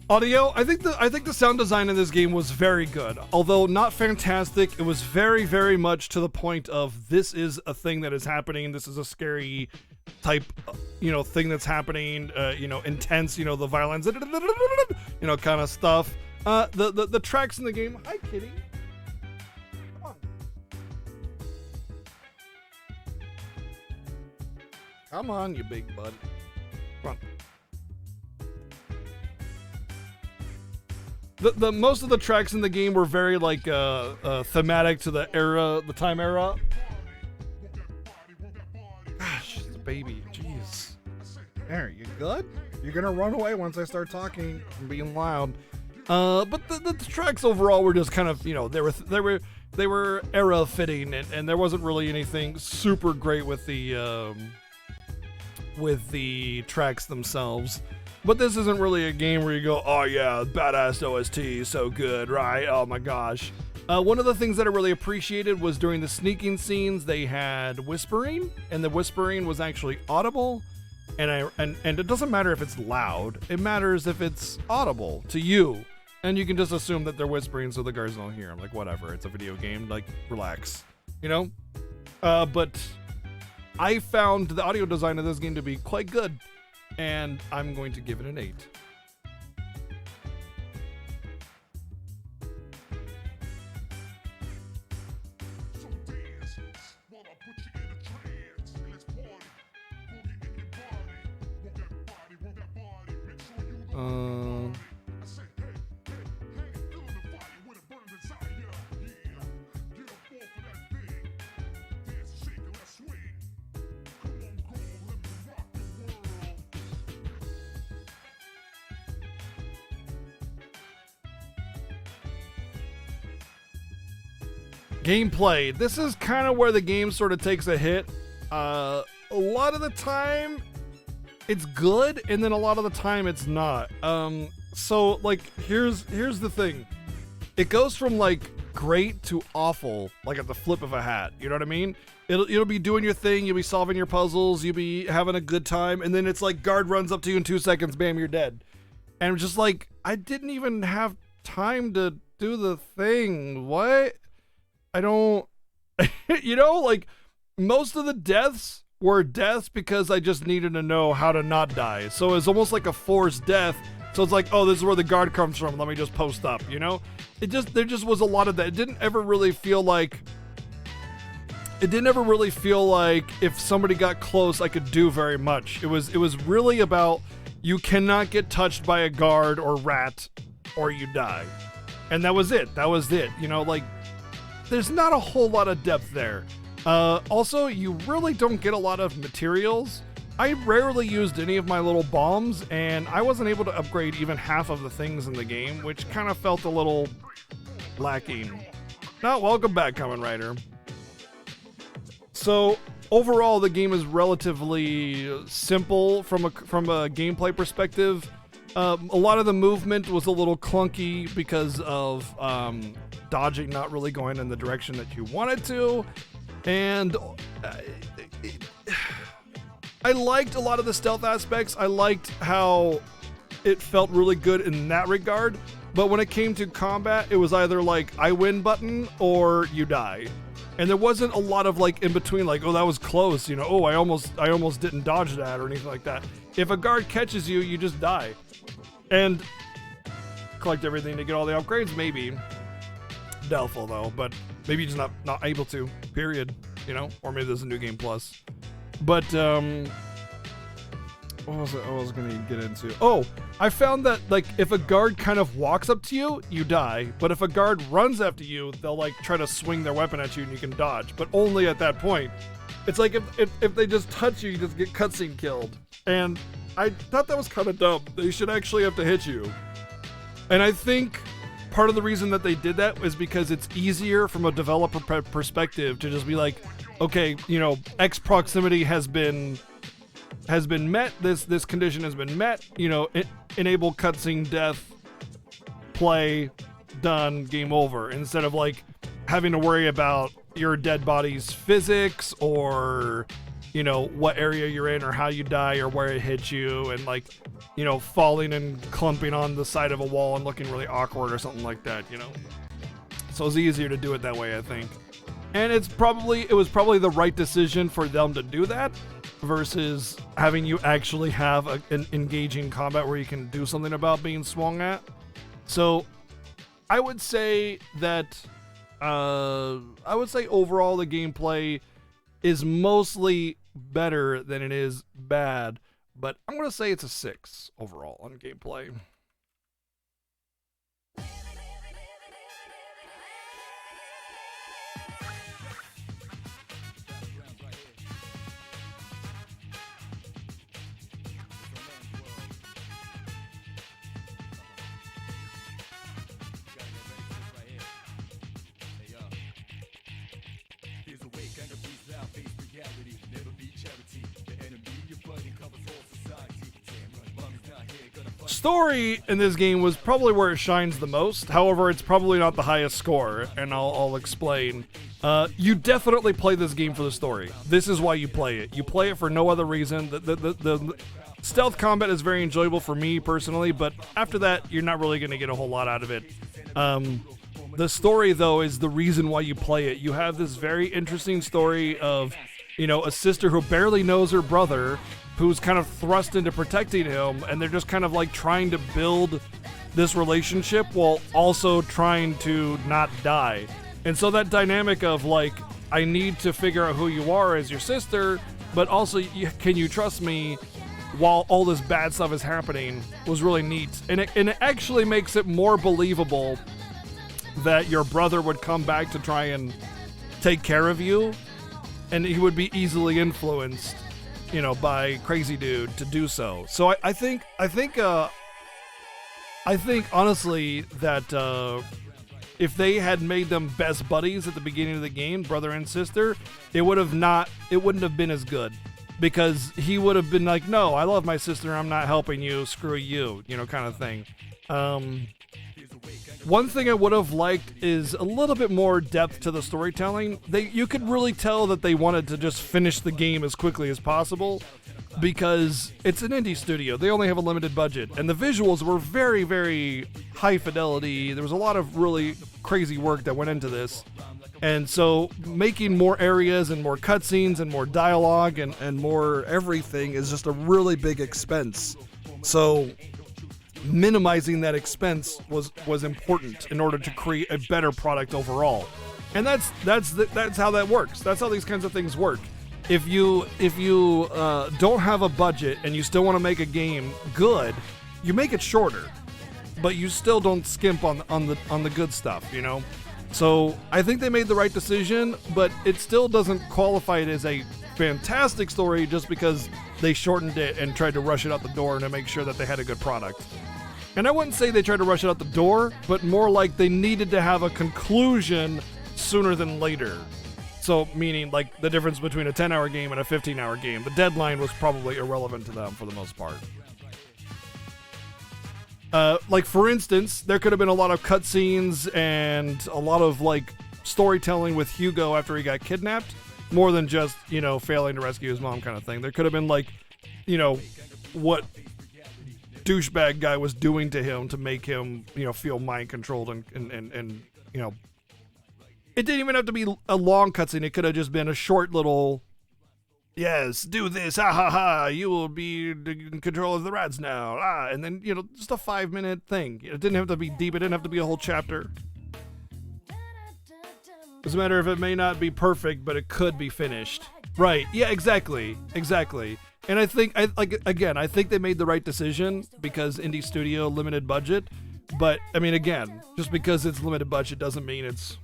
Audio, I think the sound design in this game was very good. Although not fantastic, it was very, very much to the point of, this is a thing that is happening. This is a scary type, you know, thing that's happening, you know, intense, you know, the violence, you know, kind of stuff. The tracks in the game. Hi, kitty. Come on. Come on, you big bud. Come on. The most of the tracks in the game were very like thematic to the era, the time era. Gosh, it's a baby. Jeez. There, you good? You're gonna run away once I start talking and being loud. But the tracks overall were just kind of, you know, they were era fitting, and there wasn't really anything super great with the tracks themselves. But this isn't really a game where you go, oh yeah, badass OST, so good, right? Oh my gosh. One of the things that I really appreciated was during the sneaking scenes, they had whispering, and the whispering was actually audible. and it doesn't matter if it's loud. It matters if it's audible to you. And you can just assume that they're whispering so the guards don't hear. I'm like, whatever, it's a video game, like, relax, you know? But I found the audio design of this game to be quite good, and I'm going to give it an 8. Gameplay. This is kind of where the game sort of takes a hit. A lot of the time it's good, and then a lot of the time it's not. So like here's the thing. It goes from like great to awful, like at the flip of a hat. You know what I mean? You'll be doing your thing, you'll be solving your puzzles, you'll be having a good time, and then it's like guard runs up to you in 2 seconds, bam, you're dead. And I'm just like, I didn't even have time to do the thing. What? I don't, you know, like most of the deaths were deaths because I just needed to know how to not die. So it's almost like a forced death. So it's like, oh, this is where the guard comes from. Let me just post up, you know? There just was a lot of that. It didn't ever really feel like if somebody got close, I could do very much. It was really about you cannot get touched by a guard or rat or you die. And that was it. You know, like, there's not a whole lot of depth there. Also, you really don't get a lot of materials. I rarely used any of my little bombs, and I wasn't able to upgrade even half of the things in the game, which kind of felt a little lacking. Now, welcome back, Kamen Rider. So, overall, the game is relatively simple from a gameplay perspective. A lot of the movement was a little clunky because of dodging not really going in the direction that you wanted to, and I liked a lot of the stealth aspects. I liked how it felt really good in that regard, but when it came to combat, it was either like I win button or you die, and there wasn't a lot of like in between, like, oh, that was close, you know, oh, I almost didn't dodge that or anything like that. If a guard catches you, you just die. And collect everything to get all the upgrades, maybe. Doubtful though, but maybe just not able to, period, you know? Or maybe there's a new game plus. But what was it I was gonna get into? Oh, I found that like if a guard kind of walks up to you, you die. But if a guard runs after you, they'll like try to swing their weapon at you and you can dodge, but only at that point. It's like if they just touch you, you just get cutscene killed. And I thought that was kind of dumb. They should actually have to hit you. And I think part of the reason that they did that is because it's easier from a developer perspective to just be like, okay, you know, X proximity has been met. This condition has been met. You know, enable cutscene death, play, done, game over. Instead of like having to worry about your dead body's physics or, you know, what area you're in or how you die or where it hits you, and like, you know, falling and clumping on the side of a wall and looking really awkward or something like that, you know. So it's easier to do it that way, I think. And it was probably the right decision for them to do that versus having you actually have an engaging combat where you can do something about being swung at. So I would say that overall the gameplay is mostly better than it is bad, but I'm going to say it's a 6 overall on gameplay. Story in this game was probably where it shines the most. However, it's probably not the highest score, and I'll explain. You definitely play this game for the story. This is why you play it. You play it for no other reason. The stealth combat is very enjoyable for me personally, but after that, you're not really going to get a whole lot out of it. The story, though, is the reason why you play it. You have this very interesting story of, a sister who barely knows her brother, who's kind of thrust into protecting him, and they're just kind of like trying to build this relationship while also trying to not die. And so that dynamic of like, I need to figure out who you are as your sister, but also can you trust me while all this bad stuff is happening was really neat. And it actually makes it more believable that your brother would come back to try and take care of you, and he would be easily influenced, by Crazy Dude to do so. So I think honestly that if they had made them best buddies at the beginning of the game, brother and sister, it wouldn't have been as good, because he would have been like, no, I love my sister, I'm not helping you, screw you, kind of thing. One thing I would have liked is a little bit more depth to the storytelling. You could really tell that they wanted to just finish the game as quickly as possible, because it's an indie studio. They only have a limited budget, and the visuals were very, very high fidelity. There was a lot of really crazy work that went into this. And so making more areas and more cutscenes and more dialogue and more everything is just a really big expense. So minimizing that expense was important in order to create a better product overall. And that's how that works. That's how these kinds of things work. If you don't have a budget and you still want to make a game good, you make it shorter, but you still don't skimp on the good stuff, So I think they made the right decision, but it still doesn't qualify it as a fantastic story just because they shortened it and tried to rush it out the door to make sure that they had a good product. And I wouldn't say they tried to rush it out the door, but more like they needed to have a conclusion sooner than later. So, meaning, like, the difference between a 10-hour game and a 15-hour game. The deadline was probably irrelevant to them for the most part. Like, for instance, there could have been a lot of cutscenes and a lot of, like, storytelling with Hugo after he got kidnapped, more than just, failing to rescue his mom kind of thing. There could have been, like, what douchebag guy was doing to him to make him, feel mind-controlled and it didn't even have to be a long cutscene. It could have just been a short little, yes, do this, ha ha ha, you will be in control of the rats now, and then, just a 5-minute thing. It didn't have to be deep. It didn't have to be a whole chapter. Doesn't matter if it may not be perfect, but it could be finished. Right, yeah, exactly. And I think, I think they made the right decision because indie studio, limited budget. But, I mean, again, just because it's limited budget doesn't mean it's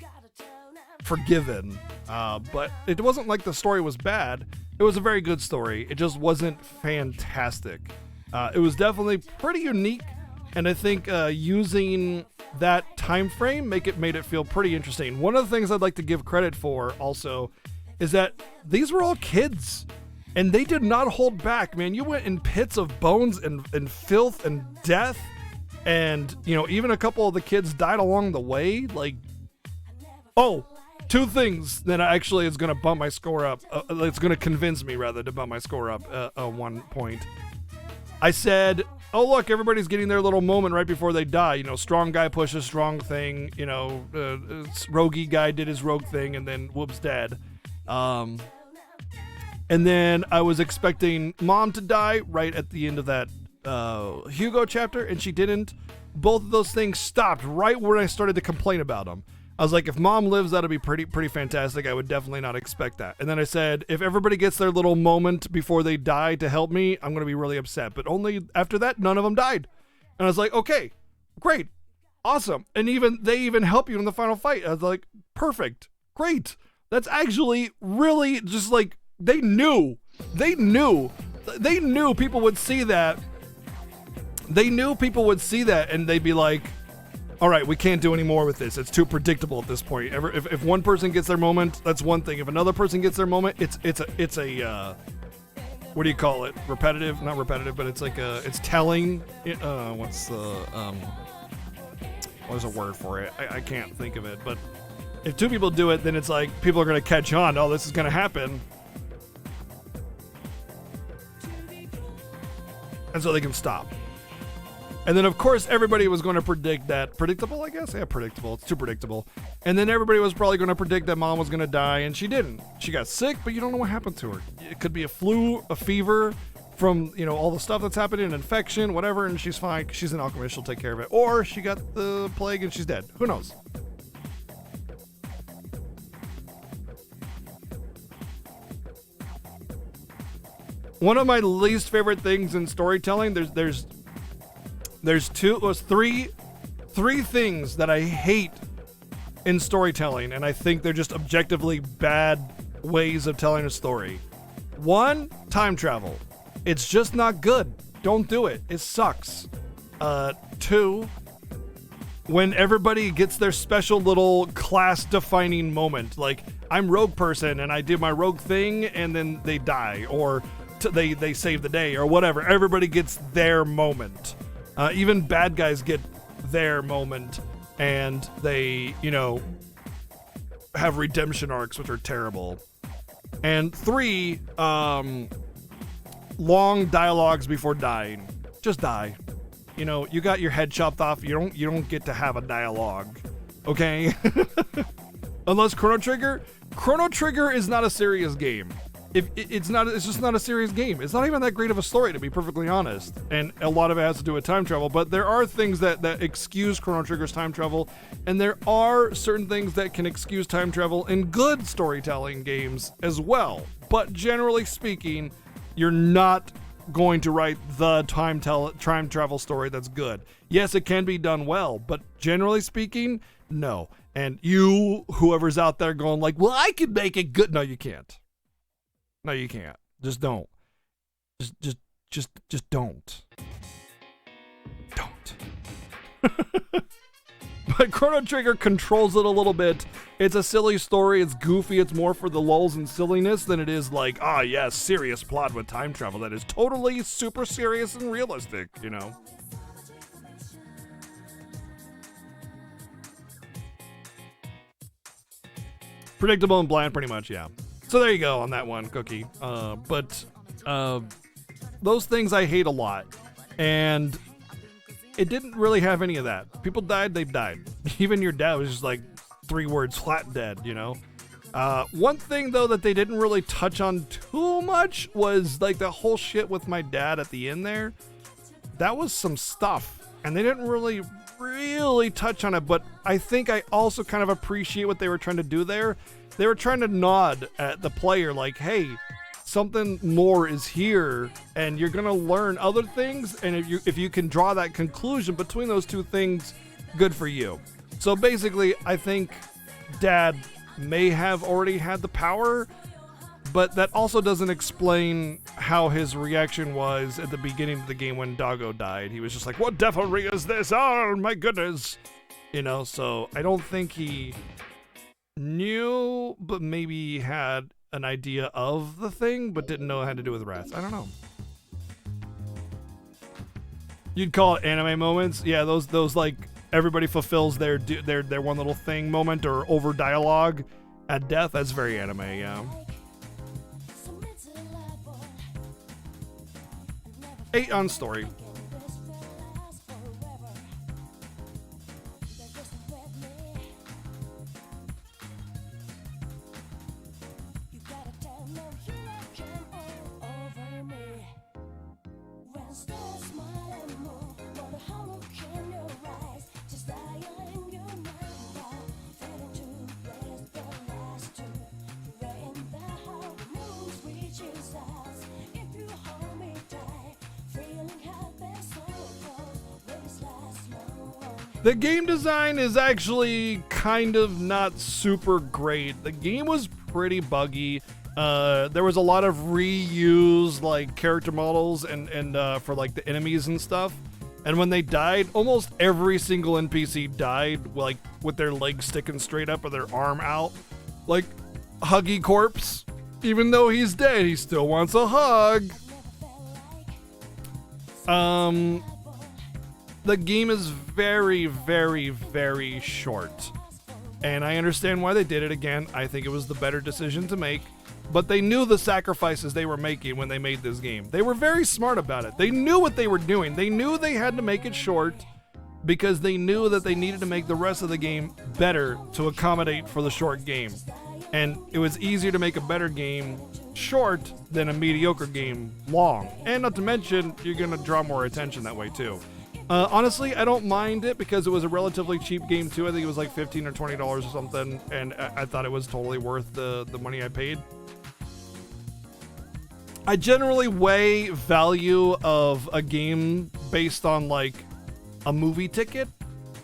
forgiven. But it wasn't like the story was bad. It was a very good story. It just wasn't fantastic. It was definitely pretty unique. And I think using that time frame made it feel pretty interesting. One of the things I'd like to give credit for also is that these were all kids. And they did not hold back, man. You went in pits of bones and filth and death. And, even a couple of the kids died along the way. Like, two things that actually is going to bump my score up. It's going to convince me, rather, to bump my score up at one point. I said, oh, look, everybody's getting their little moment right before they die. Strong guy pushes strong thing. Roguey guy did his rogue thing, and then whoops, dead. And then I was expecting Mom to die right at the end of that Hugo chapter, and she didn't. Both of those things stopped right when I started to complain about them. I was like, if Mom lives, that'll be pretty fantastic. I would definitely not expect that. And then I said, if everybody gets their little moment before they die to help me, I'm going to be really upset. But only after that, none of them died. And I was like, okay, great, awesome. And they even help you in the final fight. I was like, perfect, great. That's actually really just like, They knew people would see that. They knew people would see that, and they'd be like, all right, we can't do any more with this. It's too predictable at this point. If one person gets their moment, that's one thing. If another person gets their moment, it's a what do you call it? Repetitive? Not repetitive, but it's like it's telling. What's a word for it? I can't think of it, but If 2 people do it, then it's like people are going to catch on. Oh, this is going to happen. And so they can stop. And then, of course, everybody was going to predict that. Predictable, I guess? Yeah, predictable. It's too predictable. And then everybody was probably going to predict that Mom was going to die, and she didn't. She got sick, but you don't know what happened to her. It could be a flu, a fever from, you know, all the stuff that's happening, an infection, whatever, and she's fine. She's an alchemist. She'll take care of it. Or she got the plague and she's dead. Who knows? One of my least favorite things in storytelling, there's three things that I hate in storytelling, and I think they're just objectively bad ways of telling a story. 1, time travel. It's just not good. Don't do it. It sucks. 2, when everybody gets their special little class-defining moment, like I'm rogue person and I did my rogue thing and then they die, or they save the day, or whatever. Everybody gets their moment. Even bad guys get their moment, and they, you know, have redemption arcs, which are terrible. And 3, long dialogues before dying. Just die. You know, you got your head chopped off. You don't get to have a dialogue, okay? Unless Chrono Trigger. Chrono Trigger is not a serious game. It's just not a serious game. It's not even that great of a story, to be perfectly honest. And a lot of it has to do with time travel, but there are things that excuse Chrono Trigger's time travel, and there are certain things that can excuse time travel in good storytelling games as well. But generally speaking, you're not going to write the time travel story that's good. Yes, it can be done well, but generally speaking, no. And whoever's out there going like, well, I could make it good. No, you can't. No, you can't. Just don't. Just don't. Don't. But Chrono Trigger controls it a little bit. It's a silly story. It's goofy. It's more for the lulz and silliness than it is like, yes, serious plot with time travel that is totally super serious and realistic, you know? Predictable and bland, pretty much, yeah. So there you go on that one, Cookie. But those things I hate a lot. And it didn't really have any of that. People died, they died. Even your dad was just like 3 words, flat dead, you know? One thing, though, that they didn't really touch on too much was like the whole shit with my dad at the end there. That was some stuff. And they didn't really touch on it. But I think I also kind of appreciate what they were trying to do there. They were trying to nod at the player like, hey, something more is here and you're going to learn other things. And if you can draw that conclusion between those 2 things, good for you. So basically, I think Dad may have already had the power, but that also doesn't explain how his reaction was at the beginning of the game when Doggo died. He was just like, what devilry is this? Oh, my goodness. You know, so I don't think he knew, but maybe had an idea of the thing, but didn't know it had to do with rats. I don't know. You'd call it anime moments. Yeah, those like everybody fulfills their one little thing moment or over dialogue at death. That's very anime, yeah. 8 on story. The game design is actually kind of not super great. The game was pretty buggy. There was a lot of reuse like character models and for like the enemies and stuff. And when they died, almost every single NPC died like with their legs sticking straight up or their arm out. Like Huggy Corpse. Even though he's dead, he still wants a hug. The game is very, very, very short. And I understand why they did it. Again, I think it was the better decision to make. But they knew the sacrifices they were making when they made this game. They were very smart about it. They knew what they were doing. They knew they had to make it short because they knew that they needed to make the rest of the game better to accommodate for the short game. And it was easier to make a better game short than a mediocre game long. And not to mention, you're going to draw more attention that way too. Honestly, I don't mind it because it was a relatively cheap game too. I think it was like $15 or $20 or something. And I thought it was totally worth the money I paid. I generally weigh value of a game based on like a movie ticket.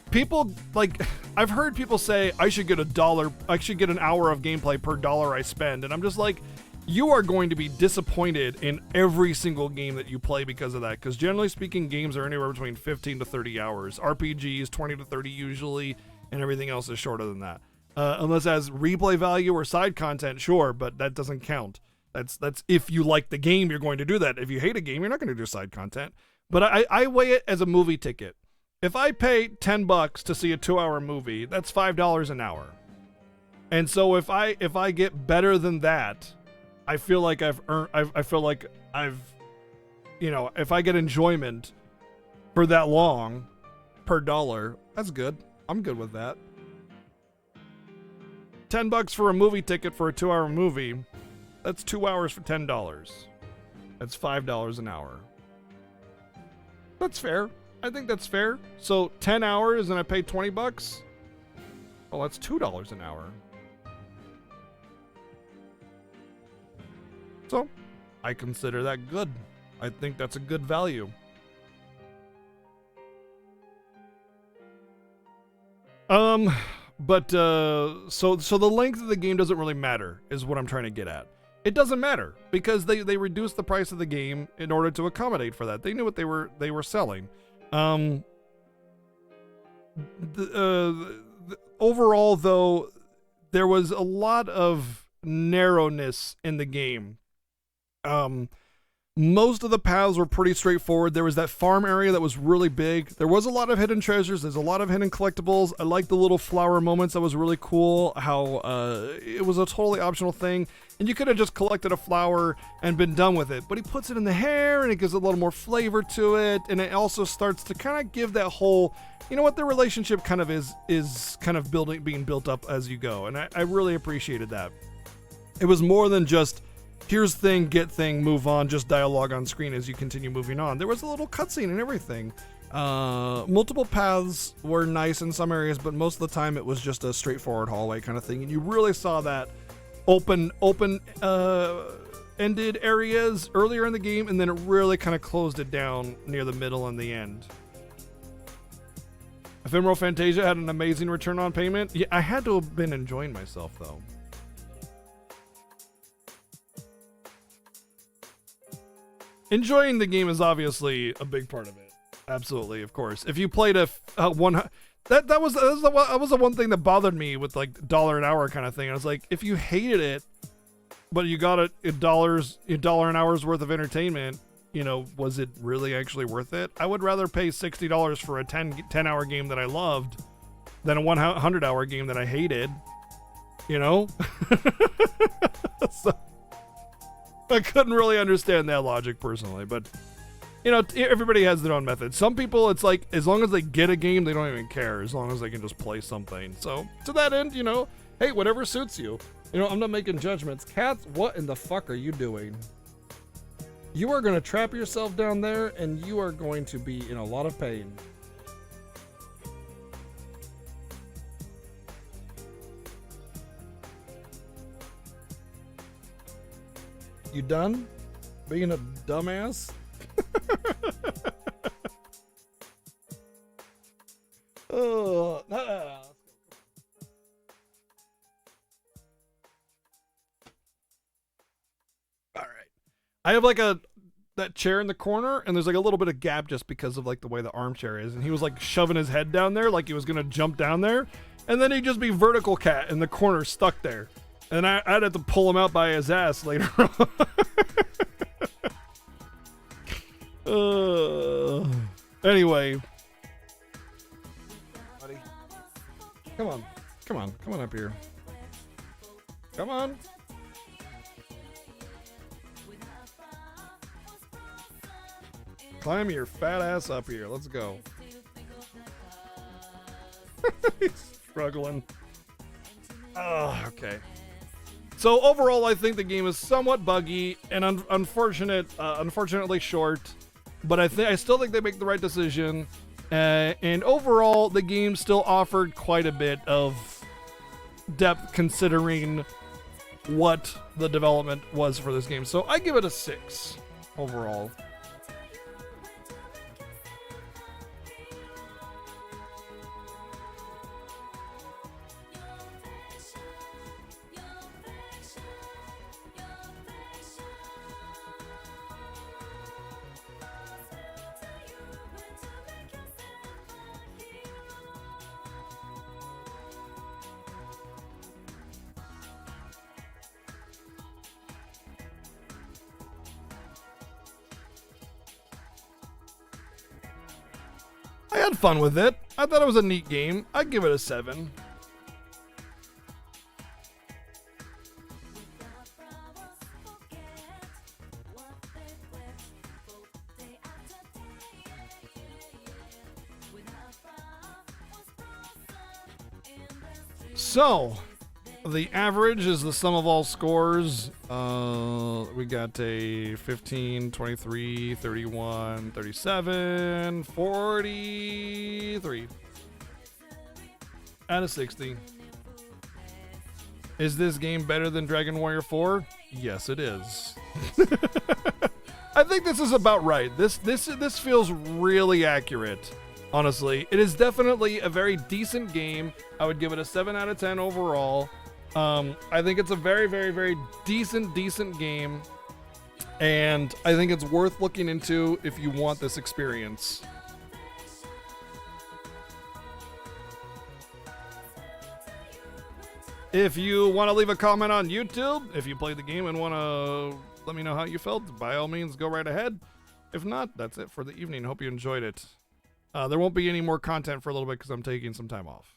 People like, I've heard people say I should get I should get an hour of gameplay per dollar I spend. And I'm just like, you are going to be disappointed in every single game that you play because of that. Because generally speaking, games are anywhere between 15 to 30 hours. RPGs, 20 to 30 usually, and everything else is shorter than that. Unless it has replay value or side content, sure, but that doesn't count. That's if you like the game, you're going to do that. If you hate a game, you're not going to do side content. But I weigh it as a movie ticket. If I pay $10 to see a 2-hour movie, that's $5 an hour. And so if I get better than that, I feel like I've earned. I feel like I've, you know, if I get enjoyment for that long per dollar, that's good. I'm good with that. $10 for a movie ticket for a 2-hour movie. That's 2 hours for $10. That's $5 an hour. That's fair. I think that's fair. So 10 hours and I pay $20. Well, that's $2 an hour. So I consider that good. I think that's a good value. But so the length of the game doesn't really matter, is what I'm trying to get at. It doesn't matter because they reduced the price of the game in order to accommodate for that. They knew what they were selling. Overall, though, there was a lot of narrowness in the game. Most of the paths were pretty straightforward. There was that farm area that was really big. There was a lot of hidden treasures. There's a lot of hidden collectibles. I like the little flower moments. That was really cool. How it was a totally optional thing. And you could have just collected a flower and been done with it. But he puts it in the hair and it gives a little more flavor to it. And it also starts to kind of give that whole, you know what, the relationship kind of is kind of being built up as you go. And I really appreciated that. It was more than just, here's thing, get thing, move on, just dialogue on screen as you continue moving on. There was a little cutscene and everything. Multiple paths were nice in some areas, but most of the time it was just a straightforward hallway kind of thing. And you really saw that ended areas earlier in the game, and then it really kind of closed it down near the middle and the end. Ephemeral Fantasia had an amazing return on payment. Yeah, I had to have been enjoying myself though. Enjoying the game is obviously a big part of it. Absolutely, of course. If you played that was the one thing that bothered me with like $1 an hour kind of thing. I was like, if you hated it, but you got a dollar an hour's worth of entertainment, you know, was it really actually worth it? I would rather pay $60 for a 10-hour game that I loved than a 100-hour game that I hated. You know? So I couldn't really understand that logic personally, but you know, everybody has their own method. Some people, it's like, as long as they get a game, they don't even care, as long as they can just play something. So to that end, you know, hey, whatever suits you. You know, I'm not making judgments. Kath, what in the fuck are you doing? You are going to trap yourself down there, and you are going to be in a lot of pain. You done being a dumbass? Oh, all right. I have like that chair in the corner, and there's like a little bit of gap just because of like the way the armchair is, and he was like shoving his head down there like he was gonna jump down there, and then he'd just be vertical cat in the corner stuck there. And I'd have to pull him out by his ass later on. Anyway. Buddy. Come on. Come on up here. Come on. Climb your fat ass up here. Let's go. He's struggling. Oh, okay. So overall, I think the game is somewhat buggy and unfortunately short. But I still think they make the right decision. And overall, the game still offered quite a bit of depth considering what the development was for this game. So I give it a 6 overall. I had fun with it. I thought it was a neat game. I'd give it a 7. So, the average is the sum of all scores. We got a 15, 23, 31, 37, 43 out of 60. Is this game better than Dragon Warrior 4? Yes, it is. I think this is about right. This feels really accurate. Honestly, it is definitely a very decent game. I would give it a 7 out of 10 overall. I think it's a very, very, very decent game. And I think it's worth looking into if you want this experience. If you want to leave a comment on YouTube, if you played the game and want to let me know how you felt, by all means, go right ahead. If not, that's it for the evening. Hope you enjoyed it. There won't be any more content for a little bit because I'm taking some time off.